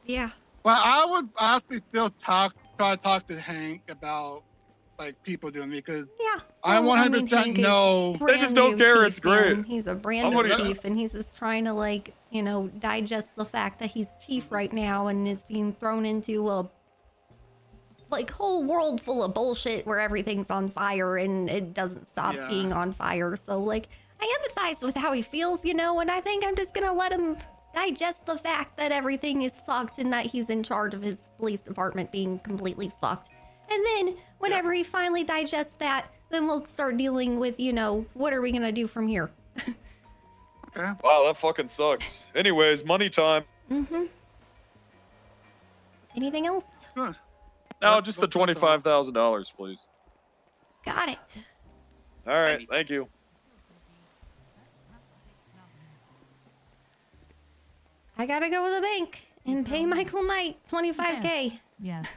Yeah. Well, I would honestly still try to talk to Hank about like people doing it because Yeah. I Well, 100% Hank is know. brand new chief, man. He's a brand new chief, and he's just trying to like, digest the fact that he's chief right now and is being thrown into a like whole world full of bullshit where everything's on fire and it doesn't stop Yeah. being on fire. So like, I empathize with how he feels, and I think I'm just gonna let him digest the fact that everything is fucked and that he's in charge of his police department being completely fucked. And then whenever he finally digests that, then we'll start dealing with, what are we gonna do from here? Wow, that fucking sucks. Anyways, money time. Mm-hmm. Anything else? Now, just the $25,000, please. Got it. All right, thank you. I gotta go to the bank and pay Michael Knight $25K. Yes.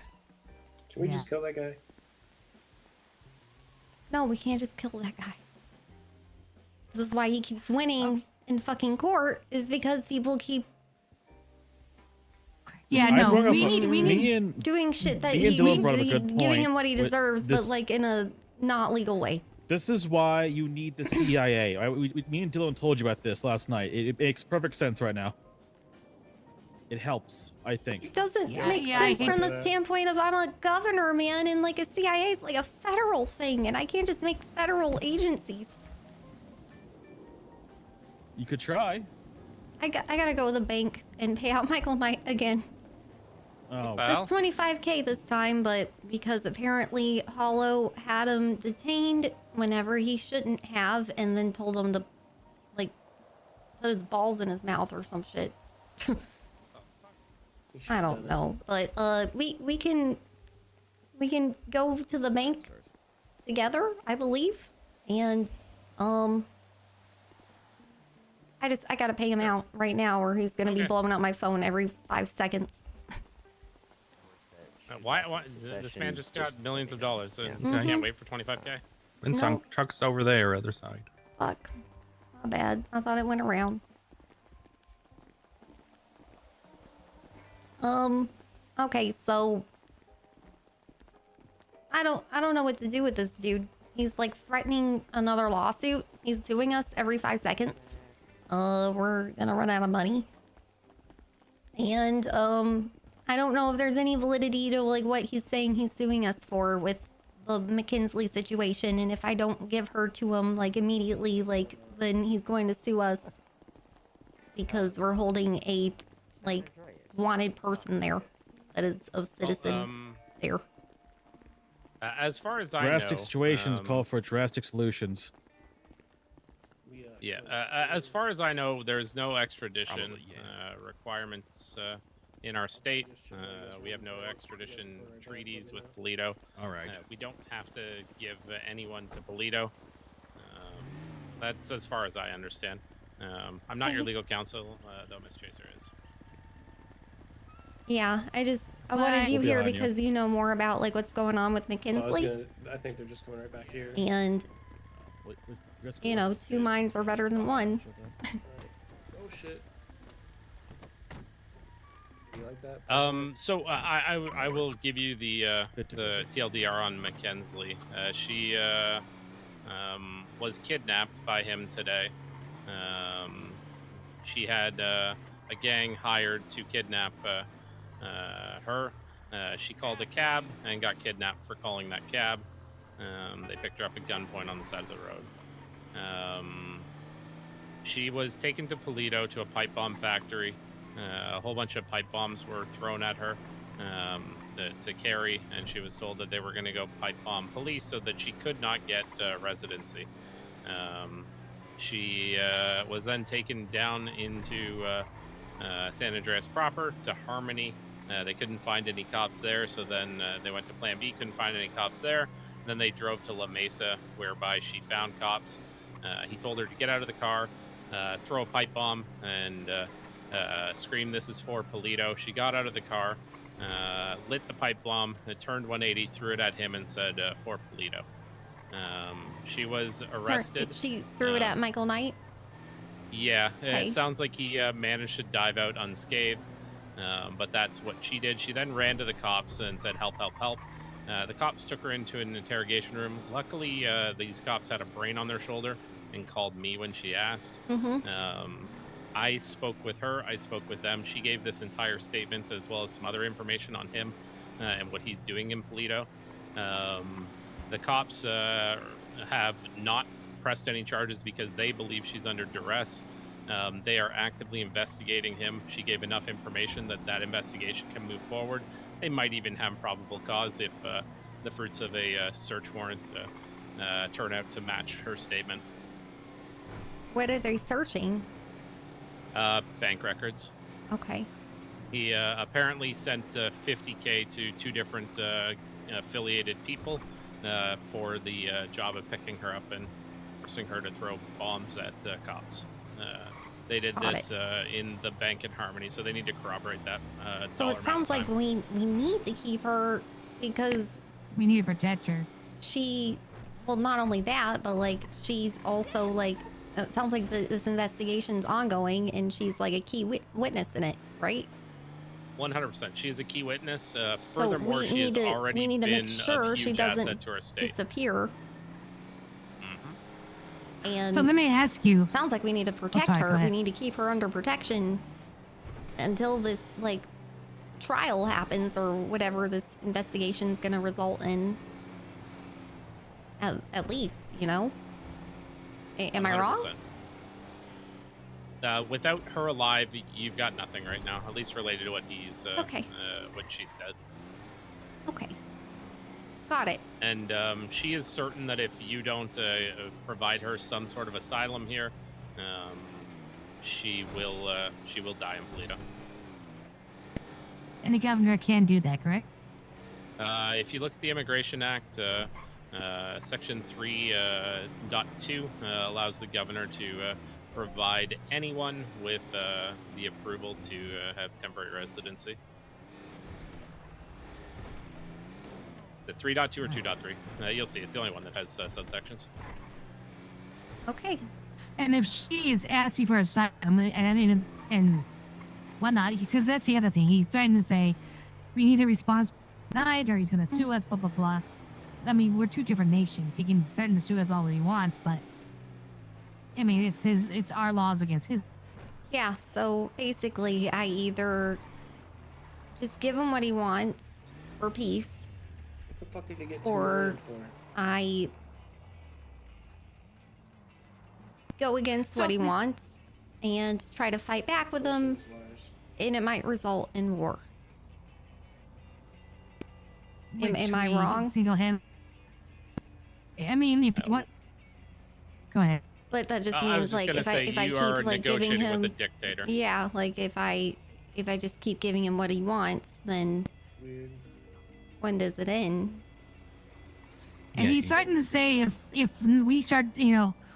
Can we just kill that guy? No, we can't just kill that guy. This is why he keeps winning in fucking court, is because people keep doing shit that giving him what he deserves, but like in a not legal way. This is why you need the CIA. Me and Dylan told you about this last night. It makes perfect sense right now. It helps, I think. It doesn't make sense from the standpoint of I'm a governor, man, and like a CIA is like a federal thing, and I can't just make federal agencies. You could try. I gotta go to the bank and pay out Michael Knight again. Oh, Just 25K this time, but because apparently Hollow had him detained whenever he shouldn't have, and then told him to like put his balls in his mouth or some shit. I don't know, but we can go to the bank together, I believe, and I gotta pay him out right now, or he's gonna be blowing up my phone every 5 seconds. Why this man just got millions of dollars, so Mhm. can't wait for 25K. WindSong truck's over there, other side. Fuck, my bad. I thought it went around. Okay, so I don't know what to do with this dude. He's like threatening another lawsuit. He's suing us every 5 seconds. We're gonna run out of money. And I don't know if there's any validity to like what he's saying he's suing us for with the McKinsley situation, and if I don't give her to him like immediately, like then he's going to sue us because we're holding a like wanted person there that is a citizen there. As far as I Drastic know, situations call for drastic solutions. Yeah, as far as I know, there's no extradition requirements in our state. We have no extradition treaties with Polito. All right. We don't have to give anyone to Polito. That's as far as I understand. I'm not your legal counsel, though Miss Chaser is. Yeah, I wanted you We'll be here on you. because you know more about like what's going on with McKinsley. I think they're just coming right back here. And two minds are better than one. Oh shit. You like that? So I will give you the TLDR on McKinsley. She was kidnapped by him today. She had a gang hired to kidnap her. She called a cab and got kidnapped for calling that cab. They picked her up at gunpoint on the side of the road. She was taken to Polito to a pipe bomb factory. A whole bunch of pipe bombs were thrown at her to carry, and she was told that they were going to go pipe bomb police so that she could not get residency. She was then taken down into San Andreas proper to Harmony. They couldn't find any cops there, so then they went to Plan B, couldn't find any cops there. Then they drove to La Mesa, whereby she found cops. He told her to get out of the car, throw a pipe bomb, and scream, "This is for Polito." She got out of the car, lit the pipe bomb, turned 180, threw it at him, and said, "For Polito." She was arrested. She threw it at Michael Knight? Yeah, Okay. it sounds like he managed to dive out unscathed, but that's what she did. She then ran to the cops and said, "Help, help, help." The cops took her into an interrogation room. Luckily, these cops had a brain on their shoulder and called me when she asked. I spoke with her. I spoke with them. She gave this entire statement as well as some other information on him and what he's doing in Polito. The cops have not pressed any charges because they believe she's under duress. They are actively investigating him. She gave enough information that that investigation can move forward. They might even have probable cause if the fruits of a search warrant turn out to match her statement. What are they searching? Bank records. Okay. He apparently sent $50K to two different affiliated people for the job of picking her up and forcing her to throw bombs at cops. They did Got this in the bank in Harmony, so they need to corroborate that. So it sounds like we need to keep her because we need to protect her. She, well, not only that, but like she's also like, it sounds like this investigation's ongoing, and she's like a key witness in it, right? 100%. She is a key witness. So Furthermore, she has already we need to been make sure a she huge doesn't asset to her estate. disappear. And So let me ask you. Sounds like we need to protect sorry, go her. We ahead. need to keep her under protection until this like trial happens or whatever this investigation is going to result in. At least, you know. Am I wrong? 100%. Without her alive, you've got nothing right now, at least related to what he's what she said. Okay. Got it. And she is certain that if you don't provide her some sort of asylum here, she will die in Polito. And the governor can do that, correct? If you look at the Immigration Act, Section 3.2 allows the governor to provide anyone with the approval to have temporary residency. The 3.2 or 2.3? You'll see. It's the only one that has subsections. Okay. And if she is asking for asylum and whatnot, because that's the other thing. He's trying to say, we need a response tonight, or he's going to sue us, blah, blah, blah. I mean, we're two different nations. He can threaten to sue us all he wants, but I mean, it's our laws against his. Yeah, so basically I either just give him what he wants for peace, What the fuck did he get or for? I go against what he wants and try to fight back with him, and it might result in war. Am I wrong? Single hand. I mean, if you want, go ahead. But that just I was means just like gonna if say I you are keep like giving negotiating him with a dictator. Yeah, like if I just keep giving him what he wants, then when does it end? And he's starting to say if we start,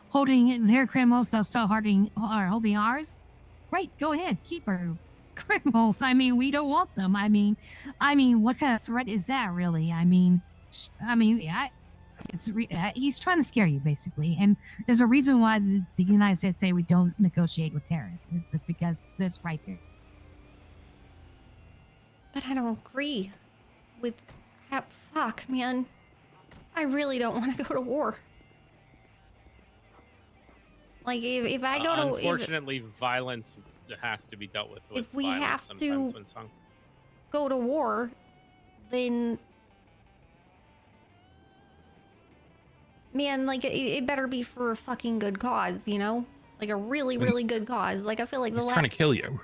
holding their criminals, they'll start holding ours. Great, go ahead, keep our criminals. I mean, we don't want them. I mean, what kind of threat is that, really? He's trying to scare you, basically. And there's a reason why the United States say we don't negotiate with terrorists. It's just because this right there. But I don't agree with fuck, man. I really don't want to go to war. Like if I go to unfortunately, violence has to be dealt with if we violence have sometimes to when sung. go to war, then man, like it better be for a fucking good cause, you know? Like a really, really good cause. Like I feel like the He's trying to kill you.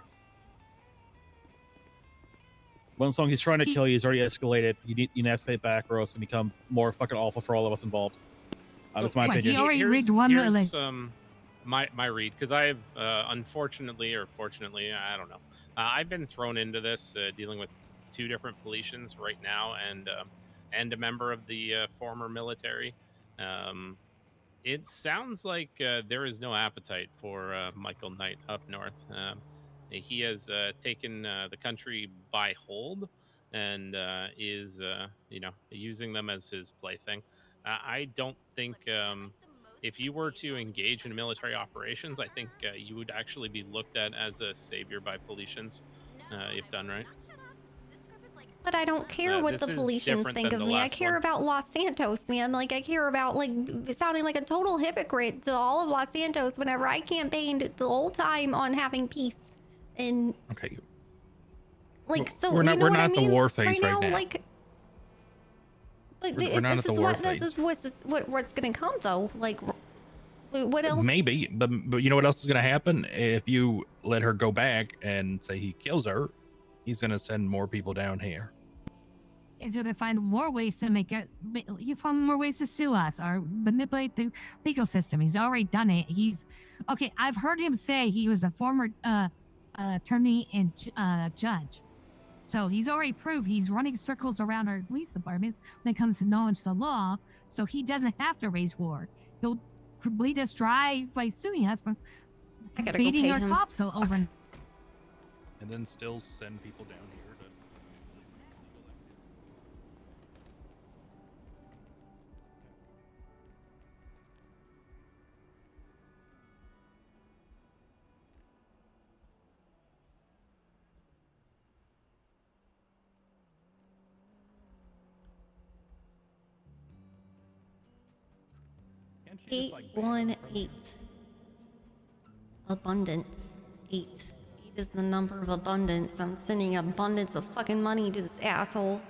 WindSong, he's trying to kill you. He's already escalated. You need to escalate back, or else it's gonna become more fucking awful for all of us involved. That's my opinion. He already rigged one Here's my read, because I've unfortunately or fortunately, I don't know, I've been thrown into this dealing with 2 different politions right now, and a member of the former military. It sounds like there is no appetite for Michael Knight up north. He has taken the country by hold and is, using them as his plaything. I don't think if you were to engage in military operations, I think you would actually be looked at as a savior by Politians if done right. But I don't care what the This is Politians different think than of the me. I last care one. about Los Santos, man. Like, I care about, like, sounding like a total hypocrite to all of Los Santos whenever I campaigned the whole time on having peace. And, Okay. like, so, We're not- you know we're what not I at the mean? war phase right now, now. like, but We're not at the war phase. this is what's gonna come, though. Like, what else? Maybe, but you know what else is going to happen if you let her go back and say he kills her? He's going to send more people down here. Is to find more ways to you find more ways to sue us or manipulate the legal system. He's already done it. Okay. I've heard him say he was a former attorney and judge. So he's already proved he's running circles around our police departments when it comes to knowledge the law. So he doesn't have to raise war. He'll lead us dry by suing us for I gotta go beating pay our him. cops over. And then still send people down here to... Can't you just, like, 818. Abundance. 8. 8 is the number of abundance. I'm sending abundance of fucking money to this asshole.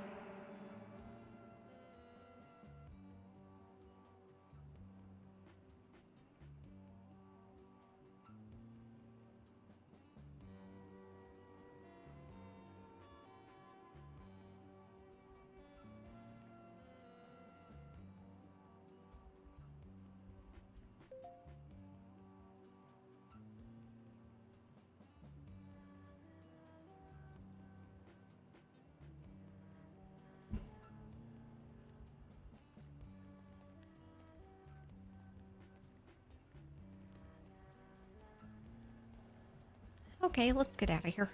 Okay, let's get out of here.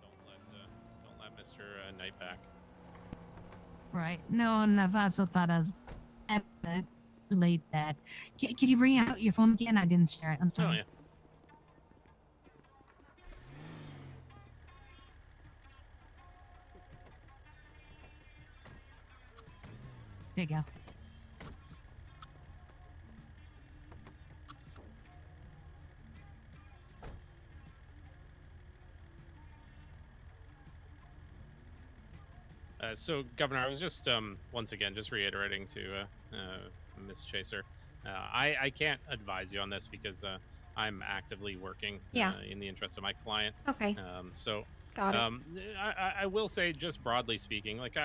Don't let Mr. Knight back. Right. No, and I've also thought of relate that. Can you bring out your phone again? I didn't share it. I'm sorry. Oh, yeah. There you go. So, Governor, I was just once again just reiterating to Miss Chaser. I can't advise you on this because I'm actively working in the interest of my client. Okay. So, Got it. I will say, just broadly speaking, like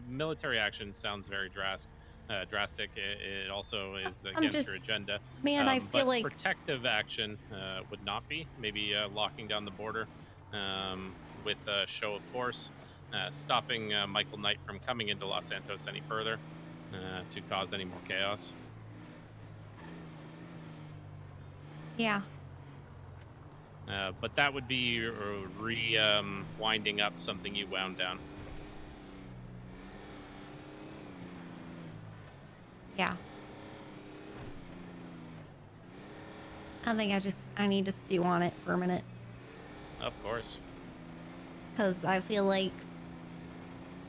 military action sounds very drastic. It also is against your agenda. Man, I feel but like protective action would not be. Maybe locking down the border with a show of force. Stopping Michael Knight from coming into Los Santos any further to cause any more chaos. yeah. But that would be winding up something you wound down. Yeah. I think I need to stew on it for a minute. Of course. Because I feel like,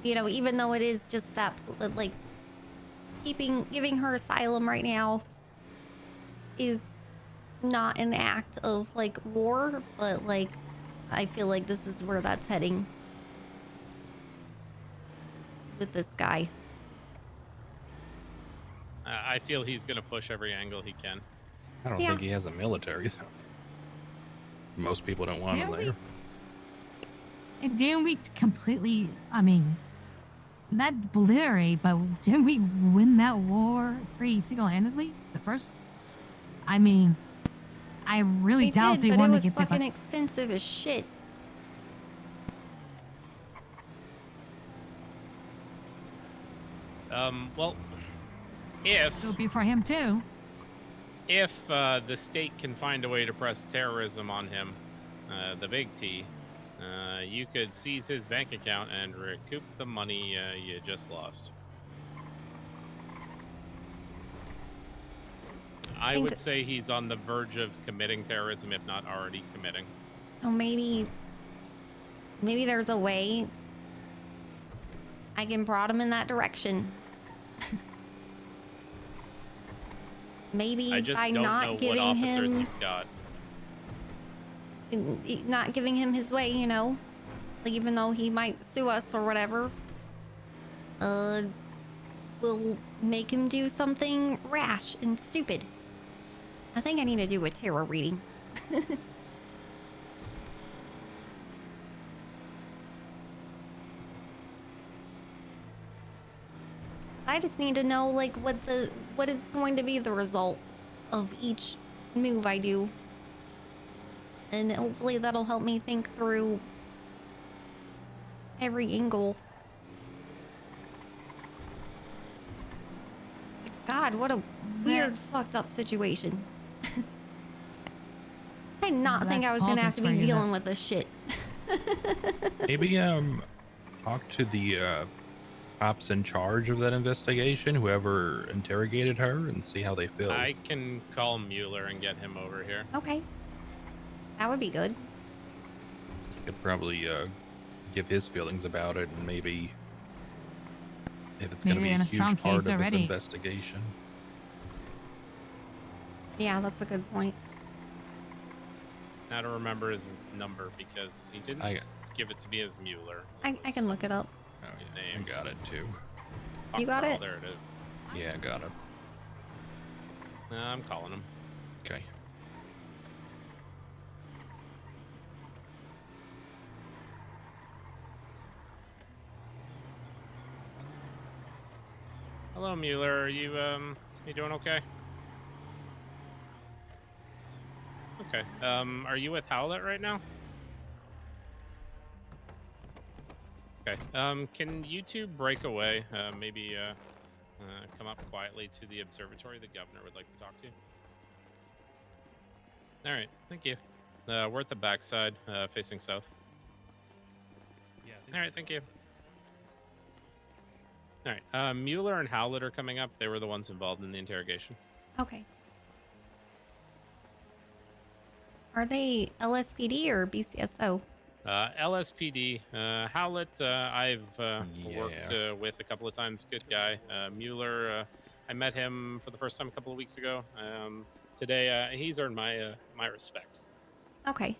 you know, even though it is just that, like, giving her asylum right now is not an act of, like, war, but, like, I feel like this is where that's heading with this guy. I feel he's going to push every angle he can. I don't think he has a military, though. Most people don't want him there. Didn't we completely, I mean, not obliterate, but didn't we win that war pretty single-handedly? The first? I mean, I really They doubt did, they but it want to was get fucking to... expensive as shit. Well, if... It would be for him, too. If the state can find a way to press terrorism on him, the big T, you could seize his bank account and recoup the money you just lost. I would say he's on the verge of committing terrorism, if not already committing. So maybe there's a way I can prod him in that direction. Maybe I just by don't not know what giving officers him, you've got. not giving him his way, you know, like even though he might sue us or whatever, we'll make him do something rash and stupid. I think I need to do a tarot reading. I just need to know like what is going to be the result of each move I do. And hopefully that'll help me think through every angle. God, what a weird, fucked up situation. I did not think I was gonna have to be dealing with this shit. Maybe talk to the cops in charge of that investigation, whoever interrogated her, and see how they feel. I can call Mueller and get him over here. Okay. That would be good. You could probably give his feelings about it, and maybe if it's going to Maybe be a in a huge strong part case of already. this investigation. Yeah, that's a good point. Now to remember his number because he didn't give it to me as Mueller. I can look it up. Oh yeah, I got it too. You got it? There it is. Yeah, I got it. I'm calling him. Okay. Hello, Mueller. Are you doing okay? Okay. Are you with Howlett right now? Okay. Can you two break away? Maybe come up quietly to the observatory. The governor would like to talk to you. All right. Thank you. We're at the backside, facing south. Yeah. All right. Thank you. All right. Mueller and Howlett are coming up. They were the ones involved in the interrogation. Okay. Are they LSPD or BCSO? LSPD. Howlett, I've worked with a couple of times. Good guy. Mueller, I met him for the first time a couple of weeks ago. Today, he's earned my my respect. Okay.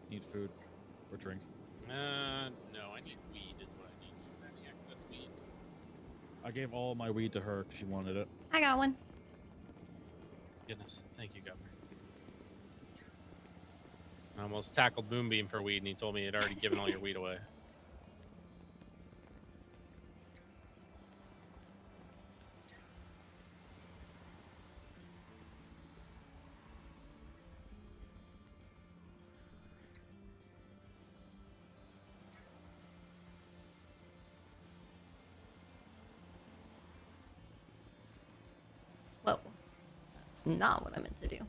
Need food or drink. No, I need weed is what I need. Any excess weed? I gave all my weed to her because she wanted it. I got one. Goodness, thank you, Governor. I almost tackled Moonbeam for weed, and he told me he'd already given all your weed away. Whoa. That's not what I meant to do.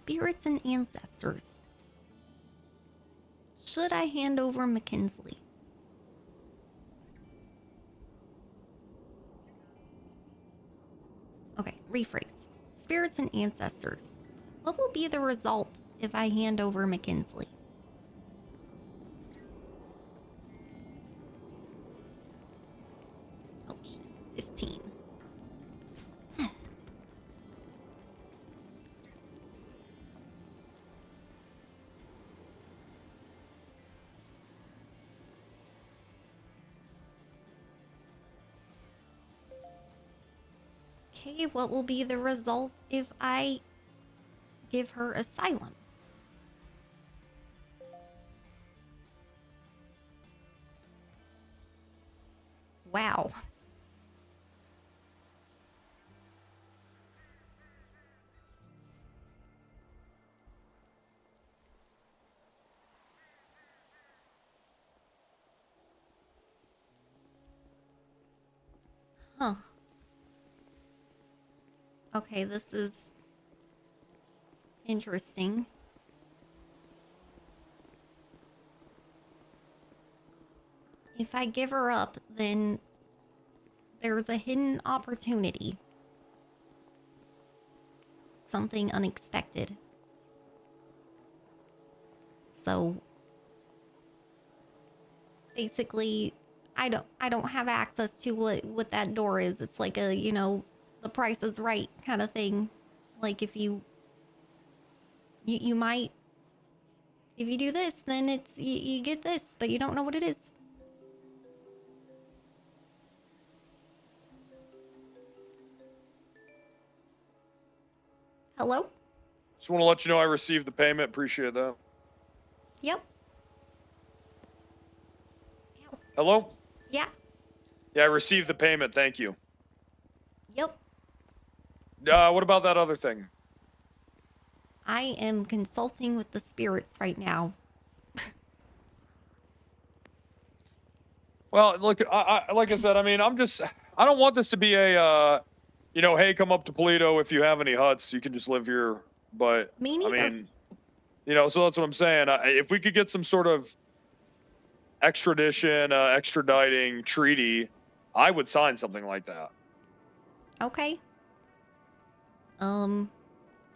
spirits and ancestors. Should I hand over McKinsley? Okay, rephrase. Spirits and ancestors. What will be the result if I hand over McKinsley? Oh shit, 15. Okay, what will be the result if I give her asylum? Wow. Huh. Okay, this is interesting. If I give her up, then there's a hidden opportunity. Something unexpected. So basically, I don't have access to what that door is. It's like a, you know, the Price is Right kind of thing. Like if you might, if you do this, then it's you get this, but you don't know what it is. Hello? Just want to let you know I received the payment. Appreciate that. Yep. Hello? Yeah. Yeah, I received the payment. Thank you. Yep. What about that other thing? I am consulting with the spirits right now. Well, look, I like I said, I mean, I don't want this to be a, you know, hey, come up to Polito if you have any huts, you can just live here. But Me neither. I mean, you know, so that's what I'm saying. If we could get some sort of extradition, extraditing treaty, I would sign something like that. Okay.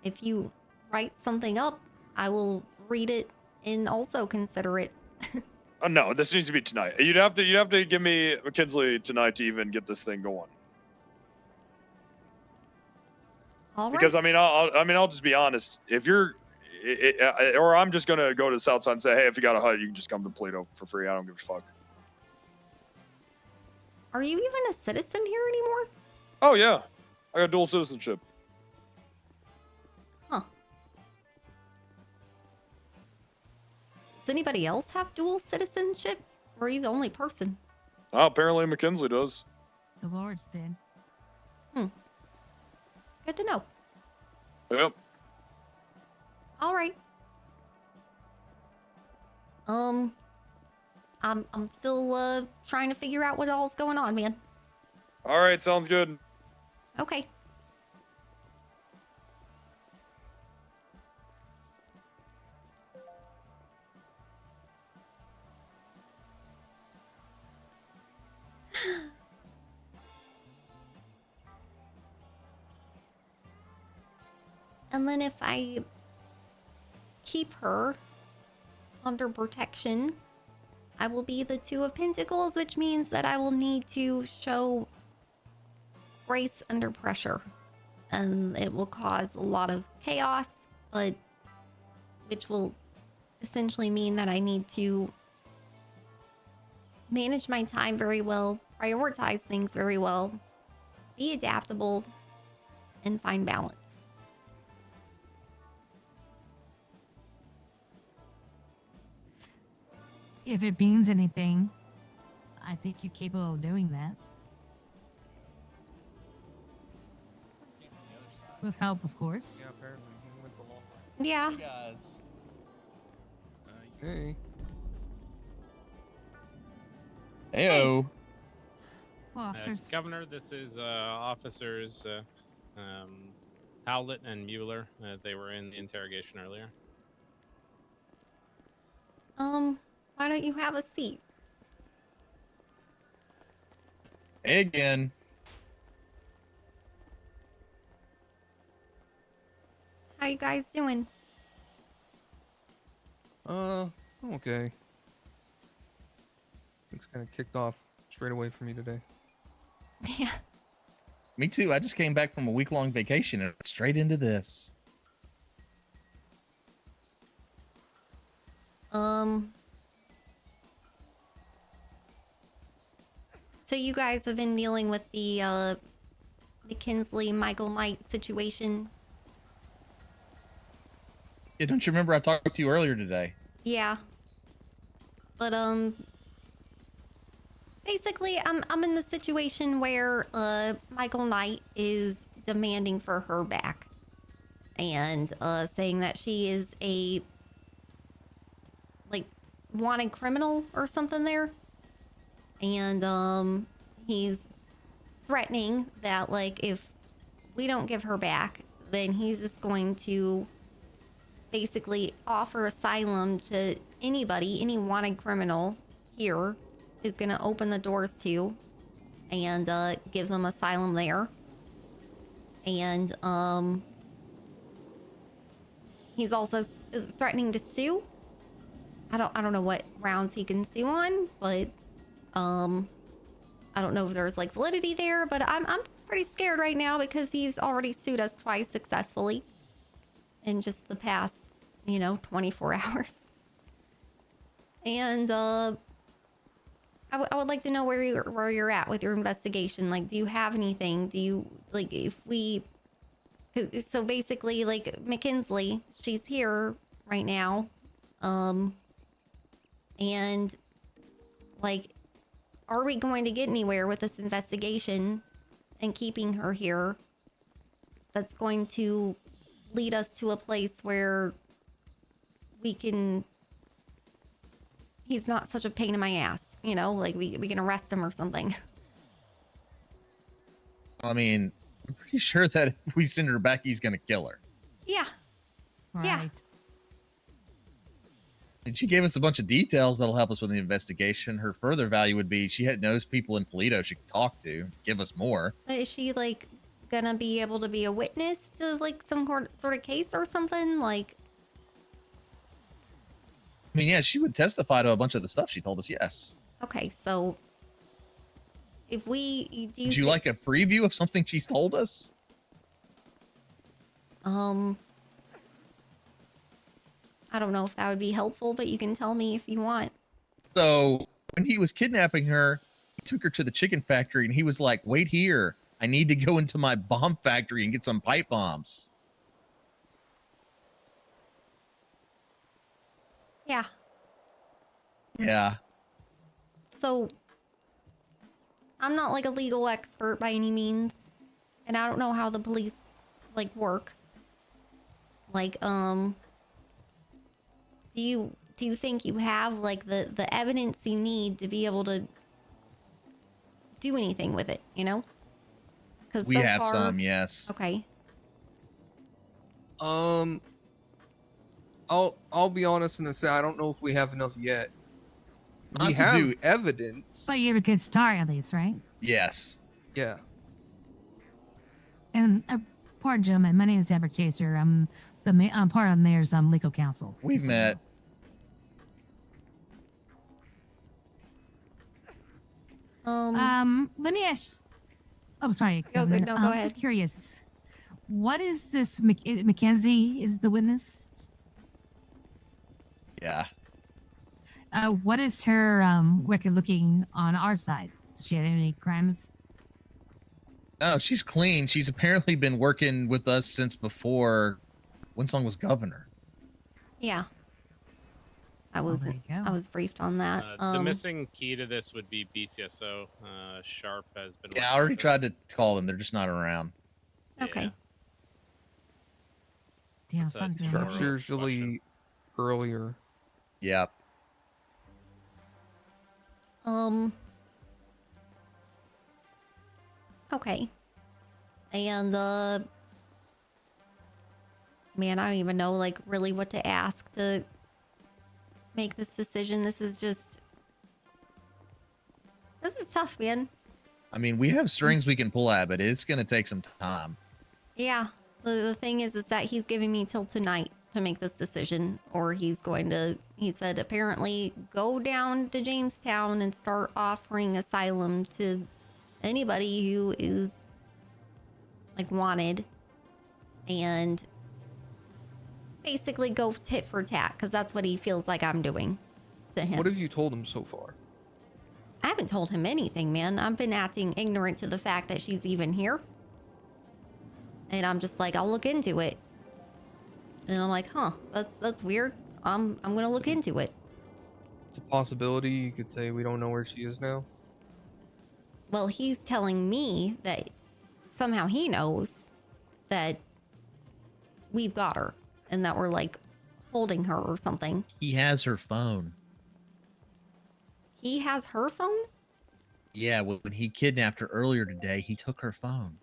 If you write something up, I will read it and also consider it. No, this needs to be tonight. You'd have to give me McKinsley tonight to even get this thing going. All right. Because I mean, I'll just be honest. If you're, or I'm just gonna go to the South Side and say, hey, if you got a hut, you can just come to Polito for free. I don't give a fuck. Are you even a citizen here anymore? Oh yeah, I got dual citizenship. Huh. Does anybody else have dual citizenship? Or are you the only person? Oh, apparently McKinsley does. The Lords did. Good to know. Yep. All right. I'm still trying to figure out what all's going on, man. All right, sounds good. Okay. And then if I keep her under protection, I will be the Two of Pentacles, which means that I will need to show grace under pressure. And it will cause a lot of chaos, but which will essentially mean that I need to manage my time very well, prioritize things very well, be adaptable, and find balance. If it means anything, I think you're capable of doing that. With help, of course. Yeah, apparently he went the long way. Yeah. Hey, guys. Hey. Heyo. Well, officers. Governor, this is officers Howlett and Mueller, they were in the interrogation earlier. Why don't you have a seat? Hey again. How you guys doing? Okay. Things kind of kicked off straight away for me today. Yeah. Me too. I just came back from a week-long vacation and straight into this. So you guys have been dealing with the McKinsley Michael Knight situation. Yeah, don't you remember I talked to you earlier today? Yeah. But basically I'm in the situation where Michael Knight is demanding for her back and saying that she is a like wanted criminal or something there. And he's threatening that like if we don't give her back, then he's just going to basically offer asylum to anybody, any wanted criminal here is going to open the doors to and give them asylum there. And he's also threatening to sue. I don't know what rounds he can sue on, but I don't know if there's like validity there, but I'm pretty scared right now because he's already sued us twice successfully in just the past, 24 hours. And I would like to know where you're at with your investigation. Like, do you have anything? Do you like if we? So basically, like McKinsley, she's here right now, and like, are we going to get anywhere with this investigation and keeping her here? That's going to lead us to a place where we can. He's not such a pain in my ass, like we can arrest him or something. I mean, I'm pretty sure that if we send her back, he's gonna kill her. Yeah. Right. Yeah. And she gave us a bunch of details that'll help us with the investigation. Her further value would be she knows people in Polito she can talk to, give us more. Is she like gonna be able to be a witness to like some sort of case or something? Like, I mean, yeah, she would testify to a bunch of the stuff she told us, yes. okay, so if we Would you like a preview of something she's told us? I don't know if that would be helpful, but you can tell me if you want. So when he was kidnapping her, he took her to the chicken factory and he was like, wait here. I need to go into my bomb factory and get some pipe bombs. Yeah. Yeah. So I'm not like a legal expert by any means, and I don't know how the police like work. Like, do you think you have like the evidence you need to be able to do anything with it, Because We have some, yes. Okay. I'll be honest and say I don't know if we have enough yet. We have evidence. But you're a good start, at least, right? Yes. Yeah. And poor gentleman, my name is Deborah Chaser. I'm part of the mayor's legal counsel. We've met. Let me ask. Oh, sorry. Go Governor. go ahead. Just curious. What is this? Mackenzie is the witness. Yeah. What is her record looking on our side? Does she have any crimes? No, she's clean. She's apparently been working with us since before WindSong was governor. Yeah. I was briefed on that. The missing key to this would be BCSO. Sharp has been. Yeah, I already tried to call them. They're just not around. Okay. Damn, Sharp's usually earlier. Yep. Okay. And Man, I don't even know like really what to ask to make this decision. This is tough, man. I mean, we have strings we can pull at, but it's going to take some time. Yeah. The thing is that he's giving me till tonight to make this decision, or he's going to, he said, apparently go down to Jamestown and start offering asylum to anybody who is like wanted, and basically go tit for tat, because that's what he feels like I'm doing to him. What have you told him so far? I haven't told him anything, man. I've been acting ignorant to the fact that she's even here. And I'm just like, I'll look into it. And I'm like, huh, that's weird. I'm gonna look into it. It's a possibility. You could say we don't know where she is now. Well, he's telling me that somehow he knows that we've got her and that we're like holding her or something. He has her phone. He has her phone? Yeah, when he kidnapped her earlier today, he took her phone.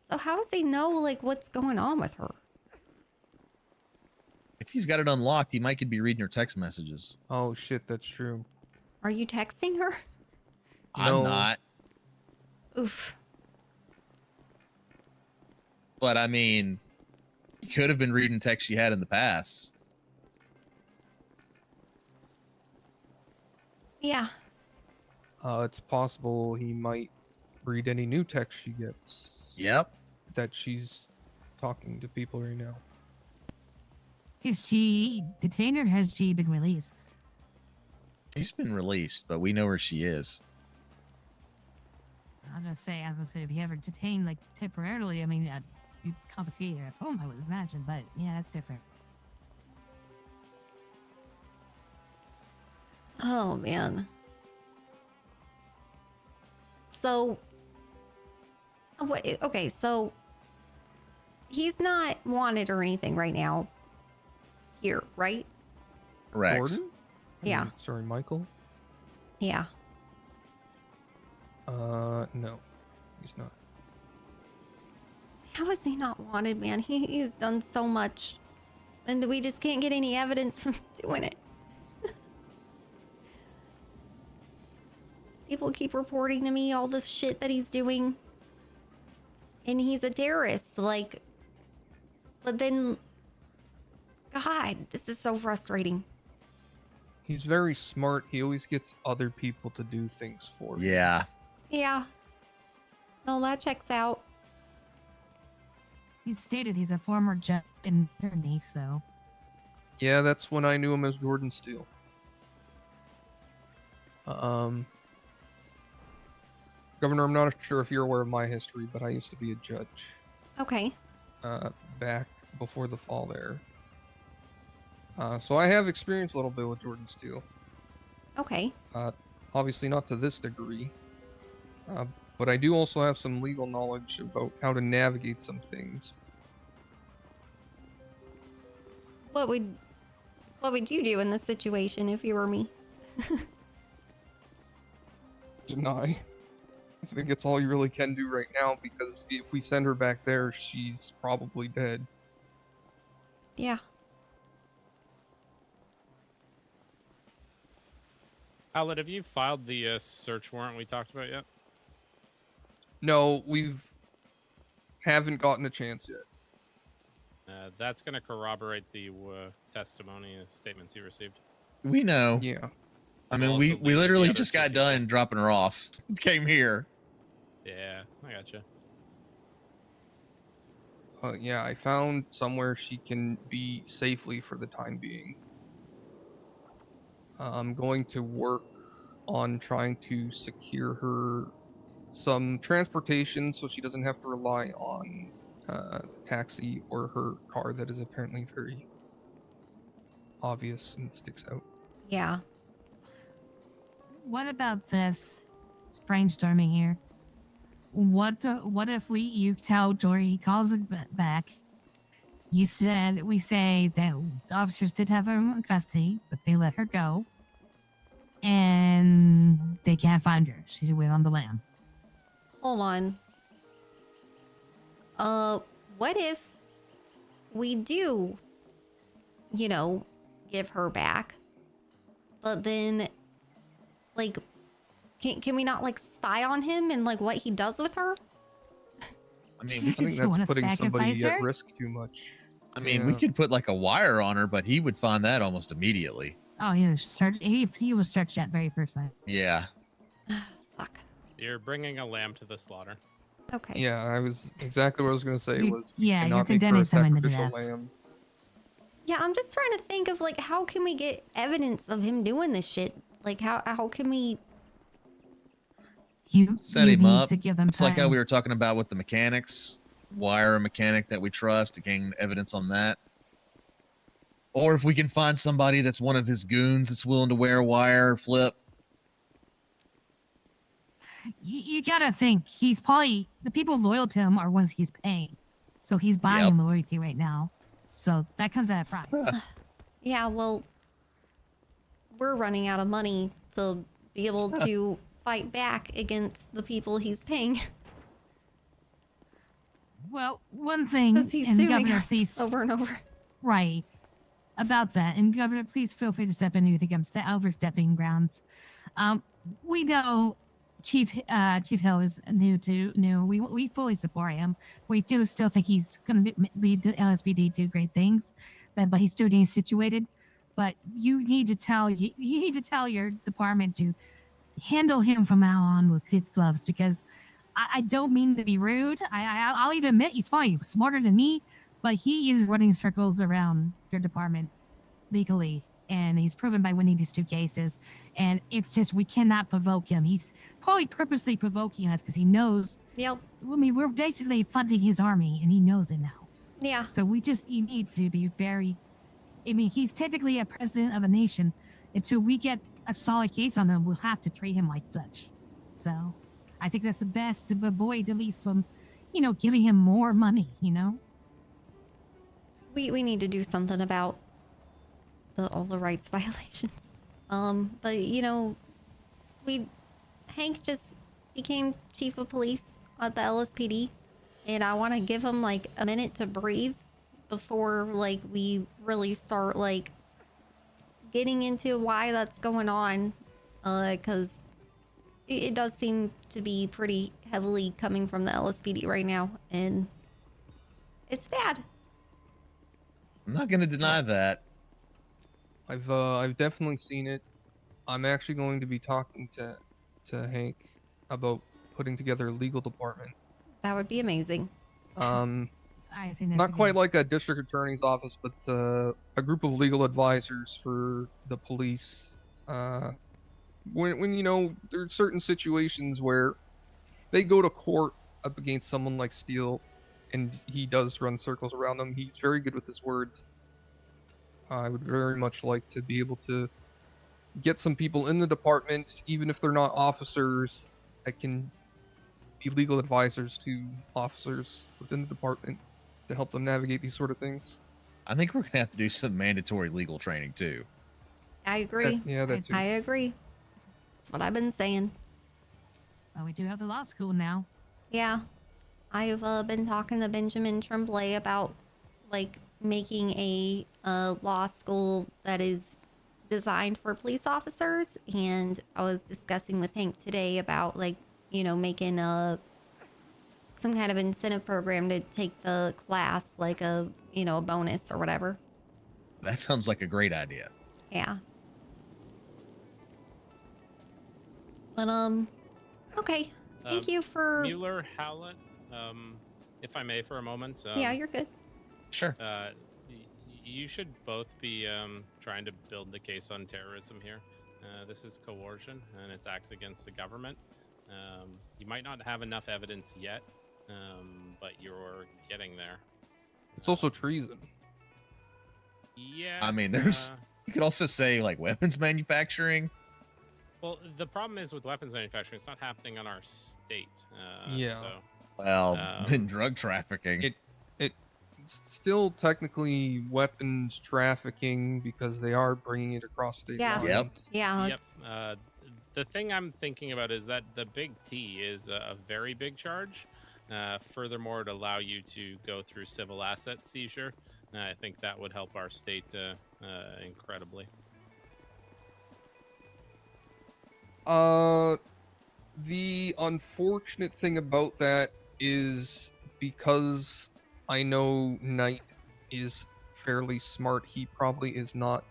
So how does he know like what's going on with her? If he's got it unlocked, he might could be reading her text messages. Oh shit, that's true. Are you texting her? I'm not. Oof. But I mean, he could have been reading texts she had in the past. Yeah. It's possible he might read any new text she gets. Yep. That she's talking to people right now. Is she detained or has she been released? She's been released, but we know where she is. I was gonna say, if you ever detained like temporarily, I mean, you confiscate her phone, I would imagine, but yeah, that's different. Oh man. So, okay, so he's not wanted or anything right now here, right? Correct. Gordon? Yeah. Sorry, Michael? Yeah. No, he's not. How is he not wanted, man? He's done so much. And we just can't get any evidence of doing it. People keep reporting to me all the shit that he's doing. And he's a terrorist, like... But then... God, this is so frustrating. He's very smart. He always gets other people to do things for him. Yeah. Yeah. No, that checks out. He stated he's a former jet in attorney, so... Yeah, that's when I knew him as Jordan Steele. Governor, I'm not sure if you're aware of my history, but I used to be a judge. Okay. Back before the fall there. So I have experience a little bit with Jordan Steele. Okay. Obviously not to this degree. But I do also have some legal knowledge about how to navigate some things. What would you do in this situation if you were me? Deny. I think it's all you really can do right now, because if we send her back there, she's probably dead. Yeah. Outlet, have you filed the search warrant we talked about yet? No, haven't gotten a chance yet. That's going to corroborate the testimony and statements you received. We know. Yeah. I mean, we literally just got done dropping her off. Came here. Yeah, I gotcha. Yeah, I found somewhere she can be safely for the time being. I'm going to work on trying to secure her some transportation so she doesn't have to rely on taxi or her car that is apparently very obvious and sticks out. Yeah. What about this brainstorming here? What if you tell Jory, he calls it back. We say that the officers did have her in custody, but they let her go. And they can't find her. She's away on the lam. Hold on. What if we do, you know, give her back, but then, like, can we not, like, spy on him and, like, what he does with her? I mean, I we think could, that's putting somebody at risk too much. I mean, we Yeah. could put like a wire on her, but he would find that almost immediately. Oh, he was he was searched that very first time. Yeah. You're bringing a lamb to the slaughter. Okay. Yeah, I was exactly what I was going to say. Was we yeah, you're cannot make her condemning a someone to sacrificial death. lamb. Yeah, I'm just trying to think of, like, how can we get evidence of him doing this shit? Like, how can we... Set him need up. to give them It's like how time. we were talking about with the mechanics. Wire a mechanic that we trust to gain evidence on that. Or if we can find somebody that's one of his goons that's willing to wear a wire flip. You gotta think he's probably the people loyal to him are ones he's paying, so he's buying loyalty right now. So that comes at a price. Yeah, well, we're running out of money to be able to fight back against the people he's paying. Well, one thing, Because he's and suing Governor, us please, over and over. right, about that, and Governor, please feel free to step in if you think I'm overstepping grounds. We know Chief Hill is new. We fully support him. We do still think he's going to lead the LSPD to great things, but he's still getting situated. But you need to tell your department to handle him from now on with kid gloves, because I don't mean to be rude. I'll even admit he's probably smarter than me, but he is running circles around your department legally, and he's proven by winning these 2 cases. And it's just, we cannot provoke him. He's probably purposely provoking us because he knows. Yep. I mean, we're basically funding his army, and he knows it now. Yeah. So we just need to be very. I mean, he's typically a president of a nation. Until we get a solid case on him, we'll have to treat him like such. So I think that's the best to avoid, at least from, giving him more money, We need to do something about all the rights violations. But Hank just became chief of police at the LSPD, and I want to give him like a minute to breathe before like we really start like getting into why that's going on, because it does seem to be pretty heavily coming from the LSPD right now, and it's bad. I'm not going to deny that. I've definitely seen it. I'm actually going to be talking to Hank about putting together a legal department. That would be amazing. I think that's Not quite like a district attorney's office, but a group of legal advisors for the police. When there's certain situations where they go to court up against someone like Steele, and he does run circles around them. He's very good with his words. I would very much like to be able to get some people in the department, even if they're not officers, that can be legal advisors to officers within the department to help them navigate these sort of things. I think we're going to have to do some mandatory legal training too. I agree. Yeah, that too. I agree. That's what I've been saying. Well, we do have the law school now. Yeah. I've been talking to Benjamin Tremblay about like making a law school that is designed for police officers, and I was discussing with Hank today about like, making some kind of incentive program to take the class, like a bonus or whatever. That sounds like a great idea. Yeah. But okay. Thank you for Mueller Howlett. If I may, for a moment. yeah, you're good. Sure. You should both be trying to build the case on terrorism here. This is coercion, and it's acts against the government. You might not have enough evidence yet, but you're getting there. It's also treason. Yeah. I mean, you could also say like weapons manufacturing. Well, the problem is with weapons manufacturing, it's not happening on our state. Yeah. So, Well, then drug trafficking. It's still technically weapons trafficking because they are bringing it across state lines. Yeah. Yep. The thing I'm thinking about is that the big T is a very big charge. Furthermore, to allow you to go through civil asset seizure, I think that would help our state incredibly. The unfortunate thing about that is because I know Knight is fairly smart, he probably is not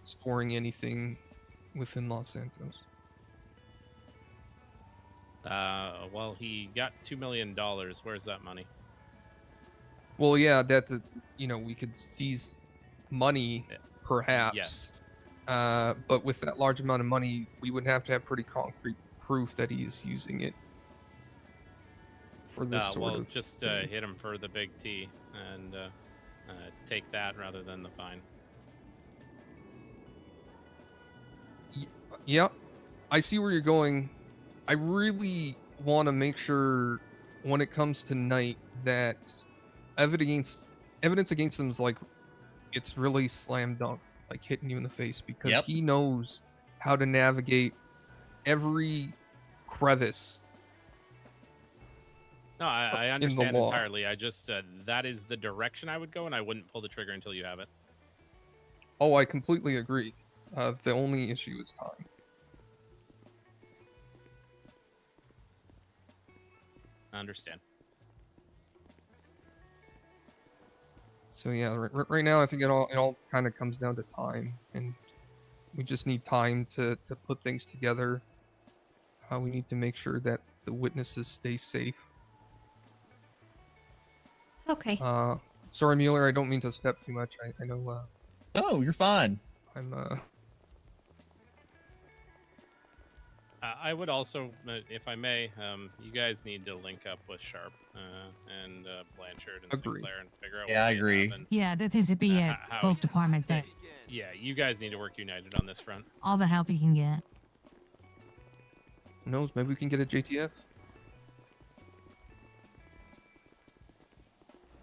storing anything within Los Santos. Well, he got $2 million. Where's that money? Well, yeah, we could seize money, perhaps. Yes. But with that large amount of money, we would have to have pretty concrete proof that he is using it for this sort of just thing. hit him for the big T and take that rather than the fine. Yep, I see where you're going. I really want to make sure when it comes to Knight that evidence against him is like it's really slam dunk, like hitting you in the face, because he knows how to navigate every crevice. No, I in the understand law. entirely. I just that is the direction I would go, and I wouldn't pull the trigger until you have it. Oh, I completely agree. The only issue is time. I understand. So yeah, right now I think it all kind of comes down to time, and we just need time to put things together. We need to make sure that the witnesses stay safe. Okay. Sorry, Mueller, I don't mean to step too much. I know. Oh, you're fine. I'm. I would also, if I may, you guys need to link up with Sharp and Blanchard and Agree. Sinclair and figure out. Yeah, I what agree. happened. Yeah, that needs to be at both departments. Yeah, you guys need to work united on this front. All the help you can get. Who knows? Maybe we can get a JTF.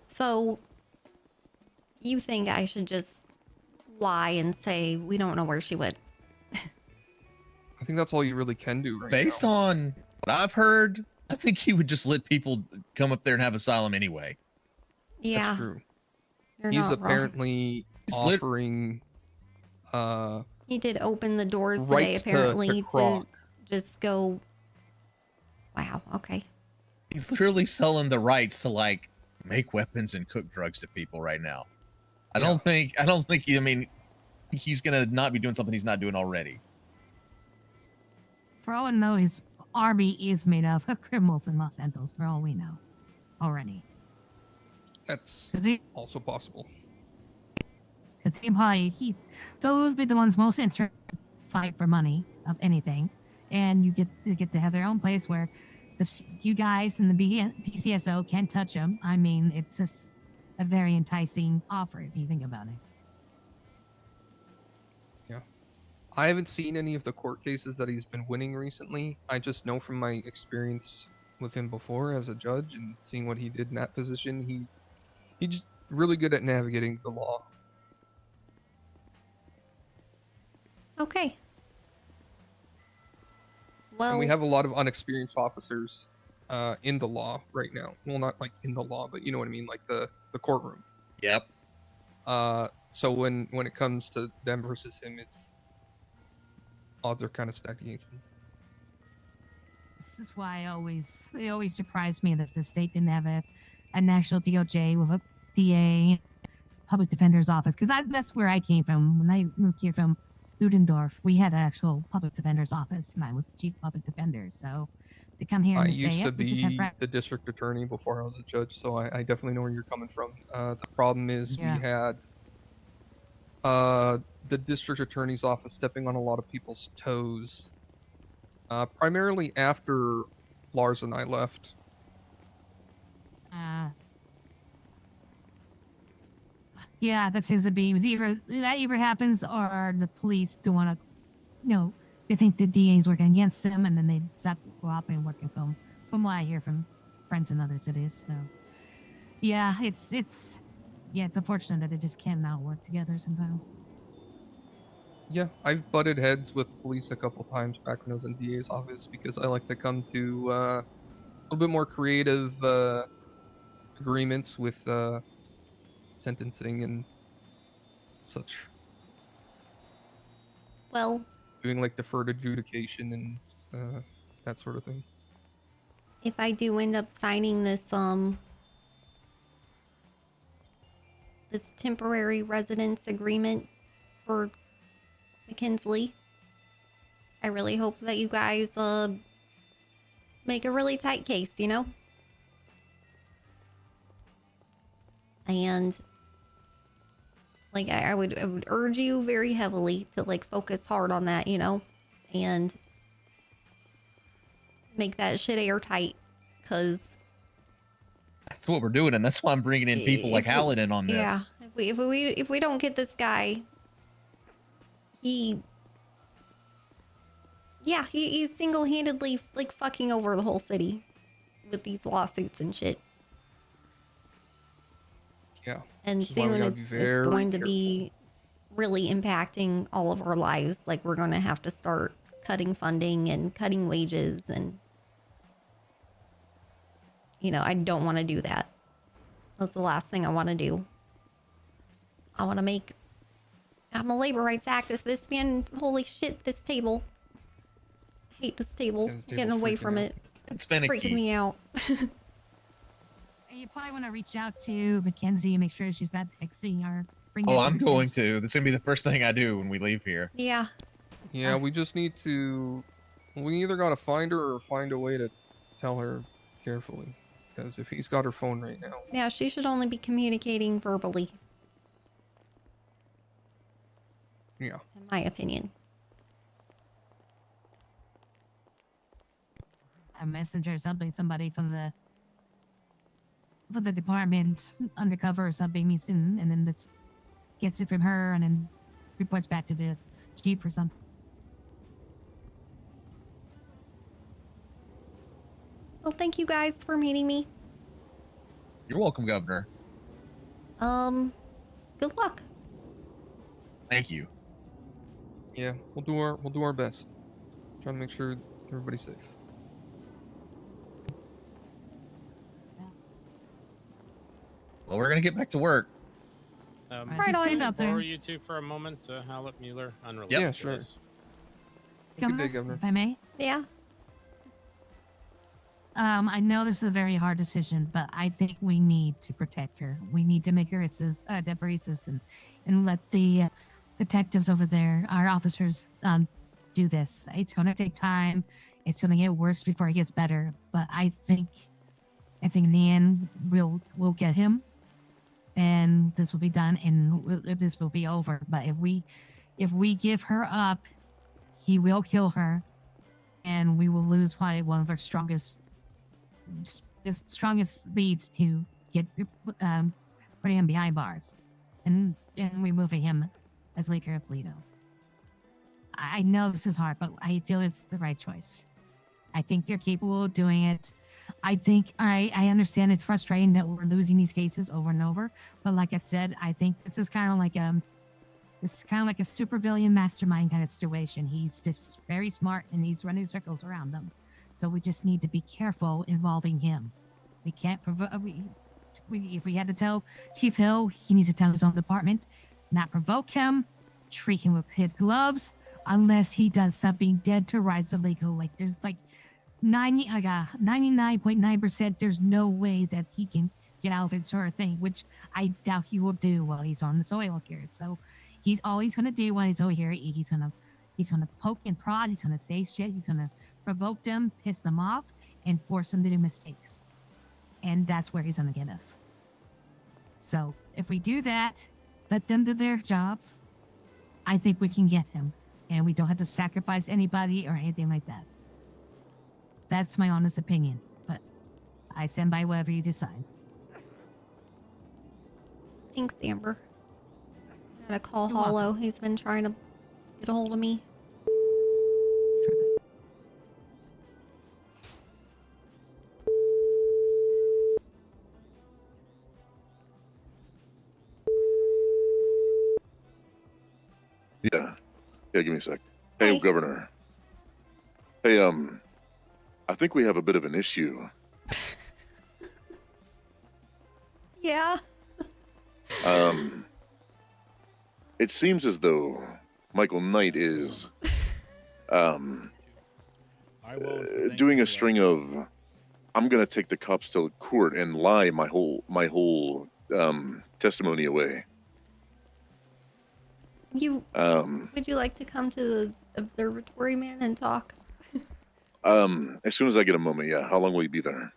So, you think I should just lie and say we don't know where she went? I think that's all you really can do right Based now. on what I've heard, I think he would just let people come up there and have asylum anyway. Yeah. That's true. You're He's not wrong. apparently offering He did open the doors today, rights to apparently, to Croc. just go. Wow. Okay. He's literally selling the rights to like make weapons and cook drugs to people right now. I don't think I mean he's gonna not be doing something he's not doing already. For all we know, his army is made of criminals in Los Santos, for all we know already. That's also possible. Because those would be the ones most interested to fight for money of anything. And you get to have their own place where you guys in the DCSO can't touch them. I mean, it's just a very enticing offer if you think about it. Yeah. I haven't seen any of the court cases that he's been winning recently. I just know from my experience with him before as a judge and seeing what he did in that position, he's just really good at navigating the law. Okay. Well, And we have a lot of unexperienced officers in the law right now. Well, not like in the law, but you know what I mean, like the courtroom. Yep. So when it comes to them versus him, odds are kind of stacked against him. This is why it always surprised me that the state didn't have a national DOJ with a DA, public defender's office, because that's where I came from. When I moved here from Ludendorff, we had an actual public defender's office, and I was the chief public defender. So to come here I and used say to it, we just have be the district attorney before I was a judge, so I definitely know where you're coming from. The problem is Yeah. we had the district attorney's office stepping on a lot of people's toes, primarily after Lars and I left. Yeah, that's his beams. Either that happens, or the police don't want to, they think the DA is working against them, and then they stop cooperating, working from what I hear from friends in other cities. So, yeah, it's unfortunate that they just cannot work together sometimes. Yeah, I've butted heads with police a couple times back when I was in DA's office because I like to come to a little bit more creative agreements with sentencing and such. Well, Doing like deferred adjudication and that sort of thing. if I do end up signing this this temporary residence agreement for McKinsley, I really hope that you guys make a really tight case, you know? And like I would urge you very heavily to like focus hard on that, you know? And make that shit airtight, cuz That's what we're doing, and that's why I'm bringing in people like if we- Hallinan on yeah, this. if we don't get this guy, he's single-handedly like fucking over the whole city with these lawsuits and shit. Yeah. And Which is why we soon gotta it's be very going to be really impacting all of our lives. Like we're going to have to start cutting funding and cutting wages, and you know, I don't want to do that. That's the last thing I want to do. I'm a labor rights activist, man. Holy shit, this table. I hate this table. Yeah, this Getting table's away freaking from out. it. It's freaking finicky. me out. You probably want to reach out to Mackenzie and make sure she's not texting or bring Oh, her I'm to going to. That's gonna be the first thing I do when we leave here. Yeah. Yeah, we just need to. We either gotta find her or find a way to tell her carefully. Because if he's got her phone right now, Yeah, she should only be communicating verbally, yeah. in my opinion. a messenger or something, somebody from the department undercover or something meets in, and then this gets it from her and then reports back to the chief or something. Well, thank you guys for meeting me. You're welcome, Governor. Good luck. Thank you. Yeah, we'll do our best. Trying to make sure everybody's safe. Well, we're gonna get back to work. Right on. Safe out there. Borrow you two for a moment, Hallett Mueller, unrelated. Yeah, to sure. this. Governor, Governor. if I may. Yeah. I know this is a very hard decision, but I think we need to protect her. We need to make her deputy assistant, and let the detectives over there, our officers, do this. It's gonna take time. It's gonna get worse before it gets better. But I think in the end, we'll get him, and this will be done, and this will be over. But if we give her up, he will kill her, and we will lose probably one of our strongest leads to get putting him behind bars and removing him as leader of Lido. I know this is hard, but I feel it's the right choice. I think they're capable of doing it. I think I understand it's frustrating that we're losing these cases over and over, but like I said, I think this is kind of like a supervillain mastermind kind of situation. He's just very smart and he's running circles around them. So we just need to be careful involving him. We can't provoke. If we had to tell Chief Hill, he needs to tell his own department, not provoke him, treat him with kid gloves, unless he does something dead to rights illegal. Like there's like 99.9%. There's no way that he can get out of it sort of thing, which I doubt he will do while he's on the soil here. So he's always gonna do when he's over here. He's gonna poke and prod. He's gonna say shit. He's gonna provoke them, piss them off, and force them to do mistakes. And that's where he's gonna get us. So if we do that, let them do their jobs, I think we can get him. And we don't have to sacrifice anybody or anything like that. That's my honest opinion. But I stand by whatever you decide. Thanks, Amber. Gotta call You're Hollow. welcome. He's been trying to get a hold of me. Yeah, give me a sec. Hey, Governor. Hey, I think we have a bit of an issue. Yeah. It seems as though Michael Knight is doing a string of I'm gonna take the cops to court and lie my whole testimony away. Would you like to come to the observatory, man, and talk? As soon as I get a moment, yeah. How long will you be there?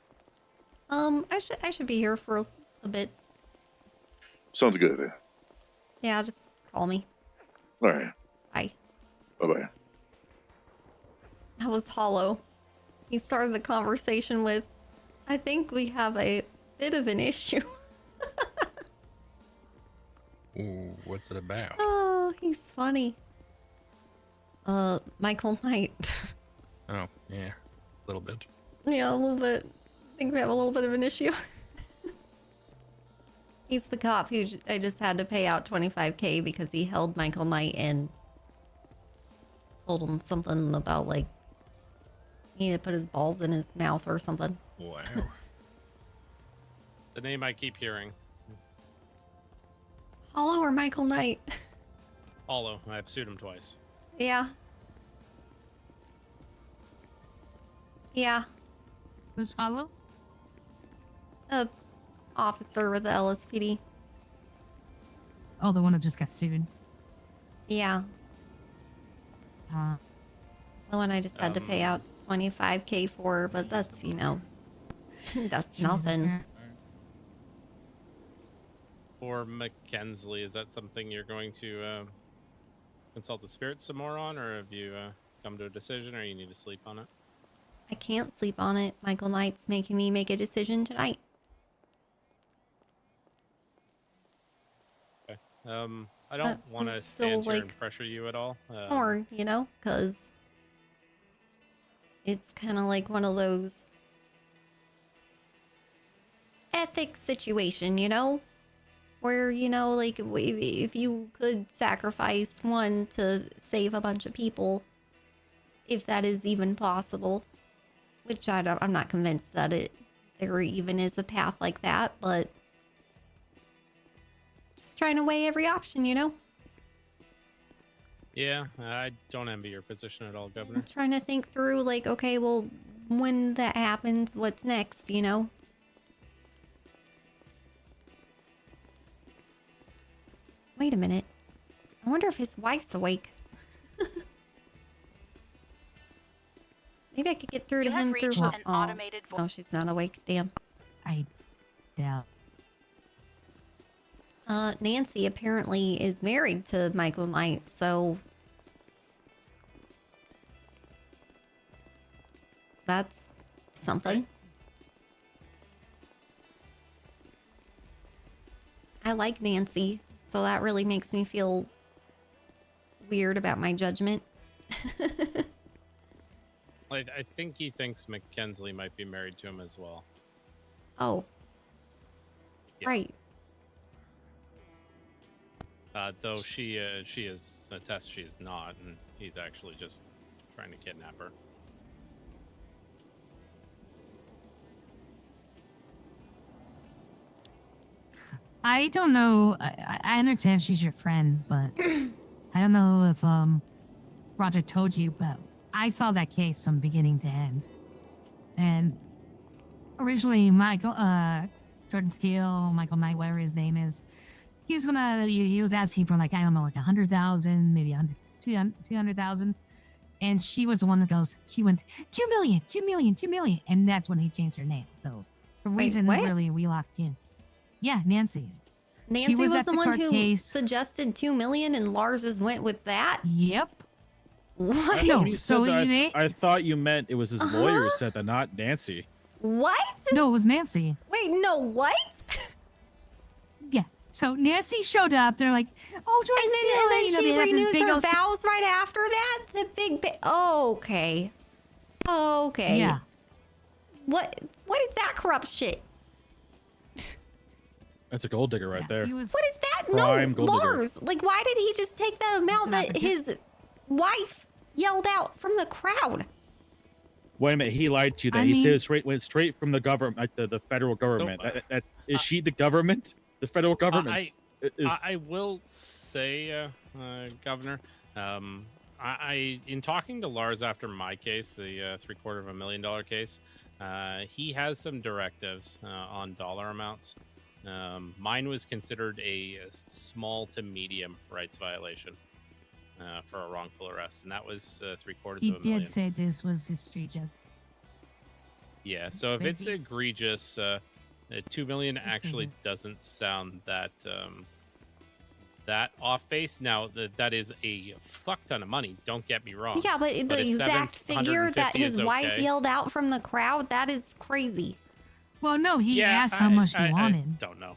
I should be here for a bit. Sounds good. Yeah, just call me. All right. Bye. Bye-bye. That was Hollow. He started the conversation with, I think we have a bit of an issue. Ooh, what's it about? Oh, he's funny. Michael Knight. Oh, yeah, a little bit. Yeah, a little bit. I think we have a little bit of an issue. He's the cop who I just had to pay out $25K because he held Michael Knight and told him something about, like, he had to put his balls in his mouth or something. Wow. The name I keep hearing. Hollow or Michael Knight? Hollow. I've sued him twice. Yeah. Yeah. Who's Hollow? A officer with the LSPD. Oh, the one who just got sued. Yeah. The one I just had to pay out $25K for, but that's, you know, that's nothing. For Mackenzie, is that something you're going to consult the spirits some more on, or have you come to a decision, or you need to sleep on it? I can't sleep on it. Michael Knight's making me make a decision tonight. Okay. I don't want to still, stand here and like, pressure you at all. Torn, you know, because it's kind of like one of those ethics situation, you know, where, you know, like if you could sacrifice one to save a bunch of people, if that is even possible, which I'm not convinced that there even is a path like that, but just trying to weigh every option, you know. Yeah, I don't envy your position at all, Governor. I'm trying to think through, like, okay, well, when that happens, what's next, you know? Wait a minute. I wonder if his wife's awake. Maybe I could get through to him through her. Oh, she's not awake. Damn. I doubt. Nancy apparently is married to Michael Knight, so that's something. I like Nancy, so that really makes me feel weird about my judgment. I think he thinks Mackenzie might be married to him as well. Oh. Yeah. Right. Though she is attests she is not, and he's actually just trying to kidnap her. I don't know. I understand she's your friend, but I don't know if Roger told you, but I saw that case from beginning to end. And originally, Jordan Steele, Michael Knight, whatever his name is, he was asking for, like, I don't know, like 100,000, maybe 200,000. And she was the one that she went, 2 million, 2 million, 2 million. And that's when he changed her name. So for reason what? really, we lost him. Yeah, Nancy. Nancy was at the one who case. suggested 2 million and Lars just went with that? Yep. What? No, so I thought you meant it was his lawyer who said that, not Nancy. What? No, it was Nancy. Wait, no, what? Yeah. So Nancy showed up. They're like, "Oh, Jordan Steele," and then you know, she they have this renews big her old vows right after that. The big. Oh, okay. Okay. Yeah. What is that corrupt shit? That's a gold digger right there. What is that? Prime No, gold digger. Lars. Like, why did he just take the amount that his wife yelled out from the crowd? Wait a minute, he lied to you. That I he mean- said it went straight from the government, like the federal government. Is she the government? The federal government? I will say, Governor, I in talking to Lars after my case, the $750,000 case, he has some directives on dollar amounts. Mine was considered a small to medium rights violation for a wrongful arrest, and that was $750,000. He did say this was his street judge. Yeah, so if it's Crazy. egregious, 2 million actually doesn't sound that that off base. Now that is a fuck ton of money. Don't get me wrong. Yeah, but the if exact figure that 750 his is wife okay- yelled out from the crowd, that is crazy. Well, no, he Yeah, asked how much he I wanted. don't know.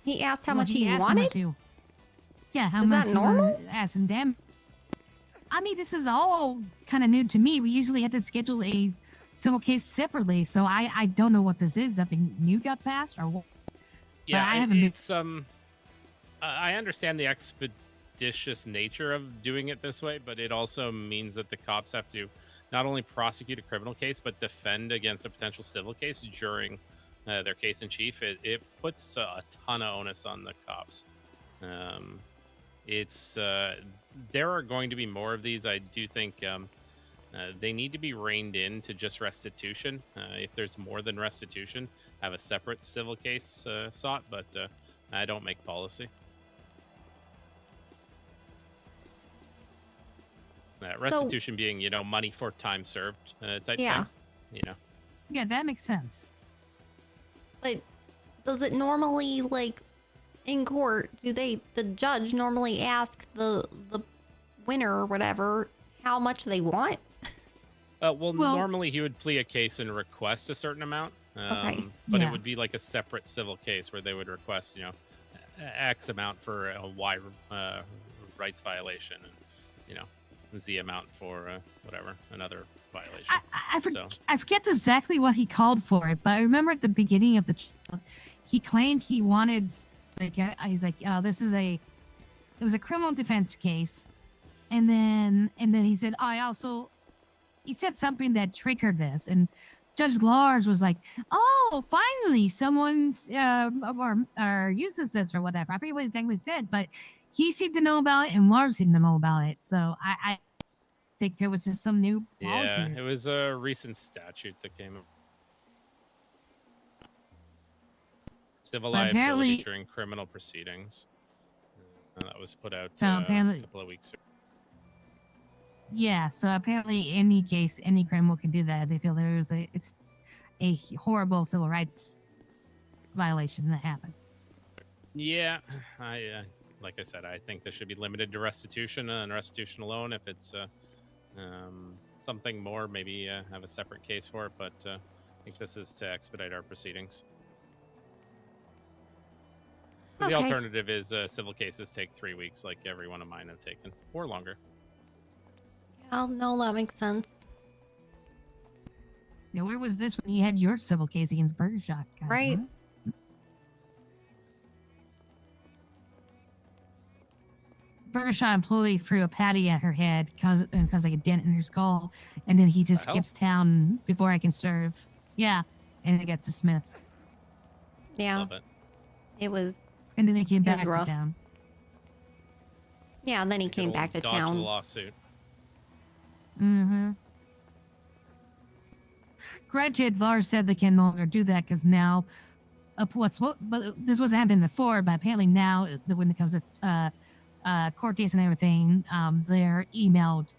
He asked how Well, much he asked wanted? Yeah, how Is much that he normal? wanted, asking them. I mean, this is all kind of new to me. We usually have to schedule a civil case separately, so I don't know what this is. Something new got passed or what? Yeah, I haven't been. it's I understand the expeditious nature of doing it this way, but it also means that the cops have to not only prosecute a criminal case but defend against a potential civil case during their case in chief. It puts a ton of onus on the cops. It's there are going to be more of these. I do think they need to be reined in to just restitution. If there's more than restitution, have a separate civil case sought, but I don't make policy. Restitution being, money for time served type Yeah. thing. Yeah, that makes sense. But does it normally, like, in court, the judge normally ask the winner or whatever how much they want? Well, normally he would plea a case and request a certain amount. Okay. But Yeah. it would be like a separate civil case where they would request, X amount for a Y rights violation, and Z amount for whatever, another violation. I forget exactly what he called for it, but I remember at the beginning of the trial, he claimed he wanted, like, he's like, oh, it was a criminal defense case, and then he said, he said something that triggered this, and Judge Lars was like, oh, finally someone's or uses this or whatever. I forget what exactly he said, but he seemed to know about it and Lars seemed to know about it. So I think it was just some new policy. Yeah, it was a recent statute that came up. Civil But liability apparently- during criminal proceedings. That was put out So a apparently- couple of weeks ago. Yeah, so apparently any case, any criminal can do that. They feel it's a horrible civil rights violation that happened. Yeah, like I said, I think this should be limited to restitution and restitution alone. If it's something more, maybe have a separate case for it. But I think this is to expedite our proceedings. The Okay. alternative is civil cases take 3 weeks, like every one of mine have taken, or longer. Yeah, no, that makes sense. Now, where was this when you had your civil case against Burger Shot? God, Right. what? Burger Shot employee threw a patty at her head because like a dent in her skull, and then he just The hell? skips town before I can serve. Yeah, and it gets dismissed. Yeah. Love it. It was. And then they came It was back to rough. town. Yeah, and then he came back to Dodge the town. lawsuit. Mm-hmm. Granted, Lars said they can no longer do that because now, but this wasn't happening before. But apparently now, when it comes to court dates and everything, they're emailed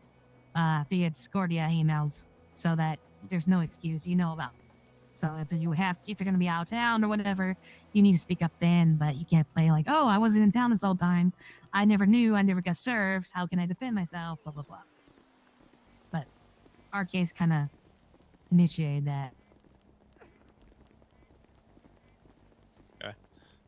via Discordia emails, so that there's no excuse. You know about it. So if you're going to be out of town or whatever, you need to speak up then. But you can't play like, oh, I wasn't in town this whole time. I never knew. I never got served. How can I defend myself? Blah blah blah. But our case kind of initiated that. Okay.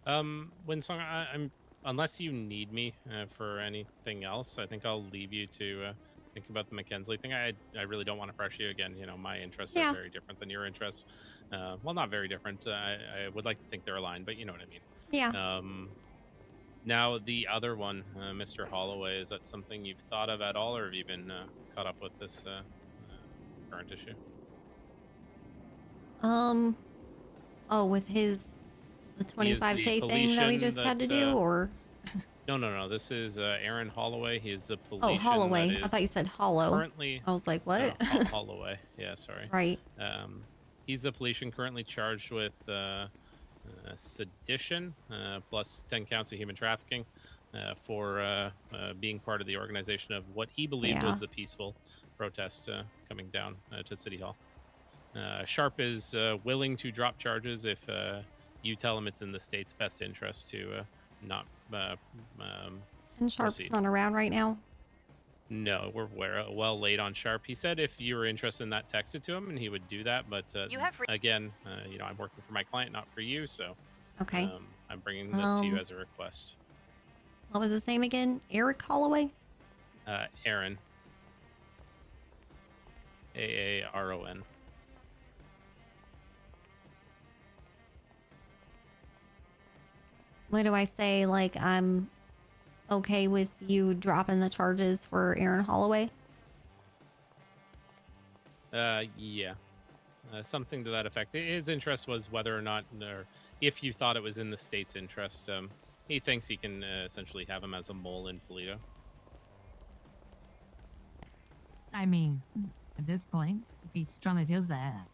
WindSong, I'm unless you need me for anything else, I think I'll leave you to think about the McKenzie thing. I really don't want to pressure you again. My interests Yeah. are very different than your interests. Well, not very different. I would like to think they're aligned, but you know what I mean. Yeah. Now the other one, Mr. Holloway, is that something you've thought of at all, or have you been caught up with this current issue? Oh, with his The He is the 25K thing that we Felician just had to do, or? No. This is Aaron Holloway. He is the Oh, Felician. Holloway. That I is thought you said Hollow. currently. I was like, what? No, Holloway. Yeah, sorry. Right. He's the Felician currently charged with sedition plus 10 counts of human trafficking for being part of the organization of what he believed was the peaceful protest coming down to City Hall. Sharp is willing to drop charges if you tell him it's in the state's best interest to not And Sharp's proceed. not around right now. No, we're well late on Sharp. He said if you were interested in that, text it to him and he would do that. But again, I'm working for my client, not for you. So Okay. I'm bringing this to you as a request. What was his name again? Eric Holloway? Aaron. Aaron. What do I say? Like, I'm okay with you dropping the charges for Aaron Holloway? Yeah. Something to that effect. His interest was whether or not, or if you thought it was in the state's interest. He thinks he can essentially have him as a mole in Polito. I mean, at this point, if he strongly feels that.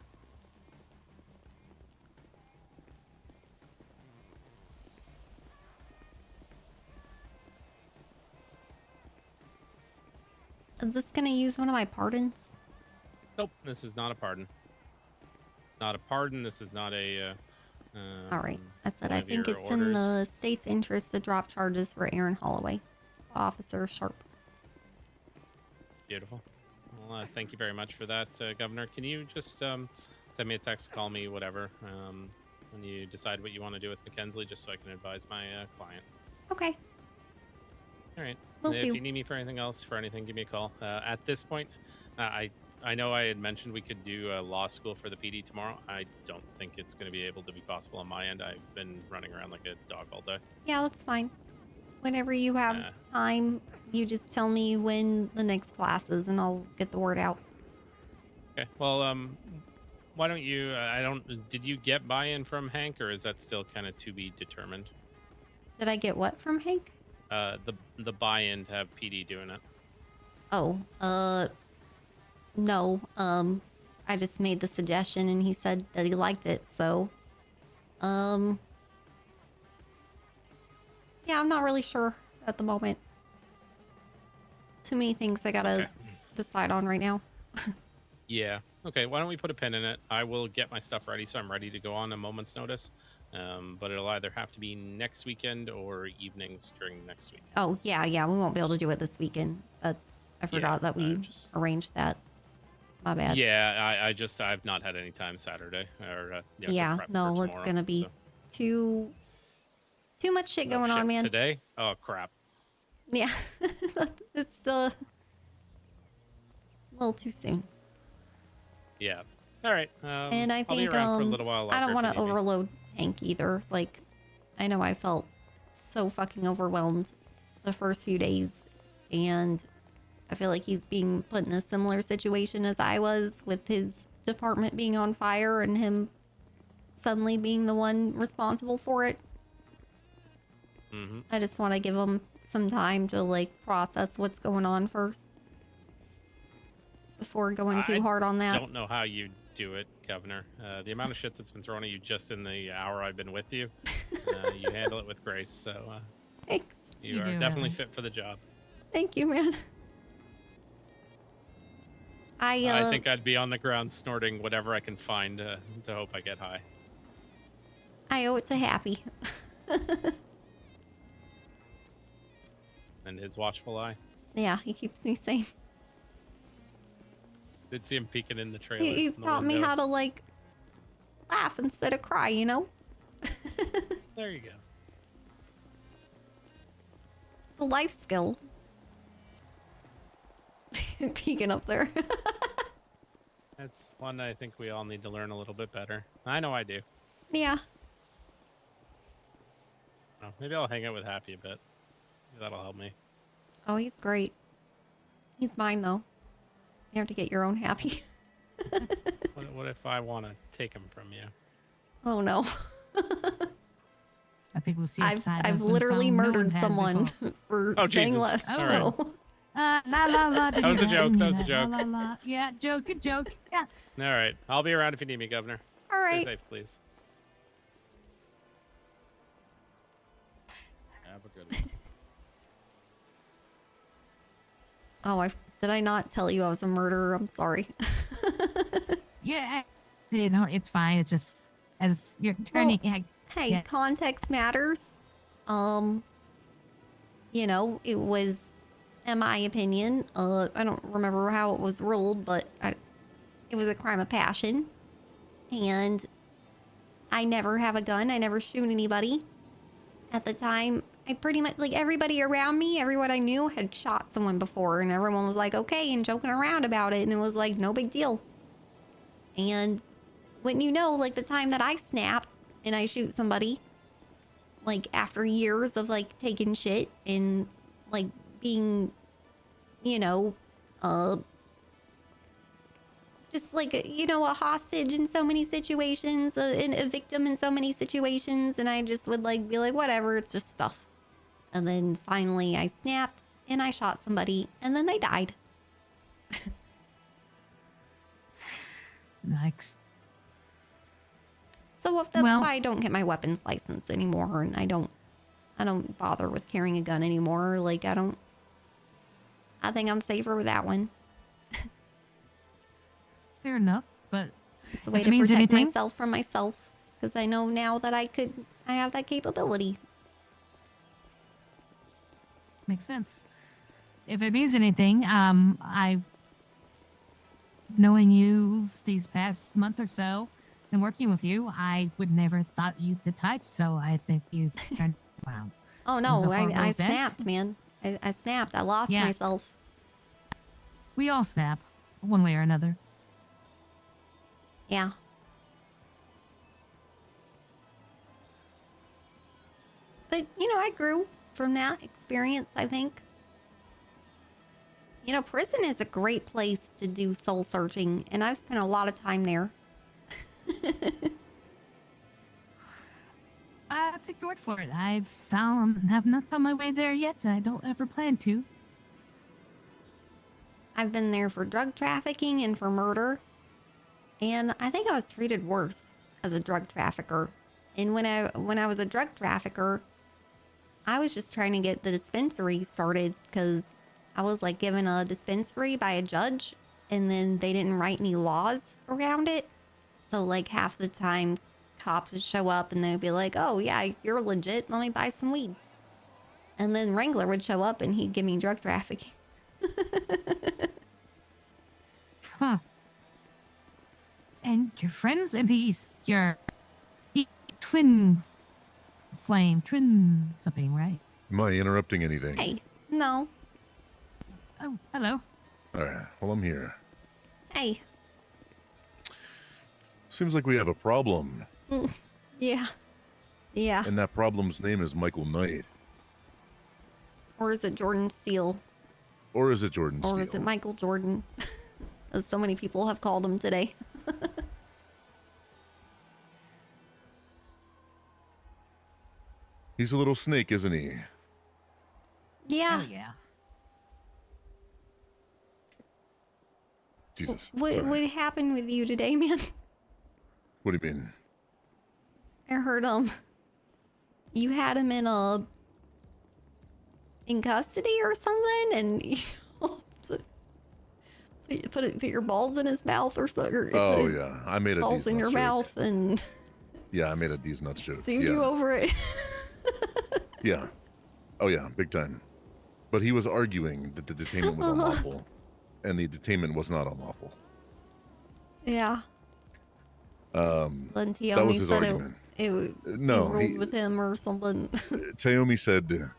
Is this going to use one of my pardons? Nope, this is not a pardon. Not a pardon. This is not a. All right. I said one I of think your it's in orders. the state's interest to drop charges for Aaron Holloway. Officer Sharp. Beautiful. Well, thank you very much for that, Governor. Can you just send me a text, call me, whatever, when you decide what you want to do with Mackenzie, just so I can advise my client. Okay. All right. Will If do. you need me for anything else, for anything, give me a call. At this point, I know I had mentioned we could do a law school for the PD tomorrow. I don't think it's going to be able to be possible on my end. I've been running around like a dog all day. Yeah, that's fine. Whenever you have time, you just tell me when the next class is and I'll get the word out. Okay. Well, why don't you? Did you get buy-in from Hank, or is that still kind of to be determined? Did I get what from Hank? The buy-in to have PD doing it. Oh, no. I just made the suggestion and he said that he liked it, so yeah, I'm not really sure at the moment. Too many things I gotta decide on right now. Yeah. Okay. Why don't we put a pin in it? I will get my stuff ready, so I'm ready to go on a moment's notice. But it'll either have to be next weekend or evenings during next week. Oh, yeah, we won't be able to do it this weekend. I forgot that we arranged that. My bad. Yeah, I've not had any time Saturday or Yeah, no, it's tomorrow, gonna be too much shit going on, man. Today? Oh crap. Yeah, it's still a little too soon. Yeah. All right. And I I'll be think around for a little while I don't longer want if to you need me. overload Hank either. Like, I know I felt so fucking overwhelmed the first few days, and I feel like he's being put in a similar situation as I was, with his department being on fire and him suddenly being the one responsible for it. Mm-hmm. I just want to give him some time to like process what's going on first before going too hard on that. I don't know how you do it, Governor. The amount of shit that's been thrown at you just in the hour I've been with you, you handle it with grace. So thanks. You are do, definitely really. fit for the job. Thank you, man. I think I'd be on the ground snorting whatever I can find to hope I get high. I owe it to Happy. And his watchful eye. Yeah, he keeps me sane. Did see him peeking in the trailer. He's taught me how to like laugh instead of cry, you know? There you go. It's a life skill. Peeking up there. That's one I think we all need to learn a little bit better. I know I do. Yeah. Oh, maybe I'll hang out with Happy a bit. That'll help me. Oh, he's great. He's mine though. You have to get your own Happy. What if I want to take him from you? Oh no. think we'll see a side I've of literally WindSong no murdered one has someone before. for Oh, saying Jesus. less. All So. right. La la la. That was a joke. That was a joke. La la la. Yeah, joke. Good joke. Yeah. All right. I'll be around if you need me, Governor. All right. Stay safe, please. Have a good one. Oh, did I not tell you I was a murderer? I'm sorry. Yeah. You know, it's fine. It's just as you're turning. Hey, yeah. context matters. You know, it was, in my opinion, I don't remember how it was ruled, but it was a crime of passion. And I never have a gun. I never shoot anybody. At the time, I pretty much, like, everybody around me, everyone I knew had shot someone before, and everyone was like, okay, and joking around about it, and it was like, no big deal. And when you know, like, the time that I snap and I shoot somebody, like, after years of, like, taking shit and, like, being, you know, just like, you know, a hostage in so many situations, a victim in so many situations, and I just would, like, be like, whatever, it's just stuff. And then finally I snapped and I shot somebody and then they died. Nice. So that's why I don't get my weapons license anymore, and I don't bother with carrying a gun anymore. Like, I think I'm safer with that one. Fair enough, but it's a way if to it means protect anything, myself from myself, because I know now that I have that capability. makes sense. If it means anything, knowing you these past month or so and working with you, I would never thought you the type. So I think you've turned around. Oh It was a no, horrible I event. snapped, man. I snapped. I lost Yeah. myself. We all snap, one way or another. Yeah. But, you know, I grew from that experience, I think. You know, prison is a great place to do soul searching, and I've spent a lot of time there. I'll take your word for it. Have not found my way there yet. I don't ever plan to. I've been there for drug trafficking and for murder. And I think I was treated worse as a drug trafficker. And when I was a drug trafficker, I was just trying to get the dispensary started because I was like given a dispensary by a judge, and then they didn't write any laws around it. So like half the time cops would show up and they'd be like, oh yeah, you're legit. Let me buy some weed. And then Wrangler would show up and he'd give me drug trafficking. Huh. And your friends and your twin something, right? Am I interrupting anything? Hey, no. Oh, hello. All right, well, I'm here. Hey. Seems like we have a problem. Yeah. Yeah. And that problem's name is Michael Knight. Or is it Jordan Steele? Or is it Jordan Or Steele? is it Michael Jordan? As so many people have called him today. He's a little snake, isn't he? Yeah. Oh, yeah. Jesus. What happened with you today, man? What do you mean? I heard you had him in custody or something, and you put your balls in his mouth or something. Or Oh, put his yeah. I made a balls D's in nuts your joke. mouth and Yeah, I made a D's nuts joke. sued yeah. you over it. Yeah. Oh, yeah, big time. But he was arguing that the detainment was unlawful, and the detainment was not unlawful. Yeah. Then Then that was Tiomi his said argument. it No, ruled he- with him or something. Taomi said,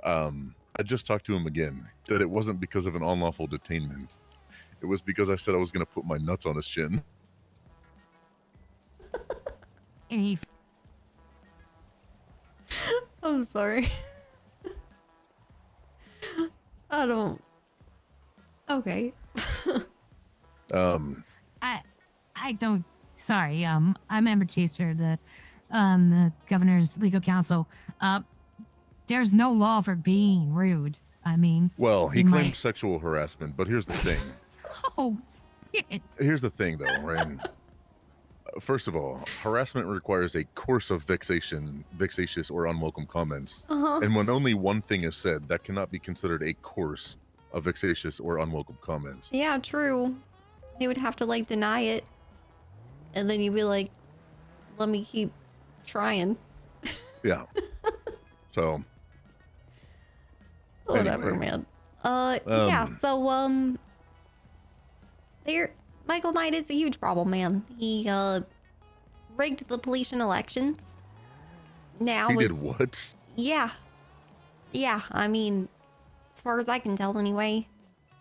I just talked to him again, that it wasn't because of an unlawful detainment. It was because I said I was going to put my nuts on his chin. And he I'm sorry. I don't. Okay. I don't. Sorry. I'm Amber Chaser, the the governor's legal counsel. There's no law for being rude. I mean, Well, he in my- claimed sexual harassment, but here's the thing. Oh, shit. Here's the thing, though, right? First of all, harassment requires a course of vexatious or unwelcome comments. And when only one thing is said, that cannot be considered a course of vexatious or unwelcome comments. Yeah, true. He would have to like deny it. And then you'd be like, let me keep trying. Yeah. So. Whatever, anyway. man. Yeah, so, Michael Knight is a huge problem, man. He, rigged the police elections. Now He is... did what? Yeah. Yeah, I mean, as far as I can tell anyway.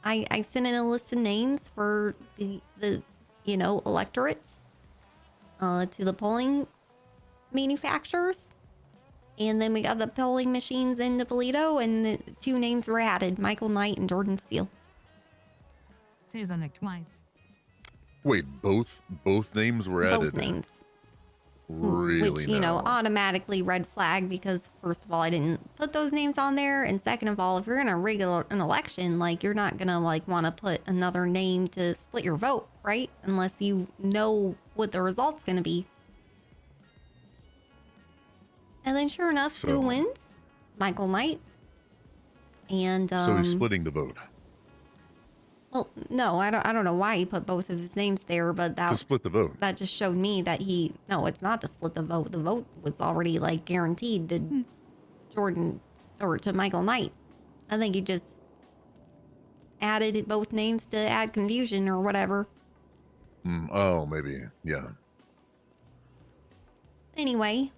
I sent in a list of names for the you know, electorates, to the polling manufacturers. And then we got the polling machines into Toledo, and the 2 names were added, Michael Knight and Jordan Steele. Says on the twice. Wait, both names were added? Both names. Really? Which, you know, automatically red flag because, first of all, I didn't put those names on there. And second of all, if you're going to rig an election, like, you're not going to, like, want to put another name to split your vote, right? Unless you know what the result's going to be. And then sure enough, who wins? Michael Knight. And, So he's splitting the vote. well, no, I don't know why he put both of his names there, but To split the vote. that just showed me that no, it's not to split the vote. The vote was already like guaranteed to Jordan or to Michael Knight. I think he just added both names to add confusion or whatever. Oh, maybe. Yeah. Anyway,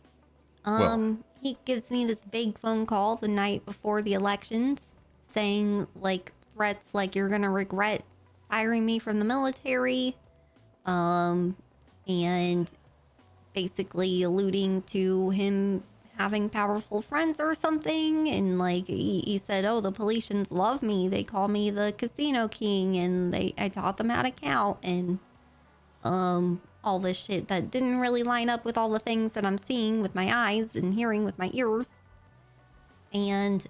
he gives me this vague phone call the night before the elections saying like threats like you're gonna regret firing me from the military, and basically alluding to him having powerful friends or something. And like he said, oh, the Policians love me, they call me the casino king, and I taught them how to count, and all this shit that didn't really line up with all the things that I'm seeing with my eyes and hearing with my ears. And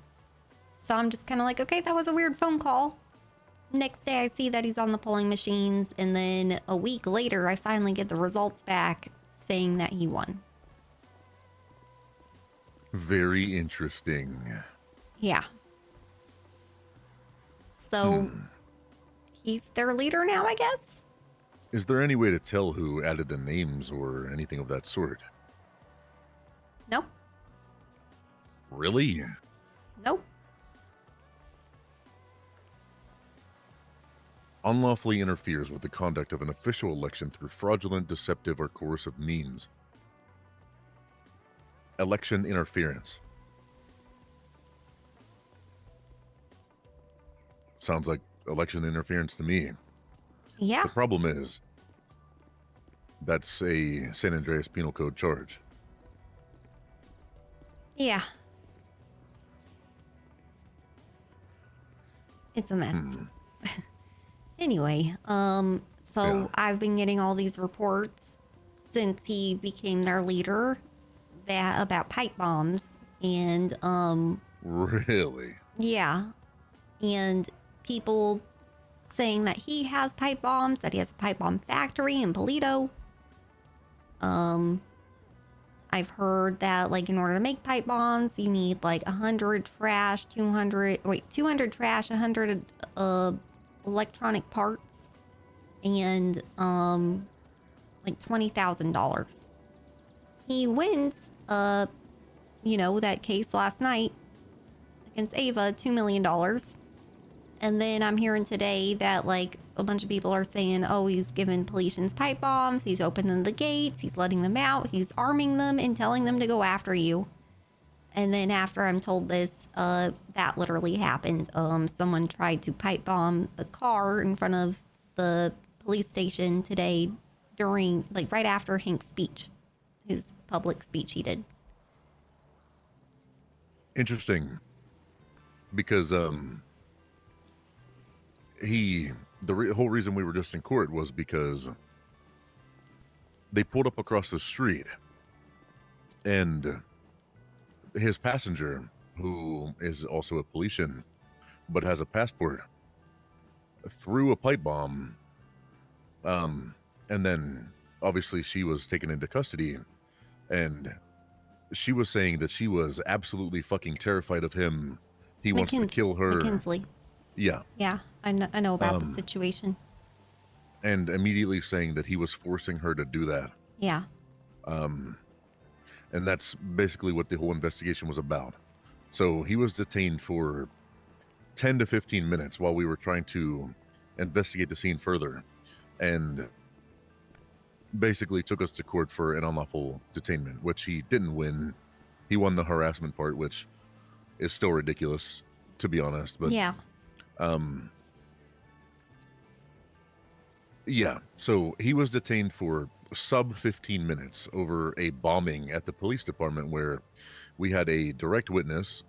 so I'm just kind of like, okay, that was a weird phone call. Next day I see that he's on the polling machines, and then a week later I finally get the results back saying that he won. Very interesting. Yeah. So he's their leader now, I guess? Is there any way to tell who added the names or anything of that sort? Nope. Really? Nope. Unlawfully interferes with the conduct of an official election through fraudulent, deceptive, or coercive means. Election interference. Sounds like election interference to me. Yeah. The problem is, that's a San Andreas Penal Code charge. Yeah. It's a mess. Anyway, so I've been getting all these reports since he became their leader about pipe bombs and Really? yeah, and people saying that he has pipe bombs, that he has a pipe bomb factory in Toledo. I've heard that like in order to make pipe bombs, you need like 100 trash, 200 trash, 100 electronic parts, and like $20,000. He wins you know, that case last night against Ava, $2 million. And then I'm hearing today that like a bunch of people are saying, oh, he's giving Policians pipe bombs, he's opening the gates, he's letting them out, he's arming them and telling them to go after you. And then after I'm told this, that literally happened. Someone tried to pipe bomb the car in front of the police station today during, like right after Hank's speech, his public speech he did. Interesting. Because the whole reason we were just in court was because they pulled up across the street And his passenger, who is also a Politian, but has a passport, threw a pipe bomb. And then obviously she was taken into custody, and she was saying that she was absolutely fucking terrified of him. He wants to kill her. McKinsley. Yeah. Yeah, I know about the situation. And immediately saying that he was forcing her to do that. Yeah. And that's basically what the whole investigation was about. So he was detained for 10 to 15 minutes while we were trying to investigate the scene further, and basically took us to court for an unlawful detainment, which he didn't win. He won the harassment part, which is still ridiculous, to be honest. But yeah. Yeah, so he was detained for sub 15 minutes over a bombing at the police department, where we had a direct witness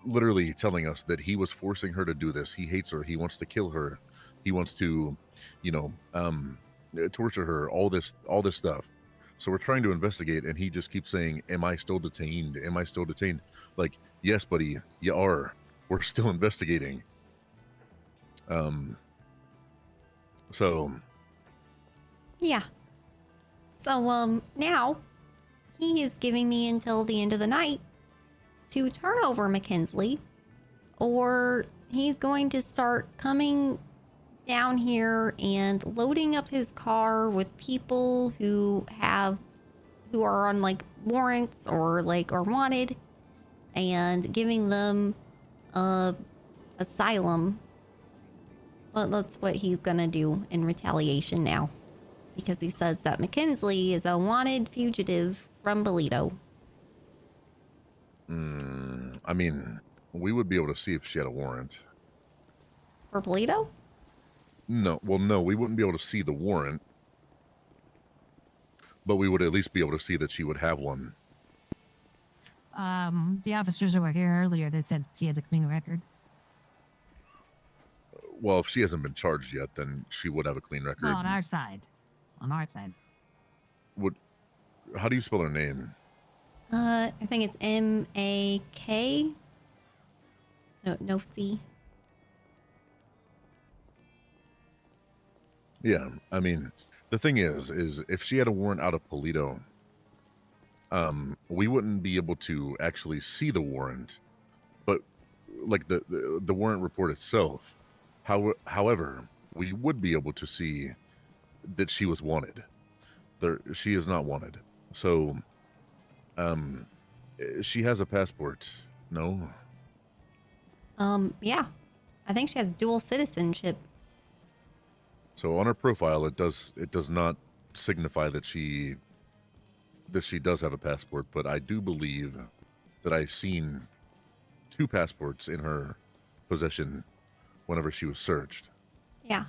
literally telling us that he was forcing her to do this. He hates her. He wants to kill her. He wants to, torture her, all this stuff. So we're trying to investigate, and he just keeps saying, am I still detained? Am I still detained? Like, yes, buddy, you are. We're still investigating. So yeah. So now he is giving me until the end of the night to turn over McKinsley, or he's going to start coming down here and loading up his car with people who are on like warrants or wanted, and giving them asylum. Well, that's what he's gonna do in retaliation now, because he says that McKinsley is a wanted fugitive from Bolito. I mean, we would be able to see if she had a warrant. For Bolito? No, we wouldn't be able to see the warrant, but we would at least be able to see that she would have one. The officers who were here earlier, they said she has a clean record. Well, if she hasn't been charged yet, then she would have a clean record. Well, on our side. How do you spell her name? I think it's M-A-K. No C. Yeah, I mean, the thing is if she had a warrant out of Polito, we wouldn't be able to actually see the warrant, but like the warrant report itself. However, we would be able to see that she was wanted. She is not wanted. So, she has a passport. No. Yeah, I think she has dual citizenship. So on her profile, it does not signify that she does have a passport, but I do believe that I've seen 2 passports in her possession whenever she was searched. Yeah.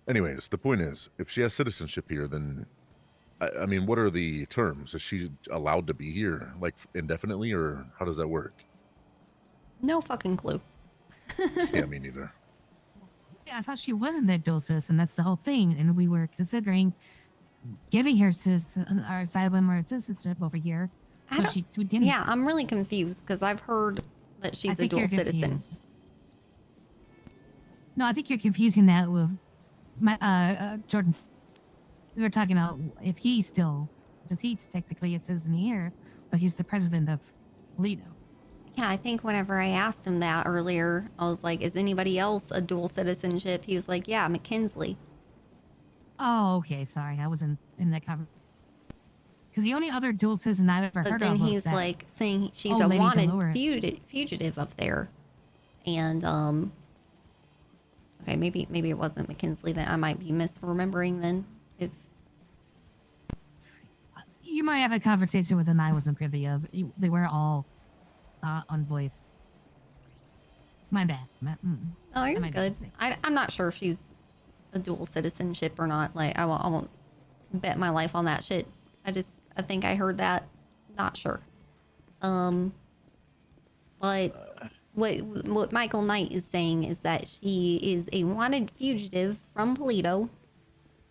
Anyways, the point is, if she has citizenship here, then I mean, what are the terms? Is she allowed to be here, like, indefinitely, or how does that work? No fucking clue. Yeah, me neither. Yeah, I thought she wasn't that dual citizen. That's the whole thing. And we were considering giving her our asylum or citizenship over here. We didn't. Yeah, I'm really confused because I've heard that she's a dual citizen. No, I think you're confusing that with Jordan's. We were talking about if he's still, because he's technically a citizen here, but he's the president of Lido. Yeah, I think whenever I asked him that earlier, I was like, is anybody else a dual citizenship? He was like, yeah, McKinsley. Oh, okay. Sorry, I wasn't in that conversation. Because the only other dual citizen I've ever heard of. But then he's like saying she's a wanted fugitive up there. And, okay, maybe it wasn't McKinsley that I might be misremembering then. If you might have a conversation with them I wasn't privy of. They were all on voice. My bad. Oh, you're good. I'm not sure if she's a dual citizenship or not. Like, I won't bet my life on that shit. I think I heard that. Not sure. But what Michael Knight is saying is that she is a wanted fugitive from Polito,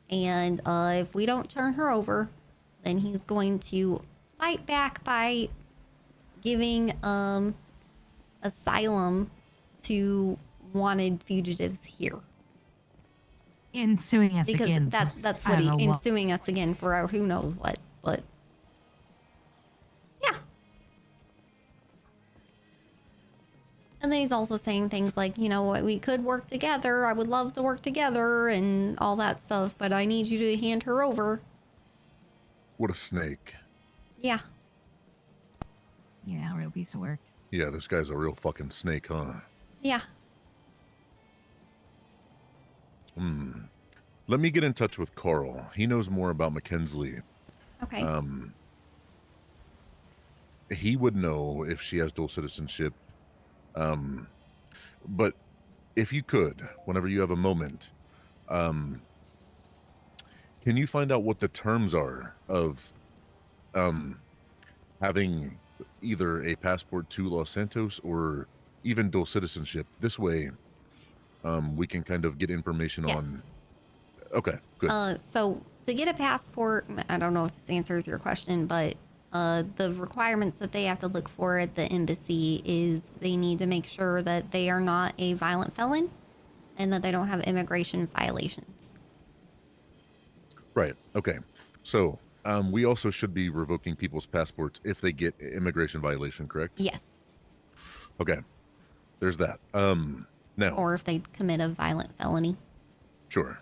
And if we don't turn her over, then he's going to fight back by giving asylum to wanted fugitives here. And suing us Because again. that's I what don't know in what. suing us again for who knows what. But yeah. And then he's also saying things like, you know, we could work together. I would love to work together and all that stuff, but I need you to hand her over. What a snake. Yeah. Yeah, real piece of work. Yeah, this guy's a real fucking snake, huh? Yeah. Let me get in touch with Carl. He knows more about Mackenzie. Okay. He would know if she has dual citizenship. But if you could, whenever you have a moment, can you find out what the terms are of having either a passport to Los Santos or even dual citizenship? This way, we can kind of get information on. Okay, good. So to get a passport, I don't know if this answers your question, but the requirements that they have to look for at the embassy is they need to make sure that they are not a violent felon and that they don't have immigration violations. Right. Okay. So we also should be revoking people's passports if they get immigration violation, correct? Yes. Okay. There's that. Now. Or if they commit a violent felony. Sure.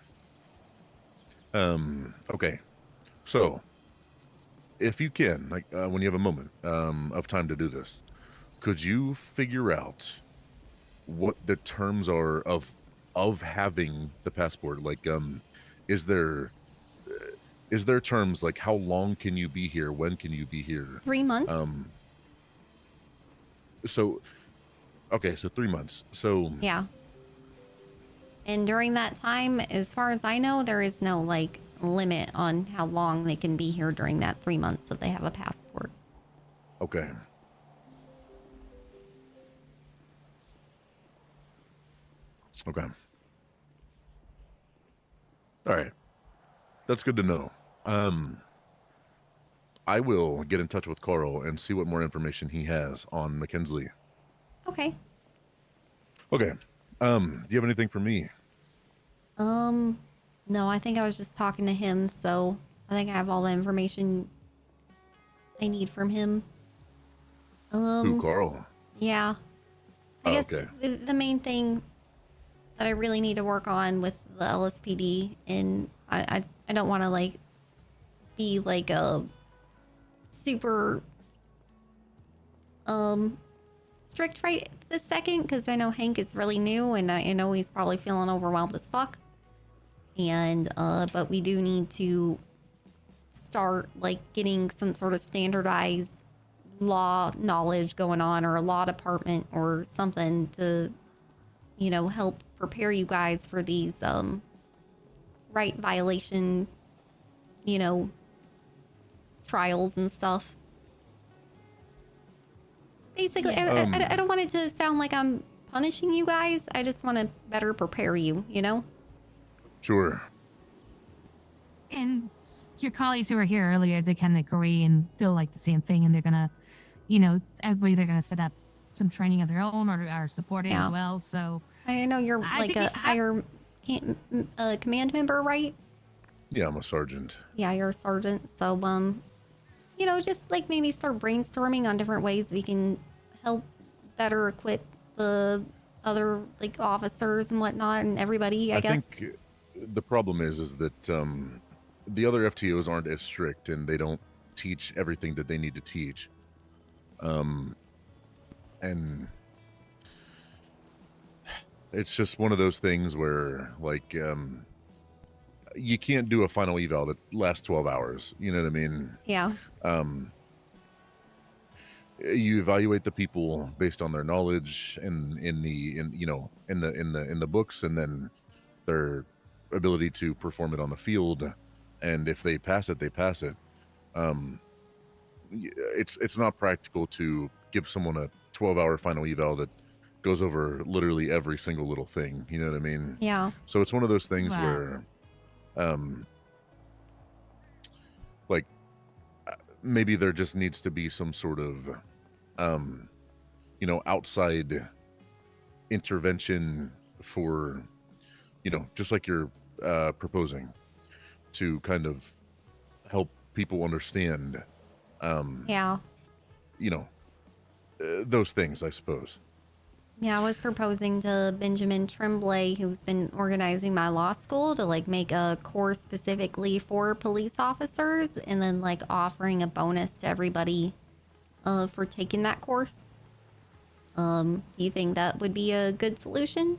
Okay. So, if you can, like, when you have a moment of time to do this, could you figure out what the terms are of having the passport? Like, is there terms like how long can you be here? When can you be here? 3 months. So, okay, so 3 months. So Yeah. And during that time, as far as I know, there is no like limit on how long they can be here during that 3 months that they have a passport. Okay. Okay. All right. That's good to know. I will get in touch with Carl and see what more information he has on Mackenzie. Okay. Okay. Do you have anything for me? No, I think I was just talking to him, so I think I have all the information I need from him. Who, Carl? Yeah. I guess okay. the main thing that I really need to work on with the LSPD, and I don't want to like be like a super strict right this second, because I know Hank is really new and I know he's probably feeling overwhelmed as fuck. And but we do need to start like getting some sort of standardized law knowledge going on, or a law department or something to, you know, help prepare you guys for these right violation, you know, trials and stuff. Basically, I don't want it to sound like I'm punishing you guys. I just want to better prepare you, you know? Sure. And your colleagues who were here earlier, they kind of agree and feel like the same thing, and they're gonna, you know, I believe they're gonna set up some training of their own or are supporting as well. So I know you're like a higher command member, right? Yeah, I'm a sergeant. Yeah, you're a sergeant. So, you know, just like maybe start brainstorming on different ways we can help better equip the other like officers and whatnot and everybody, I guess. think the problem is that the other FTOs aren't as strict and they don't teach everything that they need to teach. And it's just one of those things where like you can't do a final eval that lasts 12 hours. You know what I mean? Yeah. You evaluate the people based on their knowledge and in the books, and then their ability to perform it on the field. And if they pass it, they pass it. It's not practical to give someone a 12-hour final eval that goes over literally every single little thing. You know what I mean? Yeah. So it's one of those things Wow. where maybe there just needs to be some sort of, outside intervention for, just like you're proposing, to kind of help people understand, Yeah. Those things, I suppose. Yeah, I was proposing to Benjamin Tremblay, who's been organizing my law school, to like make a course specifically for police officers, and then like offering a bonus to everybody for taking that course. Do you think that would be a good solution?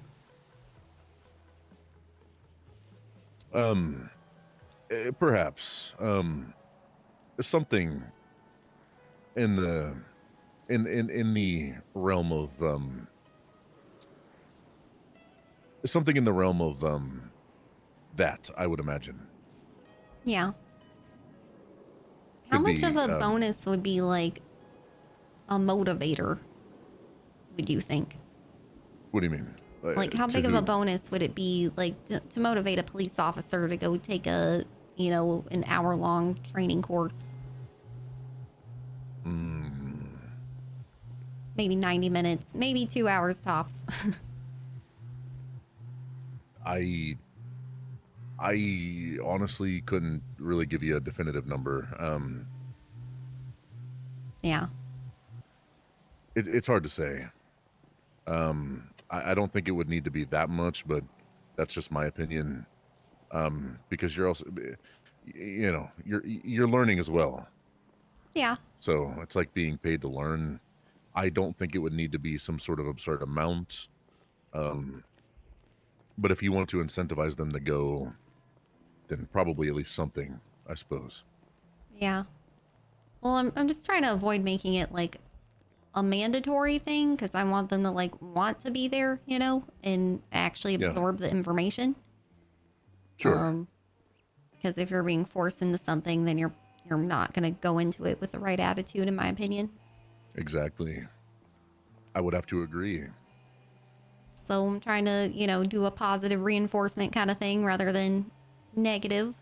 Perhaps something in the realm of something in the realm of that, I would imagine. Yeah. How Could much be, of a bonus would be like a motivator, would you think? What do you mean? Like, how To big of who? a bonus would it be, like, to motivate a police officer to go take a, an hour-long training course? Maybe 90 minutes, maybe 2 hours tops. I honestly couldn't really give you a definitive number. Yeah. It's hard to say. I don't think it would need to be that much, but that's just my opinion. Because you're also, you're learning as well. Yeah. So it's like being paid to learn. I don't think it would need to be some sort of absurd amount. But if you want to incentivize them to go, then probably at least something, I suppose. Yeah. Well, I'm just trying to avoid making it like a mandatory thing, because I want them to like want to be there, and actually Yeah. absorb the information. Sure. Because if you're being forced into something, then you're not going to go into it with the right attitude, in my opinion. Exactly. I would have to agree. So I'm trying to, do a positive reinforcement kind of thing rather than negative.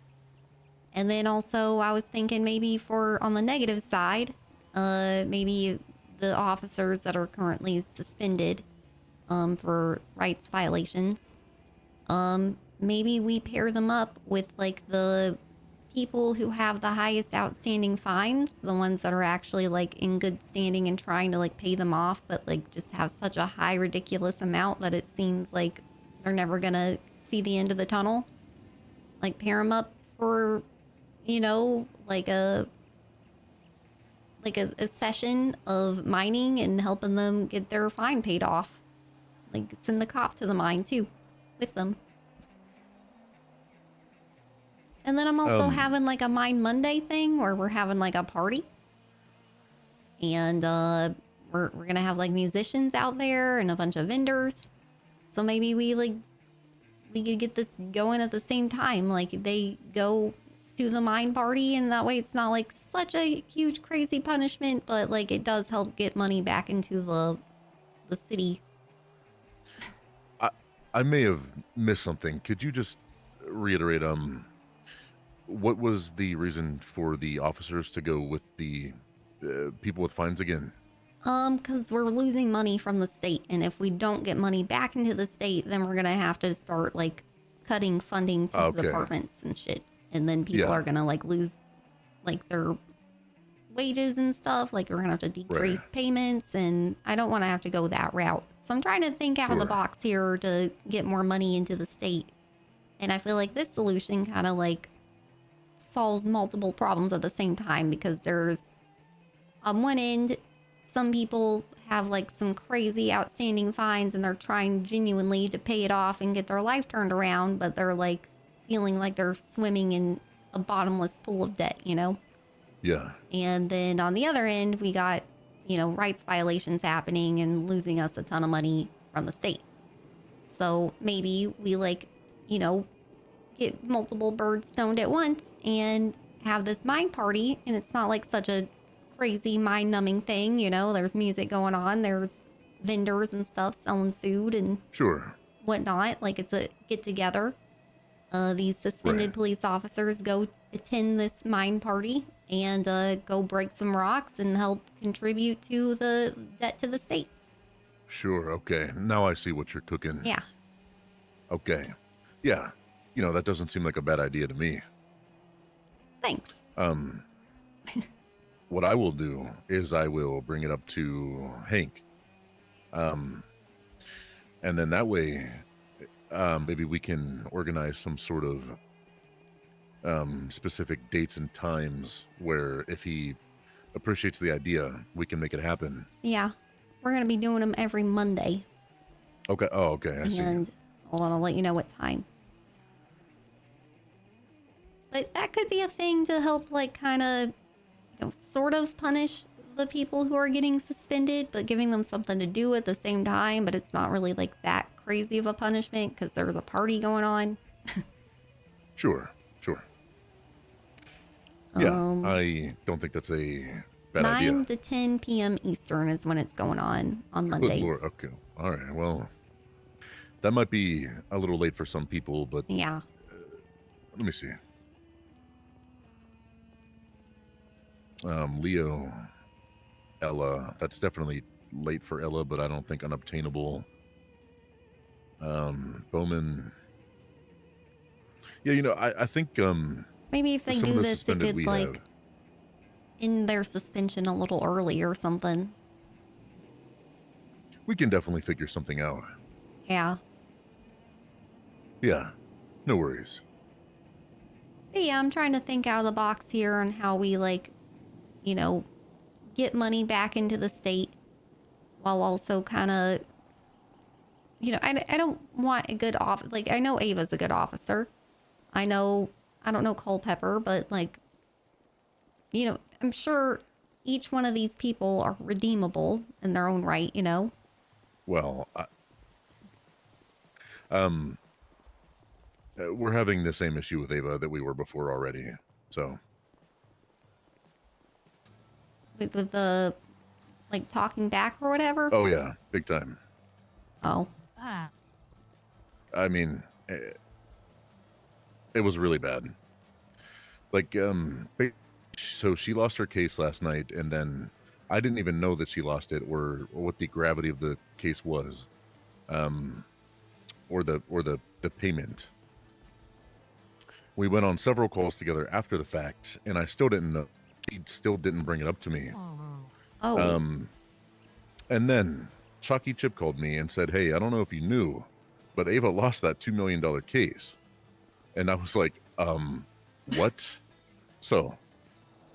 And then also I was thinking maybe on the negative side, maybe the officers that are currently suspended for rights violations, maybe we pair them up with like the people who have the highest outstanding fines, the ones that are actually like in good standing and trying to like pay them off, but like just have such a high ridiculous amount that it seems like they're never gonna see the end of the tunnel. Like pair them up for, like a session of mining and helping them get their fine paid off. Like send the cop to the mine too with them. And then I'm also having like a Mine Monday thing where we're having like a party. And we're going to have like musicians out there and a bunch of vendors. So maybe we could get this going at the same time. Like they go to the mine party, and that way it's not like such a huge crazy punishment, but like it does help get money back into the city. I may have missed something. Could you just reiterate what was the reason for the officers to go with the people with fines again? Because we're losing money from the state, and if we don't get money back into the state, then we're gonna have to start like cutting funding to the departments and shit, and then people are gonna like lose like their wages and stuff. Like we're gonna have to decrease payments, and I don't want to have to go that route. So I'm trying to think out of the box here to get more money into the state, and I feel like this solution kind of like solves multiple problems at the same time, because there's on one end, some people have like some crazy outstanding fines and they're trying genuinely to pay it off and get their life turned around, but they're like feeling like they're swimming in a bottomless pool of debt, Yeah. And then on the other end, we got, rights violations happening and losing us a ton of money from the state. So maybe we like, get multiple birds stoned at once and have this mine party, and it's not like such a crazy mind-numbing thing, there's music going on, there's vendors and stuff selling food and whatnot, like it's a get-together. These suspended police officers go attend this mine party, and go break some rocks and help contribute to the debt to the state. Sure. Okay. Now I see what you're cooking. Yeah. Okay. Yeah. That doesn't seem like a bad idea to me. Thanks. What I will do is I will bring it up to Hank. And then that way, maybe we can organize some sort of specific dates and times where if he appreciates the idea, we can make it happen. Yeah. We're going to be doing them every Monday. Okay. Oh, okay. I see. And I want to let you know what time. But that could be a thing to help, like, kind of, sort of punish the people who are getting suspended, but giving them something to do at the same time. But it's not really, like, that crazy of a punishment because there was a party going on. Sure. Yeah, I don't think that's a bad idea. 9 to 10 p.m. Eastern is when it's going on Good Mondays. Lord. Okay. All right. Well, that might be a little late for some people, but yeah. Let me see. Leo, Ella. That's definitely late for Ella, but I don't think unobtainable. Bowman. Yeah, I think maybe if they some of do the this, it suspended could, we like, have- end their suspension a little early or something. we can definitely figure something out. Yeah. Yeah, no worries. But yeah, I'm trying to think out of the box here on how we, like, get money back into the state while also kind of, I don't want a good like, I know Ava's a good officer. I don't know Culpepper, but, like, I'm sure each one of these people are redeemable in their own right, Well, we're having the same issue with Ava that we were before already. So with the, like, talking back or whatever. Oh yeah, big time. Oh. I mean, it was really bad. Like, so she lost her case last night, and then I didn't even know that she lost it, or what the gravity of the case was, or the payment. We went on several calls together after the fact, and I still didn't know. She still didn't bring it up to me. Oh. And then Chalky Chip called me and said, "Hey, I don't know if you knew, but Ava lost that $2 million case." And I was like, what? So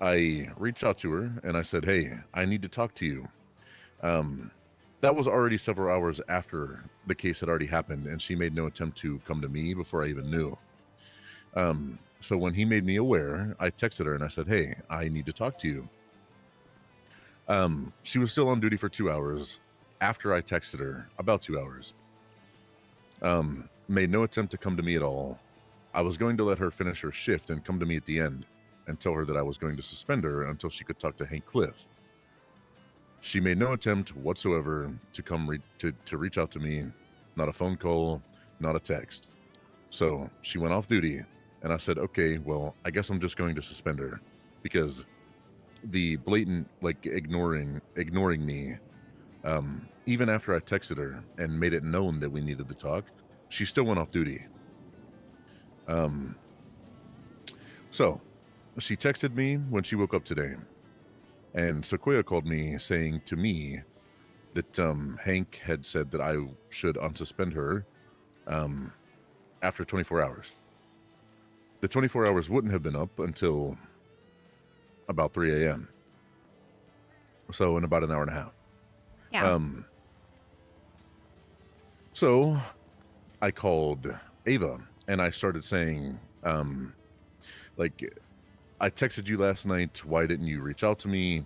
I reached out to her and I said, "Hey, I need to talk to you." That was already several hours after the case had already happened, and she made no attempt to come to me before I even knew. So when he made me aware, I texted her and I said, "Hey, I need to talk to you." She was still on duty for 2 hours after I texted her, about 2 hours. Made no attempt to come to me at all. I was going to let her finish her shift and come to me at the end and tell her that I was going to suspend her until she could talk to Hank Cliff. She made no attempt whatsoever to come to reach out to me, not a phone call, not a text. So she went off duty, and I said, "Okay, well, I guess I'm just going to suspend her," because the blatant, like, ignoring me, even after I texted her and made it known that we needed to talk, she still went off duty. So she texted me when she woke up today, and Sequoia called me saying to me that Hank had said that I should unsuspend her after 24 hours. The 24 hours wouldn't have been up until about 3 a.m. So in about an hour and a half. Yeah. So I called Ava and I started saying, like, I texted you last night. Why didn't you reach out to me?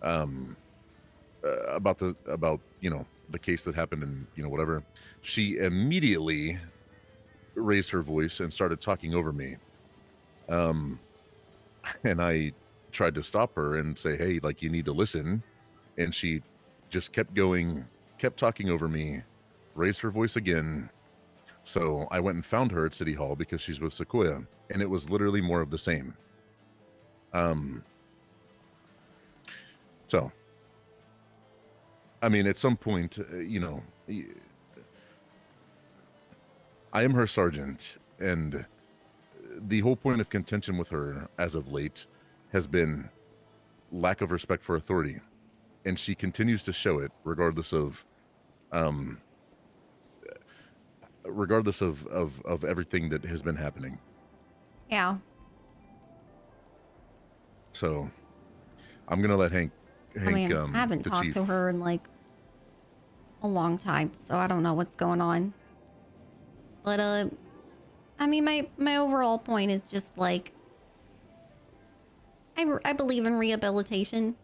About the case that happened and whatever. She immediately raised her voice and started talking over me. And I tried to stop her and say, "Hey, like, you need to listen." And she just kept going, kept talking over me, raised her voice again. So I went and found her at City Hall because she's with Sequoia, and it was literally more of the same. So, I mean, at some point, I am her sergeant, and the whole point of contention with her as of late has been lack of respect for authority, and she continues to show it regardless of everything that has been happening. Yeah. So I'm gonna let Hank I mean, I haven't the talked chief. to her in like a long time, so I don't know what's going on. But I mean, my overall point is just like I believe in rehabilitation,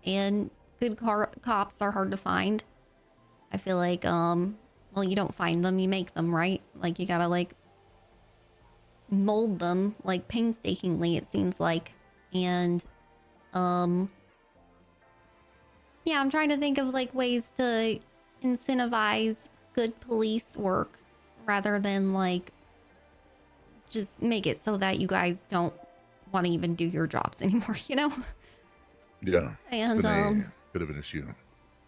and good cops are hard to find. I feel like well, you don't find them, you make them, right? Like you gotta like mold them like painstakingly, it seems like. And yeah, I'm trying to think of like ways to incentivize good police work rather than like just make it so that you guys don't want to even do your jobs anymore, you know? Yeah. And it's been a bit of an issue.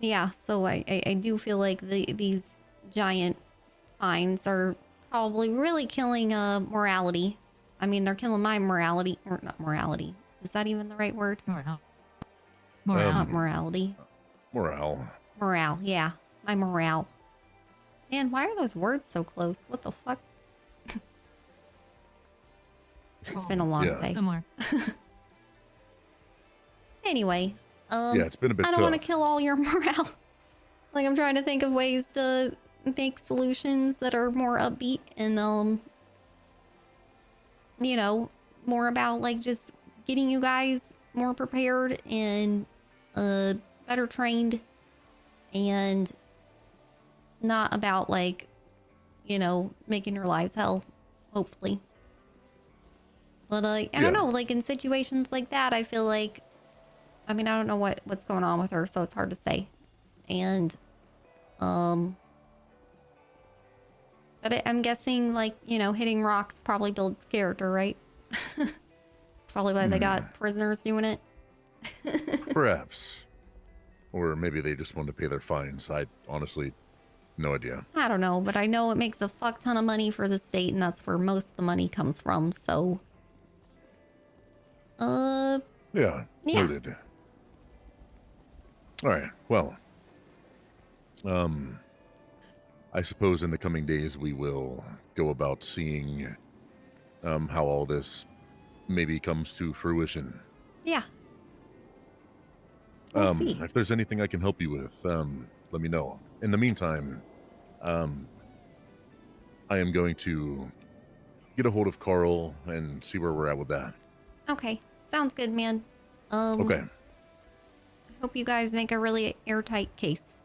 yeah, so I do feel like these giant fines are probably really killing morality. I mean, they're killing my morality, or not morality. Is that even the right word? Morale. Not morality. Morale. Morale, yeah. My morale. Man, why are those words so close? What the fuck? It's been a long day. Similar. Anyway, yeah, it's been a bit I don't want to tough. kill all your morale. Like, I'm trying to think of ways to make solutions that are more upbeat and, you know, more about like just getting you guys more prepared and better trained, and not about like, you know, making your lives hell, hopefully. But I don't know, like in situations like that, I feel like, I mean, I don't know what's going on with her, so it's hard to say. And but I'm guessing like, you know, hitting rocks probably builds character, right? It's probably why they got prisoners doing it. Perhaps. Or maybe they just want to pay their fines. I honestly, no idea. I don't know, but I know it makes a fuck ton of money for the state, and that's where most of the money comes from, so Yeah, noted. All right, well, I suppose in the coming days we will go about seeing how all this maybe comes to fruition. yeah. We'll see. If there's anything I can help you with, let me know. In the meantime, I am going to get a hold of Carl and see where we're at with that. Okay, sounds good, man. Okay. I hope you guys make a really airtight case.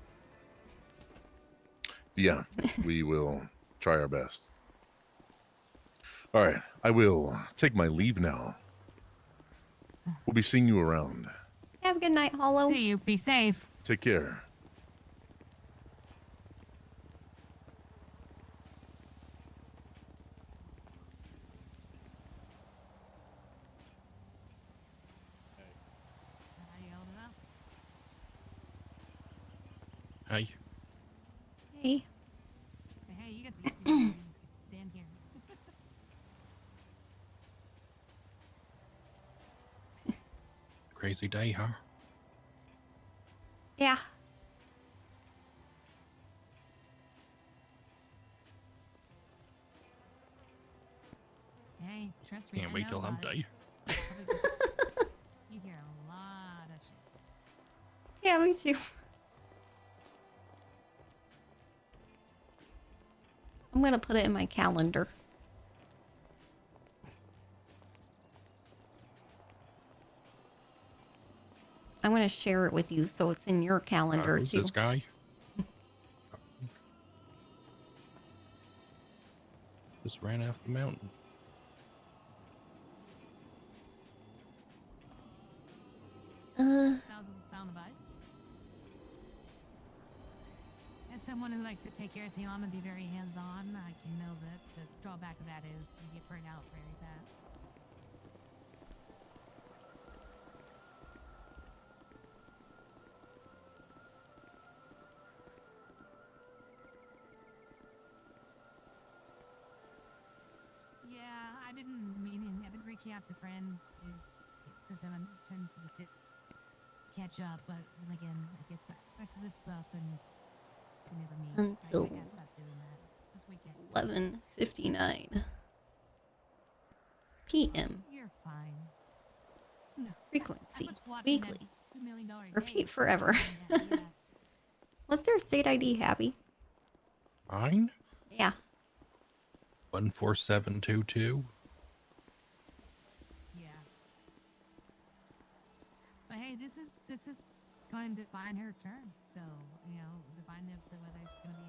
Yeah, we will try our best. All right, I will take my leave now. We'll be seeing you around. Have a good night, Hollow. See you. Be safe. Take care. Hey. Hey. Hey, you get to just stand here. Crazy day, huh? Yeah. Hey, trust me. Can't I wait know till about hump it. day. You hear a lot of shit. Yeah, me too. I'm gonna put it in my calendar. I'm gonna share it with you so it's in your calendar Who's too. this guy? Just ran off the mountain. Sound advice? As someone who likes to take care of things, I'm gonna be very hands-on. I can know that the drawback of that is you get burned out very fast. I've been reaching out to friend since I'm trying to the city to catch up, but then again, I get back to this stuff and we never meet. Until I gotta stop doing that this weekend. 11:59 p.m. You're fine. No, Frequency watching that weekly. $2 million Repeat forever. What's their state ID, Happy? Mine? Yeah. 14722. Yeah. But hey, this is going to define her term, so define whether it's gonna be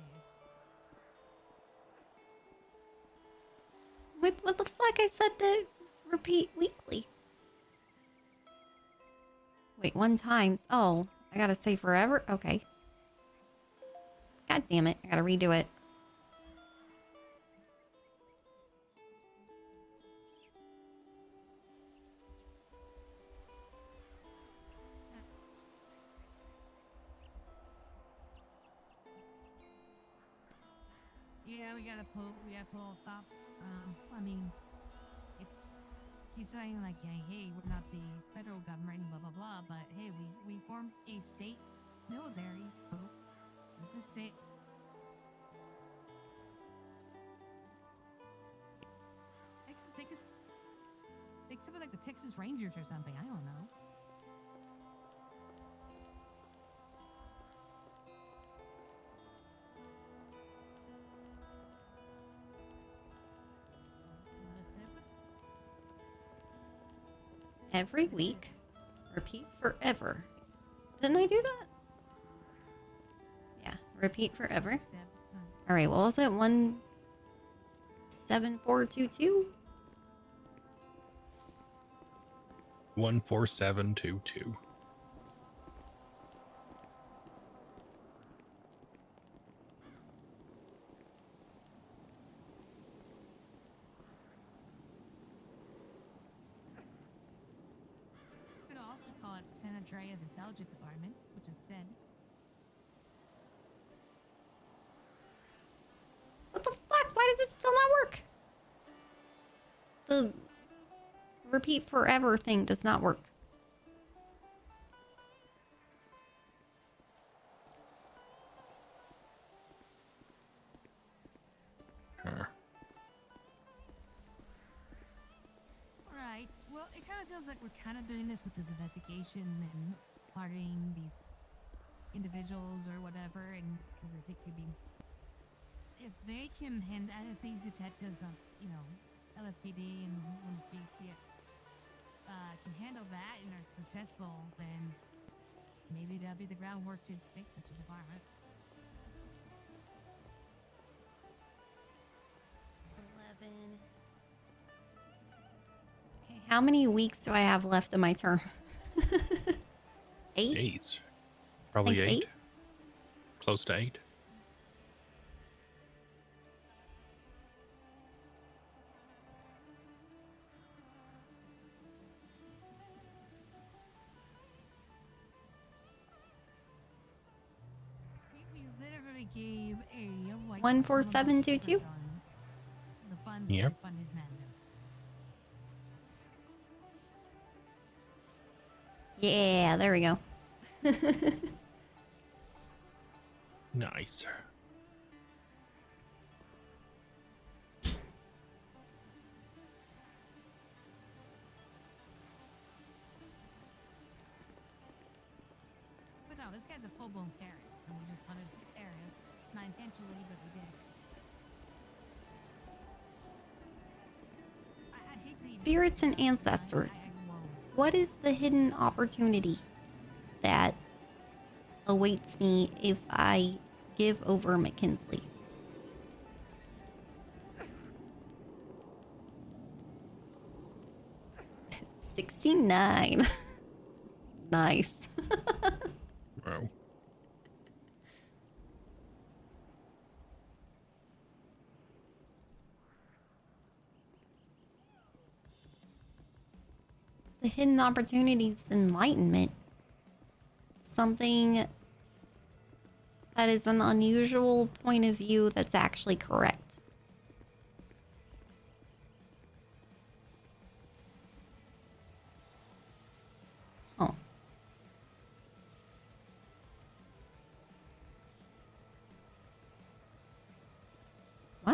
ace. What the fuck? I said to repeat weekly. Wait, 1 times. Oh, I gotta say forever? Okay. God damn it. I gotta redo it. Yeah, we gotta pull all stops. I mean, he's saying like, hey, we're not the federal government, blah blah blah, but hey, we formed a state military, so let's just say. Take something like the Texas Rangers or something. I don't know. Every week. Repeat forever. Didn't I do that? Yeah. Repeat forever. Alright, what was it? 17422? 14722. You could also call it San Andreas Intelligence Department, which is said. What the fuck? Why does it still not work? The repeat forever thing does not work. Alright, well, it kind of feels like we're kind of doing this with this investigation and pardoning these individuals or whatever, and because I think could be, if they can hand out these detectives, LSPD and BC can handle that and are successful, then maybe that'll be the groundwork to make such a department. 11. Okay, how many weeks do I have left of my term? 8? 8. Probably Think 8. 8? Close to 8. We literally gave a 14722? the funds Yep. to fund his madness. Yeah, there we go. Nice. But no, this guy's a full-blown terrorist, and we just hunted terrorists, not intentionally, but we did. I hate to even Spirits and ancestors. What is the hidden opportunity that awaits me if I give over McKinsley? $69. Nice. Wow. The hidden opportunities enlightenment. Something that is an unusual point of view that's actually correct.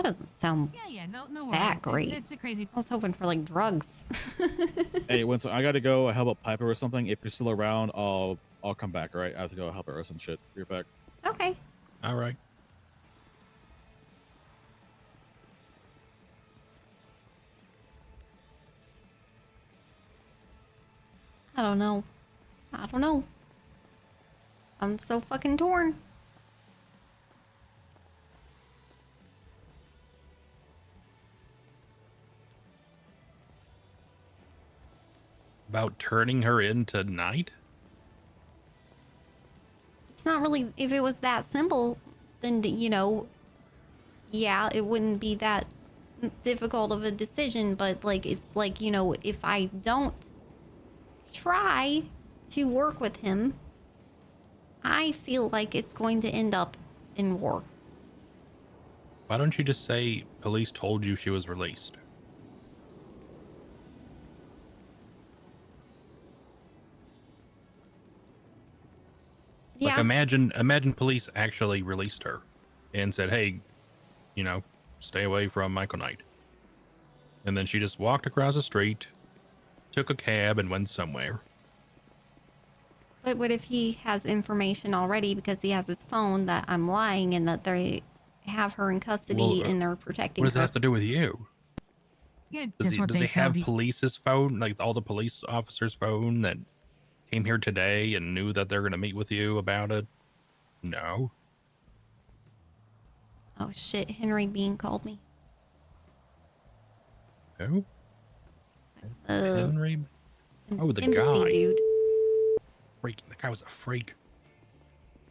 doesn't sound no worries. that great. It's a crazy. I was hoping for like drugs. Hey, WindSong, I gotta go help out Piper or something. If you're still around, I'll come back. All right, I have to go help her or some shit. Be right back. Okay. All right. I don't know. I'm so fucking torn. About turning her in tonight? It's not really, if it was that simple, then, you know, yeah, it wouldn't be that difficult of a decision. But, like, it's like, you know, if I don't try to work with him, I feel like it's going to end up in war. Why don't you just say police told you she was released? Yeah. Like imagine police actually released her and said, hey, you know, stay away from Michael Knight. And then she just walked across the street, took a cab and went somewhere. But what if he has information already because he has his phone that I'm lying and that they have her in custody and they're protecting What does her? that have to do with you? Yeah, Does that's what he they have told you. police's phone, like all the police officers' phone that came here today and knew that they're going to meet with you about it? No. Oh shit, Henry Bean called me. Who? Henry? Oh, the embassy guy. dude. Freak. The guy was a freak.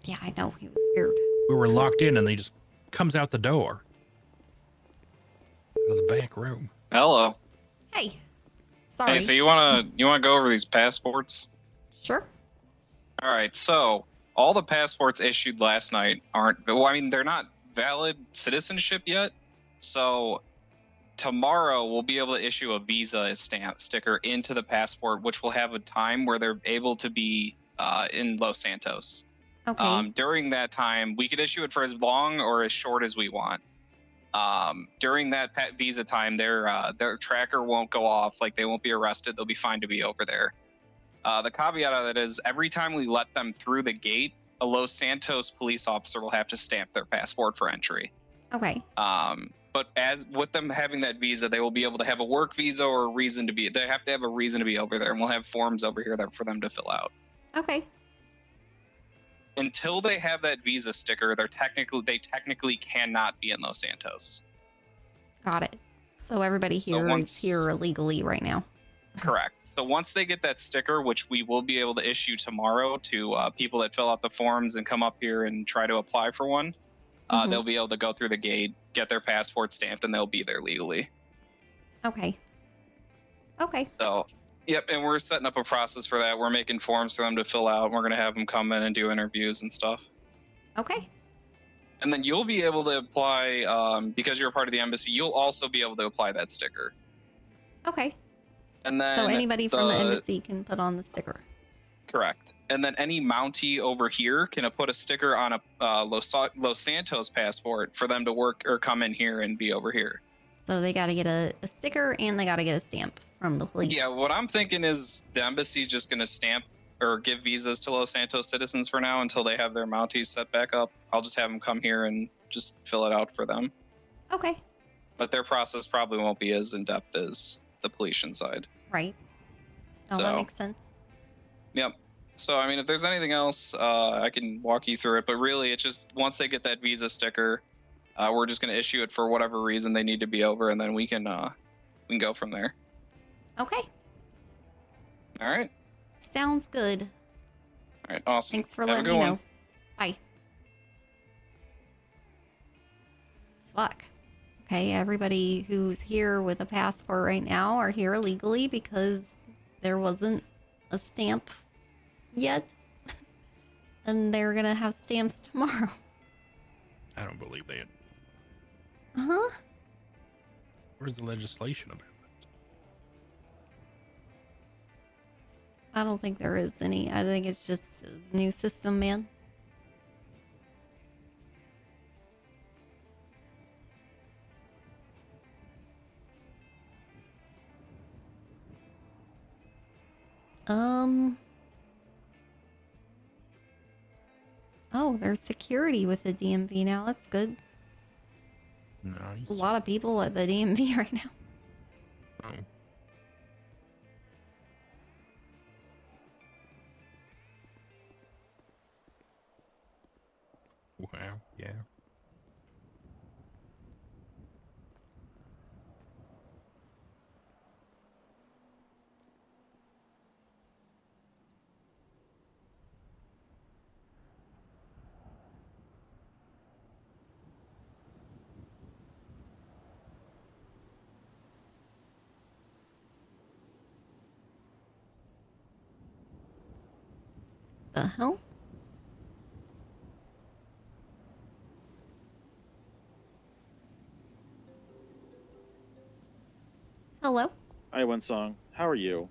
Yeah, I know. He was weird. We were locked in and he just comes out the door. Out of the back room. Hello. Hey. Sorry. Hey, so you wanna go over these passports? Sure. All right. So all the passports issued last night aren't. Well, I mean, they're not valid citizenship yet. So tomorrow we'll be able to issue a visa stamp sticker into the passport, which will have a time where they're able to be in Los Santos. Okay. During that time, we could issue it for as long or as short as we want. During that visa time, their tracker won't go off. Like, they won't be arrested. They'll be fine to be over there. The caveat of that is every time we let them through the gate, a Los Santos police officer will have to stamp their passport for entry. Okay. But as with them having that visa, they will be able to have a work visa or a reason to be. They have to have a reason to be over there, and we'll have forms over here for them to fill out. Okay. Until they have that visa sticker, they technically cannot be in Los Santos. Got it. So everybody here is here illegally right now. Correct. So once they get that sticker, which we will be able to issue tomorrow to people that fill out the forms and come up here and try to apply for one, they'll be able to go through the gate, get their passport stamped, and they'll be there legally. Okay. Okay. So, yep, and we're setting up a process for that. We're making forms for them to fill out. We're going to have them come in and do interviews and stuff. Okay. And then you'll be able to apply, because you're a part of the embassy, you'll also be able to apply that sticker. Okay. And then So anybody from the embassy can put on the sticker. Correct. And then any Mountie over here can put a sticker on a Los Santos passport for them to work or come in here and be over here. So they got to get a sticker and they got to get a stamp from the police. Yeah, what I'm thinking is the embassy's just going to stamp or give visas to Los Santos citizens for now until they have their Mounties set back up. I'll just have them come here and just fill it out for them. Okay. But their process probably won't be as in-depth as the Politian side. Right. Oh, that makes sense. Yep. So, I mean, if there's anything else, I can walk you through it. But really, it's just once they get that visa sticker, we're just going to issue it for whatever reason they need to be over, and then we can go from there. Okay. All right. Sounds good. All right. Awesome. Thanks for Have a letting good me one. know. Bye. Fuck. Okay, everybody who's here with a passport right now are here illegally because there wasn't a stamp yet. And they're gonna have stamps tomorrow. I don't believe that. Uh-huh. Where's the legislation about that? I don't think there is any. I think it's just a new system, man. Um. Oh, there's security with the DMV now. That's good. Nice. A lot of people at the DMV right now. Oh. Wow, yeah. The hell? Hello? Hi, WindSong. How are you?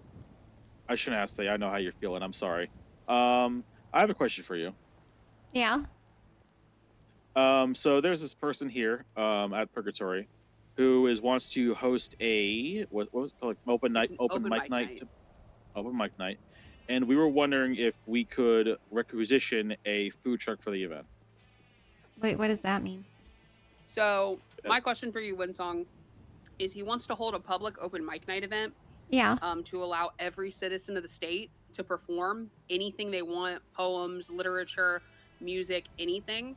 I shouldn't ask that. I know how you're feeling. I'm sorry. I have a question for you. Yeah. So there's this person here, at Purgatory, who wants to host a what was it called, like, open mic night, open mic night, and we were wondering if we could requisition a food truck for the event. Wait, what does that mean? So my question for you, Winsong, is he wants to hold a public open mic night event. Yeah. To allow every citizen of the state to perform anything they want, poems, literature, music, anything.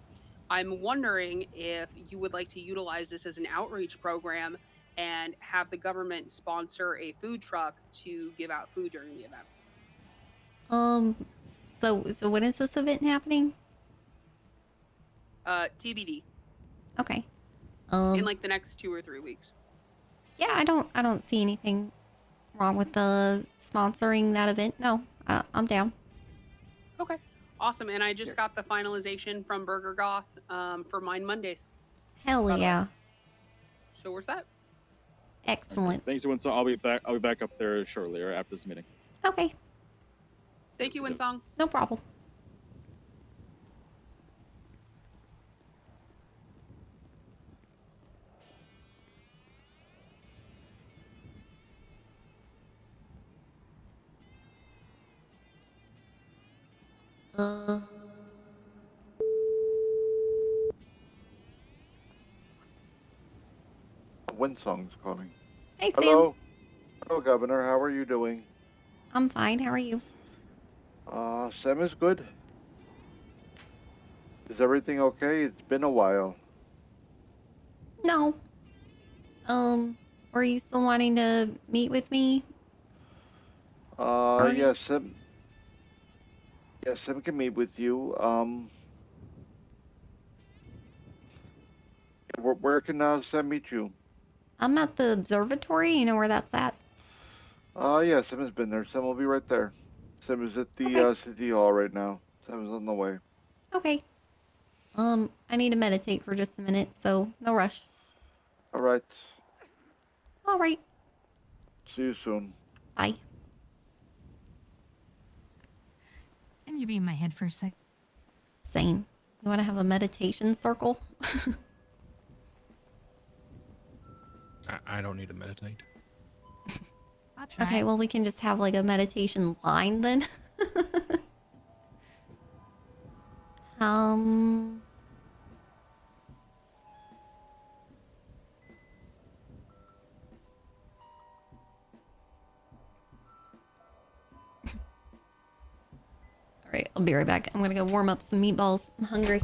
I'm wondering if you would like to utilize this as an outreach program and have the government sponsor a food truck to give out food during the event. So when is this event happening? TBD. Okay. In like the next 2 or 3 weeks. Yeah, I don't see anything wrong with the sponsoring that event. No, I'm down. Okay. Awesome. And I just got the finalization from Burger Goth for Mine Mondays. Hell yeah. So where's that? Excellent. Thanks, WindSong. I'll be back up there shortly or after this meeting. Okay. Thank you, Winsong. No problem. WindSong's calling. Hey, Sam. Hello. Hello, Governor. How are you doing? I'm fine. How are you? Sam is good. Is everything okay? It's been a while. No. Were you still wanting to meet with me? Yes, Sam. Yes, Sam can meet with you. Where can Sam meet you? I'm at the observatory. You know where that's at? Yeah, Sam has been there. Sam will be right there. Sam is at the city hall right now. Sam is on the way. Okay. I need to meditate for just a minute, so no rush. All right. All right. See you soon. Bye. Can you be in my head for a sec? Same. You want to have a meditation circle? I don't need to meditate. I'll try. Okay, well, we can just have like a meditation line then. um. All right, I'll be right back. I'm gonna go warm up some meatballs. I'm hungry.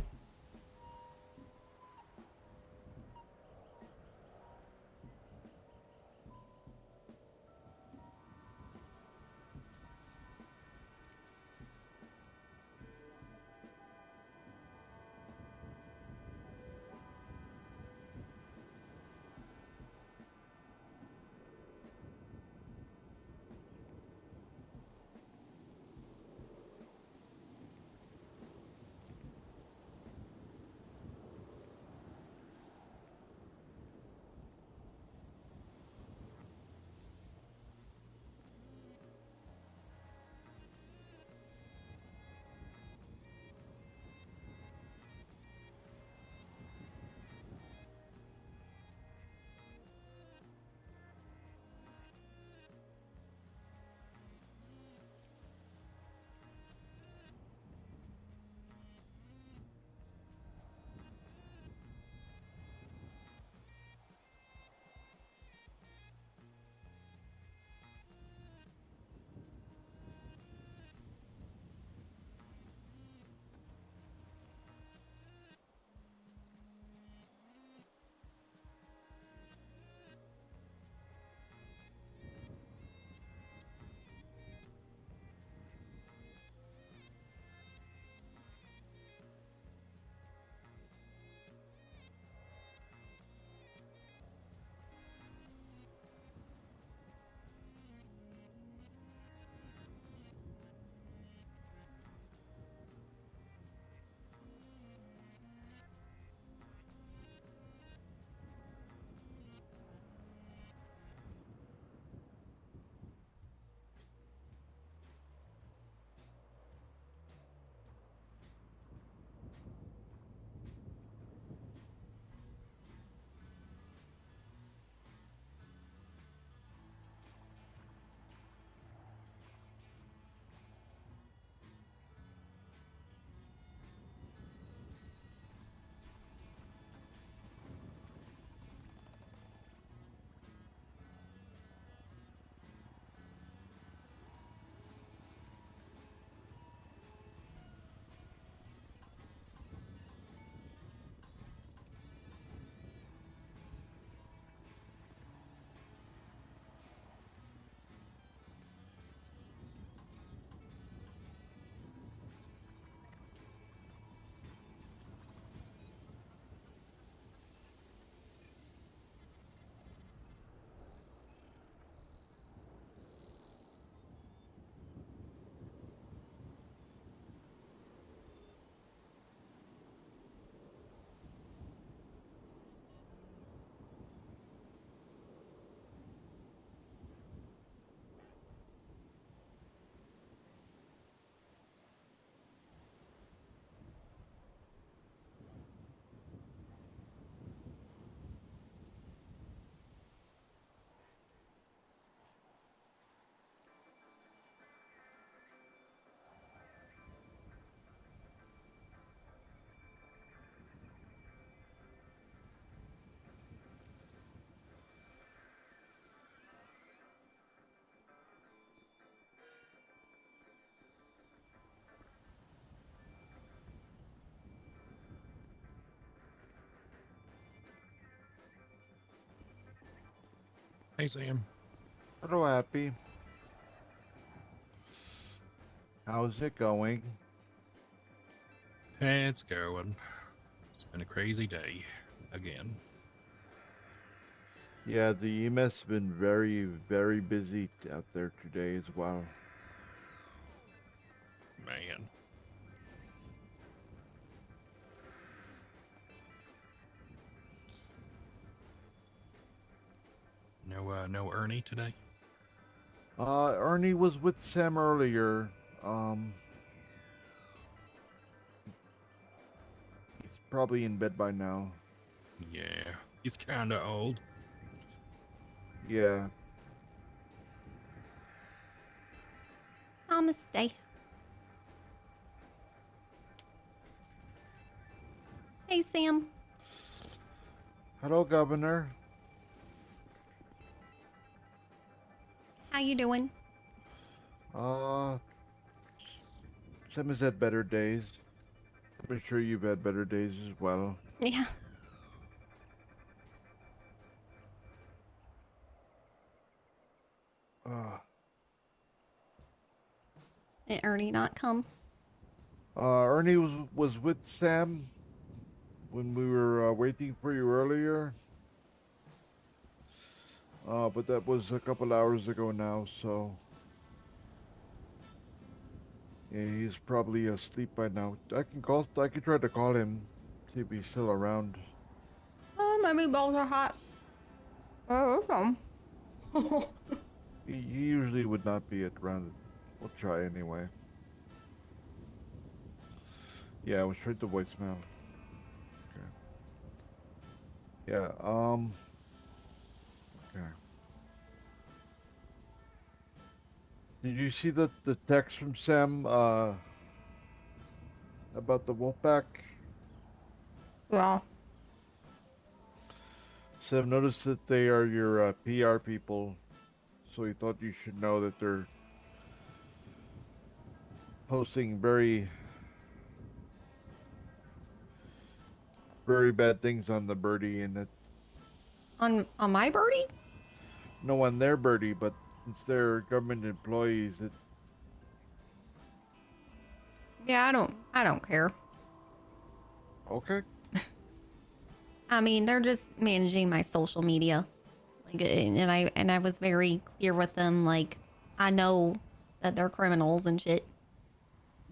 Hey, Sam. Hello, Happy. How's it going? It's going. It's been a crazy day again. Yeah, the EMS has been very, very busy out there today as well. Man. No Ernie today? Ernie was with Sam earlier. He's probably in bed by now. Yeah, he's kinda old. Yeah. Namaste. Hey, Sam. Hello, Governor. How you doing? Sam has had better days. I'm sure you've had better days as well. Yeah. Did Ernie not come? Ernie was with Sam when we were waiting for you earlier. But that was a couple hours ago now, so yeah, he's probably asleep by now. I can try to call him, see if he's still around. Oh, my meatballs are hot. Oh, okay. He usually would not be around. We'll try anyway. Yeah, I was straight to voicemail. Okay. Yeah, okay. Did you see the text from Sam, about the Wolfpack? Yeah. Sam noticed that they are your PR people, so he thought you should know that they're posting very, very bad things on the birdie, and that On my birdie? no, on their birdie, but since they're government employees, it Yeah, I don't care. okay. I mean, they're just managing my social media. Like, and I was very clear with them. Like, I know that they're criminals and shit,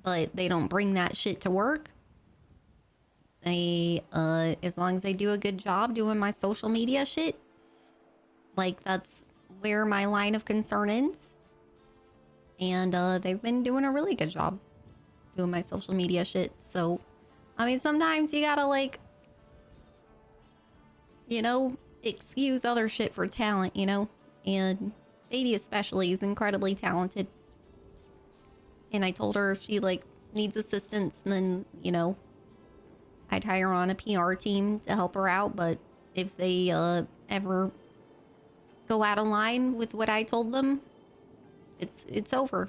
but they don't bring that shit to work. They, as long as they do a good job doing my social media shit, like, that's where my line of concern ends. And they've been doing a really good job doing my social media shit. So, I mean, sometimes you gotta, like, you know, excuse other shit for talent, you know? And Baby especially is incredibly talented. And I told her if she, like, needs assistance, then, you know, I'd hire on a PR team to help her out. But if they ever go out of line with what I told them, it's over.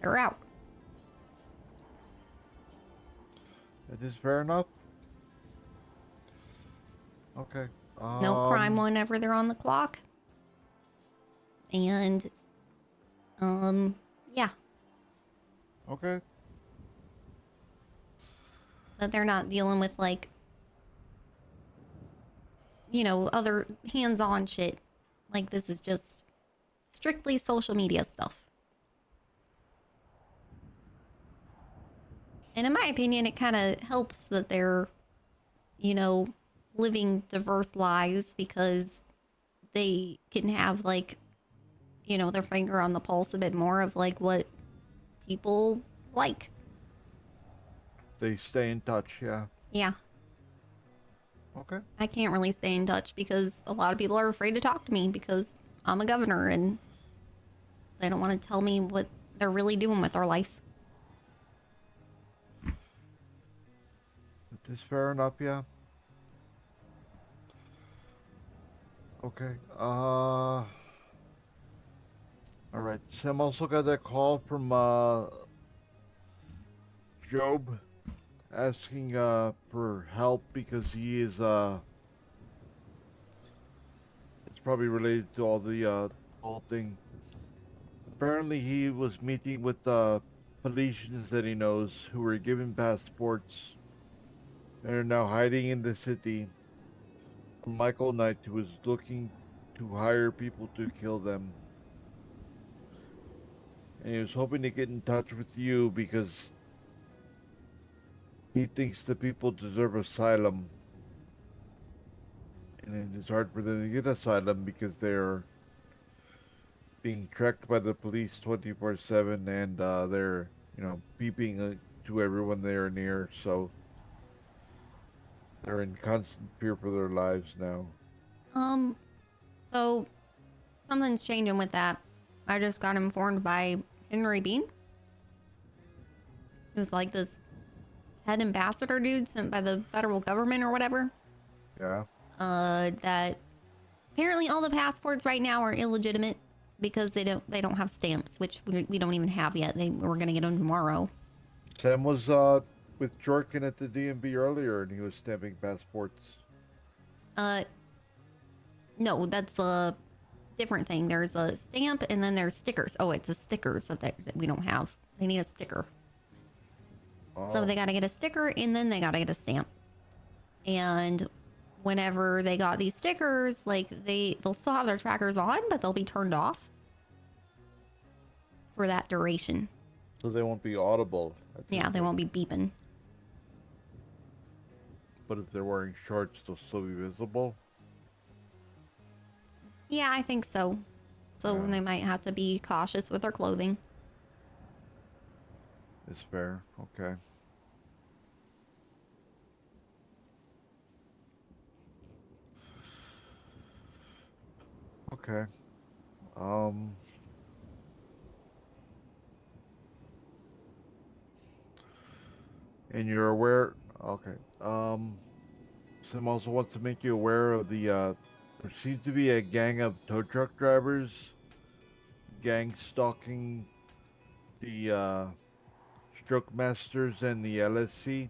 They're out. That is fair enough. Okay. No crime whenever they're on the clock. And, yeah. Okay. But they're not dealing with, like, you know, other hands-on shit. Like, this is just strictly social media stuff. And in my opinion, it kind of helps that they're, you know, living diverse lives because they can have, like, you know, their finger on the pulse a bit more of, like, what people like. They stay in touch, yeah. Yeah. Okay. I can't really stay in touch because a lot of people are afraid to talk to me because I'm a governor and they don't want to tell me what they're really doing with their life. That is fair enough, yeah. Okay. All right. Sam also got that call from Job asking for help because he is it's probably related to all the whole thing. Apparently, he was meeting with Polynesians that he knows who were given passports and are now hiding in the city. Michael Knight, who was looking to hire people to kill them. And he was hoping to get in touch with you because he thinks the people deserve asylum. And it's hard for them to get asylum because they're being tracked by the police 24/7 and they're, beeping to everyone they are near. So they're in constant fear for their lives now. So something's changing with that. I just got informed by Henry Bean. It was like this head ambassador dude sent by the federal government or whatever. Yeah. That apparently all the passports right now are illegitimate because they don't have stamps, which we don't even have yet. We're gonna get them tomorrow. Sam was with Jorkin at the DMV earlier, and he was stamping passports. No, that's a different thing. There's a stamp, and then there's stickers. Oh, it's the stickers that we don't have. They need a sticker. So they gotta get a sticker, and then they gotta get a stamp. And whenever they got these stickers, like they'll still have their trackers on, but they'll be turned off for that duration. So they won't be audible. Yeah, they won't be beeping. But if they're wearing shorts, they'll still be visible. Yeah, I think so. So Yeah. they might have to be cautious with their clothing. It's fair. Okay. Okay. And you're aware. Okay. Sim also wants to make you aware of there seems to be a gang of tow truck drivers gang stalking the stroke masters and the LSC.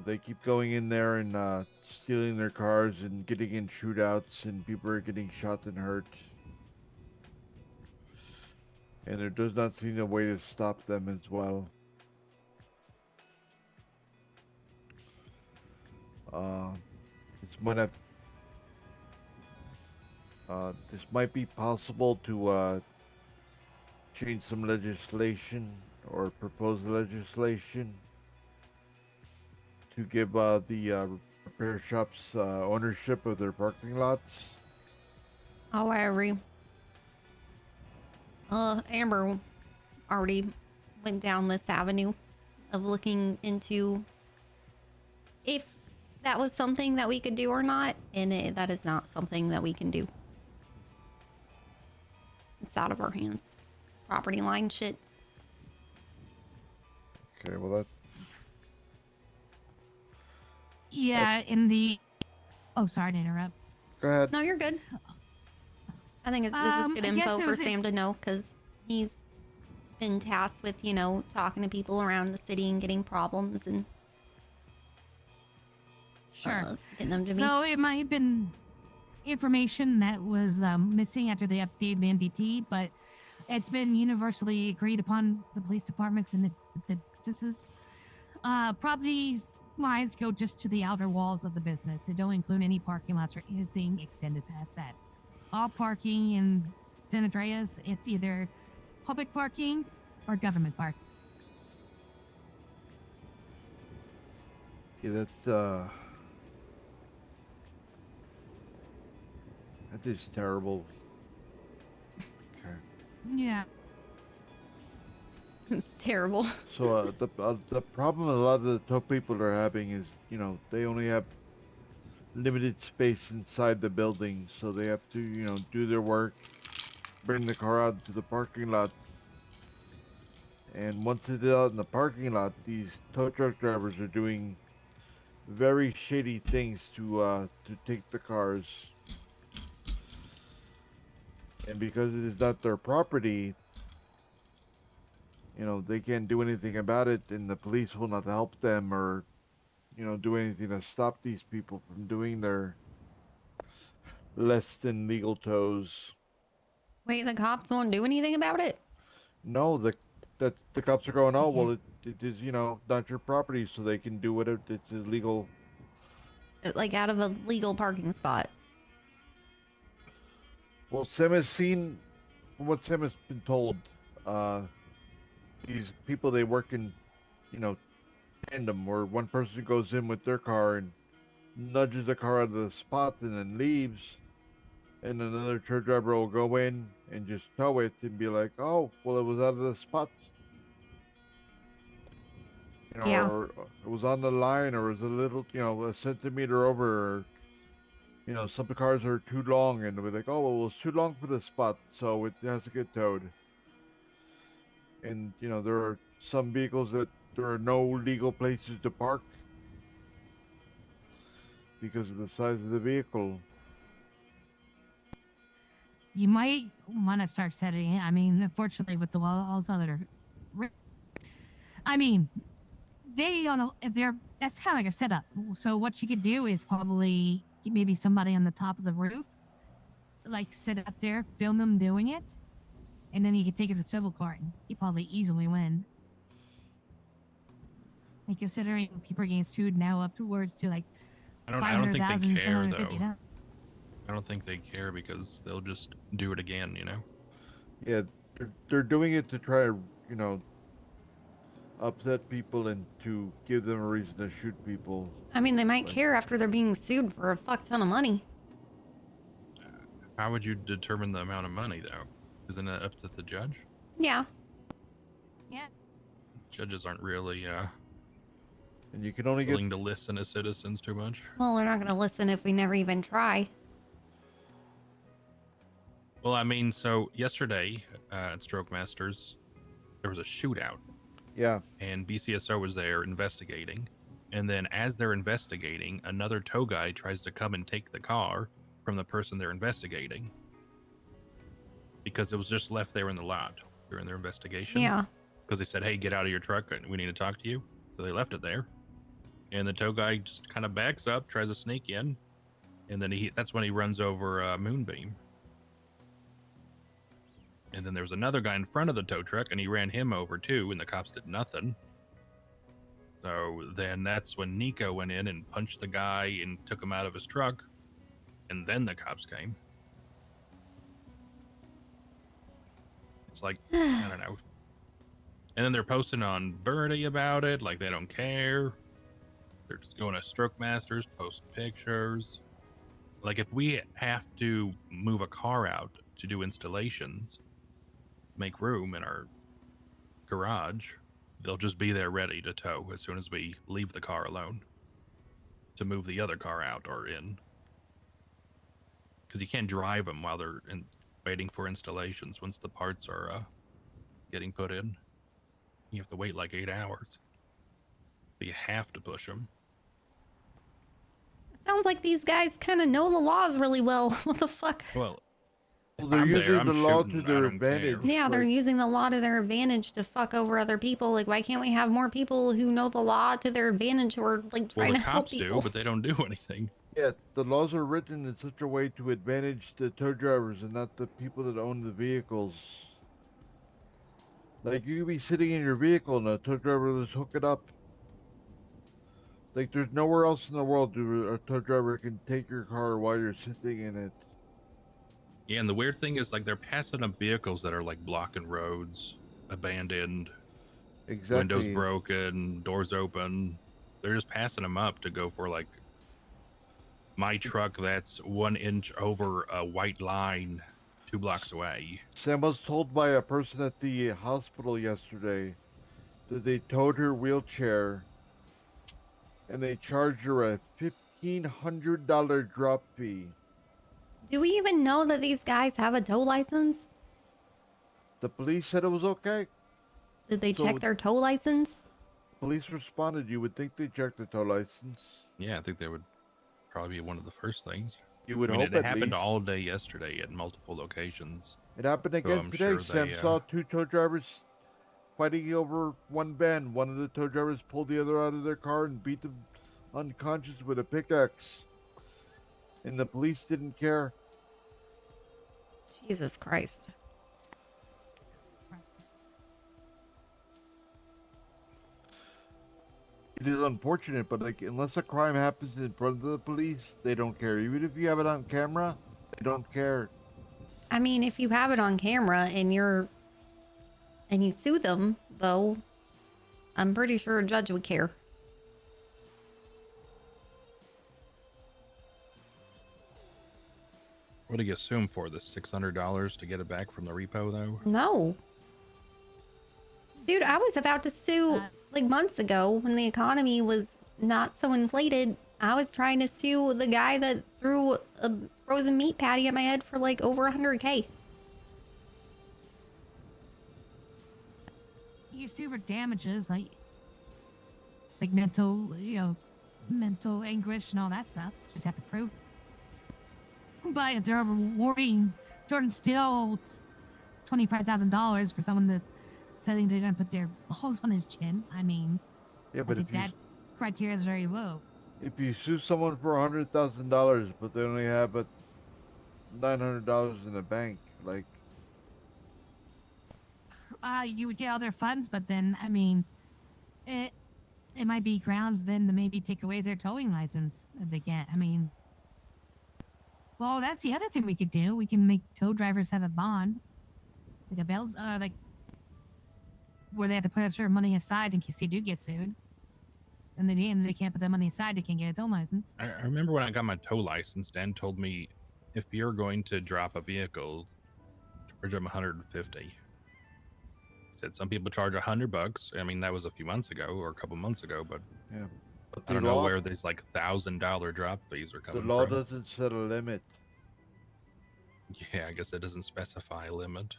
They keep going in there and stealing their cars and getting in shootouts, and people are getting shot and hurt. And there does not seem a way to stop them as well. This might be possible to change some legislation or propose legislation to give the repair shops ownership of their parking lots. Oh, I agree. Amber already went down this avenue of looking into if that was something that we could do or not, and that is not something that we can do. It's out of our hands. Property line shit. Okay, well that. Yeah, in the. Oh, sorry to interrupt. Go ahead. No, you're good. I think this is good I guess info it for was Sam to know because he's been tasked with, talking to people around the city and getting problems and Sure. getting them to So it might have been information that was missing after they updated the NDT, but it's been universally agreed upon the police departments and the businesses. Property lines go just to the outer walls of the business. They don't include any parking lots or anything extended past that. All parking in San Andreas, it's either public parking or government park. Yeah, that is terrible. Okay. Yeah. It's terrible. So the problem a lot of the tow people are having is, they only have limited space inside the building, so they have to, do their work, bring the car out to the parking lot, and once it's out in the parking lot, these tow truck drivers are doing very shady things to take the cars. And because it is not their property, they can't do anything about it, and the police will not help them or do anything to stop these people from doing their less than legal tows. Wait, the cops won't do anything about it? No, the cops are going, oh well, it is not your property, so they can do whatever it's illegal. Like out of a legal parking spot. Well, Sam has seen, from what Sam has been told, these people, they work in, tandem, where one person goes in with their car and nudges the car out of the spot and then leaves, and another tow driver will go in and just tow it and be like, oh, well, it was out of the spot. Yeah. Or it was on the line, or it was a little, a centimeter over, or, some cars are too long, and we're like, oh, well, it's too long for the spot, so it has to get towed. And, there are some vehicles that there are no legal places to park because of the size of the vehicle. You might want to start setting. I mean, unfortunately, with the laws that are, I mean, they on a, if they're that's kind of like a setup. So what you could do is probably maybe somebody on the top of the roof, like sit up there, film them doing it, and then you could take it to civil court. And you probably easily win. Like considering people are getting sued now up towards to like I don't think they care though. I don't think they care because they'll just do it again, Yeah, they're doing it to try to, upset people and to give them a reason to shoot people. I mean, they might care after they're being sued for a fuck ton of money. How would you determine the amount of money though? Isn't it up to the judge? Yeah. Yeah. Judges aren't really and you can only willing to listen to citizens too much. Well, they're not going to listen if we never even try. Well, I mean, so yesterday at Stroke Masters, there was a shootout. Yeah. And BCSO was there investigating. And then as they're investigating, another tow guy tries to come and take the car from the person they're investigating. Because it was just left there in the lot during their investigation. Yeah. Because they said, hey, get out of your truck. We need to talk to you. So they left it there. And the tow guy just kind of backs up, tries to sneak in. And then that's when he runs over Moonbeam. And then there was another guy in front of the tow truck, and he ran him over too, and the cops did nothing. So then that's when Nico went in and punched the guy and took him out of his truck, and then the cops came. It's like, I don't know. And then they're posting on Birdie about it, like they don't care. They're just going to Stroke Masters, posting pictures. Like if we have to move a car out to do installations, make room in our garage, they'll just be there ready to tow as soon as we leave the car alone to move the other car out or in. Because you can't drive them while they're waiting for installations. Once the parts are getting put in, you have to wait like 8 hours. So you have to push them. Sounds like these guys kind of know the laws really well. What the fuck? Well, they're using the law to their advantage. Yeah, they're using the law to their advantage to fuck over other people. Like, why can't we have more people who know the law to their advantage who are like trying to help people? Well, the cops do, but they don't do anything. Yeah, the laws are written in such a way to advantage the tow drivers and not the people that own the vehicles. Like, you could be sitting in your vehicle and a tow driver will just hook it up. Like, there's nowhere else in the world where a tow driver can take your car while you're sitting in it. Yeah, and the weird thing is, like, they're passing up vehicles that are, like, blocking roads, abandoned, windows broken, doors open. They're just passing them up to go for, like, my truck that's 1 inch over a white line 2 blocks away. Sam was told by a person at the hospital yesterday that they towed her wheelchair and they charged her a $1,500 drop fee. Do we even know that these guys have a tow license? The police said it was okay. Did they check their tow license? Police responded. You would think they checked the tow license. Yeah, I think they would probably be one of the first things. You would hope it happened all day yesterday at multiple locations. It happened again today. Sure Sam saw 2 tow drivers fighting over one van. One of the tow drivers pulled the other out of their car and beat unconscious with a pickaxe, and the police didn't care. Jesus Christ. It is unfortunate, but like unless a crime happens in front of the police, they don't care. Even if you have it on camera, they don't care. I mean, if you have it on camera and you sue them, though, I'm pretty sure a judge would care. What do you assume for the $600 to get it back from the repo, though? No. Dude, I was about to sue like months ago when the economy was not so inflated. I was trying to sue the guy that threw a frozen meat patty at my head for like over 100K. You sue for damages, like mental, mental anguish and all that stuff. Just have to prove. But if they're rewarding Jordan Steele's $25,000 for someone that saying they're gonna put their balls on his chin, I mean, Yeah, I but think that criteria is very low. if you sue someone for $100,000, but they only have $900 in the bank, like You would get all their funds, but then I mean, it might be grounds then to maybe take away their towing license if they can't. I mean, well, that's the other thing we could do. We can make tow drivers have a bond, like a bells, like where they have to put a certain money aside in case they do get sued. And then they can't put that money aside, they can't get a tow license. I remember when I got my tow license, Dan told me if you're going to drop a vehicle, charge them $150. He said some people charge $100. I mean, that was a few months ago or a couple months ago, but yeah. But I don't know where these like $1,000 drop fees are coming the law from. doesn't set a limit. Yeah, I guess it doesn't specify a limit.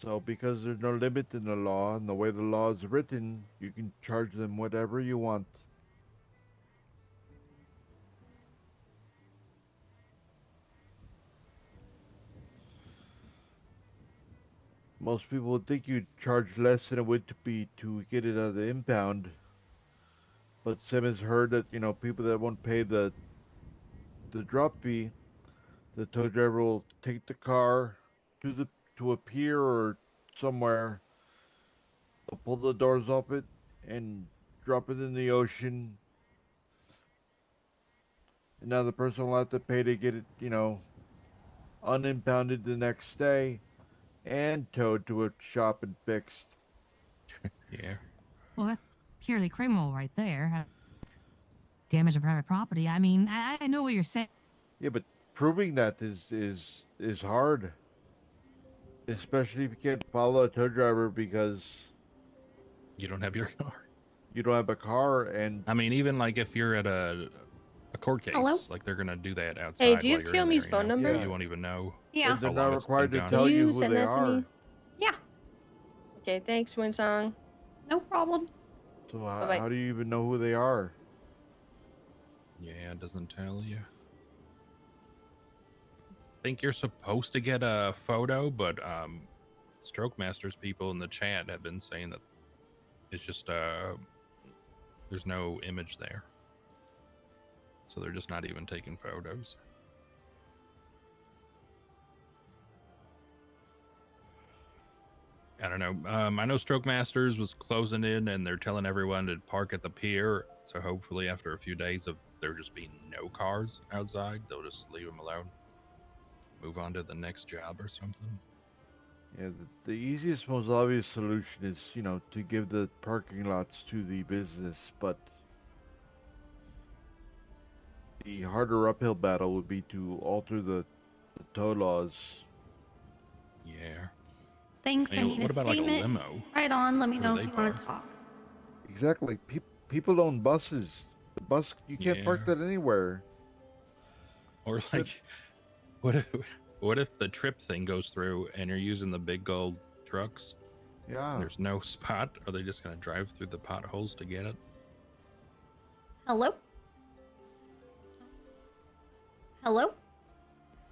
So because there's no limit in the law, and the way the law is written, you can charge them whatever you want. Most people would think you'd charge less than it would to be to get it at the impound. But Sim has heard that, people that won't pay the drop fee, the tow driver will take the car to a pier or somewhere. They'll pull the doors off it and drop it in the ocean. And now the person will have to pay to get it, unimpounded the next day and towed to a shop and fixed. Yeah. Well, that's purely criminal right there. Damage to private property. I mean, I know what you're saying. Yeah, but proving that is hard. Especially if you can't follow a tow driver because you don't have your car. You don't have a car, and I mean, even like if you're at a court case, Hello? like they're gonna do that outside. Hey, do you while have you're in Kiyomi's there, phone number? You won't even know. Yeah. they're how not long it's been required to gone. tell Can you you who send they that to are. me? Yeah, Okay, thanks, WindSong. no problem. So Bye-bye. how do you even know who they are? Yeah, it doesn't tell you. I think you're supposed to get a photo, but Stroke Masters people in the chat have been saying that it's just there's no image there, so they're just not even taking photos. I don't know. I know Stroke Masters was closing in, and they're telling everyone to park at the pier. So hopefully, after a few days of there just being no cars outside, they'll just leave them alone. Move on to the next job or something. Yeah, the easiest, most obvious solution is, to give the parking lots to the business, but the harder uphill battle would be to alter the tow laws. Yeah. Thanks, I need what a about like a statement. limo? Right on, let me Where know they if you want park? to talk. Exactly. People own buses. The bus, you can't park Yeah. that anywhere. Or like, what if the trip thing goes through and you're using the big gold trucks? Yeah. There's no spot. Are they just gonna drive through the potholes to get it? Hello? Hello?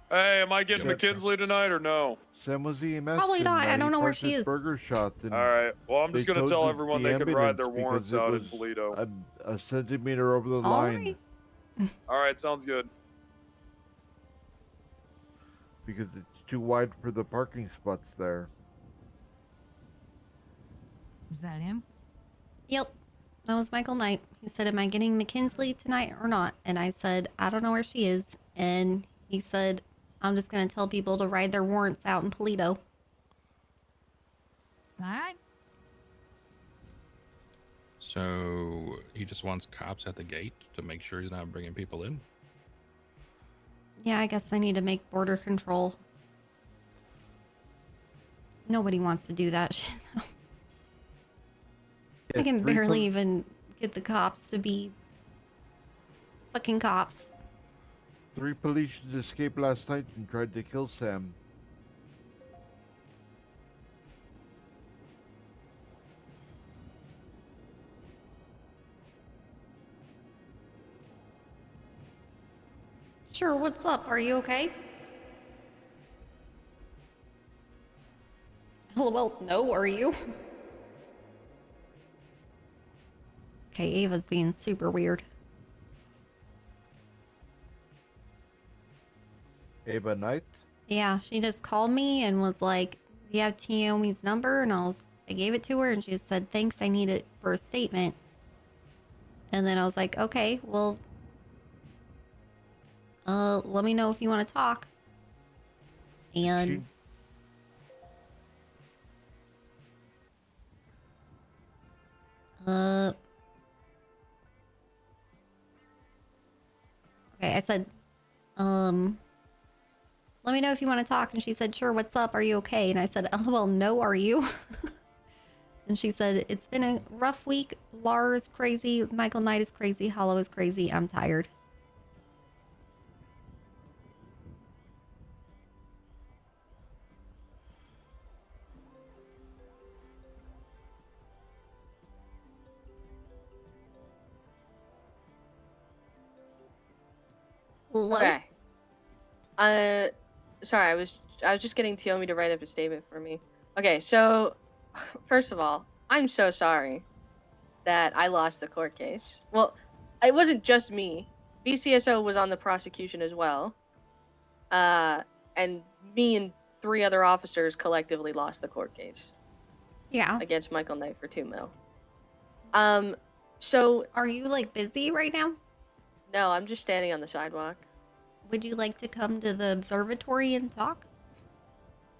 Hey, am I getting Yeah. McKinsley tonight or no? Sam was EMS. Probably not. I and, don't he know where parked she his is. Burger shot. And All right. Well, I'm just they gonna towed tell the- everyone the they could ride ambulance their warrants because it out was in Polito. a centimeter over the All line right. All right, sounds good. because it's too wide for the parking spots there. Was that him? Yep. That was Michael Knight. He said, am I getting McKinsley tonight or not? And I said, I don't know where she is. And he said, I'm just going to tell people to ride their warrants out in Polito. All right. So he just wants cops at the gate to make sure he's not bringing people in. Yeah, I guess I need to make border control. Nobody wants to do that shit. I can barely even get the cops to be fucking cops. 3 police escaped last night and tried to kill Sam. Sure, what's up? Are you okay? Well, no, are you? Okay, Ava's being super weird. Ava Knight? Yeah, she just called me and was like, do you have Tiomi's number? And I gave it to her and she said, thanks, I need it for a statement. And then I was like, okay, well, let me know if you want to talk. And okay, I said, let me know if you want to talk. And she said, sure, what's up? Are you okay? And I said, LOL, no, are you? And she said, it's been a rough week. Lara's crazy. Michael Knight is crazy. Hollow is crazy. I'm tired. Okay. Sorry, I was just getting Tiomi to write up a statement for me. Okay, so first of all, I'm so sorry that I lost the court case. Well, it wasn't just me. BCSO was on the prosecution as well. And me and 3 other officers collectively lost the court case. Yeah. Against Michael Knight for $2 million. So are you like busy right now? No, I'm just standing on the sidewalk. Would you like to come to the observatory and talk?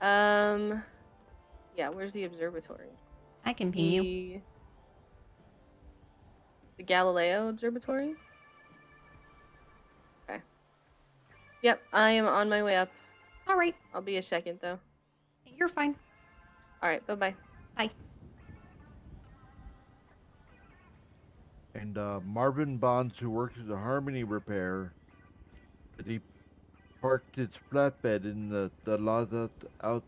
Yeah, where's the observatory? I can ping you. The Galileo Observatory? Okay. Yep, I am on my way up. All right. I'll be a second, though. You're fine. All right, bye-bye. Bye. And Marvin Bonds, who works at the Harmony Repair, that he parked his flatbed in the lot out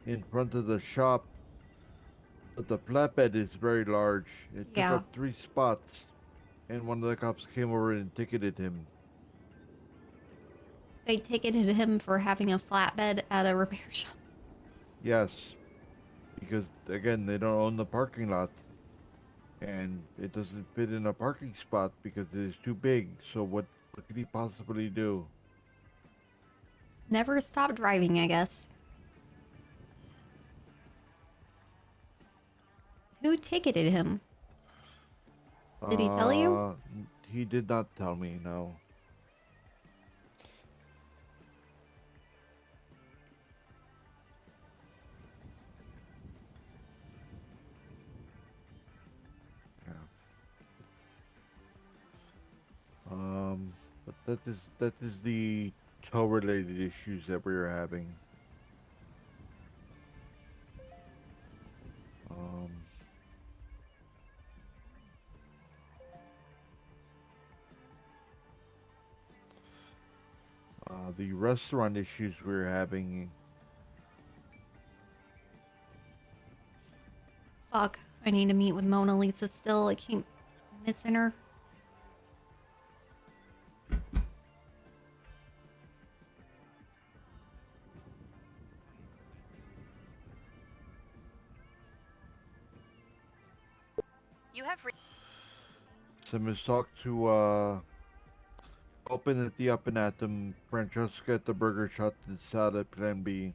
in front of the shop. But the flatbed is very large. It took up 3 spots, and one of the cops came over and ticketed him. They ticketed him for having a flatbed at a repair shop. Yes, because again, they don't own the parking lot, and it doesn't fit in a parking spot because it is too big. So what could he possibly do? Never stop driving, I guess. Who ticketed him? Did he tell you? He did not tell me, no. But that is the tow-related issues that we are having. The restaurant issues we're having. Fuck. I need to meet with Mona Lisa still. I keep missing her. You have. Some is talk to open at the Up and Atom, Francesca at the Burger Shot, and Sal at Plan B.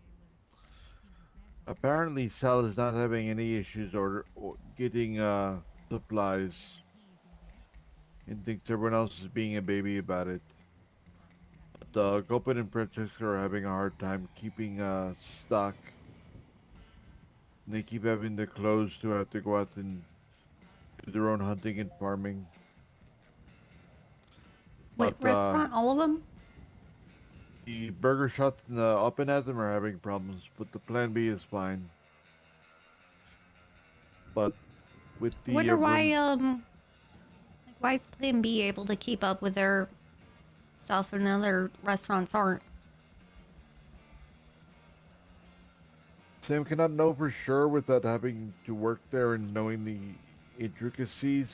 Apparently, Sal is not having any issues or getting supplies, and thinks everyone else is being a baby about it. But Gopin and Francesca are having a hard time keeping stock. They keep having to close to have to go out and do their own hunting and farming. Wait, But restaurant, all of them? the Burger Shot and the Up and Atom are having problems, but the Plan B is fine. But with I the wonder why, like, why is Plan B able to keep up with their stuff and other restaurants aren't? Sam cannot know for sure without having to work there and knowing the intricacies.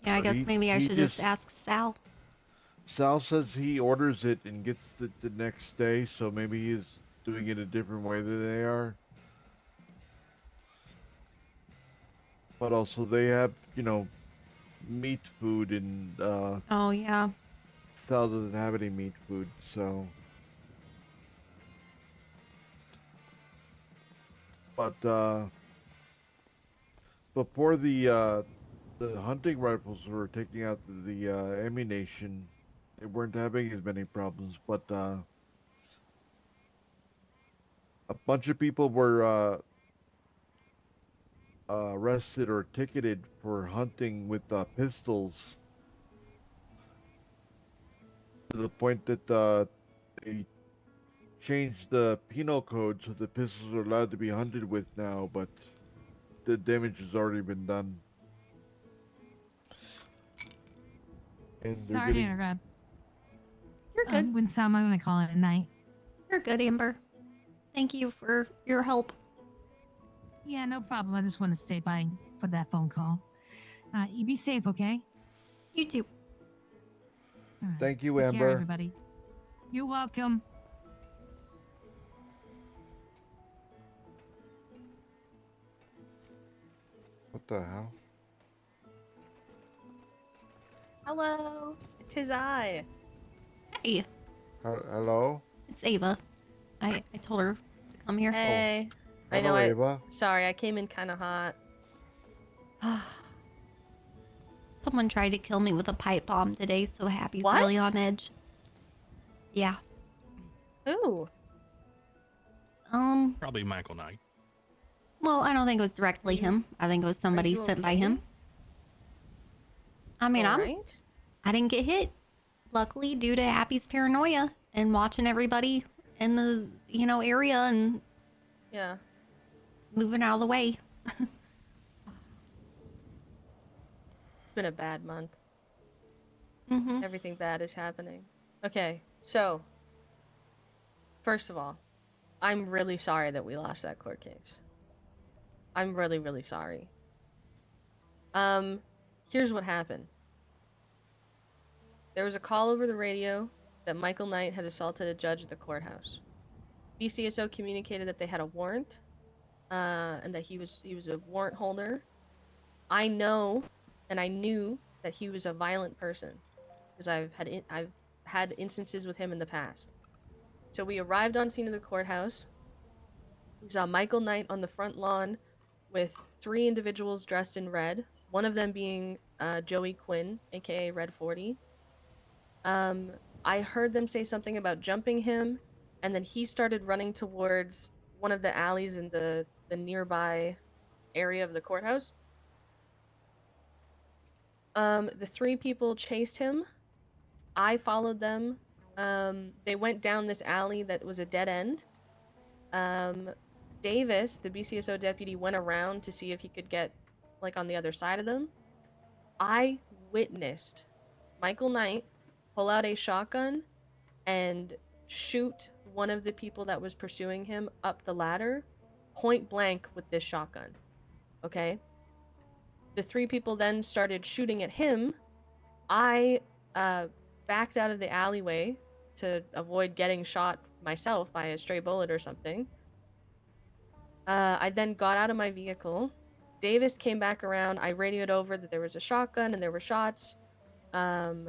Yeah, I guess maybe I should just ask Sal. Sal says he orders it and gets it the next day, so maybe he's doing it a different way than they are. But also they have, meat food and Oh, yeah. Sal doesn't have any meat food, so. But before the hunting rifles were taking out the ammunition, they weren't having as many problems. But a bunch of people were arrested or ticketed for hunting with pistols, to the point that they changed the penal code so the pistols are allowed to be hunted with now, but the damage has already been done. And Sorry to interrupt. You're good. When Sam, I'm gonna call it a night. You're good, Amber. Thank you for your help. Yeah, no problem. I just want to stay by for that phone call. You be safe, okay? You too. All right. Thank you, Take Amber. care, everybody. You're welcome. What the hell? Hello, tis I. Hey. Hello? It's Ava. I told her to come here. Hey. I Hello, know Ava. Sorry, I came in kind of hot. Someone tried to kill me with a pipe bomb today, so Happy's What? really on edge. Yeah. Who? Probably Michael Knight. Well, I don't think it was directly him. I think it was somebody you sent by okay? him. I mean, Alright. I didn't get hit. Luckily, due to Happy's paranoia and watching everybody in the, area and Yeah. moving out of the way. It's been a bad month. Mm-hmm. Everything bad is happening. Okay, so first of all, I'm really sorry that we lost that court case. I'm really, really sorry. Here's what happened. There was a call over the radio that Michael Knight had assaulted a judge at the courthouse. BCSO communicated that they had a warrant, and that he was a warrant holder. I know, and I knew that he was a violent person, because I've had instances with him in the past. So we arrived on scene of the courthouse. We saw Michael Knight on the front lawn with 3 individuals dressed in red, one of them being Joey Quinn, aka Red 40. I heard them say something about jumping him, and then he started running towards one of the alleys in the nearby area of the courthouse. The 3 people chased him. I followed them. They went down this alley that was a dead end. Davis, the BCSO deputy, went around to see if he could get, on the other side of them. I witnessed Michael Knight pull out a shotgun and shoot one of the people that was pursuing him up the ladder, point blank with this shotgun. Okay? The 3 people then started shooting at him. I backed out of the alleyway to avoid getting shot myself by a stray bullet or something. I then got out of my vehicle. Davis came back around. I radioed over that there was a shotgun and there were shots. I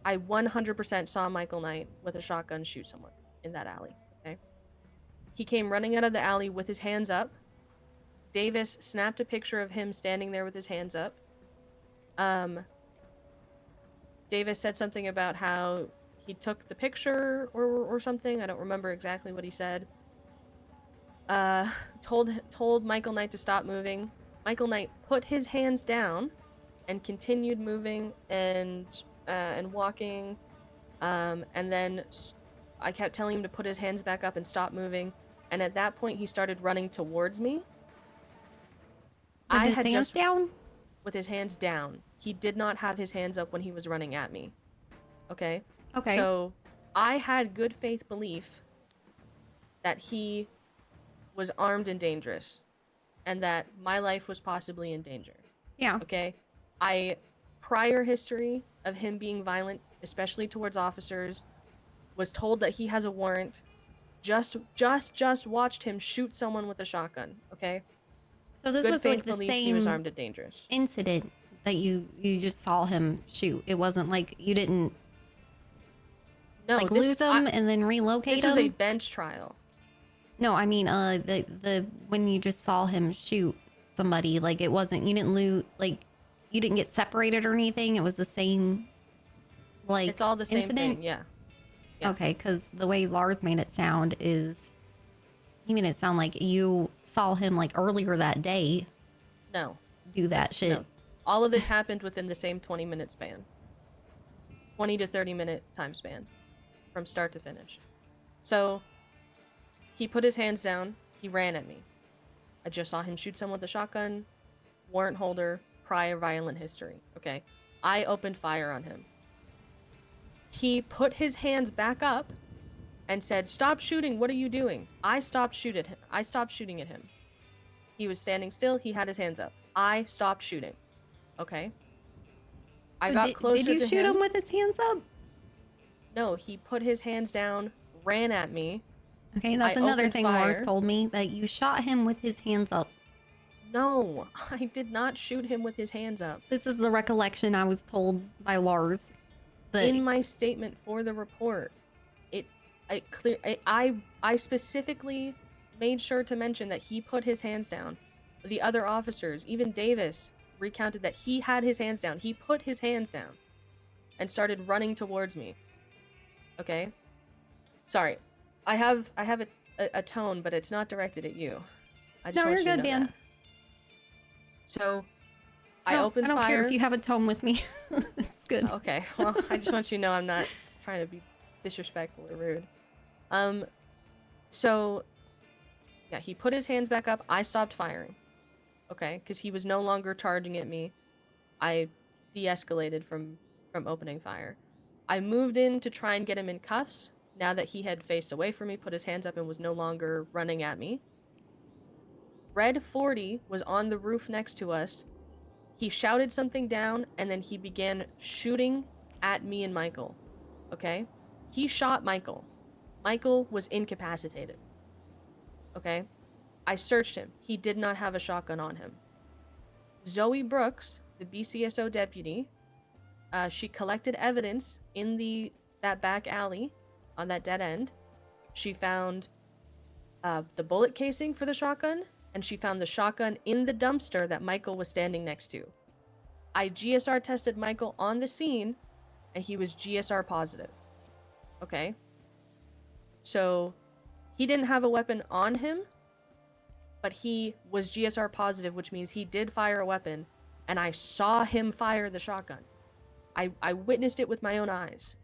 100% saw Michael Knight with a shotgun shoot someone in that alley. Okay. He came running out of the alley with his hands up. Davis snapped a picture of him standing there with his hands up. Davis said something about how he took the picture or something. I don't remember exactly what he said. Told Michael Knight to stop moving. Michael Knight put his hands down and continued moving and walking. And then I kept telling him to put his hands back up and stop moving. And at that point, he started running towards me. With his hands down? With his hands down. He did not have his hands up when he was running at me. Okay? Okay. So I had good faith belief that he was armed and dangerous and that my life was possibly in danger. Yeah. Okay? Prior history of him being violent, especially towards officers, was told that he has a warrant. Just watched him shoot someone with a shotgun, okay? So this Good was faith like the belief he was same armed and dangerous. incident that you just saw him shoot. It wasn't like you didn't lose him and then relocate This him. was a bench trial. No, I mean the when you just saw him shoot somebody, like it wasn't, you didn't lose, like you didn't get separated or anything. It was the same, like, It's all the same incident. thing, yeah. Okay, because the way Lars made it sound is, he made it sound like you saw him like earlier that day. No. Do that shit. No. All of this happened within the same 20-minute span. 20 to 30-minute time span. From start to finish. So, he put his hands down. He ran at me. I just saw him shoot someone with a shotgun. Warrant holder. Prior violent history. Okay. I opened fire on him. He put his hands back up and said, "Stop shooting. What are you doing?" I stopped shooting at him. He was standing still. He had his hands up. I stopped shooting. Okay. I got closer to him. Did you shoot him with his hands up? No, he put his hands down, ran at me. Okay, that's I another opened thing fire. Lars told me, that you shot him with his hands up. No, I did not shoot him with his hands up. This is the recollection I was told by Lars. In my statement for the report, I specifically made sure to mention that he put his hands down. The other officers, even Davis, recounted that he had his hands down. He put his hands down and started running towards me. Okay? Sorry. I have a tone, but it's not directed at you. I just No, want you're you to good, know man. that. So, I opened I don't fire. care if you have a tone with me. It's good. Okay, well, I just want you to know I'm not trying to be disrespectful or rude. So, yeah, he put his hands back up. I stopped firing. Okay, because he was no longer charging at me. I de-escalated from opening fire. I moved in to try and get him in cuffs. Now that he had faced away from me, put his hands up, and was no longer running at me. Red 40 was on the roof next to us. He shouted something down, and then he began shooting at me and Michael. Okay? He shot Michael. Michael was incapacitated. Okay? I searched him. He did not have a shotgun on him. Zoe Brooks, the BCSO deputy, she collected evidence in that back alley on that dead end. She found the bullet casing for the shotgun, and she found the shotgun in the dumpster that Michael was standing next to. I GSR tested Michael on the scene, and he was GSR positive. Okay? So, he didn't have a weapon on him, but he was GSR positive, which means he did fire a weapon, and I saw him fire the shotgun. I witnessed it with my own eyes.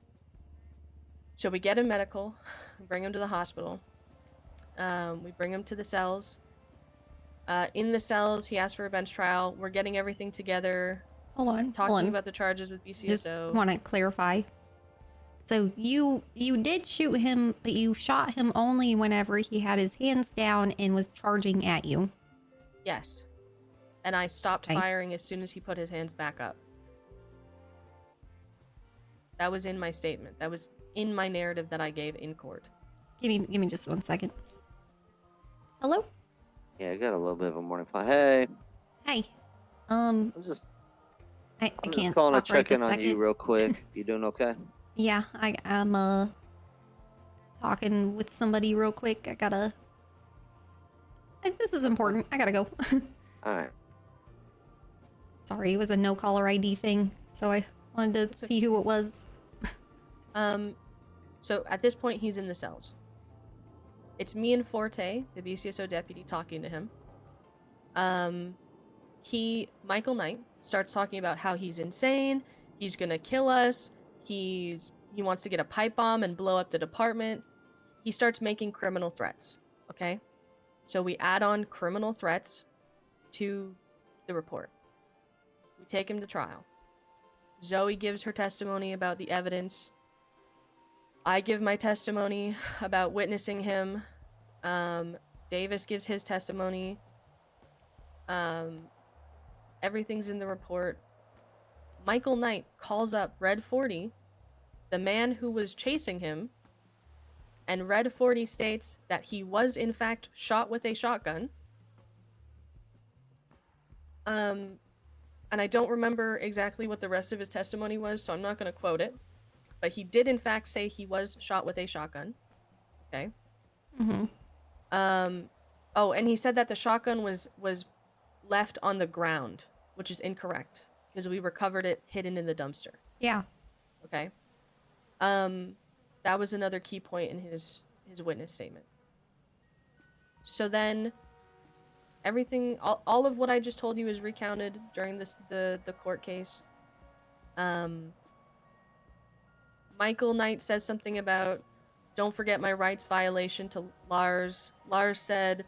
So we get him medical, bring him to the hospital. We bring him to the cells. In the cells, he asked for a bench trial. We're getting everything together. Talking about the charges with BCSO. Just want to clarify. So you did shoot him, but you shot him only whenever he had his hands down and was charging at you. Yes. And I stopped firing as soon as he put his hands back up. That was in my statement. That was in my narrative that I gave in court. Give me just 1 second. Hello? Yeah, I got a little bit of a morning fly. Hey. Hey. I'm just I I'm just can't calling to talk right check this in on you second. real quick. You doing okay? Yeah, I'm talking with somebody real quick. This is important. I gotta go. All right. Sorry, it was a no caller ID thing, so I wanted to see who it was. So at this point, he's in the cells. It's me and Forte, the BCSO deputy, talking to him. Michael Knight, starts talking about how he's insane, he's gonna kill us, he wants to get a pipe bomb and blow up the department. He starts making criminal threats, okay? So we add on criminal threats to the report. We take him to trial. Zoe gives her testimony about the evidence. I give my testimony about witnessing him. Davis gives his testimony. Everything's in the report. Michael Knight calls up Red 40, the man who was chasing him, and Red 40 states that he was in fact shot with a shotgun. And I don't remember exactly what the rest of his testimony was, so I'm not going to quote it. But he did in fact say he was shot with a shotgun. Okay. Mm-hmm. Oh, and he said that the shotgun was left on the ground, which is incorrect because we recovered it hidden in the dumpster. Yeah. Okay. That was another key point in his witness statement. So then everything, all of what I just told you is recounted during the court case. Michael Knight says something about, don't forget my rights violation to Lars. Lars said,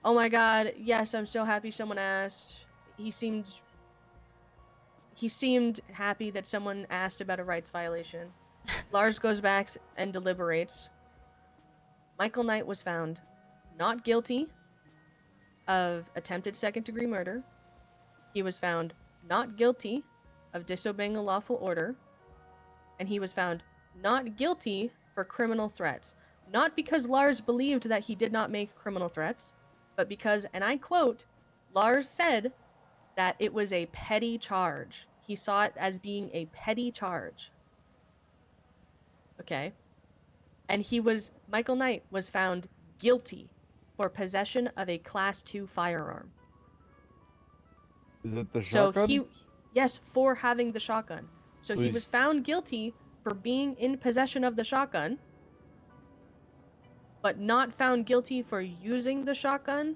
oh my god, yes, I'm so happy someone asked. He seemed happy that someone asked about a rights violation. Lars goes back and deliberates. Michael Knight was found not guilty of attempted second-degree murder. He was found not guilty of disobeying a lawful order. And he was found not guilty for criminal threats. Not because Lars believed that he did not make criminal threats, but because, and I quote, Lars said that it was a petty charge. He saw it as being a petty charge. Okay. And Michael Knight was found guilty for possession of a Class 2 firearm. Is it the So shotgun? yes, for having the shotgun. So he Please. was found guilty for being in possession of the shotgun, but not found guilty for using the shotgun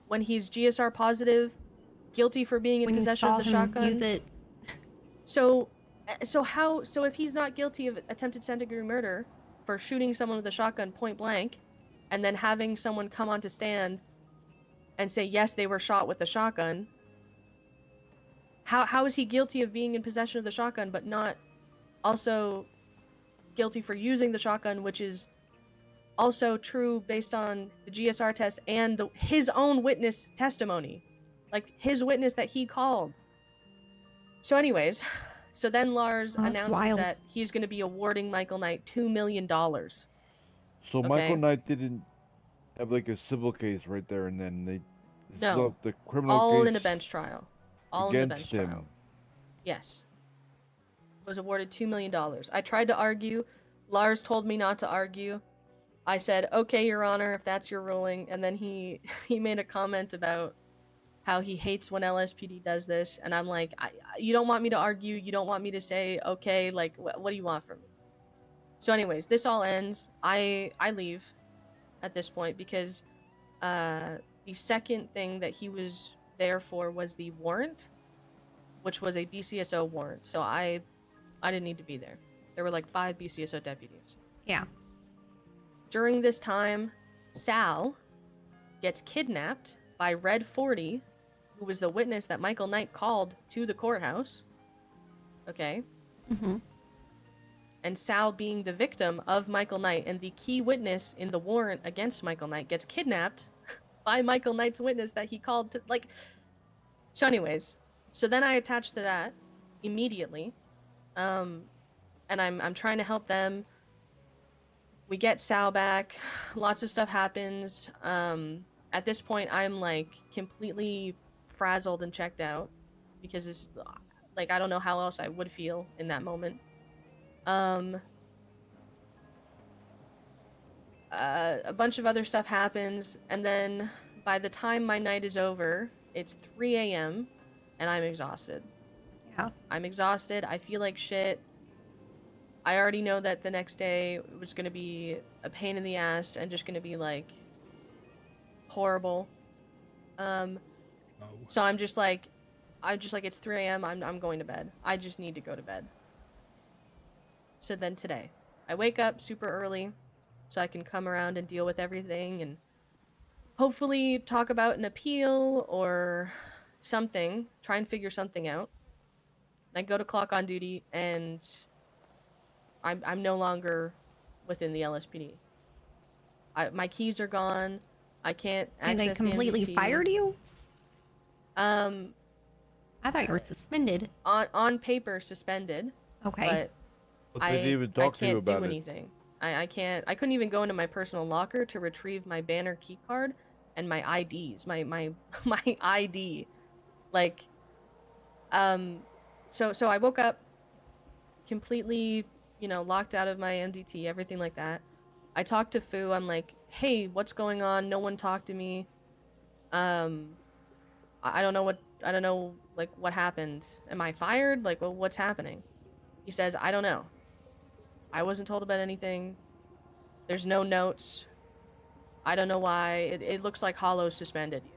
when he's GSR positive, guilty for being in When you possession saw of the him shotgun. use it. So if he's not guilty of attempted second-degree murder for shooting someone with a shotgun point blank, and then having someone come onto stand and say yes, they were shot with the shotgun, how is he guilty of being in possession of the shotgun but not also guilty for using the shotgun, which is also true based on the GSR test and his own witness testimony, like his witness that he called. So anyways, so then Lars announces that he's going to be awarding Michael Knight $2 million. So Michael Knight didn't have like a civil case right there and then they No, the criminal all case in a bench trial. All in the bench against him. trial. Yes. Was awarded $2 million. I tried to argue. Lars told me not to argue. I said, okay, Your Honor, if that's your ruling. And then he made a comment about how he hates when LSPD does this. And I'm like, you don't want me to argue. You don't want me to say, okay, like, what do you want from me? So anyways, this all ends. I leave at this point because the second thing that he was there for was the warrant, which was a BCSO warrant. So I didn't need to be there. There were like 5 BCSO deputies. Yeah. During this time, Sal gets kidnapped by Red 40, who was the witness that Michael Knight called to the courthouse. Okay. Mm-hmm. And Sal, being the victim of Michael Knight and the key witness in the warrant against Michael Knight, gets kidnapped by Michael Knight's witness that he called to, like... So anyways, so then I attached to that immediately. And I'm trying to help them We get Sal back. Lots of stuff happens. At this point, I'm like completely frazzled and checked out because it's like I don't know how else I would feel in that moment. A bunch of other stuff happens, and then by the time my night is over, it's 3 a.m. and I'm exhausted. Yeah. I'm exhausted. I feel like shit. I already know that the next day was going to be a pain in the ass and just going to be like horrible. So I'm just like it's 3 a.m. I'm going to bed. I just need to go to bed. So then today, I wake up super early so I can come around and deal with everything and hopefully talk about an appeal or something, try and figure something out. I go to clock on duty and I'm no longer within the LSPD. My keys are gone. I can't And access they completely the MDT. fired you? I thought you were suspended. On paper suspended. Okay. But they didn't even I talk to you can't do about it. anything. I couldn't even go into my personal locker to retrieve my banner key card and my IDs. My ID. Like so I woke up completely, locked out of my MDT, everything like that. I talked to Fu. I'm like, "Hey, what's going on? No one talked to me. I don't know like what happened. Am I fired? Like, well, what's happening?" He says, "I don't know. I wasn't told about anything. There's no notes. I don't know why. It looks like Hollow suspended you."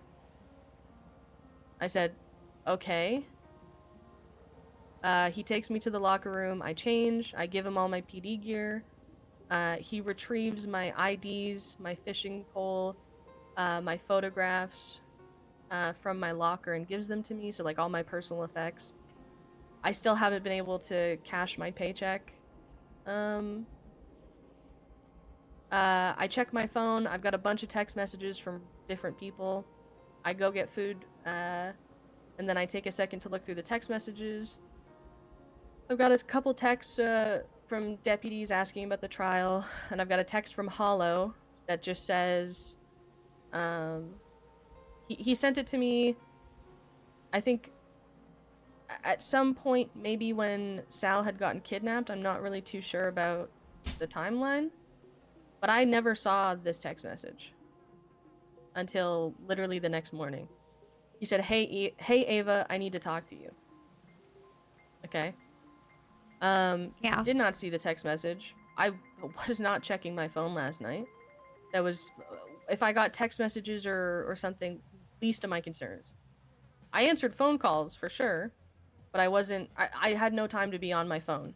I said, "Okay." He takes me to the locker room. I change. I give him all my PD gear. He retrieves my IDs, my fishing pole, my photographs from my locker and gives them to me. So, like, all my personal effects. I still haven't been able to cash my paycheck. I check my phone. I've got a bunch of text messages from different people. I go get food, and then I take a second to look through the text messages. I've got a couple texts from deputies asking about the trial, and I've got a text from Hollow that just says, he sent it to me, I think, at some point, maybe when Sal had gotten kidnapped. I'm not really too sure about the timeline, but I never saw this text message until literally the next morning. He said, hey Ava, I need to talk to you. Okay. Yeah. Did not see the text message. I was not checking my phone last night. That was, if I got text messages or something, least of my concerns. I answered phone calls for sure, but I had no time to be on my phone.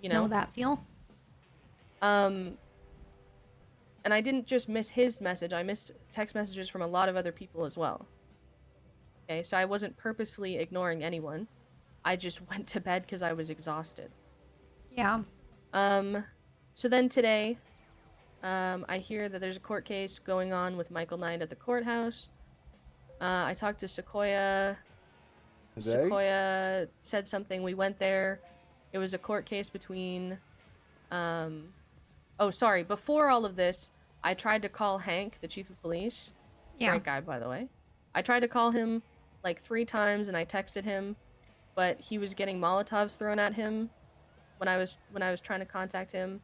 Know that feel? And I didn't just miss his message, I missed text messages from a lot of other people as well. Okay, so I wasn't purposefully ignoring anyone. I just went to bed because I was exhausted. Yeah. So then today, I hear that there's a court case going on with Michael Knight at the courthouse. I talked to Sequoia. Today? Sequoia said something. We went there. It was a court case between... Oh, sorry. Before all of this, I tried to call Hank, the chief of police. Yeah. Great guy, by the way. I tried to call him like 3 times, and I texted him, but he was getting Molotovs thrown at him when I was trying to contact him.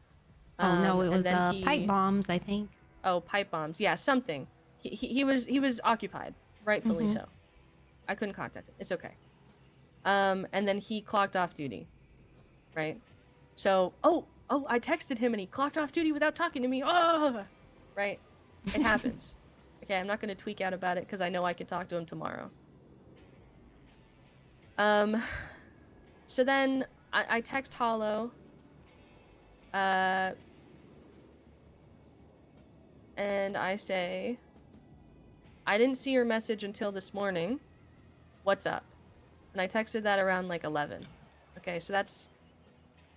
Oh no, it and was then pipe bombs, I think. Oh, pipe bombs. Yeah, something. He was occupied, rightfully Mhm. so. I couldn't contact him. It's okay. And then he clocked off duty, right? So, I texted him and he clocked off duty without talking to me. Oh, right. It happens. Okay, I'm not gonna tweak out about it because I know I can talk to him tomorrow. So then I text Hollow. And I say, I didn't see your message until this morning. What's up? And I texted that around like 11. Okay, so that's,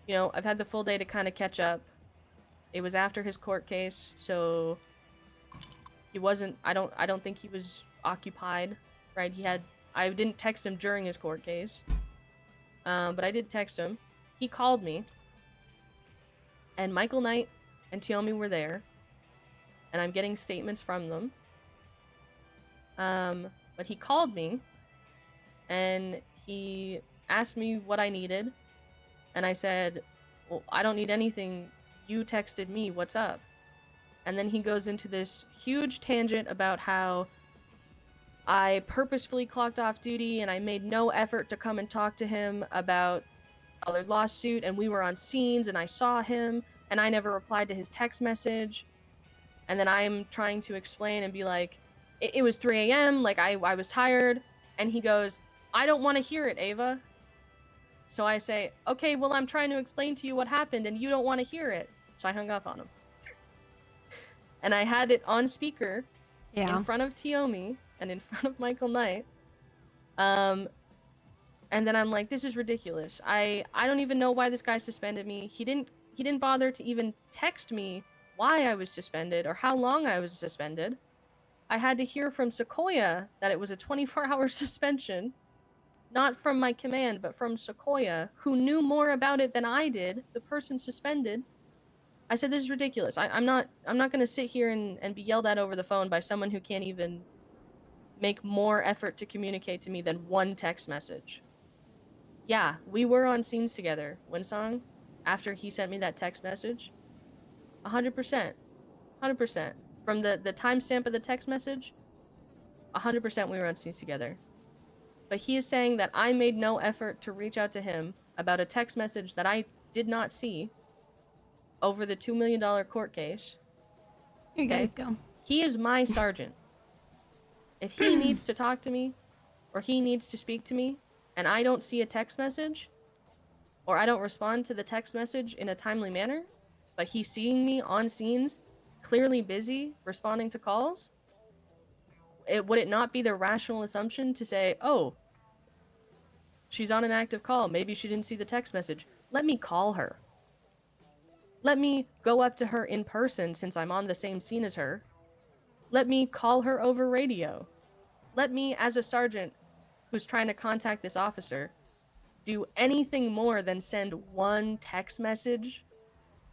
I've had the full day to kind of catch up. It was after his court case, so he wasn't, I don't think he was occupied, right? I didn't text him during his court case. But I did text him. He called me. And Michael Knight and Tiomi were there, and I'm getting statements from them. But he called me, and he asked me what I needed, and I said, well, I don't need anything. You texted me, what's up? And then he goes into this huge tangent about how I purposefully clocked off duty and I made no effort to come and talk to him about our lawsuit, and we were on scenes and I saw him and I never replied to his text message. And then I'm trying to explain and be like, it was 3 a.m., like I was tired. And he goes, I don't want to hear it, Ava. So I say, okay, well, I'm trying to explain to you what happened and you don't want to hear it. So I hung up on him. And I had it on speaker in front of Tiomi and in front of Michael Knight. And then I'm like, this is ridiculous. I don't even know why this guy suspended me. He didn't bother to even text me why I was suspended or how long I was suspended. I had to hear from Sequoia that it was a 24-hour suspension, not from my command, but from Sequoia, who knew more about it than I did, the person suspended. I said, this is ridiculous. I'm not going to sit here and be yelled at over the phone by someone who can't even make more effort to communicate to me than one text message. Yeah, we were on scenes together, WindSong, after he sent me that text message. 100%. 100%. From the timestamp of the text message, 100% we were on scenes together. But he is saying that I made no effort to reach out to him about a text message that I did not see over the $2 million court case. You guys go. He is my sergeant. If he needs to talk to me, or he needs to speak to me, and I don't see a text message, or I don't respond to the text message in a timely manner, but he's seeing me on scenes, clearly busy, responding to calls, would it not be the rational assumption to say, oh, she's on an active call, maybe she didn't see the text message, let me call her. Let me go up to her in person since I'm on the same scene as her. Let me call her over radio. Let me, as a sergeant who's trying to contact this officer, do anything more than send one text message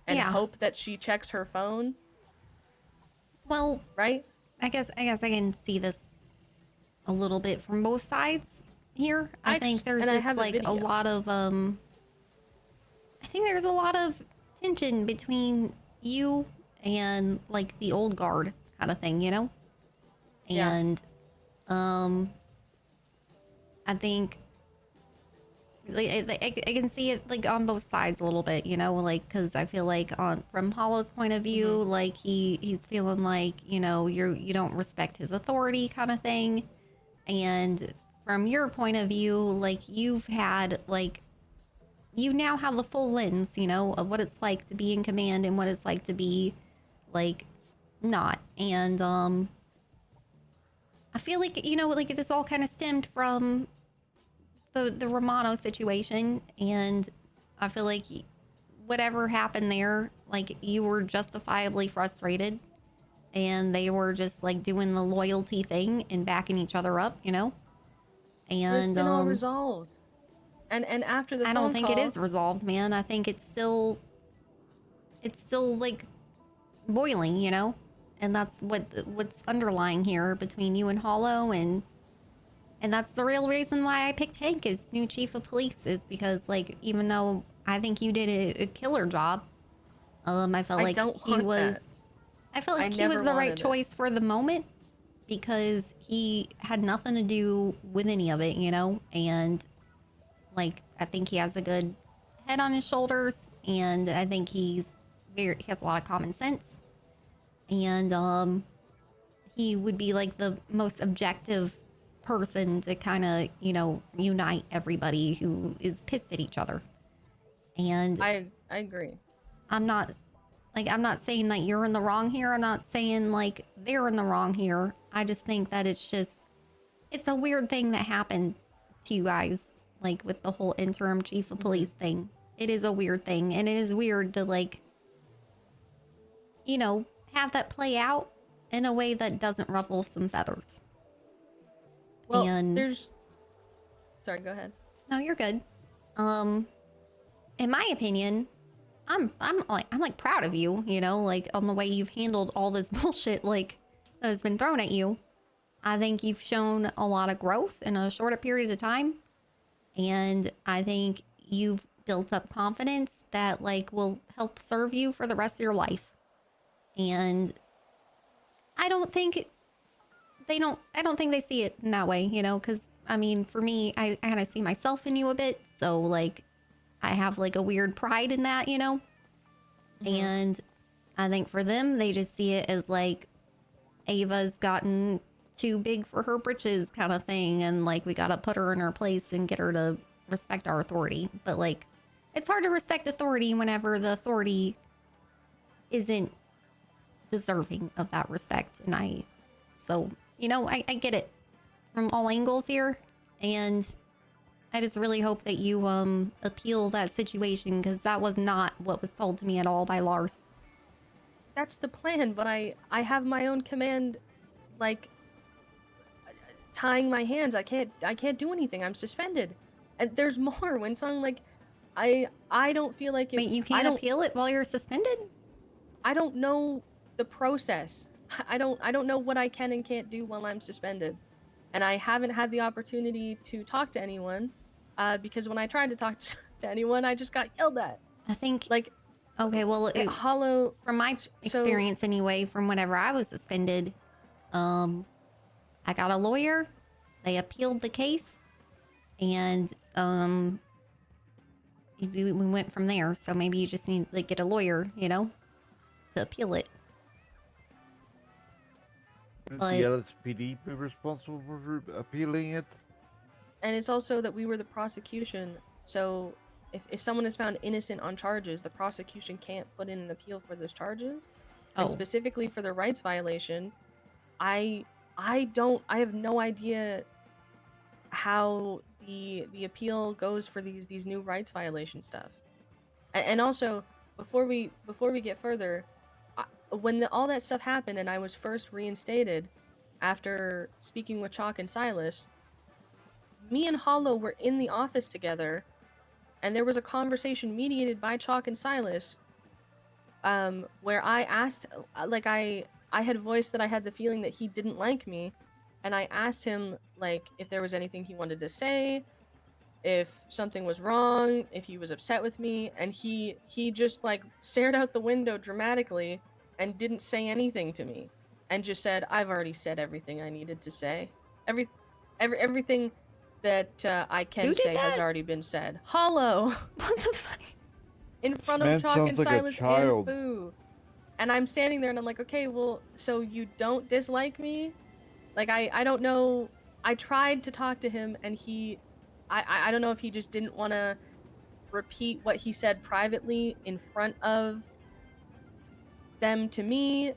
and hope that she checks her phone. Well, right? I guess I can see this a little bit from both sides here. I think there's just like a lot of I think there's a lot of tension between you and like the old guard kind of thing, you know? And I think I can see it like on both sides a little bit, you know, like because I feel like from Hollow's point of view, like he's feeling like, you know, you don't respect his authority kind of thing, and from your point of view, like you've had like you now have the full lens, you know, of what it's like to be in command and what it's like to be like not, and I feel like, you know, like this all kind of stemmed from the Romano situation, and I feel like whatever happened there, like you were justifiably frustrated, and they were just like doing the loyalty thing and backing each other up, you know. And it's been all resolved. And after the I phone don't think call, it is resolved, man. I think it's still like boiling, you know. And that's what's underlying here between you and Hollow, and that's the real reason why I picked Hank as new chief of police, is because like even though I think you did a killer job, I felt like he was the right choice for the moment, because he had nothing to do with any of it, you know, and like I think he has a good head on his shoulders, and I think he has a lot of common sense, and he would be like the most objective person to kind of, you know, unite everybody who is pissed at each other. And I agree. I'm not saying that you're in the wrong here. I'm not saying like they're in the wrong here. I just think that it's a weird thing that happened to you guys, like with the whole interim chief of police thing. It is a weird thing, and it is weird to like, you know, have that play out in a way that doesn't ruffle some feathers. Well, and sorry, go ahead. No, you're good. In my opinion, I'm like proud of you, you know, like on the way you've handled all this bullshit like that has been thrown at you. I think you've shown a lot of growth in a shorter period of time. And I think you've built up confidence that like will help serve you for the rest of your life. And I don't think they see it in that way, you know, because I mean, for me, I kind of see myself in you a bit. So like I have like a weird pride in that, you know? And I think for them, they just see it as like Ava's gotten too big for her britches kind of thing. And like, we got to put her in her place and get her to respect our authority. But like, it's hard to respect authority whenever the authority isn't deserving of that respect. And so, you know, I get it from all angles here. And I just really hope that you appeal that situation, because that was not what was told to me at all by Lars. That's the plan, but I have my own command, like tying my hands. I can't do anything. I'm suspended. And there's more, WindSong. Like I don't feel like Wait, you can't appeal it while you're suspended? I don't know the process. I don't know what I can and can't do while I'm suspended. And I haven't had the opportunity to talk to anyone. Because when I tried to talk to anyone, I just got yelled at. I think, like, okay, well, Hollow, from my experience anyway, from whenever I was suspended, I got a lawyer, they appealed the case, and we went from there. So maybe you just need to like, get a lawyer, you know, to appeal it. But the LSPD be responsible for appealing it? And it's also that we were the prosecution, so if someone is found innocent on charges, the prosecution can't put in an appeal for those charges. And specifically for the rights violation, I have no idea how the appeal goes for these new rights violation stuff. And also, before we get further, when all that stuff happened and I was first reinstated after speaking with Chalk and Silas, me and Hollow were in the office together, and there was a conversation mediated by Chalk and Silas, where I asked, like, I had voiced that I had the feeling that he didn't like me, and I asked him, like, if there was anything he wanted to say, if something was wrong, if he was upset with me, and he just, like, stared out the window dramatically and didn't say anything to me, and just said, I've already said everything I needed to say. Everything that I can say has already been said. Hollow! What the fuck? In front of Chalk and Silas and Foo. And I'm standing there and I'm like, okay, well, so you don't dislike me? Like, I don't know. I tried to talk to him and I don't know if he just didn't want to repeat what he said privately in front of them to me,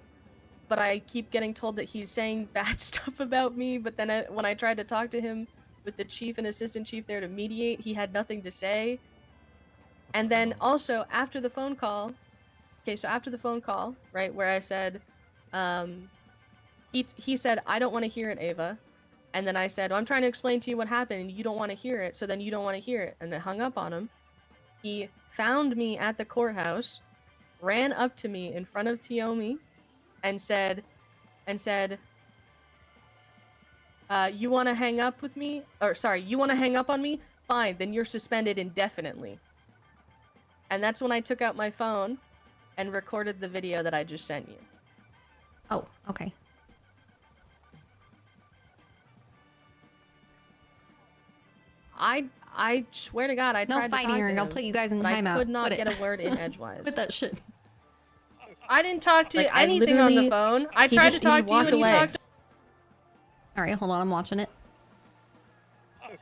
but I keep getting told that he's saying bad stuff about me. But then when I tried to talk to him with the chief and assistant chief there to mediate, he had nothing to say. And then also after the phone call, right, where I said, he said, I don't want to hear it, Ava. And then I said, well, I'm trying to explain to you what happened and you don't want to hear it, so then you don't want to hear it. And then hung up on him. He found me at the courthouse, ran up to me in front of Tiomi, and said, you want to hang up with me? Or sorry, you want to hang up on me? Fine, then you're suspended indefinitely. And that's when I took out my phone and recorded the video that I just sent you. Oh, okay. I swear to God, I tried to talk to him. No fighting here. I'll put you guys in timeout. I could not get a word in edgewise. Quit that shit. I didn't talk to anything on the phone. I tried to talk to you and you talked. All right, hold on. I'm watching it.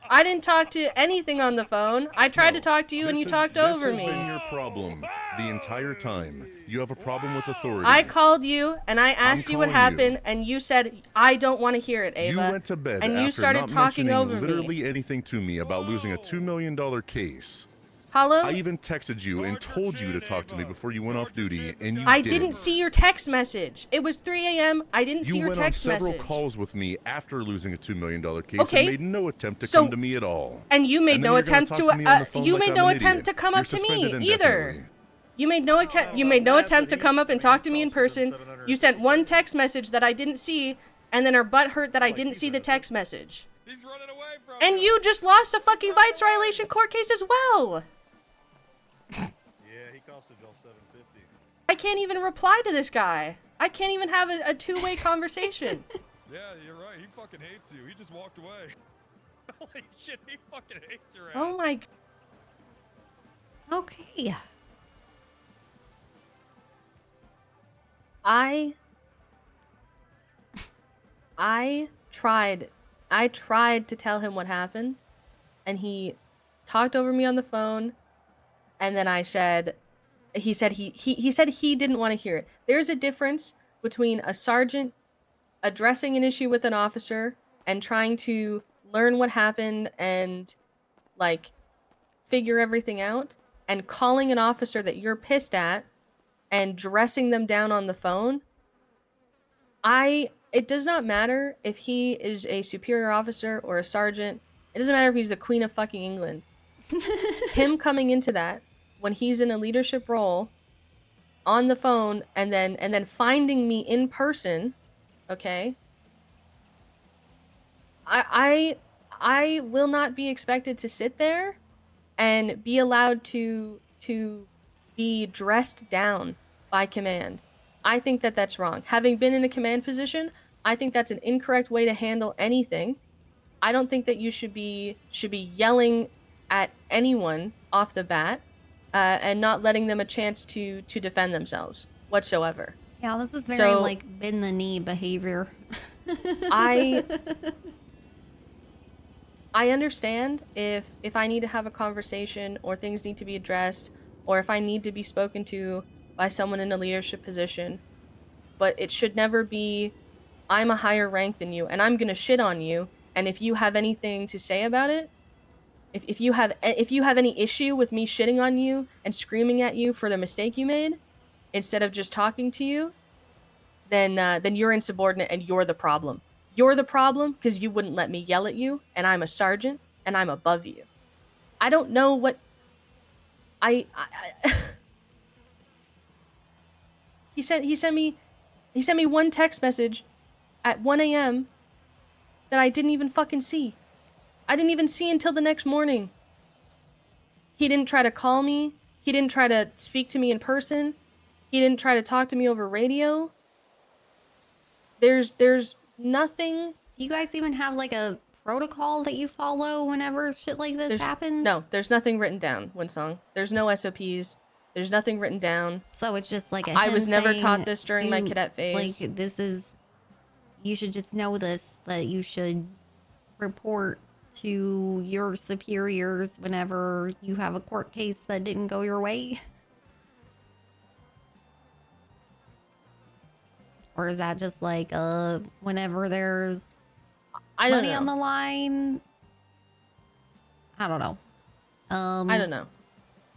I didn't talk to anything on the phone. I tried to talk to you and you talked over me. This has been your problem the entire time. You have a problem with authority. I called you and I asked you what happened and you said, I don't want to hear it, Ava. You went to bed and after you started not talking over literally anything to me about losing a $2 million case. Hollow? I even texted you and told you to talk to me before you went off duty, and you I didn't see your text message. It was 3 a.m. I didn't see your text message. You went on several calls with me after losing a $2 million case and made no attempt to come to me at all. And you made no attempt to come up to me either. You made no attempt to come up and talk to me in person. You sent one text message that I didn't see, and then are butthurt that I didn't see the text message. He's running away from And you just lost a fucking rights violation court case as well. Yeah, he costed y'all $750. I can't even reply to this guy. I can't even have a two-way conversation. Yeah, you're right. He fucking hates you. He just walked away. Holy shit, he fucking hates your ass. Oh my. Okay. I tried to tell him what happened, and he talked over me on the phone, and then he said he didn't want to hear it. There's a difference between a sergeant addressing an issue with an officer and trying to learn what happened and like figure everything out, and calling an officer that you're pissed at and dressing them down on the phone. It does not matter if he is a superior officer or a sergeant. It doesn't matter if he's the Queen of fucking England. Him coming into that when he's in a leadership role on the phone and then finding me in person, okay? I will not be expected to sit there and be allowed to be dressed down by command. I think that that's wrong. Having been in a command position, I think that's an incorrect way to handle anything. I don't think that you should be yelling at anyone off the bat and not letting them a chance to defend themselves whatsoever. Yeah, this is very like bend the knee behavior. I understand if I need to have a conversation or things need to be addressed or if I need to be spoken to by someone in a leadership position, but it should never be, I'm a higher rank than you and I'm gonna shit on you, and if you have anything to say about it, if you have any issue with me shitting on you and screaming at you for the mistake you made instead of just talking to you, then you're insubordinate and you're the problem. You're the problem because you wouldn't let me yell at you, and I'm a sergeant and I'm above you. I don't know what He sent me one text message at 1 a.m. that I didn't even fucking see. I didn't even see until the next morning. He didn't try to call me. He didn't try to speak to me in person. He didn't try to talk to me over radio. There's nothing. Do you guys even have like a protocol that you follow whenever shit like this happens? No, there's nothing written down, WindSong. There's no SOPs. There's nothing written down. So it's just like I was never taught this during my cadet phase. Like this is, you should just know this, that you should report to your superiors whenever you have a court case that didn't go your way. Or is that just like whenever there's money on the line? I don't know. I don't know.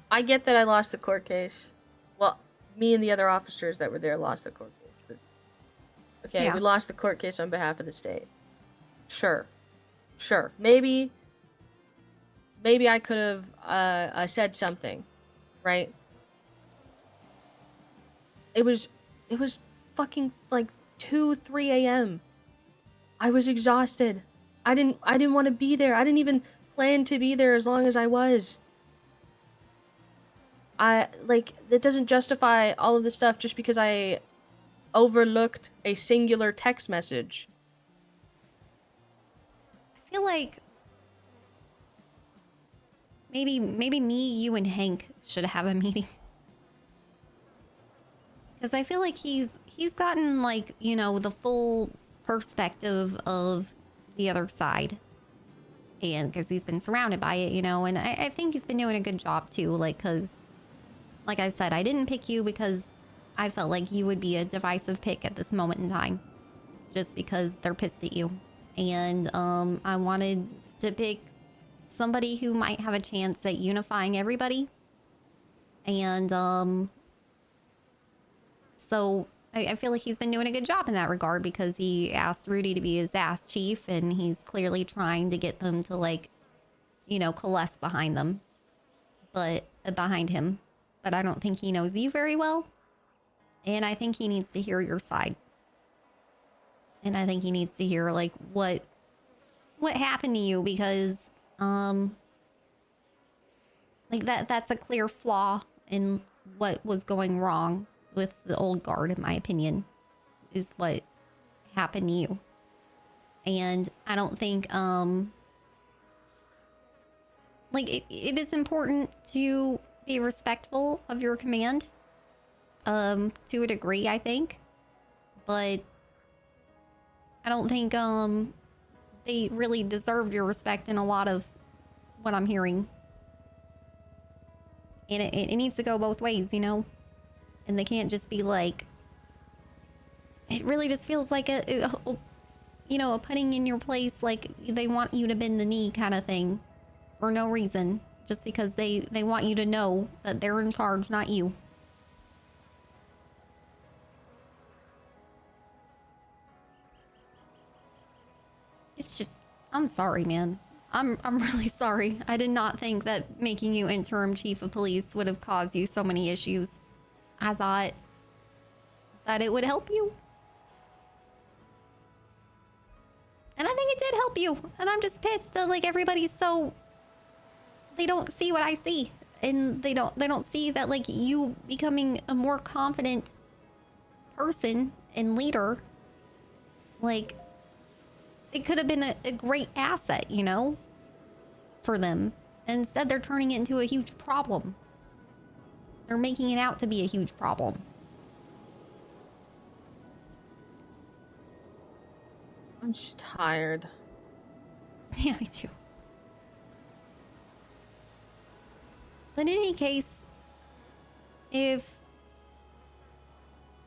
I get that I lost the court case. Well, me and the other officers that were there lost the court case. Okay, Yeah. we lost the court case on behalf of the state. Sure. Maybe I could have said something, right? It was fucking like 2-3 a.m. I was exhausted. I didn't want to be there. I didn't even plan to be there as long as I was. That doesn't justify all of this stuff just because I overlooked a singular text message. I feel like maybe me, you, and Hank should have a meeting. Because I feel like he's gotten like, you know, the full perspective of the other side. And because he's been surrounded by it, you know, and I think he's been doing a good job too. Like, because like I said, I didn't pick you because I felt like you would be a divisive pick at this moment in time. Just because they're pissed at you. And I wanted to pick somebody who might have a chance at unifying everybody. And so I feel like he's been doing a good job in that regard because he asked Rudy to be his ass chief, and he's clearly trying to get them to, like, you know, coalesce behind them. Behind him. but I don't think he knows you very well. And I think he needs to hear your side. And I think he needs to hear like what happened to you, because like that's a clear flaw in what was going wrong with the old guard, in my opinion, is what happened to you. And I don't think like it is important to be respectful of your command to a degree, I think, but I don't think they really deserved your respect in a lot of what I'm hearing. And it needs to go both ways, you know? And they can't just be like, it really just feels like a putting in your place, like they want you to bend the knee kind of thing for no reason, just because they want you to know that they're in charge, not you. It's just, I'm sorry, man. I'm really sorry. I did not think that making you interim chief of police would have caused you so many issues. I thought that it would help you. And I think it did help you. And I'm just pissed that like everybody's so, they don't see what I see. And they don't see that like you becoming a more confident person and leader, like it could have been a great asset, you know, for them. And instead they're turning it into a huge problem. They're making it out to be a huge problem. I'm just tired. Yeah, me too. But in any case, if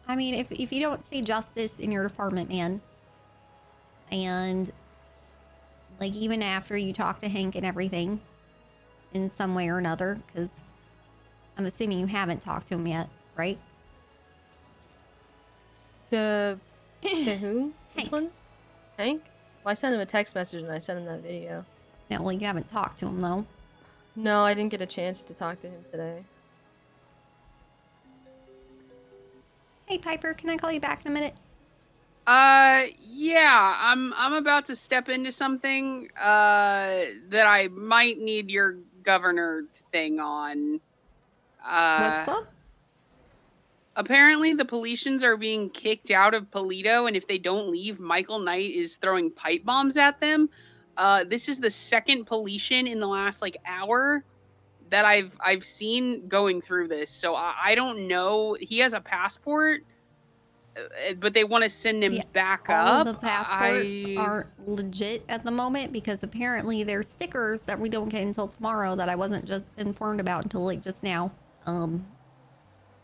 you don't see justice in your department, man, and like even after you talk to Hank and everything in some way or another, because I'm assuming you haven't talked to him yet, right? To who? Which one? Hank? Well, I sent him a text message and I sent him that video. Yeah, well, you haven't talked to him though. No, I didn't get a chance to talk to him today. Hey, Piper, can I call you back in a minute? Yeah, I'm about to step into something that I might need your governor thing on. What's up? Apparently the Paulicians are being kicked out of Polito, and if they don't leave, Michael Knight is throwing pipe bombs at them. This is the second Paulician in the last like hour that I've seen going through this. So I don't know. He has a passport, but they want to send him back All up. of the passports aren't legit at the moment because apparently there's stickers that we don't get until tomorrow that I wasn't just informed about until like just now.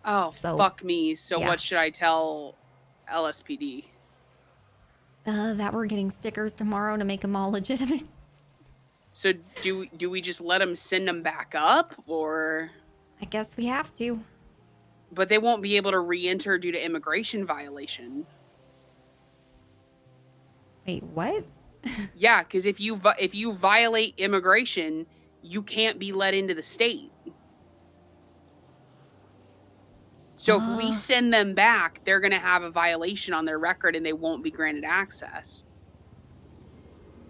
Oh, so, fuck me. So yeah. what should I tell LSPD? That we're getting stickers tomorrow to make them all legitimate. So do we just let them send them back up, or? I guess we have to. But they won't be able to re-enter due to immigration violation. Wait, what? Yeah, because if you violate immigration, you can't be let into the state. So if we send them back, they're going to have a violation on their record and they won't be granted access.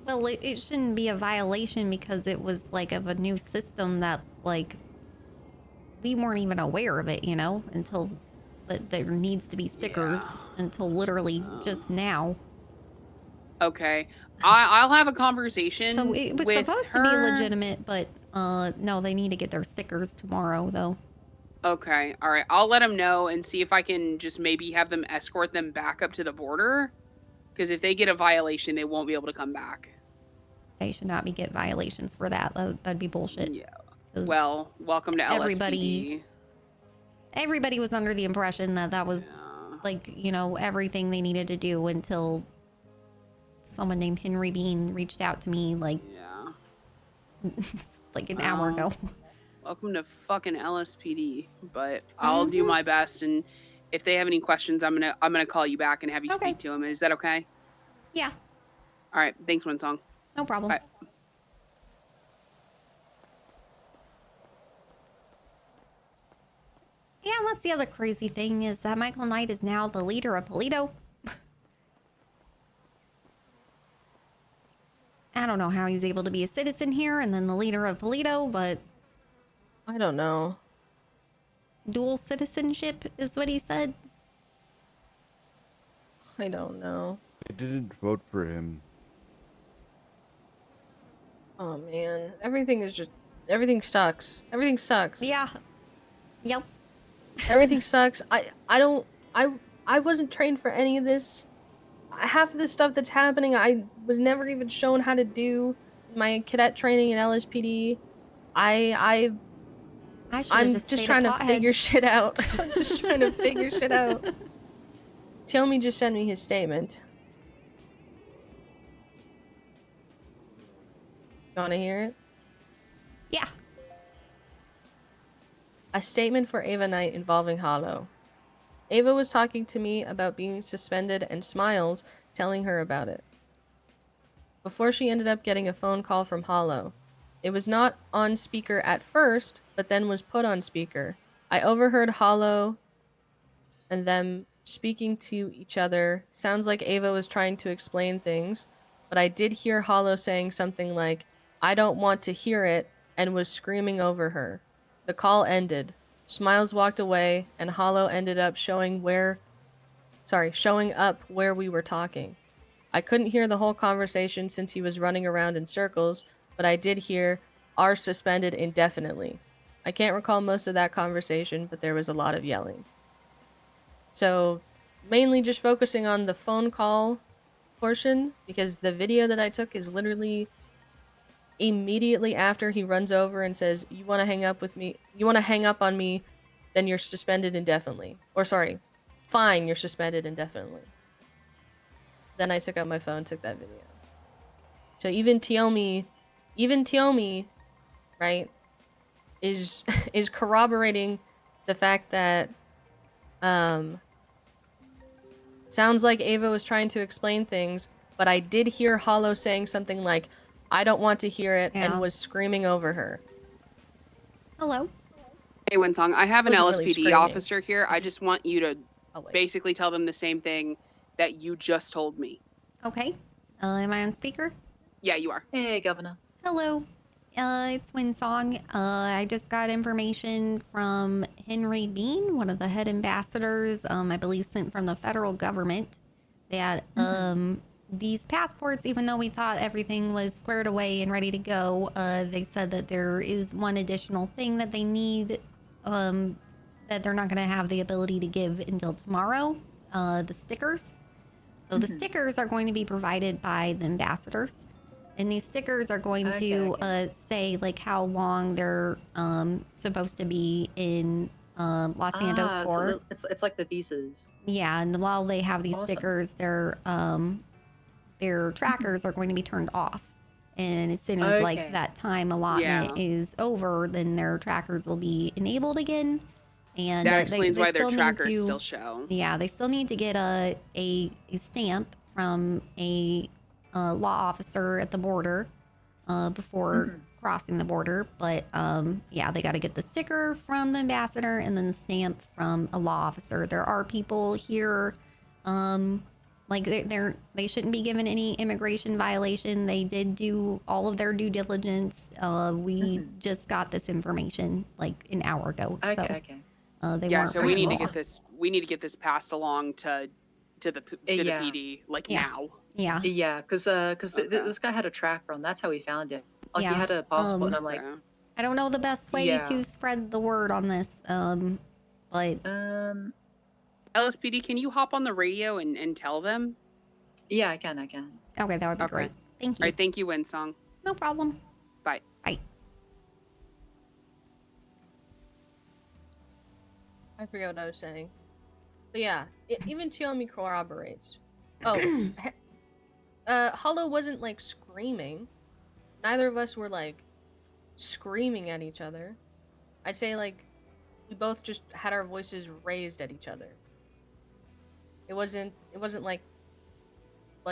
Well, it shouldn't be a violation because it was like of a new system that's like, we weren't even aware of it, you know, until that there needs to be stickers until literally just now. Okay. I'll have a conversation. So it was supposed to be legitimate, but no, they need to get their stickers tomorrow though. Okay. All right. I'll let them know and see if I can just maybe have them escort them back up to the border. Because if they get a violation, they won't be able to come back. They should not get violations for that. That'd be bullshit. Yeah. Well, welcome to LSPD. Everybody was under the impression that that was like, you know, everything they needed to do until someone named Henry Bean reached out to me like like an hour ago. Welcome to fucking LSPD, but I'll do my best, and if they have any questions, I'm gonna call you back and have you speak to them. Is that okay? Yeah. All right. Thanks, WindSong. No problem. Bye. And what's the other crazy thing is that Michael Knight is now the leader of Polito. I don't know how he's able to be a citizen here and then the leader of Polito, but... I don't know. Dual citizenship is what he said. I don't know. I didn't vote for him. Oh man, everything sucks. Everything sucks. Yeah. Yep. Everything sucks. I wasn't trained for any of this. Half of this stuff that's happening, I was never even shown how to do my cadet training in LSPD. I'm just trying to figure shit out. I'm just trying to figure shit out. Tiomi just sent me his statement. You wanna hear it? Yeah. A statement for Ava Knight involving Hollow. Ava was talking to me about being suspended and Smiles telling her about it. Before she ended up getting a phone call from Hollow. It was not on speaker at first, but then was put on speaker. I overheard Hollow and them speaking to each other. Sounds like Ava was trying to explain things, but I did hear Hollow saying something like, I don't want to hear it, and was screaming over her. The call ended. Smiles walked away, and Hollow ended up showing up where we were talking. I couldn't hear the whole conversation since he was running around in circles, but I did hear, are suspended indefinitely. I can't recall most of that conversation, but there was a lot of yelling. So, mainly just focusing on the phone call portion, because the video that I took is literally immediately after he runs over and says, you want to hang up on me, then you're suspended indefinitely. Or sorry, fine, you're suspended indefinitely. Then I took out my phone, took that video. So even Tiomi, right, is corroborating the fact that sounds like Ava was trying to explain things, but I did hear Hollow saying something like, I don't want to hear it, and was screaming over her. Hello. Hey, WindSong, I have an Wasn't really LSPD screaming. officer here. I just want you to basically tell them the same thing that you just told me. Okay. Am I on speaker? Yeah, you are. Hey, Governor. Hello. It's WindSong. I just got information from Henry Bean, one of the head ambassadors, I believe sent from the federal government, that these passports, even though we thought everything was squared away and ready to go, they said that there is one additional thing that they need, that they're not going to have the ability to give until tomorrow, the stickers. So the stickers are going to be provided by the ambassadors. And these stickers are going to say like how long they're supposed to be in Los Santos for. So it's like the visas. Yeah, and while they have these Awesome. stickers, their trackers are going to be turned off. And as soon as like that time allotment is over, then their trackers will be enabled again. And That explains they why their still trackers need to, still show. Yeah, they still need to get a stamp from a law officer at the border before crossing the border. But yeah, they got to get the sticker from the ambassador and then the stamp from a law officer. There are people here, like they shouldn't be given any immigration violation. They did do all of their due diligence. We just got this information like an hour ago. They weren't so we need to breaking get this. We need to get this passed along to the PD like now. Yeah. Yeah, because this guy had a tracker on. That's how we found him. Like he had a passport, and I'm like, I don't know the best way to spread the word on this. But LSPD, can you hop on the radio and tell them? Yeah, I can. Okay, that would be great. Thank you. All right, thank you, WindSong. No problem. Bye. Bye. I forget what I was saying. But yeah, even Tiomi corroborates. Oh, Hollow wasn't like screaming. Neither of us were like screaming at each other. I'd say like we both just had our voices raised at each other. It wasn't like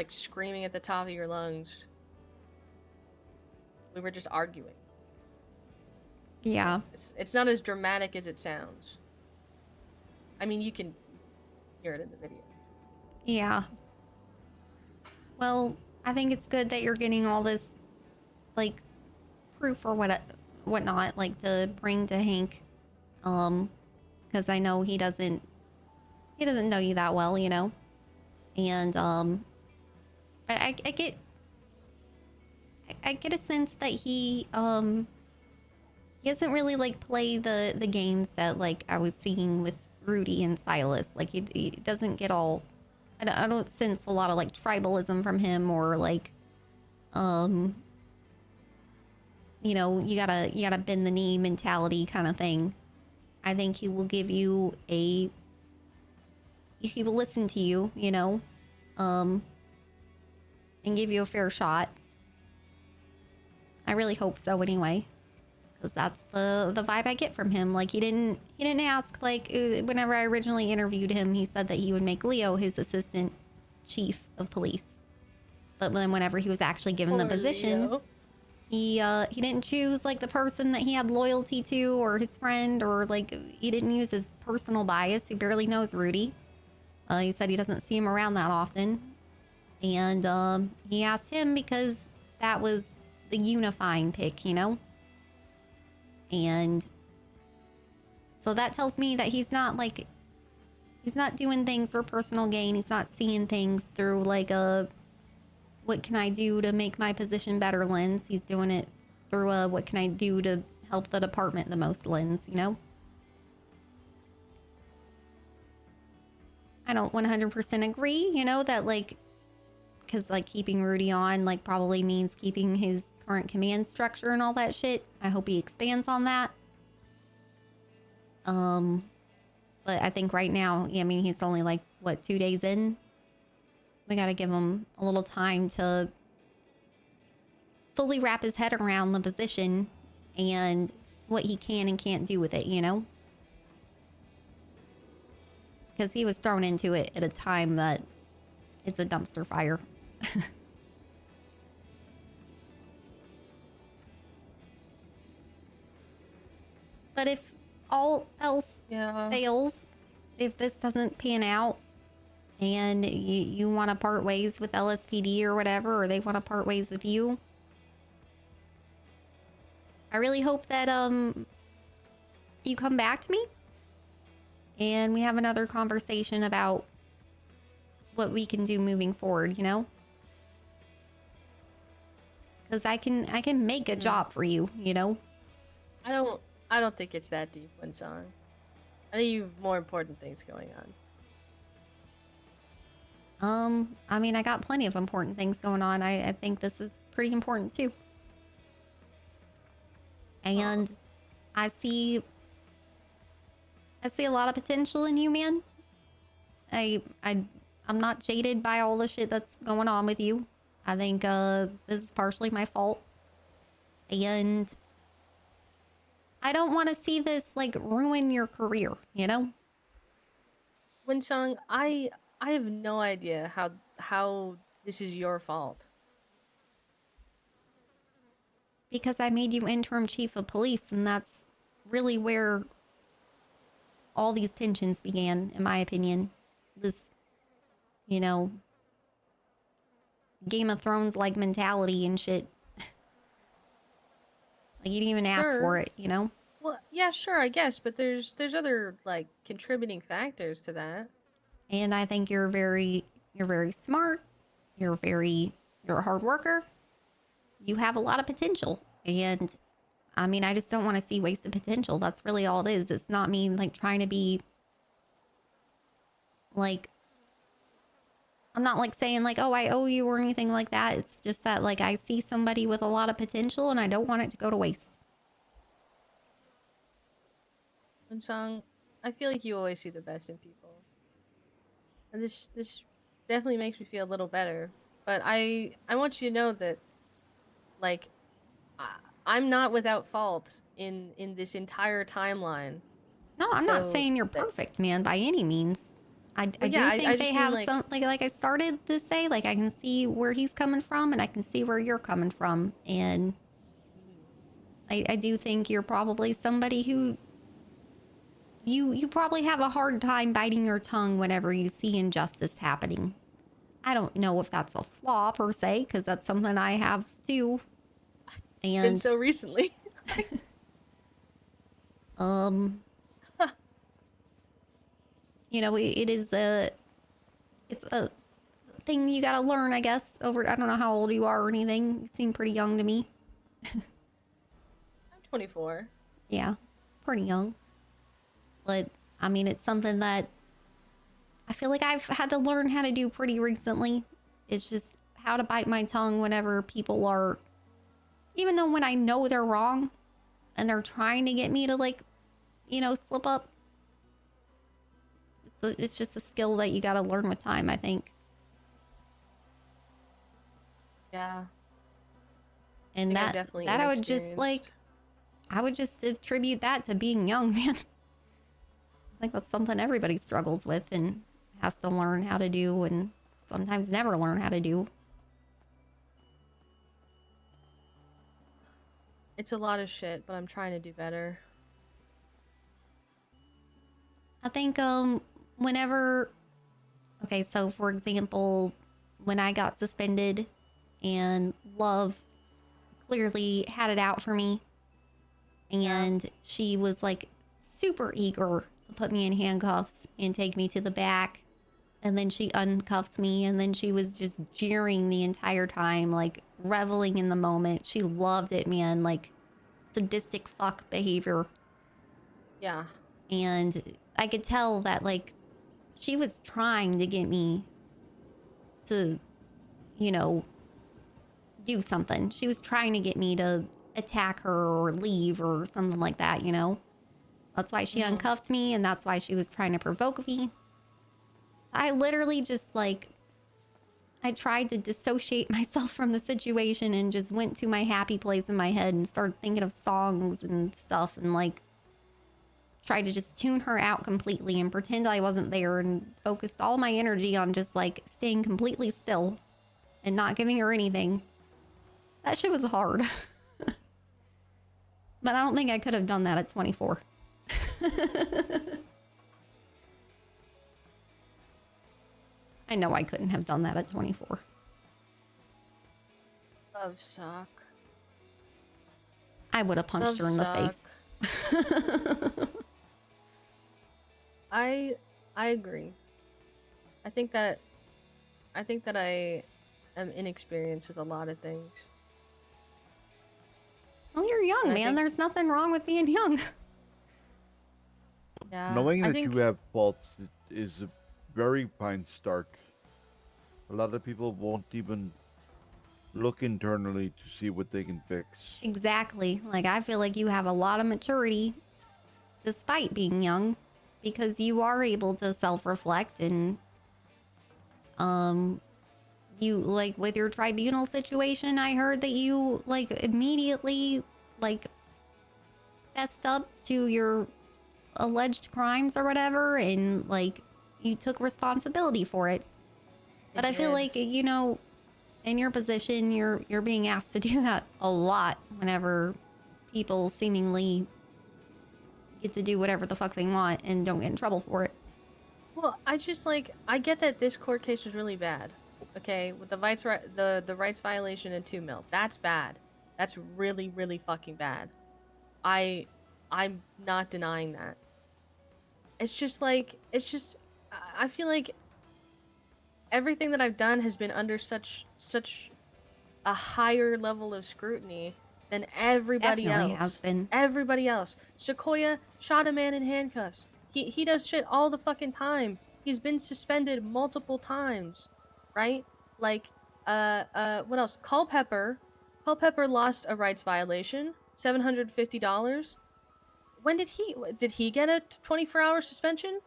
screaming at the top of your lungs. We were just arguing. Yeah. It's not as dramatic as it sounds. I mean, you can hear it in the video. Yeah. Well, I think it's good that you're getting all this, like, proof or whatnot, like, to bring to Hank. Because I know he doesn't know you that well, you know? And, but I get a sense that he doesn't really, like, play the games that, like, I was seeing with Rudy and Silas. Like, he doesn't get all... I don't sense a lot of, like, tribalism from him, or, like, you know, you gotta bend the knee mentality kind of thing. I think he will give you he will listen to you, you know, and give you a fair shot. I really hope so anyway, because that's the vibe I get from him. Like, he didn't ask, like, whenever I originally interviewed him, he said that he would make Leo his assistant chief of police. But then whenever he was actually given the position, he didn't choose, like, the person that he had loyalty to, or his friend, or, like, he didn't use his personal bias. He barely knows Rudy. He said he doesn't see him around that often. And he asked him because that was the unifying pick, you know? And so that tells me that he's not doing things for personal gain. He's not seeing things through, like, a what can I do to make my position better lens. He's doing it through a what can I do to help the department the most lens, you know? I don't 100% agree, you know, that, like, because, like, keeping Rudy on, like, probably means keeping his current command structure and all that shit. I hope he expands on that. But I think right now, I mean, he's only, like, what, 2 days in? We gotta give him a little time to fully wrap his head around the position and what he can and can't do with it, you know? Because he was thrown into it at a time that it's a dumpster fire. But if all else fails, if this doesn't pan out, and you want to part ways with LSPD or whatever, or they want to part ways with you, I really hope that you come back to me and we have another conversation about what we can do moving forward, you know? Because I can make a job for you, you know? I don't think it's that deep, WindSong. I think you have more important things going on. I mean, I got plenty of important things going on. I think this is pretty important too. And I see a lot of potential in you, man. I'm not jaded by all the shit that's going on with you. I think this is partially my fault. And I don't want to see this, like, ruin your career, you know? WindSong, I have no idea how this is your fault. Because I made you interim chief of police, and that's really where all these tensions began, in my opinion. This, you know, Game of Thrones like mentality and shit. Like, you didn't even ask for it, you know? Well, yeah, sure, I guess, but there's other, like, contributing factors to that. And I think you're very smart. You're a hard worker. You have a lot of potential. And I mean, I just don't want to see wasted potential. That's really all it is. It's not me, like, trying to be, like, I'm not, like, saying, like, oh, I owe you or anything like that. It's just that, like, I see somebody with a lot of potential and I don't want it to go to waste. WindSong, I feel like you always see the best in people. And this definitely makes me feel a little better. But I want you to know that, like, I'm not without fault in this entire timeline. No, I'm not saying you're perfect, man, by any means. I do think they have some, like I started to say, like, I can see where he's coming from and I can see where you're coming from. And I do think you're probably somebody who you probably have a hard time biting your tongue whenever you see injustice happening. I don't know if that's a flaw per se, because that's something I have too. Been And so recently. you know, it's a thing you gotta learn, I guess. I don't know how old you are or anything. You seem pretty young to me. I'm 24. Yeah, pretty young. But I mean, it's something that I feel like I've had to learn how to do pretty recently. It's just how to bite my tongue whenever people are, even though when I know they're wrong and they're trying to get me to, like, you know, slip up. It's just a skill that you got to learn with time, I think. Yeah. And I'm that definitely I would just inexperienced. I would just attribute that to being young, man. I think that's something everybody struggles with and has to learn how to do, and sometimes never learn how to do. It's a lot of shit, but I'm trying to do better. I think whenever, okay, so for example, when I got suspended and Love clearly had it out for me, and she was like super eager to put me in handcuffs and take me to the back, and then she uncuffed me, and then she was just jeering the entire time, like reveling in the moment. She loved it, man, like sadistic fuck behavior. Yeah. And I could tell that, like, she was trying to get me to, you know, do something. She was trying to get me to attack her or leave or something like that, you know? That's why she uncuffed me, and that's why she was trying to provoke me. So I literally just, like, I tried to dissociate myself from the situation and just went to my happy place in my head and started thinking of songs and stuff, and, like, tried to just tune her out completely and pretend I wasn't there, and focused all my energy on just, like, staying completely still and not giving her anything. That shit was hard. But I don't think I could have done that at 24. I know I couldn't have done that at 24. Love suck. I would have punched her in the face. I agree. I think that I am inexperienced with a lot of things. Well, you're young, And I man. think- There's nothing wrong with being young. Yeah. Knowing I that think you have faults is very Pine Stark. A lot of people won't even look internally to see what they can fix. Exactly. Like, I feel like you have a lot of maturity despite being young, because you are able to self-reflect, and you, like, with your tribunal situation, I heard that you, like, immediately, like, fessed up to your alleged crimes or whatever, and, like, you took responsibility for it. But I feel like, you know, in your position, you're being asked to do that a lot whenever people seemingly get to do whatever the fuck they want and don't get in trouble for it. Well, I just, like, I get that this court case was really bad. Okay, with the rights violation and 2 mil. That's bad. That's really, really fucking bad. I'm not denying that. It's just like, I feel like everything that I've done has been under such a higher level of scrutiny than everybody Definitely else. has been. Everybody else. Sequoia shot a man in handcuffs. He does shit all the fucking time. He's been suspended multiple times, right? Like, what else? Culpepper lost a rights violation, $750. When did he get a 24-hour suspension?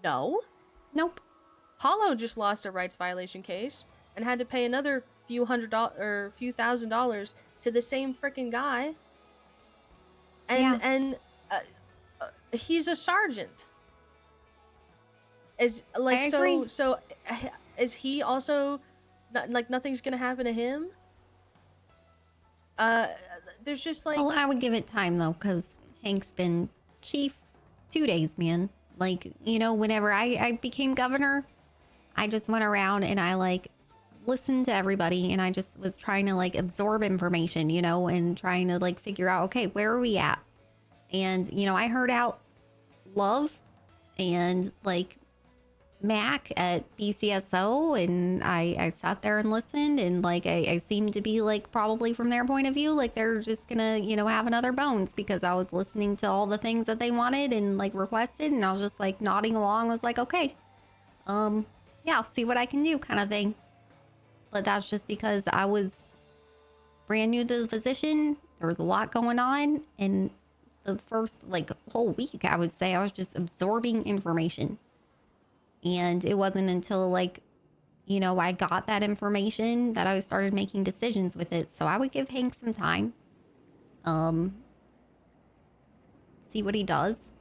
No. Nope. Hollow just lost a rights violation case and had to pay another few $1,000s to the same freaking guy. And he's a sergeant. Is like I agree. so is he also like nothing's gonna happen to him? There's just like, Well, I would give it time though, because Hank's been chief 2 days, man. Like, you know, whenever I became governor, I just went around and I like listened to everybody and I just was trying to like absorb information, you know, and trying to like figure out, okay, where are we at? And, you know, I heard out Love and like Mac at BCSO, and I sat there and listened, and like I seemed to be like, probably from their point of view, like they're just gonna, you know, have another Bones, because I was listening to all the things that they wanted and like requested, and I was just like nodding along, was like, okay, yeah, I'll see what I can do, kind of thing. But that's just because I was brand new to the position. There was a lot going on, and the first like whole week, I would say, I was just absorbing information. And it wasn't until like, you know, I got that information that I started making decisions with it. So I would give Hank some time, see what he does.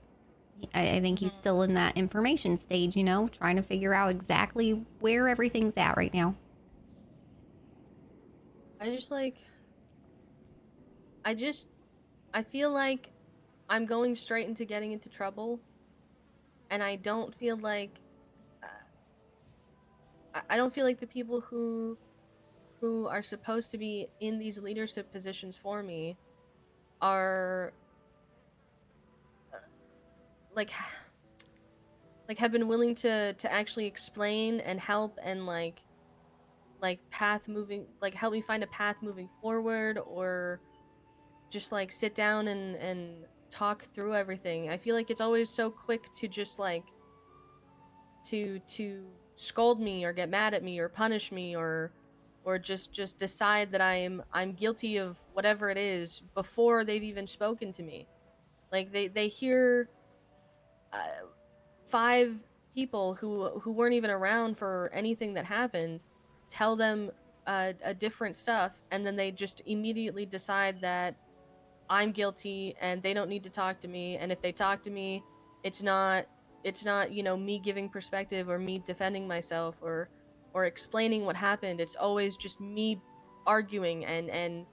I think he's still in that information stage, you know, trying to figure out exactly where everything's at right now. I feel like I'm going straight into getting into trouble, and I don't feel like I don't feel like the people who are supposed to be in these leadership positions for me are like have been willing to actually explain and help and like path moving, like help me find a path moving forward, or just like sit down and talk through everything. I feel like it's always so quick to just like to scold me or get mad at me or punish me or just decide that I'm guilty of whatever it is before they've even spoken to me. Like they hear 5 people who weren't even around for anything that happened tell them a different stuff, and then they just immediately decide that I'm guilty and they don't need to talk to me, and if they talk to me, it's not you know, me giving perspective or me defending myself or explaining what happened. It's always just me arguing and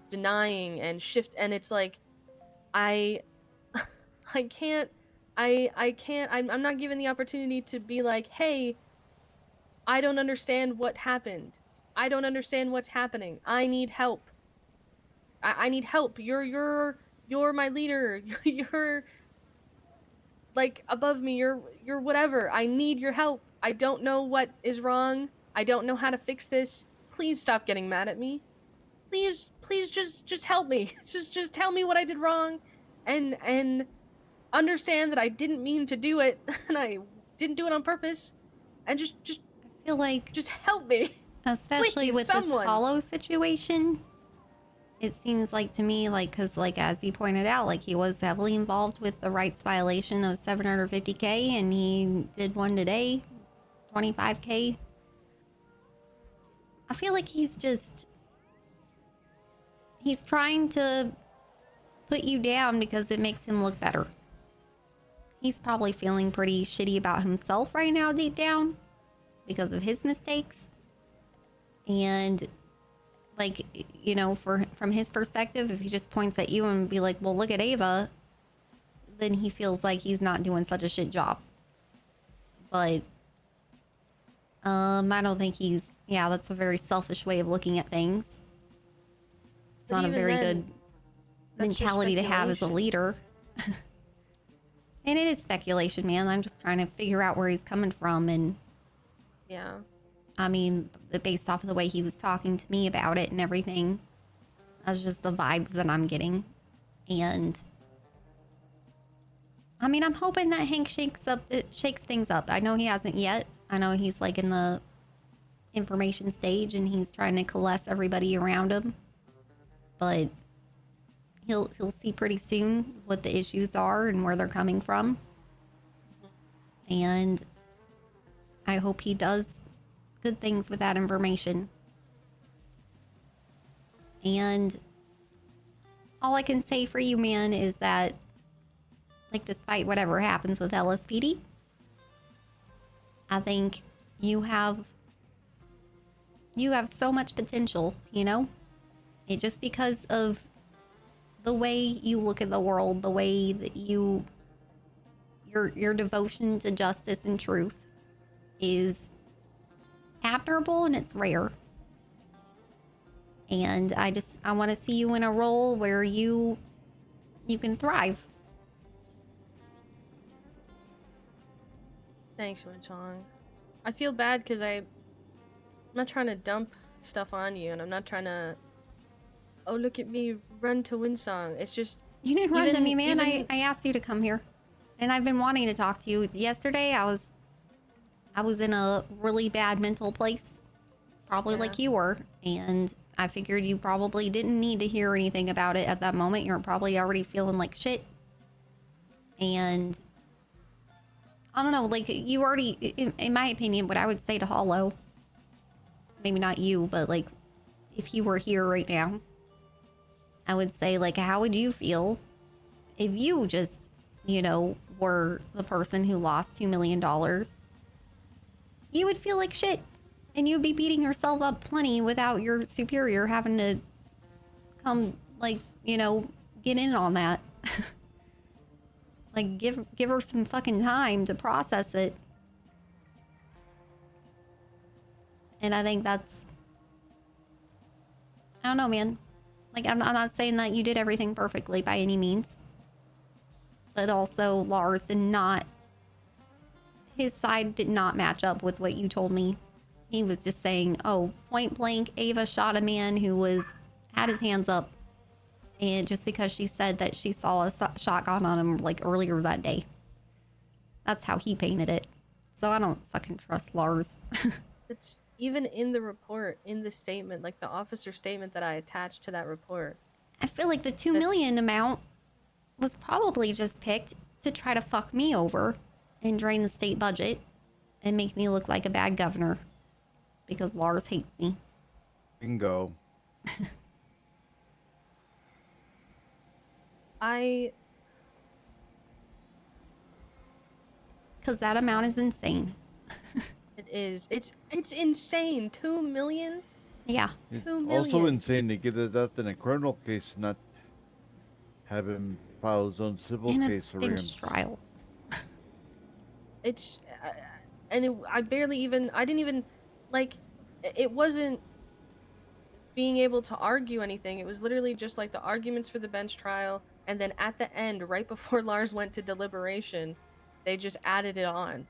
denying and shift, and it's like I can't I'm not given the opportunity to be like, hey, I don't understand what happened. I don't understand what's happening. I need help. I need help. You're my leader. You're like above me. You're whatever. I need your help. I don't know what is wrong. I don't know how to fix this. Please stop getting mad at me. Please just help me. Just tell me what I did wrong, and understand that I didn't mean to do it and I didn't do it on purpose, and just I feel like just help me, especially please, with someone. this hollow situation. It seems like to me, like, because like as you pointed out, like he was heavily involved with the rights violation of 750K, and he did one today, 25K. I feel like he's trying to put you down because it makes him look better. He's probably feeling pretty shitty about himself right now deep down because of his mistakes. And like, you know, from his perspective, if he just points at you and be like, well, look at Ava, then he feels like he's not doing such a shit job. But I don't think that's a very selfish way of looking at things. It's But not a even very then, good that's just mentality to have as a speculation. leader. And it is speculation, man. I'm just trying to figure out where he's coming from. And Yeah. I mean, based off of the way he was talking to me about it and everything, that's just the vibes that I'm getting. And I mean, I'm hoping that Hank shakes things up. I know he hasn't yet. I know he's like in the information stage and he's trying to coalesce everybody around him. But he'll see pretty soon what the issues are and where they're coming from. And I hope he does good things with that information. And all I can say for you, man, is that, like, despite whatever happens with LSPD, I think you have so much potential, you know? It just because of the way you look at the world, the way that you your devotion to justice and truth is admirable and it's rare. And I want to see you in a role where you can thrive. Thanks, WindSong. I feel bad because I'm not trying to dump stuff on you, and I'm not trying to, oh, look at me, run to WindSong. It's just... You didn't run to me, man. I asked you to come here. And I've been wanting to talk to you. Yesterday, I was in a really bad mental place, probably like you were, and I figured you probably didn't need to hear anything about it at that moment. You're probably already feeling like shit. And I don't know, like you already, in my opinion, what I would say to Hollow, maybe not you, but like if you were here right now, I would say, like, how would you feel if you just, you know, were the person who lost $2 million? You would feel like shit. And you'd be beating yourself up plenty without your superior having to come, like, you know, get in on that. Like, give her some fucking time to process it. And I think that's... I don't know, man. Like, I'm not saying that you did everything perfectly by any means. But also, Lars did not... His side did not match up with what you told me. He was just saying, oh, point blank, Ava shot a man who had his hands up. And just because she said that she saw a shotgun on him, like, earlier that day. That's how he painted it. So I don't fucking trust Lars. It's even in the report, in the statement, like the officer statement that I attached to that report. I feel like the $2 million amount was probably just picked to try to fuck me over and drain the state budget and make me look like a bad governor because Lars hates me. Bingo. Because that amount is insane. It is. It's insane. 2 million? Yeah. 2 million. Also insane to get it up in a criminal case, not have him file his own civil case for him. Trial. It's, and I didn't even, like, it wasn't being able to argue anything. It was literally just like the arguments for the bench trial, and then at the end, right before Lars went to deliberation, they just added it on.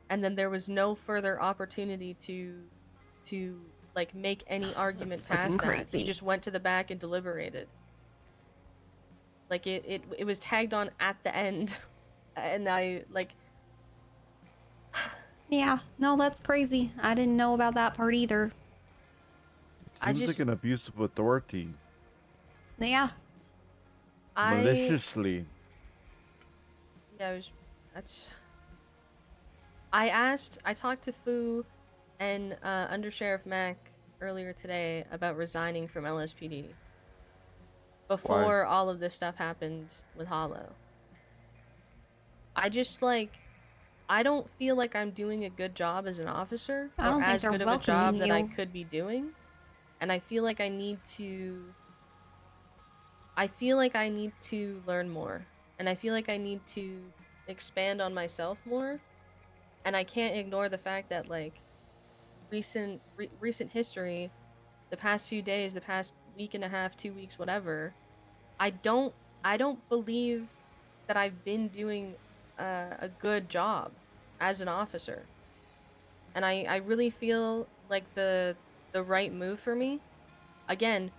And then there was no further opportunity to like make any argument past that. He just went to the back and deliberated. Like it was tagged on at the end, and I like. Yeah, no, that's crazy. I didn't know about that part either. Seems like an abuse of authority. Yeah. Maliciously. Yeah, I talked to Fu and Under Sheriff Mac earlier today about resigning from LSPD. Before all of this stuff happened with Hollow. I just I don't feel like I'm doing a good job as an officer, or as good of a job that I could be doing. And I feel like I need to learn more. And I feel like I need to expand on myself more. And I can't ignore the fact that, like, recent history, the past few days, the past week and a half, 2 weeks, whatever, I don't believe that I've been doing a good job as an officer. And I really feel like the right move for me, again,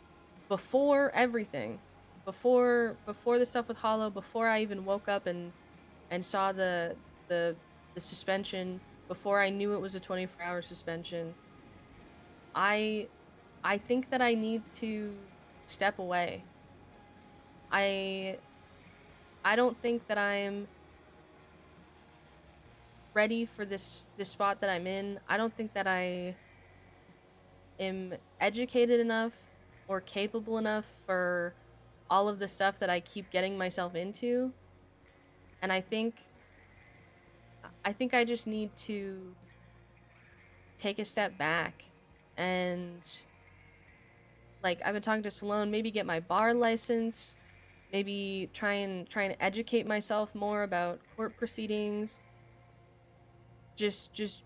before everything, before the stuff with Hollow, before I even woke up and saw the suspension, before I knew it was a 24-hour suspension, I think that I need to step away. I don't think that I'm ready for this spot that I'm in. I don't think that I am educated enough or capable enough for all of the stuff that I keep getting myself into. And I think I just need to take a step back and, like, I've been talking to Salone, maybe get my bar license, maybe try and educate myself more about court proceedings. Just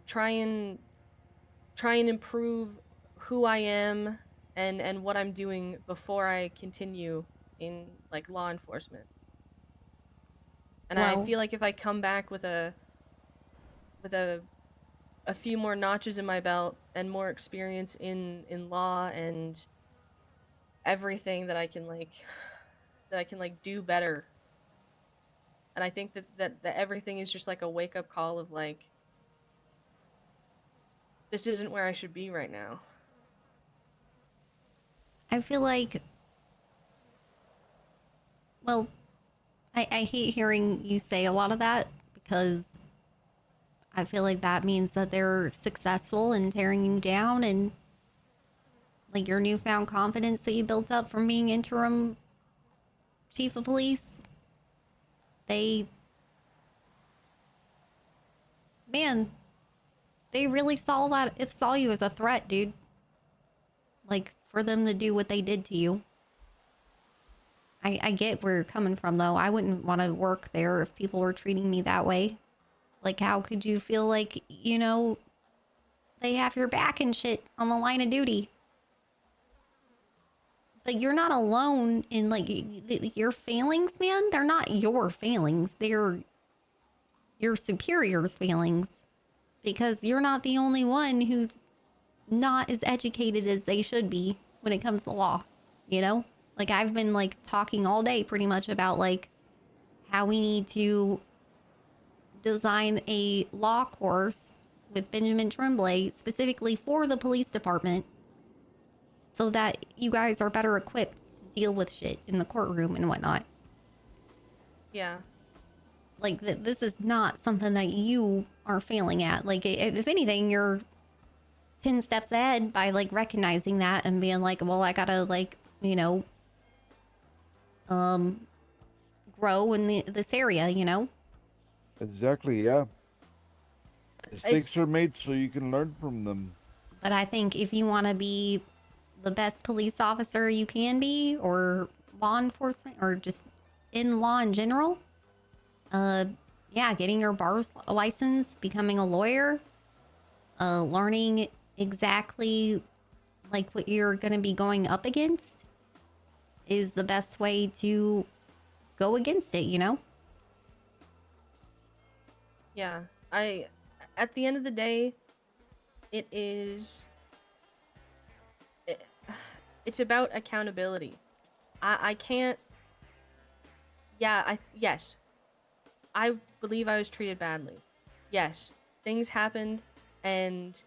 try and improve who I am and what I'm doing before I continue in like law enforcement. And I feel like if I come back with a few more notches in my belt and more experience in law and everything that I can do better. And I think that everything is just like a wake up call of like, this isn't where I should be right now. I feel like, well, I hate hearing you say a lot of that because I feel like that means that they're successful in tearing you down, and like your newfound confidence that you built up from being interim chief of police. They really saw you as a threat, dude. Like, for them to do what they did to you. I get where you're coming from, though. I wouldn't want to work there if people were treating me that way. Like, how could you feel like, you know, they have your back and shit on the line of duty? But you're not alone in, like, your failings, man. They're not your failings. They're your superior's failings. Because you're not the only one who's not as educated as they should be when it comes to law, you know? Like, I've been, like, talking all day pretty much about, like, how we need to design a law course with Benjamin Tremblay specifically for the police department so that you guys are better equipped to deal with shit in the courtroom and whatnot. Yeah. Like, this is not something that you are failing at. Like, if anything, you're 10 steps ahead by, like, recognizing that and being like, well, I gotta, like, you know, grow in this area, you know? Exactly, yeah. Mistakes are made so you can learn from them. But I think if you want to be the best police officer you can be, or law enforcement, or just in law in general, yeah, getting your bar license, becoming a lawyer, learning exactly like what you're going to be going up against is the best way to go against it, you know? Yeah. At the end of the day, it's about accountability. I can't, yes, I believe I was treated badly. Yes, things happened, and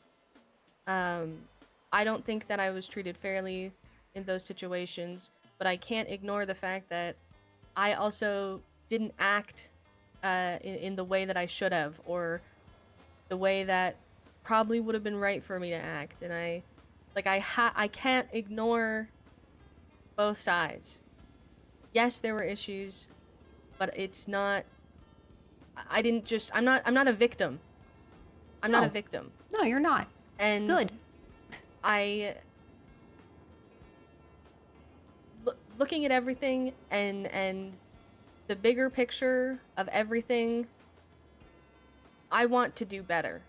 I don't think that I was treated fairly in those situations, but I can't ignore the fact that I also didn't act in the way that I should have, or the way that probably would have been right for me to act. And I can't ignore both sides. Yes, there were issues, but it's not, I'm not a victim. I'm not a victim. No, you're not. And good. Looking at everything and the bigger picture of everything, I want to do better.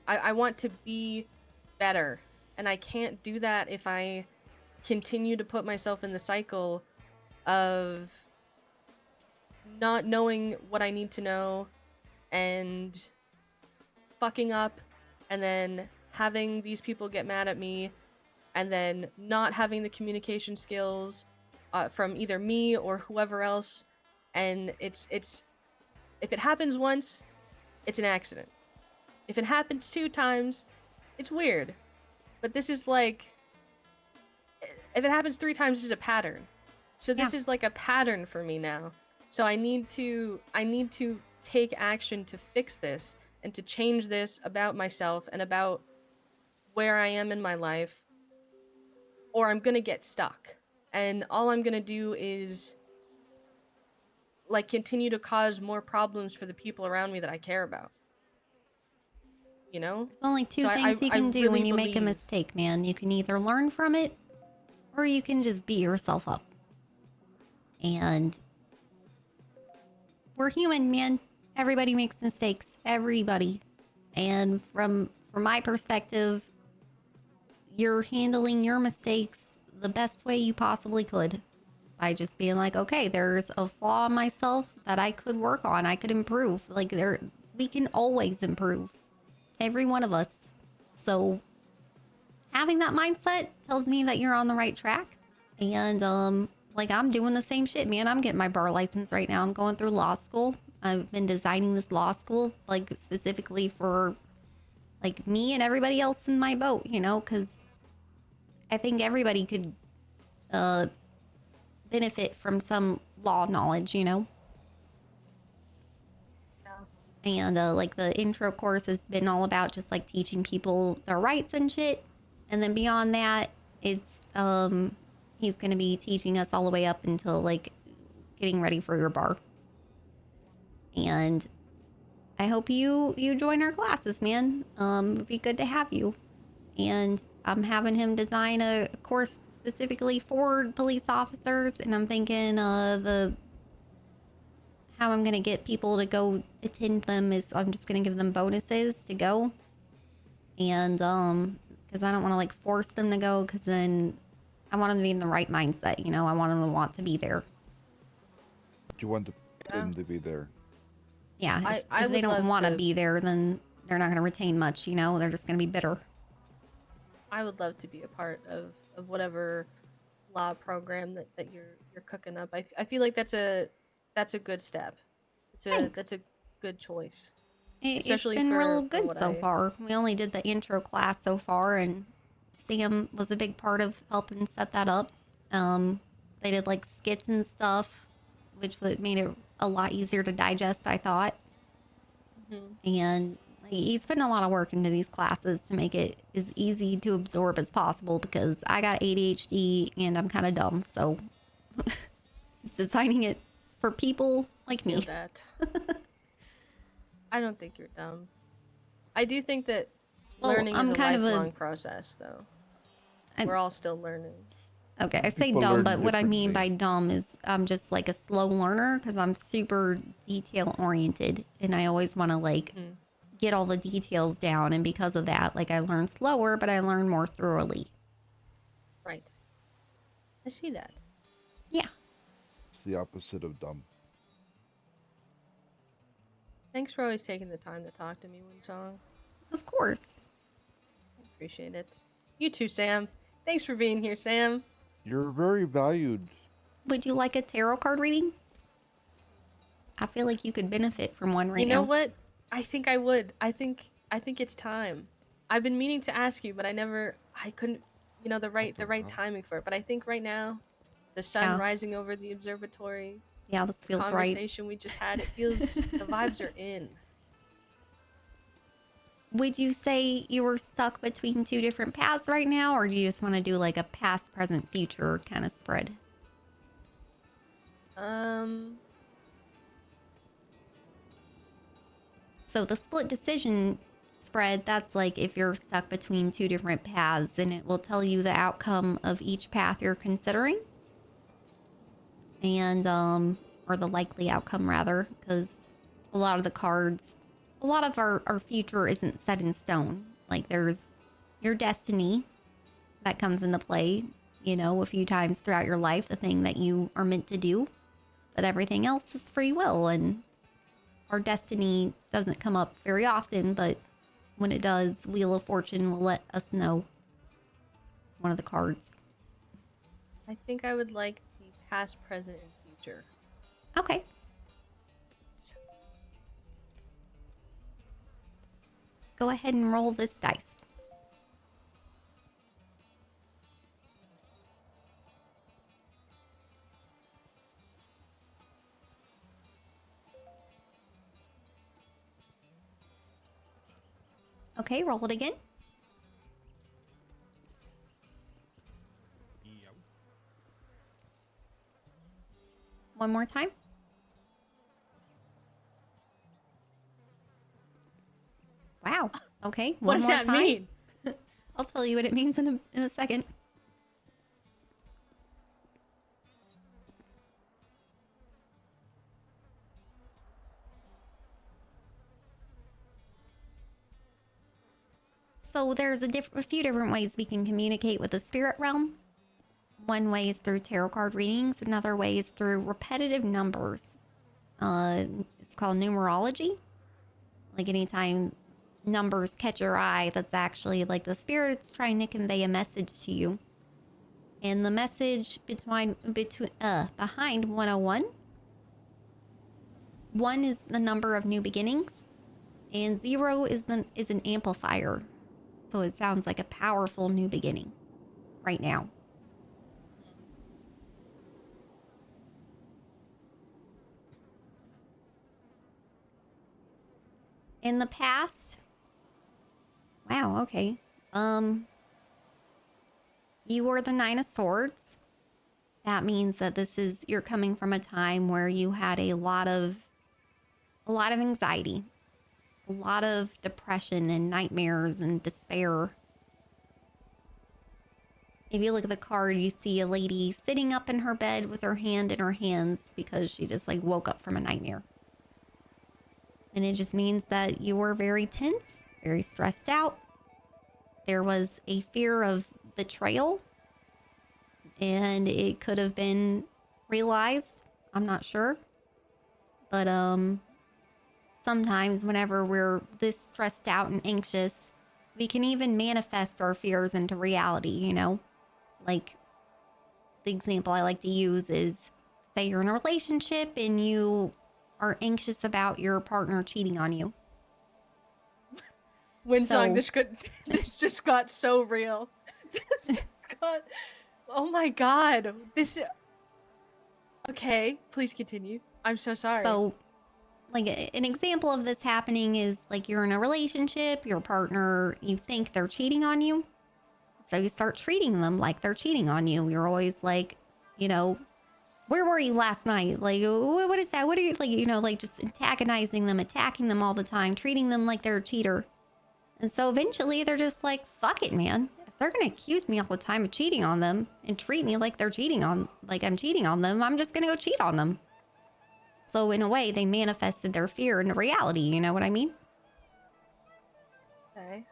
I want to be better, and I can't do that if I continue to put myself in the cycle of not knowing what I need to know and fucking up, and then having these people get mad at me, and then not having the communication skills from either me or whoever else. And it's if it happens once, it's an accident. If it happens 2 times, it's weird. But this is like, if it happens 3 times, it's a pattern. So this is like a pattern for me now. So I need to take action to fix this and to change this about myself and about where I am in my life, or I'm gonna get stuck. And all I'm gonna do is like continue to cause more problems for the people around me that I care about. You know? There's only two things you can do when you make a mistake, man. You can either learn from it, or you can just beat yourself up. And we're human, man. Everybody makes mistakes. Everybody. And from my perspective, you're handling your mistakes the best way you possibly could. By just being like, okay, there's a flaw in myself that I could work on. I could improve. Like we can always improve. Every one of us. So having that mindset tells me that you're on the right track. And like I'm doing the same shit, man. I'm getting my bar license right now. I'm going through law school. I've been designing this law school like specifically for like me and everybody else in my boat, you know, because I think everybody could benefit from some law knowledge, you know. And like the intro course has been all about just like teaching people their rights and shit. And then beyond that, it's he's going to be teaching us all the way up until like getting ready for your bar. And I hope you join our classes, man. It'd be good to have you. And I'm having him design a course specifically for police officers, and I'm thinking how I'm gonna get people to go attend them is I'm just gonna give them bonuses to go. And because I don't want to like force them to go, because then I want them to be in the right mindset, you know. I want them to want to be there. You want them to be there. Yeah, if they don't want to be there, then they're not going to retain much, you know? They're just going to be bitter. I would love to be a part of whatever law program that you're cooking up. I feel like that's a good step. That's a good choice. It's been real good so far. We only did the intro class so far, and Sam was a big part of helping set that up. They did like skits and stuff, which made it a lot easier to digest, I thought. And he's putting a lot of work into these classes to make it as easy to absorb as possible, because I got ADHD and I'm kind of dumb, so he's designing it for people like me. That. I don't think you're dumb. I do think that learning is a lifelong process, though. We're all still learning. Okay, I say dumb, but what I mean by dumb is I'm just like a slow learner, because I'm super detail oriented and I always want to like get all the details down. And because of that, like I learn slower, but I learn more thoroughly. Right. I see that. Yeah. It's the opposite of dumb. Thanks for always taking the time to talk to me, WindSong. Of course. I appreciate it. You too, Sam. Thanks for being here, Sam. You're very valued. Would you like a tarot card reading? I feel like you could benefit from one right now. You know what? I think I would. I think it's time. I've been meaning to ask you, but I couldn't, you know, the right timing for it. But I think right now, the sun rising over the observatory. Yeah, this feels right. Conversation we just had, it feels the vibes are in. Would you say you were stuck between two different paths right now, or do you just want to do like a past, present, future kind of spread? So the split decision spread, that's like if you're stuck between two different paths, and it will tell you the outcome of each path you're considering. And, or the likely outcome rather, because a lot of the cards, a lot of our future isn't set in stone. Like there's your destiny that comes into play, you know, a few times throughout your life, the thing that you are meant to do, but everything else is free will. And our destiny doesn't come up very often, but when it does, Wheel of Fortune will let us know one of the cards. I think I would like the past, present, and future. Okay. Go ahead and roll this dice. Okay, roll it again. One more time. Wow. Okay. What One does more that time. mean? I'll tell you what it means in a second. So there's a few different ways we can communicate with the spirit realm. One way is through tarot card readings. Another way is through repetitive numbers. It's called numerology. Like anytime numbers catch your eye, that's actually like the spirit's trying to convey a message to you. And the message behind 101, 1 is the number of new beginnings, and 0 is an amplifier. So it sounds like a powerful new beginning right now. In the past, wow, okay. You were the 9 of Swords. That means that you're coming from a time where you had a lot of anxiety, a lot of depression and nightmares and despair. If you look at the card, you see a lady sitting up in her bed with her hand in her hands because she just like woke up from a nightmare. And it just means that you were very tense, very stressed out. There was a fear of betrayal, and it could have been realized. I'm not sure. But sometimes whenever we're this stressed out and anxious, we can even manifest our fears into reality, you know? Like, the example I like to use is, say you're in a relationship and you are anxious about your partner cheating on you. WindSong, this just got so real. This just got, oh my god. Okay, please continue. I'm so sorry. So, like, an example of this happening is, like, you're in a relationship, your partner, you think they're cheating on you. So you start treating them like they're cheating on you. You're always like, you know, where were you last night? Like, what is that? What are you, like, you know, like just antagonizing them, attacking them all the time, treating them like they're a cheater. And so eventually they're just like, fuck it, man. If they're going to accuse me all the time of cheating on them and treat me like I'm cheating on them, I'm just going to go cheat on them. So in a way, they manifested their fear into reality. You know what I mean? Okay.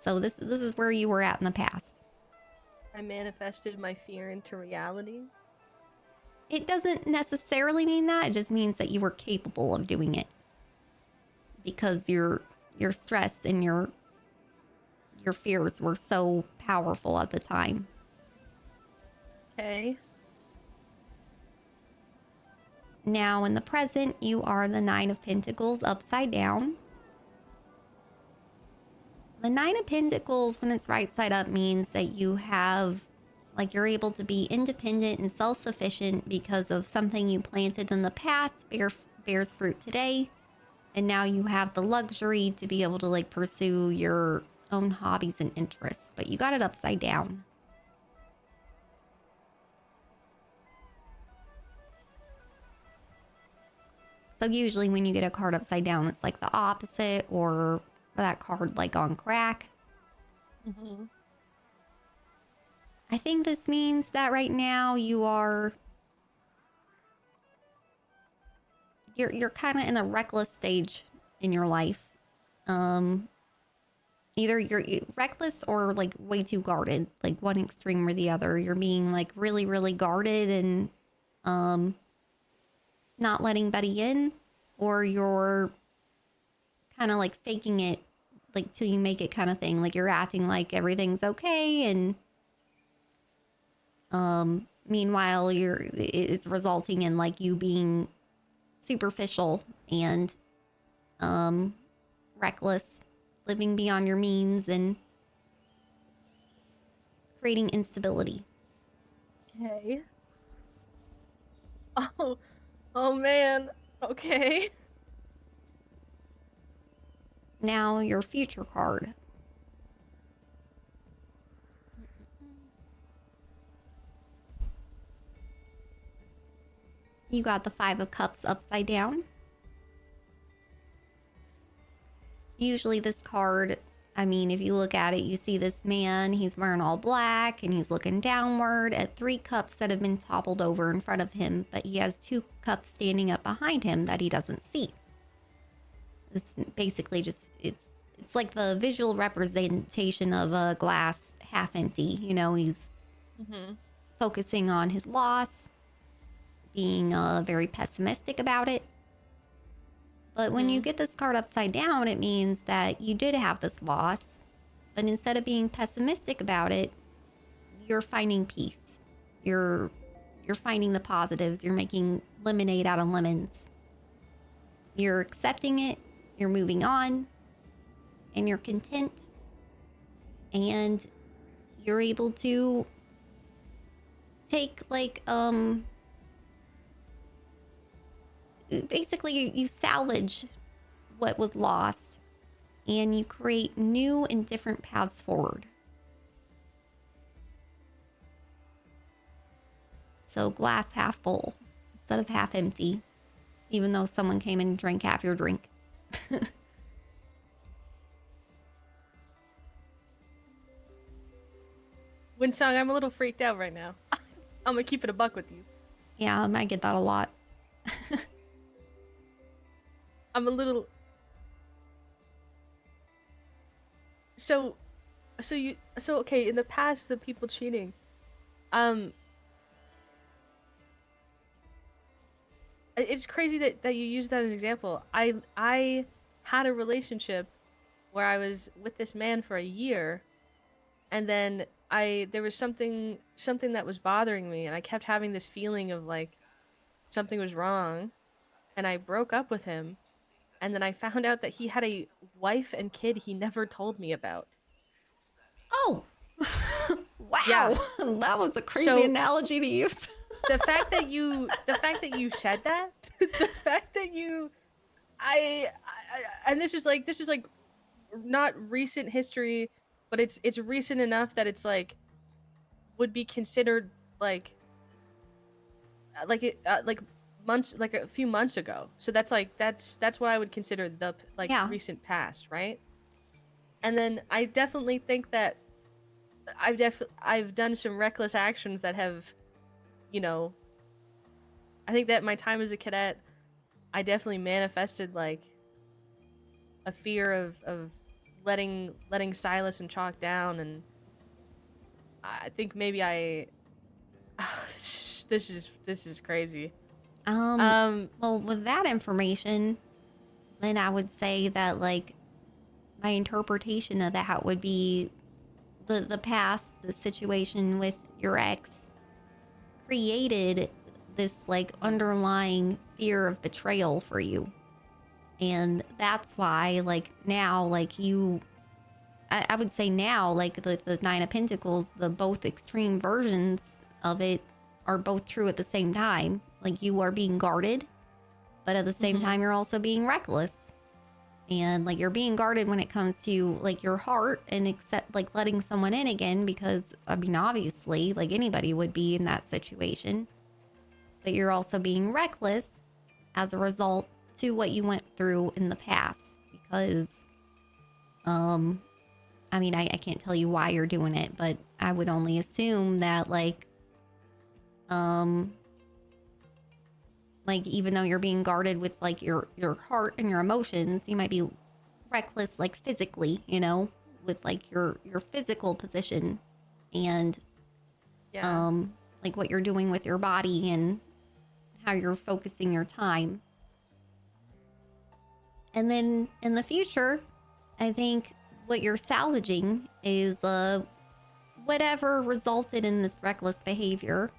So this is where you were at in the past. I manifested my fear into reality. It doesn't necessarily mean that. It just means that you were capable of doing it. Because your stress and your fears were so powerful at the time. Okay. Now in the present, you are the 9 of Pentacles upside down. The 9 of Pentacles, when it's right side up, means that you have, like, you're able to be independent and self-sufficient because of something you planted in the past, bears fruit today. And now you have the luxury to be able to, like, pursue your own hobbies and interests. But you got it upside down. So usually when you get a card upside down, it's like the opposite, or that card like on crack. Mm-hmm. I think this means that right now you're kind of in a reckless stage in your life. Either you're reckless or like way too guarded, like one extreme or the other. You're being like really, really guarded and not letting Buddy in, or you're kind of like faking it, like till you make it kind of thing. Like you're acting like everything's okay, and meanwhile it's resulting in like you being superficial and reckless, living beyond your means and creating instability. Okay. Oh man. Okay. Now your future card. You got the 5 of Cups upside down. Usually this card, I mean, if you look at it, you see this man, he's wearing all black and he's looking downward at 3 cups that have been toppled over in front of him, but he has 2 cups standing up behind him that he doesn't see. This basically just, it's it's like the visual representation of a glass half empty. You know, he's focusing on his loss, being very pessimistic about it. But when you get this card upside down, it means that you did have this loss, but instead of being pessimistic about it, you're finding peace. You're finding the positives. You're making lemonade out of lemons. You're accepting it. You're moving on, and you're content. And you're able to take like basically you salvage what was lost and you create new and different paths forward. So glass half full instead of half empty, even though someone came and drank half your drink. WindSong, I'm a little freaked out right now. I'm gonna keep it a buck with you. Yeah, I get that a lot. I'm a little. So okay. In the past, the people cheating, it's crazy that you use that as an example. I had a relationship where I was with this man for a year, and then there was something that was bothering me, and I kept having this feeling of like something was wrong, and I broke up with him, and then I found out that he had a wife and kid he never told me about. Oh, wow! Yeah. That was a crazy analogy to use. the fact that you said that, the fact that I and this is like not recent history, but it's recent enough that it's like would be considered like months, like a few months ago. So that's what I would consider the recent past, right? And then I definitely think that I've done some reckless actions that have, I think that my time as a cadet, I definitely manifested like a fear of letting Silas and Chalk down, and I think maybe this is crazy. Well, with that information, then I would say that like my interpretation of that would be the past, the situation with your ex created this like underlying fear of betrayal for you. And that's why like now, like I would say now, like the Nine of Pentacles, the both extreme versions of it are both true at the same time. Like you are being guarded, but at the same time, you're also being reckless. And like you're being guarded when it comes to like your heart and accept like letting someone in again, because I mean, obviously like anybody would be in that situation, but you're also being reckless as a result to what you went through in the past, because, I mean, I can't tell you why you're doing it, but I would only assume that like even though you're being guarded with like your heart and your emotions, you might be reckless like physically, you know, with like your physical position and like what you're doing with your body and how you're focusing your time. And then in the future, I think what you're salvaging is whatever resulted in this reckless behavior.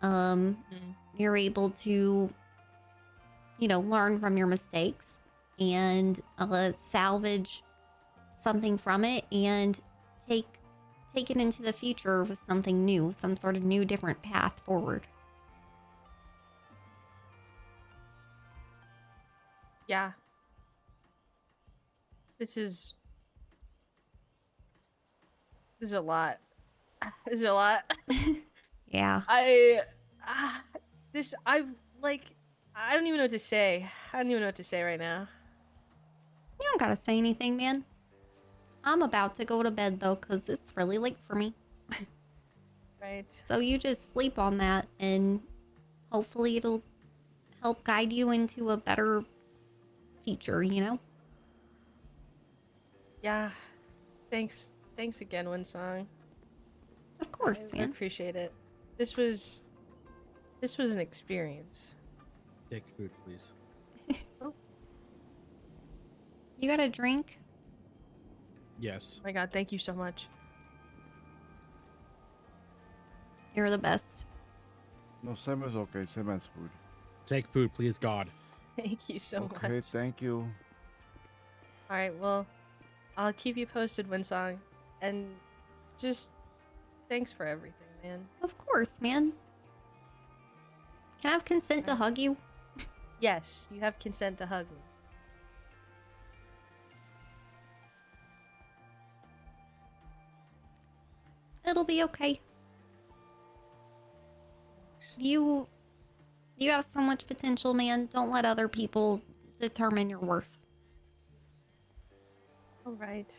You're able to, you know, learn from your mistakes and salvage something from it and take it into the future with something new, some sort of new, different path forward. Yeah. This is a lot. This is a lot. Yeah. I don't even know what to say. I don't even know what to say right now. You don't gotta say anything, man. I'm about to go to bed though, because it's really late for me. Right. So you just sleep on that and hopefully it'll help guide you into a better future, you know? Yeah. Thanks again, WindSong. Of course, I man. appreciate it. This was an experience. Take food, please. You got a drink? Yes. Oh my god, thank you so much. You're the best. No, Sam is okay. Sam has food. Take food, please, God. Thank you so much. Okay, thank you. All right, well, I'll keep you posted, WindSong, and just thanks for everything, man. Of course, man. Can I have consent to hug you? Yes, you have consent to hug me. It'll be okay. You have so much potential, man. Don't let other people determine your worth. All right.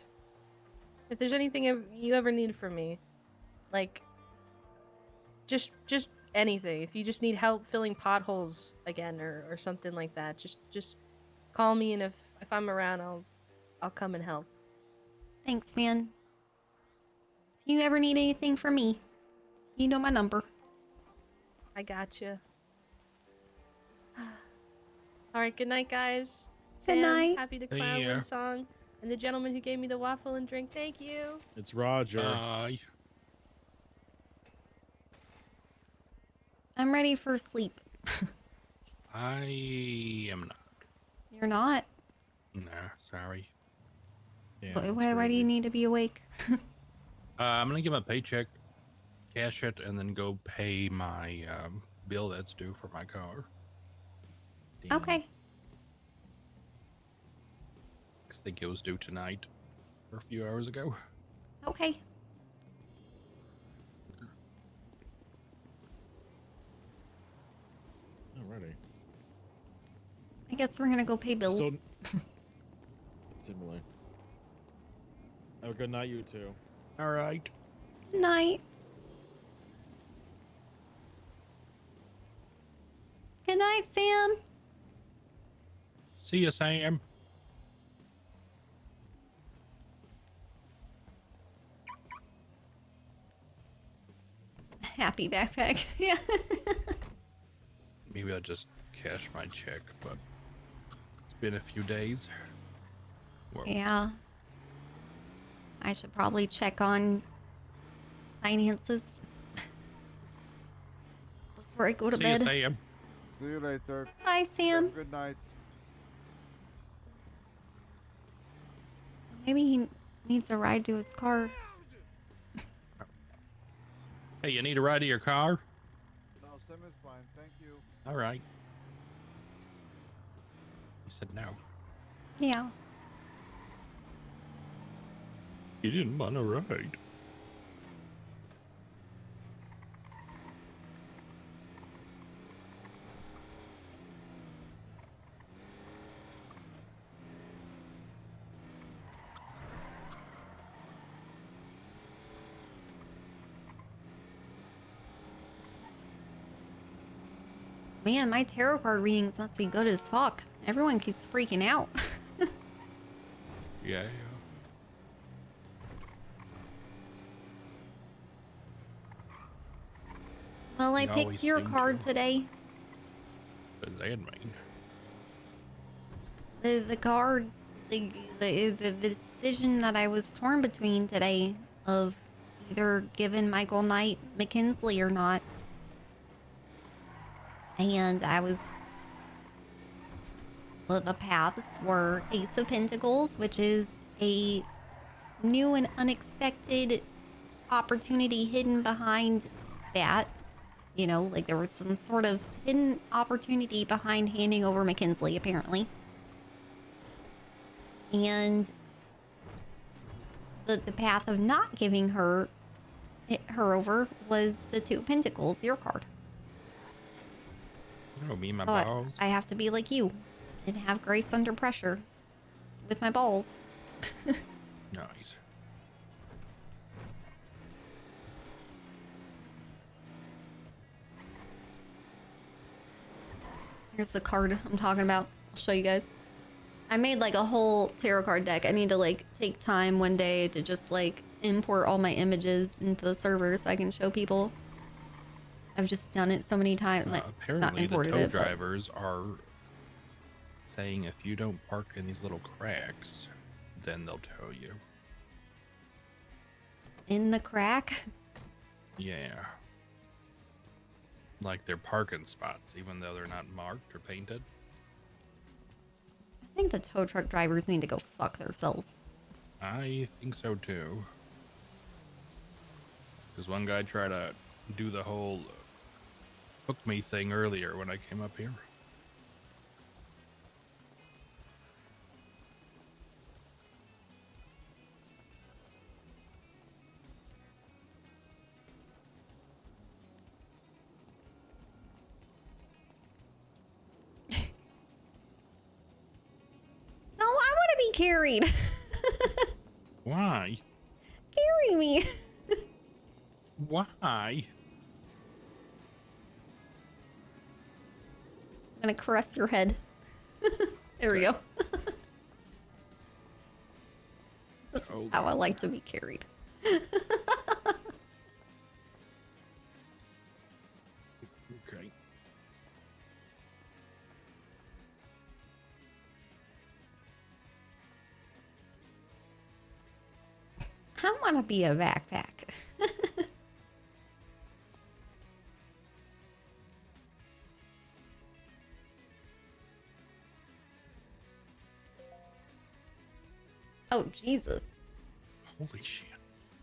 If there's anything you ever need from me, like just anything. If you just need help filling potholes again or something like that, just call me, and if I'm around, I'll come and help. Thanks, man. If you ever need anything from me, you know my number. I gotcha. All right, good night, guys. Good Sam, night. Happy to See clown ya. WindSong, and the gentleman who gave me the waffle and drink. Thank you. It's Roger. Bye. I'm ready for sleep. I am not. You're not? No, sorry. Why do you need to be awake? I'm gonna get my paycheck, cash it, and then go pay my bill that's due for my car. Okay. I think it was due tonight, or a few hours ago. Okay. Alrighty. I guess we're gonna go pay bills. So, similar. Have a good night, you two. All right. Good night. Good night, Sam. See you, Sam. Happy backpack. Yeah. Maybe I'll just cash my check, but it's been a few days. Whoa. Yeah. I should probably check on finances before I go to See bed. you, Sam. See you later. Bye, Sam. Good night. Maybe he needs a ride to his car. Hey, you need a ride to your car? No, Sam is fine. Thank you. All right. He said no. Yeah. You didn't want a ride. Man, my tarot card readings must be good as fuck. Everyone keeps freaking out. Yeah. Well, I You picked always your seem card to. today. What does that mean? The card, the decision that I was torn between today of either giving Michael Knight McKinsley or not. And I was... Well, the paths were Ace of Pentacles, which is a new and unexpected opportunity hidden behind that. You know, like there was some sort of hidden opportunity behind handing over McKinsley, apparently. And the path of not giving her over was the Two of Pentacles, your card. Oh, me and my So balls. I have to be like you and have grace under pressure with my balls. Nice. Here's the card I'm talking about. I'll show you guys. I made like a whole tarot card deck. I need to like take time one day to just like import all my images into the server so I can show people. I've just done it so many times. Like, not Apparently, the imported tow it, but drivers are saying if you don't park in these little cracks, then they'll tow you. in the crack. Yeah. Like they're parking spots, even though they're not marked or painted. I think the tow truck drivers need to go fuck themselves. I think so too. Because one guy tried to do the whole hook me thing earlier when I came up here. No, I want to be carried. Why? Carry me. Why? I'm gonna caress your head. There we go. This is how I like to be carried. Okay. I want to be a backpack. Oh, Jesus. Holy shit.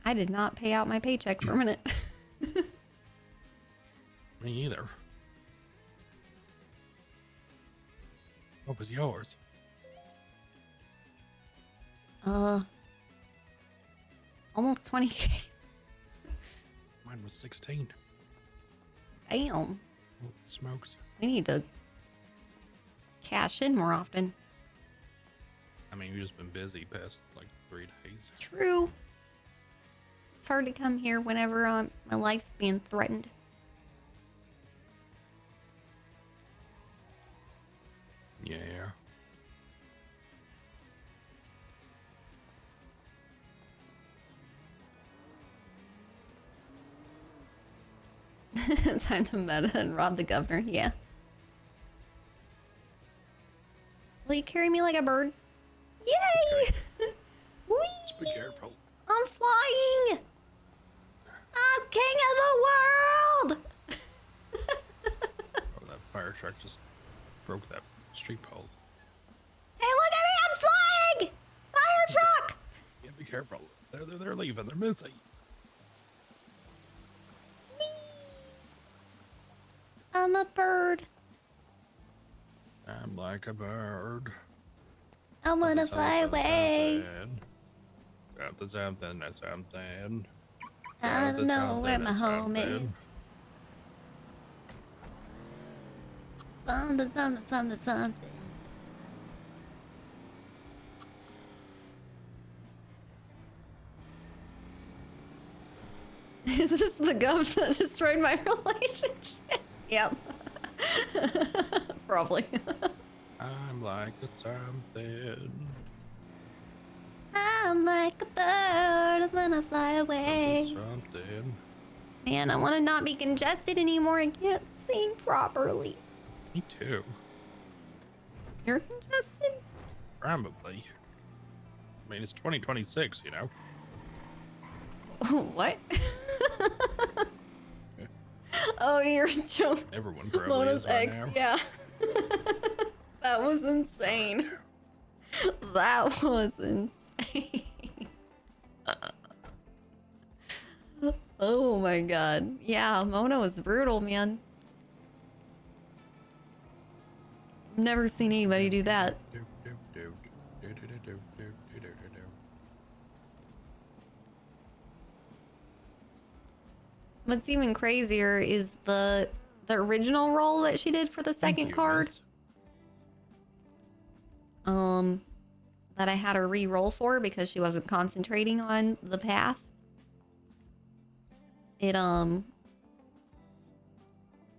I did not pay out my paycheck for a minute. Me either. What was yours? Almost 20K. Mine was 16. Damn. Holy smokes. We need to cash in more often. I mean, we've just been busy past like 3 days. True. It's hard to come here whenever my life's being threatened. Yeah. Time to meta and rob the governor. Yeah. Will you carry me like a bird? Yay! Whee! Just be careful. I'm flying! I'm king of the world! Oh, that fire truck just broke that street pole. Hey, look at me! I'm flying! Fire truck! Yeah, be careful. They're leaving. They're missing. I'm a bird. I'm like a bird. I wanna fly away. Something. I don't know where my home is. Something. Is this the gov that destroyed my relationship? Yep. Probably. I'm like a something. I'm like a bird. I'm gonna fly away. Something. Man, I want to not be congested anymore. I can't sing properly. Me too. You're congested? Probably. I mean, it's 2026, you know. What? Oh, you're joking. Everyone probably Mona's is by ex, now. yeah. That was insane. That was insane. Oh my god. Yeah, Mona was brutal, man. I've never seen anybody do that. What's even crazier is the original roll that she did for the second card. That I had her re-roll for because she wasn't concentrating on the path. It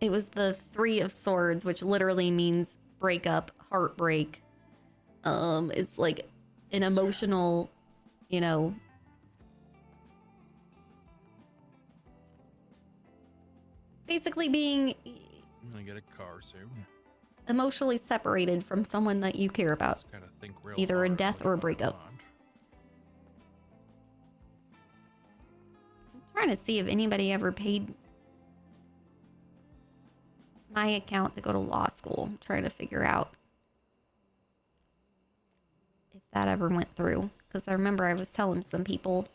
was the 3 of Swords, which literally means breakup, heartbreak, It's like an emotional, you know, basically being I'm gonna get a car soon. emotionally separated from someone that you care about. Just gotta think real Either a hard death which or a one I breakup. want. I'm trying to see if anybody ever paid my account to go to law school. I'm trying to figure out if that ever went through. Because I remember I was telling some people.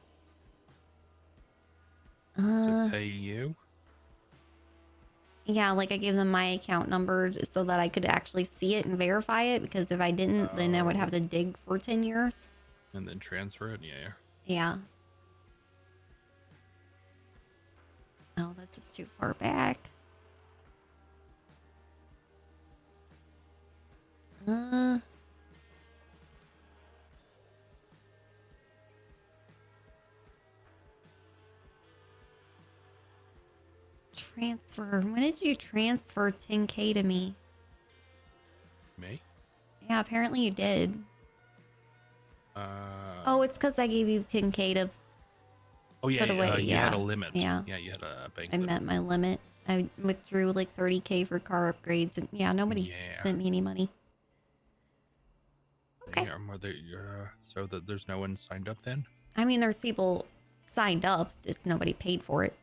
To pay you? Yeah, like I gave them my account number so that I could actually see it and verify it. Because if I didn't, then I would have to dig for 10 years. And then transfer it? Yeah. Yeah. Oh, this is too far back. Transfer. When did you transfer 10K to me? Me? Yeah, apparently you did. Oh, it's because I gave you 10K to Oh yeah, put away. you had a limit. Yeah. Yeah, you had a bank I limit. met my limit. I withdrew like 30K for car upgrades, and yeah, nobody sent me any money. Okay. Yeah, are there, so that there's no one signed up then? I mean, there's people signed up, just nobody paid for it.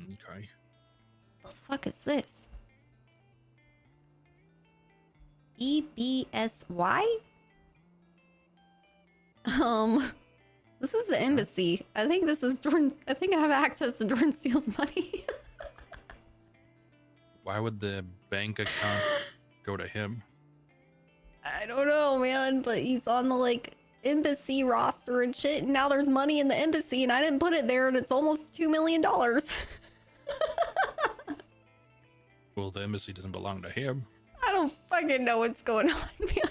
Okay. The fuck is this? EBSY? This is the embassy. I think this is Jordan. I think I have access to Jordan Steele's money. Why would the bank account go to him? I don't know, man, but he's on the like embassy roster and shit, and now there's money in the embassy, and I didn't put it there, and it's almost $2 million. Well, the embassy doesn't belong to him. I don't fucking know what's going on, man.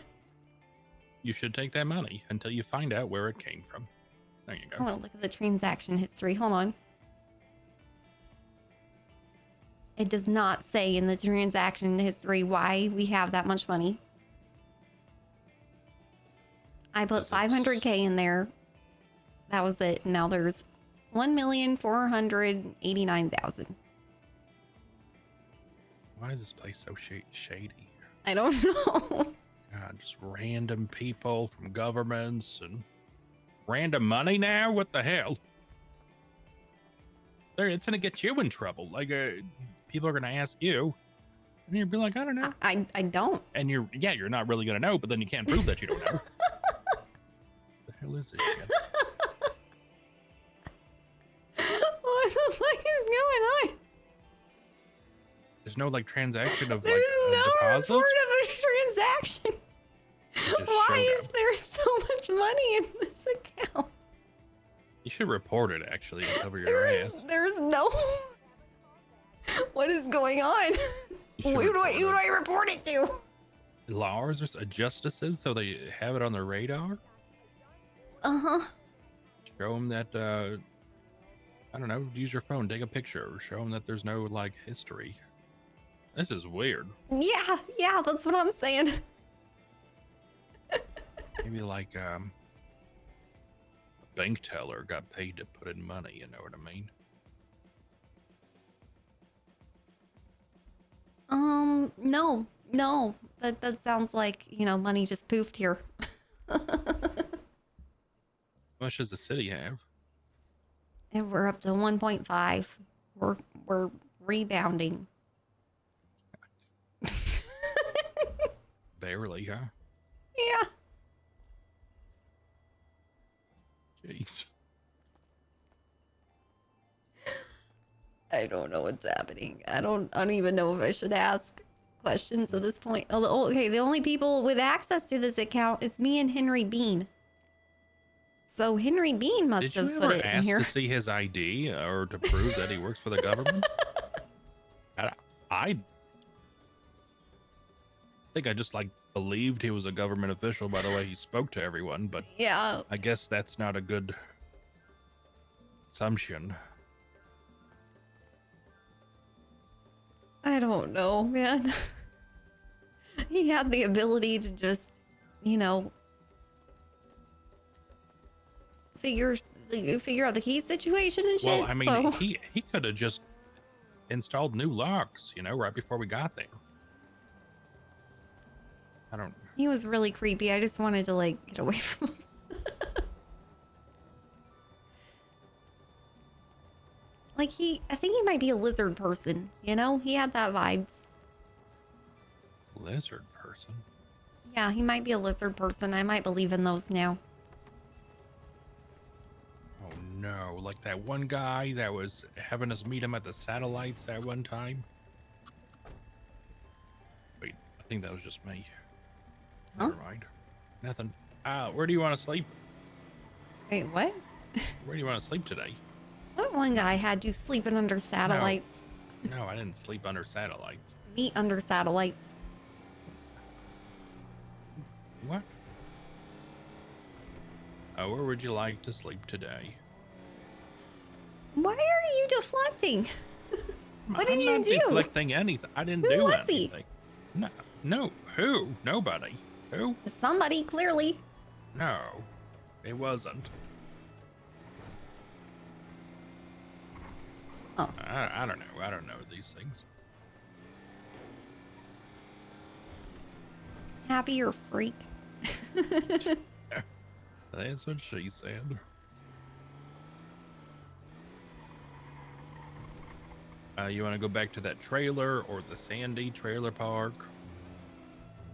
You should take that money until you find out where it came from. There you I go. want to look at the transaction history. Hold on. It does not say in the transaction history why we have that much money. I put 500K in there. That was it. Now there's 1,489,000. Why is this place so shady? I don't know. God, just random people from governments and random money now? What the hell? It's gonna get you in trouble. Like, people are gonna ask you, and you'll be like, I don't know. I don't. And you're not really gonna know, but then you can't prove that you don't know. The hell is this shit? What the fuck is going on? There's no like transaction of There's like no deposit. report of a transaction. Why is there so much money in this account? You should report it actually to cover your ass. There's no. What is going on? Who do I report it to? Lawyers or justices, so they have it on their radar. Show them that. I don't know. Use your phone, take a picture, show them that there's no like history. This is weird. Yeah, that's what I'm saying. Maybe like a bank teller got paid to put in money, you know what I mean? No. That sounds like, money just poofed here. How much does the city have? And we're up to 1.5. We're rebounding. Barely, huh? Yeah. Jeez. I don't know what's happening. I don't even know if I should ask questions at this point. Oh, okay, the only people with access to this account is me and Henry Bean. So Henry Bean must have put it in here. Did you ever ask to see his ID or to prove that he works for the government? I think I just believed he was a government official by the way he spoke to everyone, but yeah, I guess that's not a good assumption. I don't know, man. He had the ability to just you know, figure out the key situation and shit. Well, I mean, so. he could have just installed new locks, you know, right before we got there. I don't. He was really creepy. I just wanted to like get away from him. Like I think he might be a lizard person, you know? He had that vibes. Lizard person? Yeah, he might be a lizard person. I might believe in those now. Oh no, like that one guy that was having us meet him at the satellites that one time? Wait, I think that was just me. Huh? Never mind. Nothing. Where do you want to sleep? Wait, what? Where do you want to sleep today? What one guy had you sleeping under satellites? No, I didn't sleep under satellites. Meet under satellites. What? Where would you like to sleep today? Why are you deflecting? What did you I'm do? not deflecting anything. I didn't Who do was anything. he? No. Who? Nobody. Who? Somebody, clearly. No, it wasn't. Oh. I don't know. I don't know these things. Happy or freak? That's what she said. You want to go back to that trailer or the Sandy trailer park?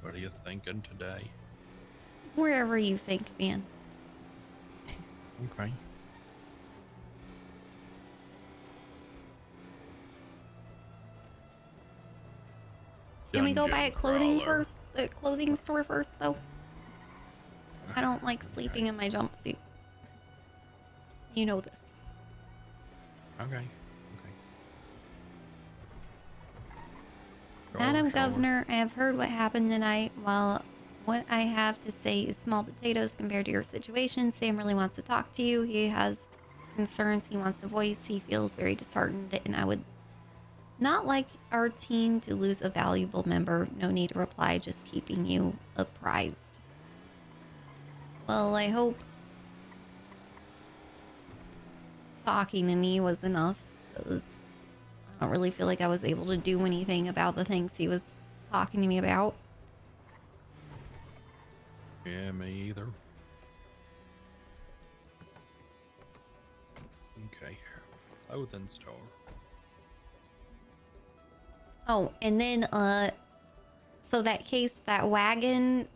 What are you thinking today? Wherever you think, man. Okay. Can we go Dungeon buy a clothing crawler. first? The clothing store first, though? I don't like sleeping in my jumpsuit. You know this. Okay. Madam Governor, I have heard what happened tonight. While what I have to say is small potatoes compared to your situation, Sam really wants to talk to you. He has concerns he wants to voice. He feels very disheartened, and I would not like our team to lose a valuable member. No need to reply, just keeping you apprised. Well, I hope talking to me was enough, because I don't really feel like I was able to do anything about the things he was talking to me about. Yeah, me either. Okay. Clothing store. Oh, and then, so that case, that wagon,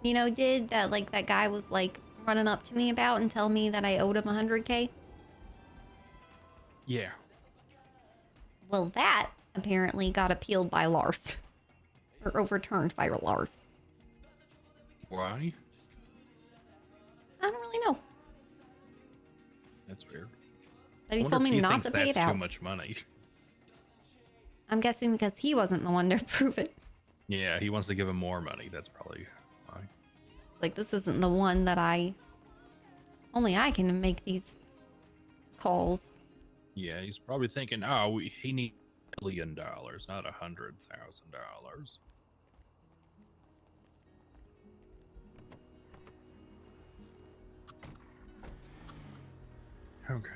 you know, did that, like, that guy was, like, running up to me about and telling me that I owed him 100K? Yeah. Well, that apparently got appealed by Lars. Or overturned by Lars. Why? I don't really know. That's weird. But he I wonder told if me he not thinks to pay that's it out. too much money. I'm guessing because he wasn't the one to approve it. Yeah, he wants to give him more money. That's probably why. It's like, this isn't the one that only I can make these calls. Yeah, he's probably thinking, oh, he needs $1 million, not $100,000. Okay.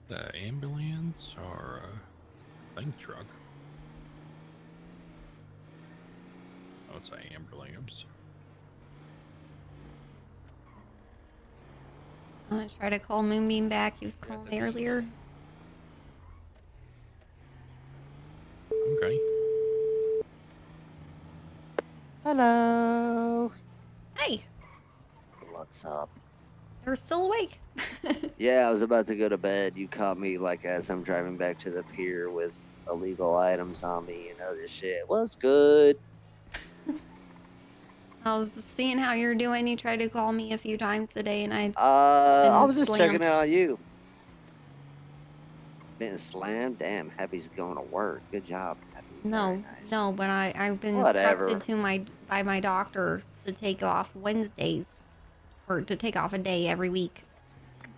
The ambulance or a bank truck? Oh, it's an ambulance. I'm gonna try to call Moonbeam back. He was calling me earlier. Okay. Hello. Hey. What's up? You're still awake. Yeah, I was about to go to bed. You caught me like as I'm driving back to the pier with illegal items on me and other shit. What's good? I was seeing how you're doing. You tried to call me a few times today, and I was just slammed. checking in on you. Been slammed? Damn, Happy's going to work. Good job, Happy. No, no, but I've been Whatever. instructed by my doctor to take off Wednesdays, or to take off a day every week.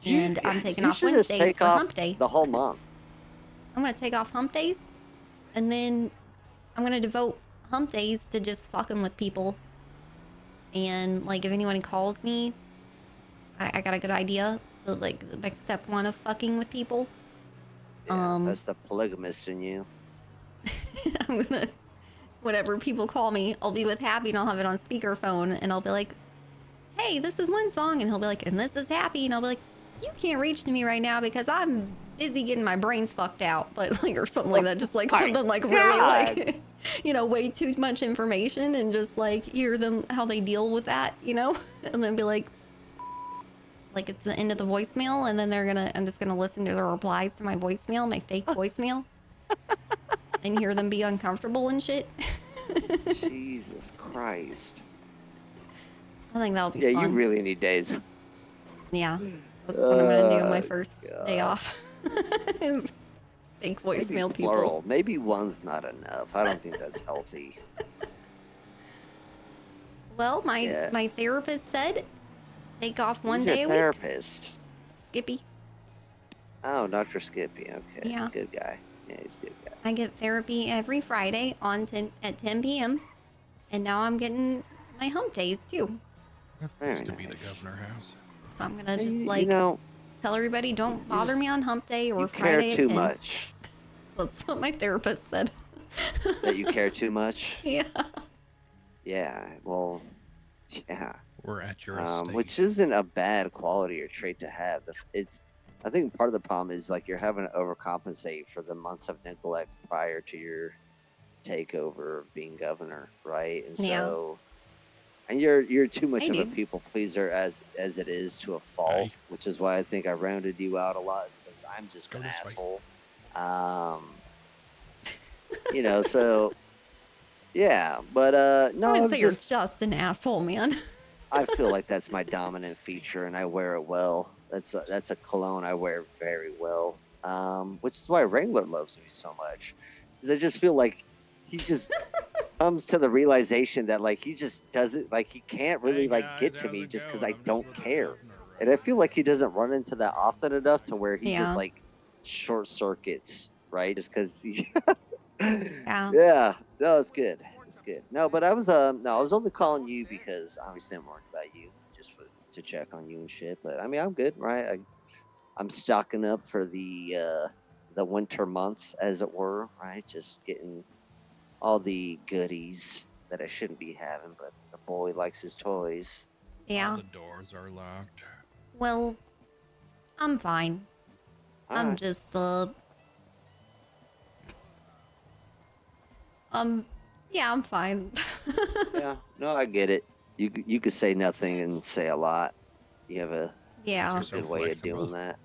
and I'm taking you off should just Wednesdays take for off hump day. the whole month. I'm gonna take off hump days, and then I'm gonna devote hump days to just fucking with people. And like, if anyone calls me, I got a good idea. So like, like step one of fucking with people. Yeah, that's the polygamist in you. I'm gonna, whenever people call me, I'll be with Happy and I'll have it on speakerphone, and I'll be like, "Hey, this is WindSong," and he'll be like, "And this is Happy," and I'll be like, "You can't reach to me right now because I'm busy getting my brains fucked out," but like, or something like that, just like something like really like, you know, way too much information, and just like hear them how they deal with that, you know, and then be like it's the end of the voicemail, and then I'm just gonna listen to the replies to my voicemail, my fake voicemail, and hear them be uncomfortable and shit. Jesus Christ. I think that'll be yeah, fun. you really need days. Yeah, that's what I'm gonna do my first day off. Is fake voicemail Maybe people. plural. Maybe one's not enough. I don't think that's healthy. Well, my therapist said take off one Who's day your a week. therapist? Skippy. Oh, Dr. Skippy. Okay. Yeah. Good guy. Yeah, he's a good guy. I get therapy every Friday at 10 p.m. And now I'm getting my hump days too. This could be the governor house. So I'm gonna just You know, tell everybody don't bother me on hump day or you Friday care at too 10. much. That's what my therapist said. That you care too much? Yeah. Yeah, well, yeah. We're at your estate. Which isn't a bad quality or trait to have. I think part of the problem is like you're having to overcompensate for the months of neglect prior to your takeover of being governor, right? And so, and you're too much of a people pleaser as it is to a fault, which is why I think I rounded you out a lot because I'm just an asshole. You know, so yeah, but no, I wouldn't say you're just an asshole, man. I feel like that's my dominant feature, and I wear it well. That's a cologne I wear very well, which is why Wrangler loves me so much, because I just feel like he just comes to the realization that like he just doesn't like he can't really get to me just because I don't care, and I feel like he doesn't run into that often enough to where he just like short circuits, right? Just because he. Yeah, no, it's good. It's good. No, but I was I was only calling you because obviously I'm worried about you, just to check on you and shit. But I mean, I'm good, right? I'm stocking up for the winter months, as it were, right? Just getting all the goodies that I shouldn't be having, but the boy likes his toys. Yeah. All the doors are locked. Well, I'm fine. I'm just yeah, I'm fine. Yeah, no, I get it. You could say nothing and say a lot. You have a good way of doing that,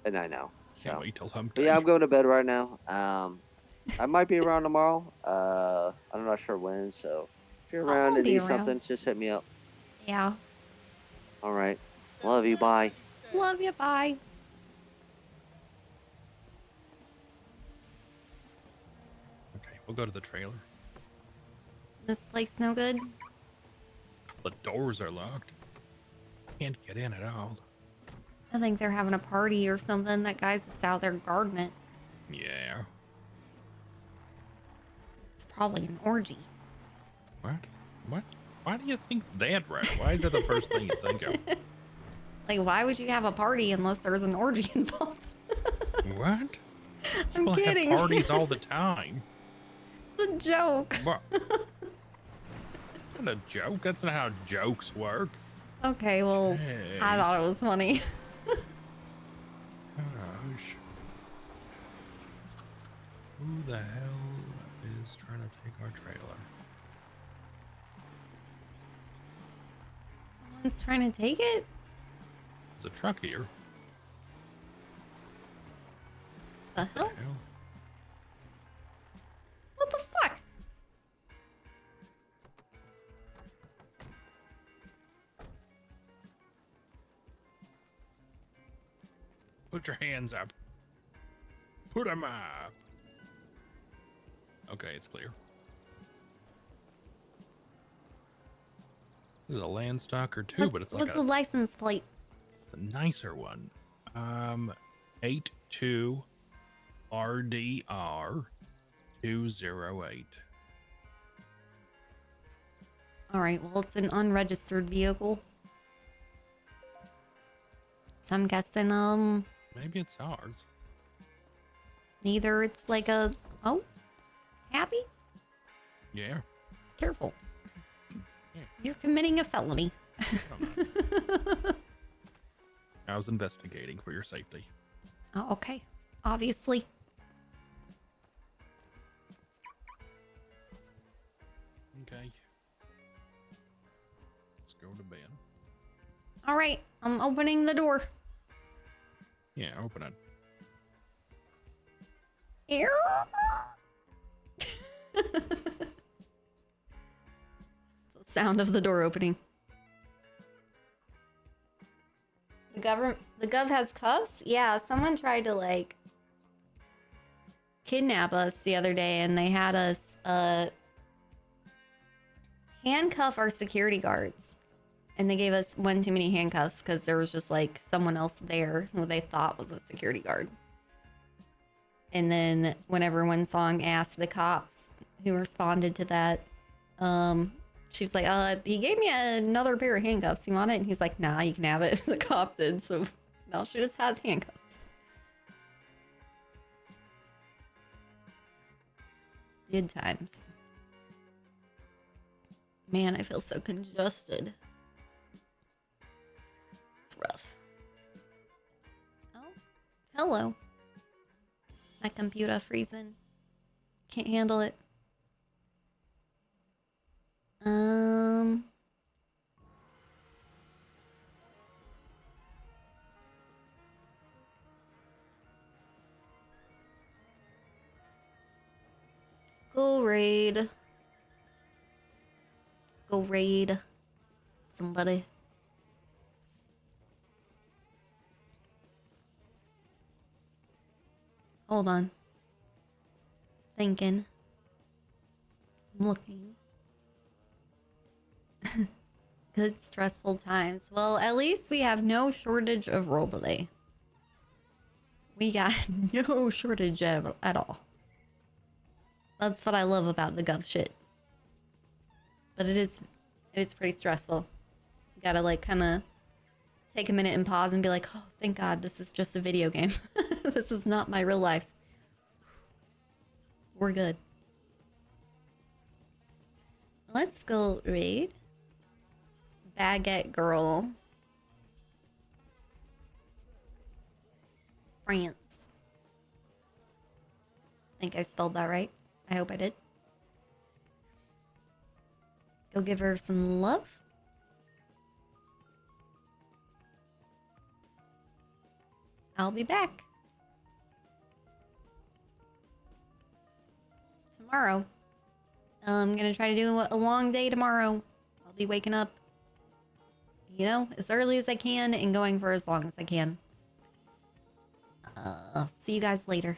and I know. So. Can't wait till hump But day. yeah, I'm going to bed right now. I might be around tomorrow. I'm not sure when. So if you're around and need something, just hit me up. Yeah. All right. Love you. Bye. Love you. Bye. Okay, we'll go to the trailer. This place no good? The doors are locked. Can't get in at all. I think they're having a party or something. That guy's just out there guarding it. Yeah. It's probably an orgy. What? What? Why do you think that, right? Why is that the first thing you think of? Like, why would you have a party unless there's an orgy involved? What? I'm People kidding. have parties all the time. It's a joke. What? It's not a joke. That's not how jokes work. Okay, well, I thought it was funny. Gosh. Who the hell is trying to take our trailer? Someone's trying to take it? There's a truck here. The hell? What the fuck? Put your hands up. Put them up. Okay, it's clear. This is a Landstalker too, but it's like what's the license plate? a nicer one. 82 RDR 208. All right, well, it's an unregistered vehicle. So I'm guessing, Maybe it's ours. either it's like a, oh, Happy? Yeah. Careful. Yeah. You're committing a felony. I was investigating for your safety. Oh, okay. Obviously. Okay. Let's go to bed. All right, I'm opening the door. Yeah, open it. Here. The sound of the door opening. The gov has cuffs? Yeah, someone tried to like kidnap us the other day and they had us handcuff our security guards. And they gave us one too many handcuffs because there was just like someone else there who they thought was a security guard. And then whenever WindSong asked the cops who responded to that, she was like, he gave me another pair of handcuffs. You want it? And he's like, nah, you can have it. The cop did. So now she just has handcuffs. Good times. Man, I feel so congested. It's rough. Oh, hello. My computer freezing. Can't handle it. Go raid. Let's go raid somebody. Hold on. Thinking. Looking. Good stressful times. Well, at least we have no shortage of roleplay. We got no shortage at all. That's what I love about the gov shit. But it is pretty stressful. You gotta like kind of take a minute and pause and be like, oh, thank God, this is just a video game. This is not my real life. We're good. Let's go read Baguette Girl. France. I think I spelled that right. I hope I did. Go give her some love. I'll be back. Tomorrow. I'm gonna try to do a long day tomorrow. I'll be waking up, you know, as early as I can and going for as long as I can. See you guys later.